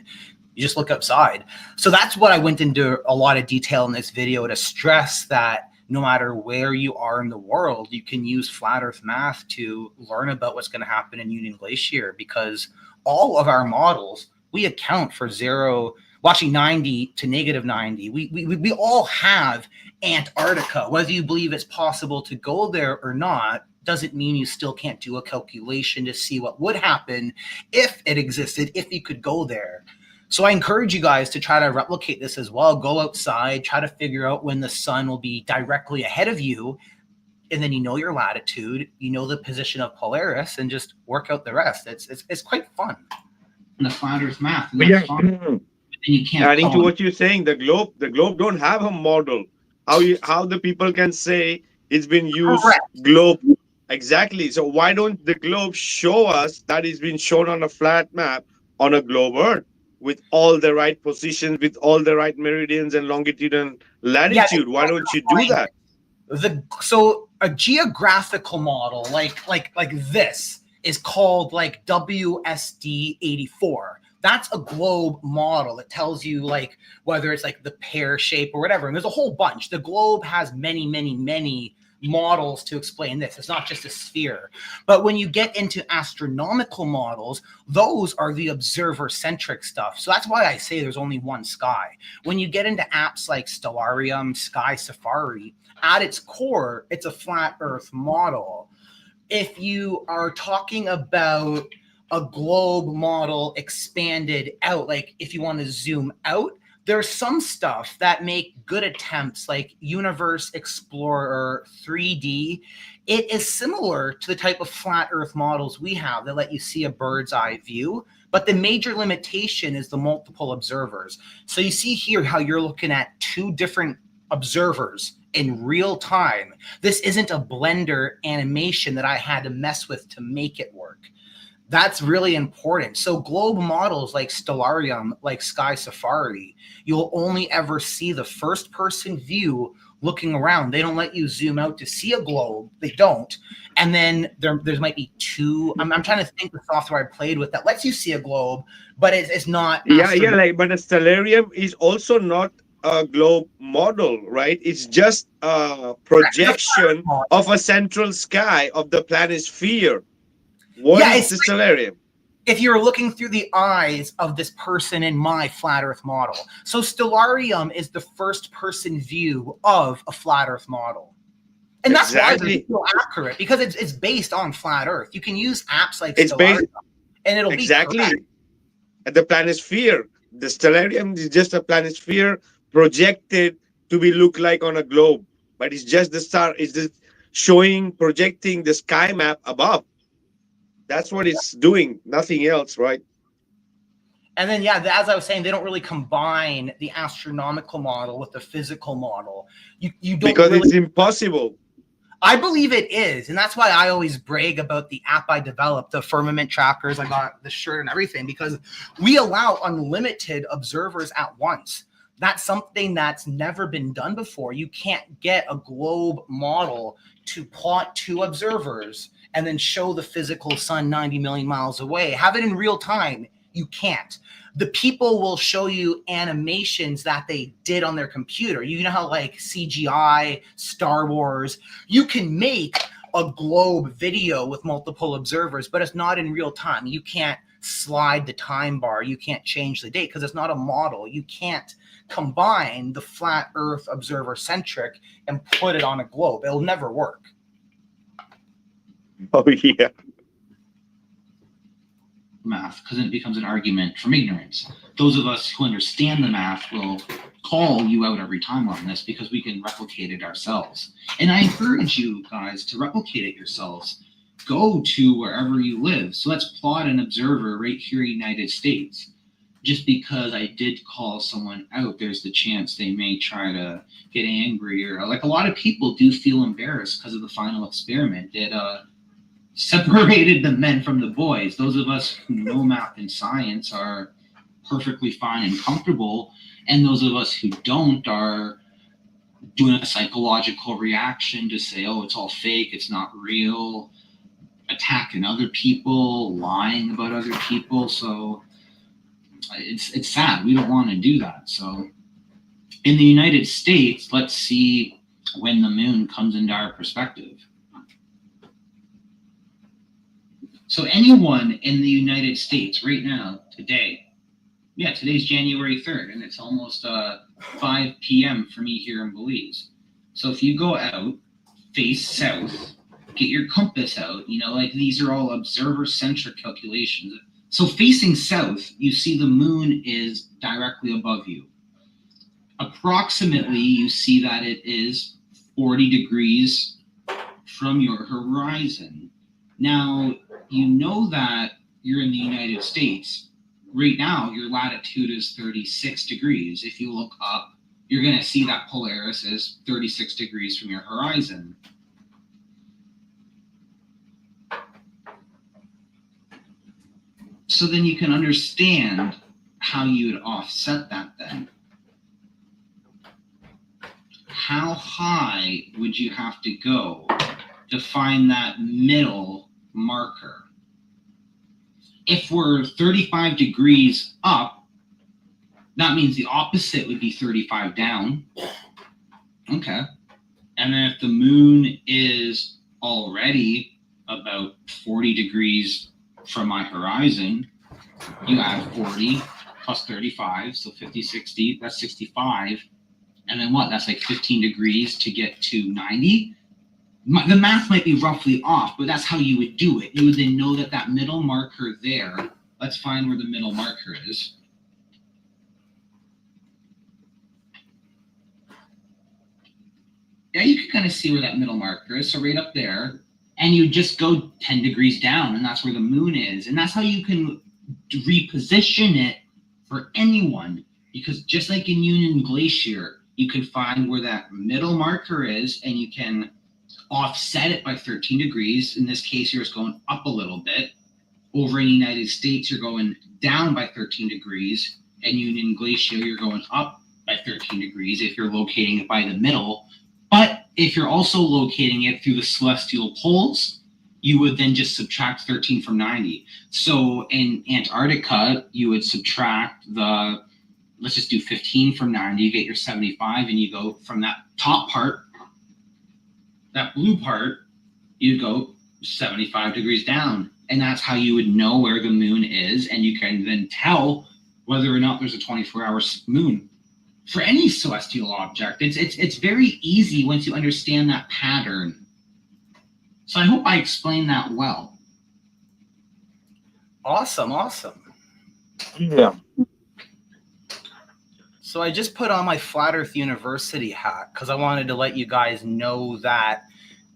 Speaker 13: You just look outside. So that's what I went into a lot of detail in this video to stress that no matter where you are in the world, you can use flat earth math to learn about what's going to happen in Union Glacier, because all of our models, we account for zero well, actually 90 to negative 90. We all have Antarctica. Whether you believe it's possible to go there or not doesn't mean you still can't do a calculation to see what would happen if it existed, if you could go there. So I encourage you guys to try to replicate this as well. Go outside, try to figure out when the sun will be directly ahead of you, and then you know your latitude, you know the position of Polaris, and just work out the rest. It's quite fun.
Speaker 19: And the flat Earth math, and that's fun. And you can't.
Speaker 1: Adding to what you're saying, the globe don't have a model. How the people can say it's been used globe exactly? So why don't the globe show us that it's been shown on a flat map on a globe Earth with all the right positions, with all the right meridians and longitude and latitude? Why don't you do that?
Speaker 13: So a geographical model like this is called like WSD 84. That's a globe model. It tells you like whether it's like the pear shape or whatever. And there's a whole bunch. The globe has many models to explain this. It's not just a sphere. But when you get into astronomical models, those are the observer-centric stuff. So that's why I say there's only one sky. When you get into apps like Stellarium, Sky Safari, at its core, it's a flat Earth model. If you are talking about a globe model expanded out, like if you want to zoom out, there's some stuff that make good attempts, like Universe Explorer 3D. It is similar to the type of flat Earth models we have that let you see a bird's eye view, but the major limitation is the multiple observers. So you see here how you're looking at two different observers in real time. This isn't a Blender animation that I had to mess with to make it work. That's really important. So globe models like Stellarium, like Sky Safari, you'll only ever see the first person view looking around. They don't let you zoom out to see a globe. They don't. And then there might be two. I'm trying to think the software I played with that lets you see a globe, but it's not.
Speaker 1: But a Stellarium is also not a globe model, right? It's just a projection of a central sky of the planisphere. What is the Stellarium?
Speaker 13: If you're looking through the eyes of this person in my flat Earth model. So Stellarium is the first person view of a flat Earth model. And that's why it's so accurate, because it's based on flat Earth. You can use apps like Stellarium and it'll be correct.
Speaker 1: At the planisphere. The Stellarium is just a planisphere projected to be look like on a globe, but it's just the star. It's just projecting the sky map above. That's what it's doing, nothing else, right?
Speaker 13: And then, as I was saying, they don't really combine the astronomical model with the physical model. You don't, because it's
Speaker 1: impossible.
Speaker 13: I believe it is, and that's why I always brag about the app I developed, the firmament trackers. I got the shirt and everything, because we allow unlimited observers at once. That's something that's never been done before. You can't get a globe model to plot two observers and then show the physical sun 90 million miles away. Have it in real time. You can't. The people will show you animations that they did on their computer. You know how like CGI, Star Wars, you can make a globe video with multiple observers, but it's not in real time. You can't slide the time bar. You can't change the date because it's not a model. You can't combine the flat Earth observer centric and put it on a globe. It'll never work.
Speaker 1: Oh, yeah.
Speaker 19: Math, because it becomes an argument from ignorance. Those of us who understand the math will call you out every time on this because we can replicate it ourselves. And I encourage you guys to replicate it yourselves. Go to wherever you live. So let's plot an observer right here in the United States. Just because I did call someone out, there's the chance they may try to get angry, or like a lot of people do feel embarrassed because of the final experiment. It separated the men from the boys. Those of us who know math and science are perfectly fine and comfortable, and those of us who don't are doing a psychological reaction to say, oh, it's all fake, it's not real, attacking other people, lying about other people. So it's sad. We don't want to do that. So in the United States, let's see when the moon comes into our perspective. So anyone in the United States right now, today, Yeah, today's January 3rd, and it's almost 5 p.m. for me here in Belize. So if you go out, face south, get your compass out, like these are all observer-centric calculations. So facing south, you see the moon is directly above you. Approximately, you see that it is 40 degrees from your horizon. Now, you know that you're in the United States. Right now, your latitude is 36 degrees. If you look up, you're going to see that Polaris is 36 degrees from your horizon. So then you can understand how you would offset that then. How high would you have to go to find that middle marker? If we're 35 degrees up, that means the opposite would be 35 down. Okay. And then if the moon is already about 40 degrees from my horizon, you add 40 plus 35, so 50, 60, that's 65. And then what? That's like 15 degrees to get to 90. The math might be roughly off, but that's how you would do it. You would then know that that middle marker there, let's find where the middle marker is. Yeah, you can kind of see where that middle marker is. So right up there, and you just go 10 degrees down, and that's where the moon is. And that's how you can reposition it for anyone. Because just like in Union Glacier, you can find where that middle marker is, and you can offset it by 13 degrees. In this case, you're just going up a little bit. Over in the United States, you're going down by 13 degrees. And Union Glacier, you're going up by 13 degrees if you're locating it by the middle. But if you're also locating it through the celestial poles, you would then just subtract 13 from 90. So in Antarctica, you would subtract the, let's just do 15 from 90, you get your 75, and you go from that top part, that blue part, you'd go 75 degrees down. And that's how you would know where the moon is, and you can then tell whether or not there's a 24-hour moon. For any celestial object, it's very easy once you understand that pattern. So I hope I explained that well.
Speaker 13: Awesome, awesome.
Speaker 1: Yeah.
Speaker 13: So I just put on my Flat Earth University hat because I wanted to let you guys know that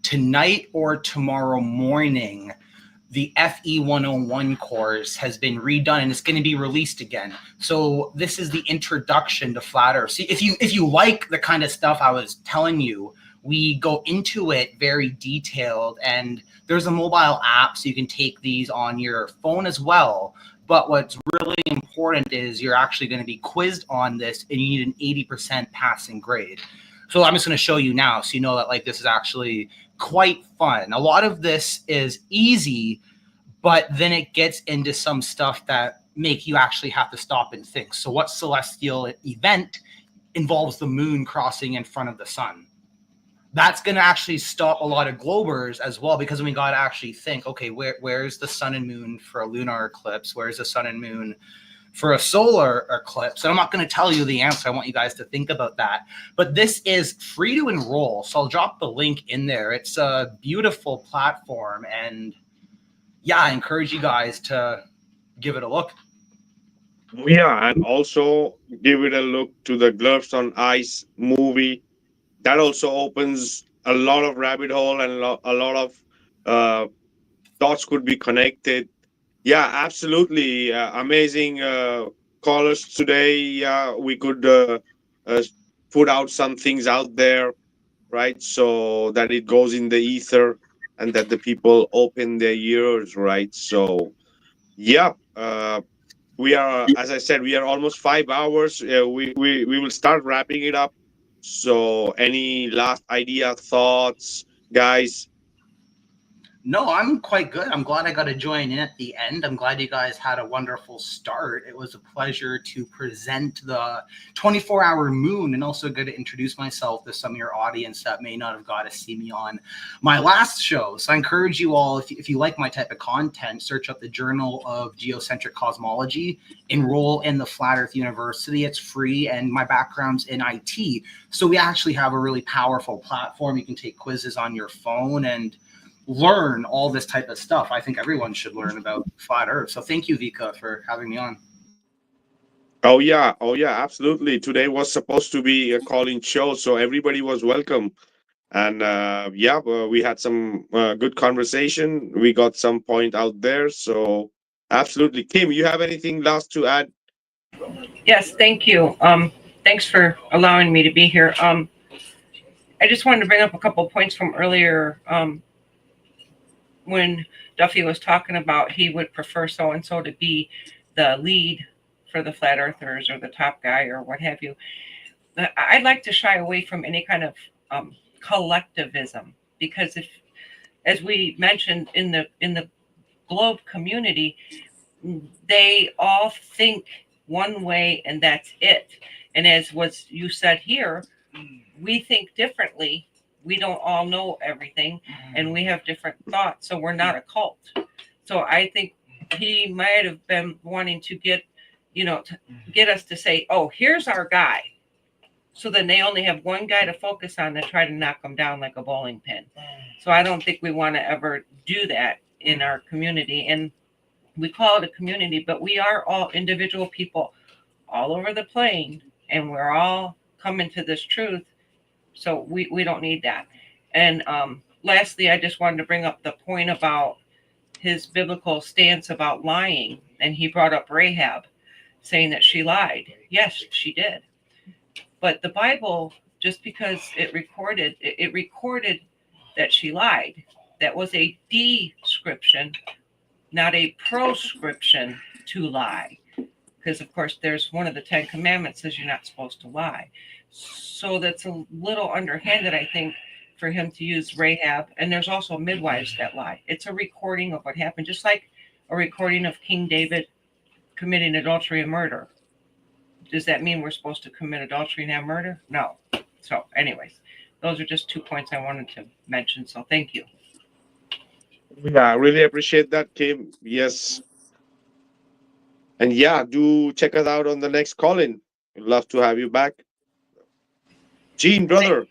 Speaker 13: tonight or tomorrow morning, the FE 101 course has been redone and it's going to be released again. So this is the introduction to Flat Earth. See, if you like the kind of stuff I was telling you, we go into it very detailed, and there's a mobile app so you can take these on your phone as well. But what's really important is you're actually going to be quizzed on this, and you need an 80% passing grade. So I'm just going to show you now so you know that like this is actually quite fun. A lot of this is easy, but then it gets into some stuff that make you actually have to stop and think. So what celestial event involves the moon crossing in front of the sun? That's going to actually stop a lot of globers as well, because we got to actually think, okay, where's the sun and moon for a lunar eclipse? Where's the sun and moon for a solar eclipse? And I'm not going to tell you the answer. I want you guys to think about that. But this is free to enroll, so I'll drop the link in there. It's a beautiful platform, and yeah, I encourage you guys to give it a look.
Speaker 1: Yeah, and also give it a look to the Gloves on Ice movie. That also opens a lot of rabbit hole, and a lot of thoughts could be connected. Yeah, absolutely. Amazing callers today. Yeah, we could uh, put out some things out there, right? So that it goes in the ether and that the people open their ears, right? So, yeah, we are, as I said, we are almost 5 hours. We will start wrapping it up. So, any last idea, thoughts, guys?
Speaker 13: No, I'm quite good. I'm glad I got to join in at the end. I'm glad you guys had a wonderful start. It was a pleasure to present the 24-hour moon, and also good to introduce myself to some of your audience that may not have got to see me on my last show. So I encourage you all, if you like my type of content, search up the Journal of Geocentric Cosmology, enroll in the Flat Earth University. It's free, and my background's in IT. So we actually have a really powerful platform. You can take quizzes on your phone and learn all this type of stuff. I think everyone should learn about flat Earth. So thank you, Vika, for having me on.
Speaker 1: Oh yeah, absolutely. Today was supposed to be a call-in show, so everybody was welcome. And we had some good conversation. We got some point out there. So absolutely, Kim, you have anything last to add?
Speaker 8: Yes, thank you. Thanks for allowing me to be here. I just wanted to bring up a couple points from earlier. When Duffy was talking about he would prefer so and so to be the lead for the flat earthers or the top guy or what have you. I'd like to shy away from any kind of collectivism, because if, as we mentioned in the globe community, they all think one way and that's it. And as what you said here, we think differently. We don't all know everything, and we have different thoughts. So we're not a cult. So I think he might have been wanting to get, to get us to say, oh, here's our guy. So then they only have one guy to focus on to try to knock them down like a bowling pin. So I don't think we want to ever do that in our community. And we call it a community, but we are all individual people all over the plane, and we're all coming to this truth. So we don't need that. And lastly, I just wanted to bring up the point about his biblical stance about lying. And he brought up Rahab, saying that she lied. Yes, she did. But the Bible, just because it recorded that she lied, that was a description, not a proscription to lie. Because, of course, there's one of the 10 Commandments says you're not supposed to lie. So that's a little underhanded, I think, for him to use Rahab. And there's also midwives that lie. It's a recording of what happened, just like a recording of King David committing adultery and murder. Does that mean we're supposed to commit adultery and have murder? No. So anyways, those are just 2 points I wanted to mention. So thank you.
Speaker 1: Yeah, I really appreciate that, Kim. Yes. And yeah, do check us out on the next call-in. We'd love to have you back. Gene, brother.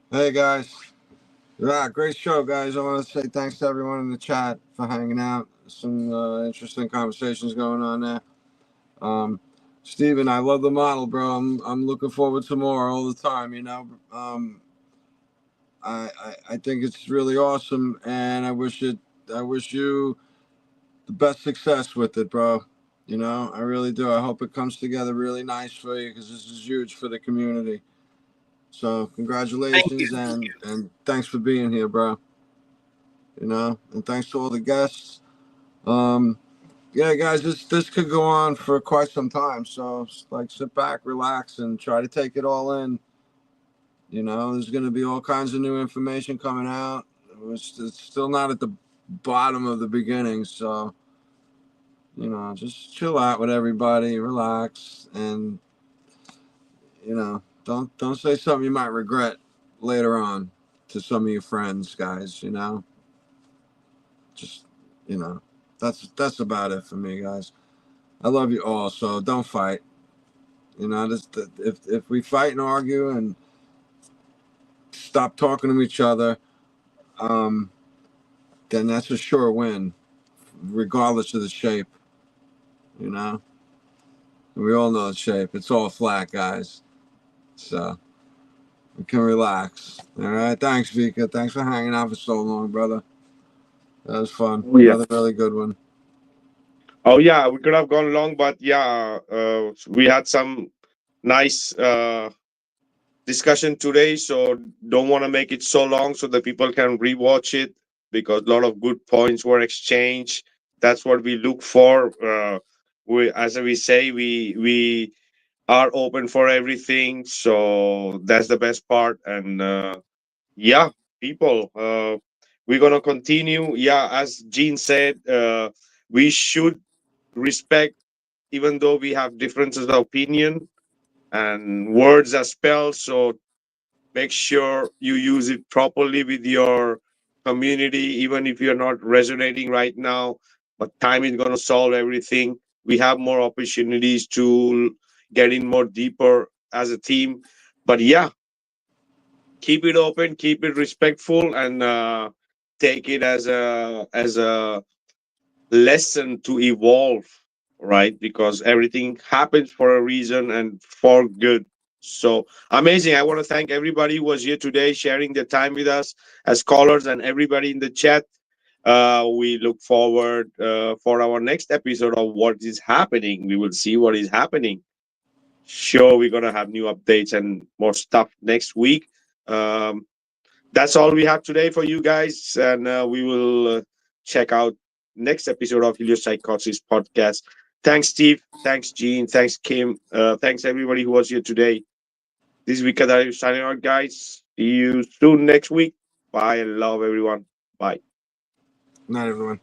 Speaker 2: Hey guys. Yeah, great show, guys. I want to say thanks to everyone in the chat for hanging out. Some interesting conversations going on there. Steven, I love the model, bro. I'm looking forward to more all the time, I think it's really awesome, and I wish you the best success with it, bro. I really do. I hope it comes together really nice for you, because this is huge for the community. So congratulations, and thanks for being here, bro. And thanks to all the guests. Yeah, guys, this could go on for quite some time. So sit back, relax, and try to take it all in. There's going to be all kinds of new information coming out. It's still not at the bottom of the beginning, so just chill out with everybody, relax, and don't say something you might regret later on to some of your friends, guys. Just that's about it for me, guys. I love you all, so don't fight. If we fight and argue and stop talking to each other, then that's a sure win, regardless of the shape. We all know the shape. It's all flat, guys. So we can relax. All right. Thanks, Vika. Thanks for hanging out for so long, brother. That was fun.
Speaker 1: Oh, yeah.
Speaker 2: Another really good one.
Speaker 1: Oh yeah, we could have gone long, but yeah, we had some nice discussion today, so don't want to make it so long so that people can rewatch it, because a lot of good points were exchanged. That's what we look for. As we say, we are open for everything, so that's the best part. And yeah, people, we're gonna continue. Yeah, as Gene said, we should respect, even though we have differences of opinion and words are spelled. So make sure you use it properly with your community, even if you're not resonating right now. But time is gonna solve everything. We have more opportunities to get in more deeper as a team. But yeah, keep it open, keep it respectful, and take it as a lesson to evolve, right? Because everything happens for a reason and for good. So amazing. I want to thank everybody who was here today sharing their time with us as callers, and everybody in the chat. We look forward for our next episode of what is happening. We will see what is happening. Sure, we're gonna have new updates and more stuff next week. Um, that's all we have today for you guys, and we will check out next episode of Heliopsychosis podcast. Thanks, Steve. Thanks, Gene. Thanks, Kim. Thanks, everybody who was here today. This is Vikadari signing out, guys. See you soon next week. Bye. I love everyone. Bye.
Speaker 2: Night, everyone.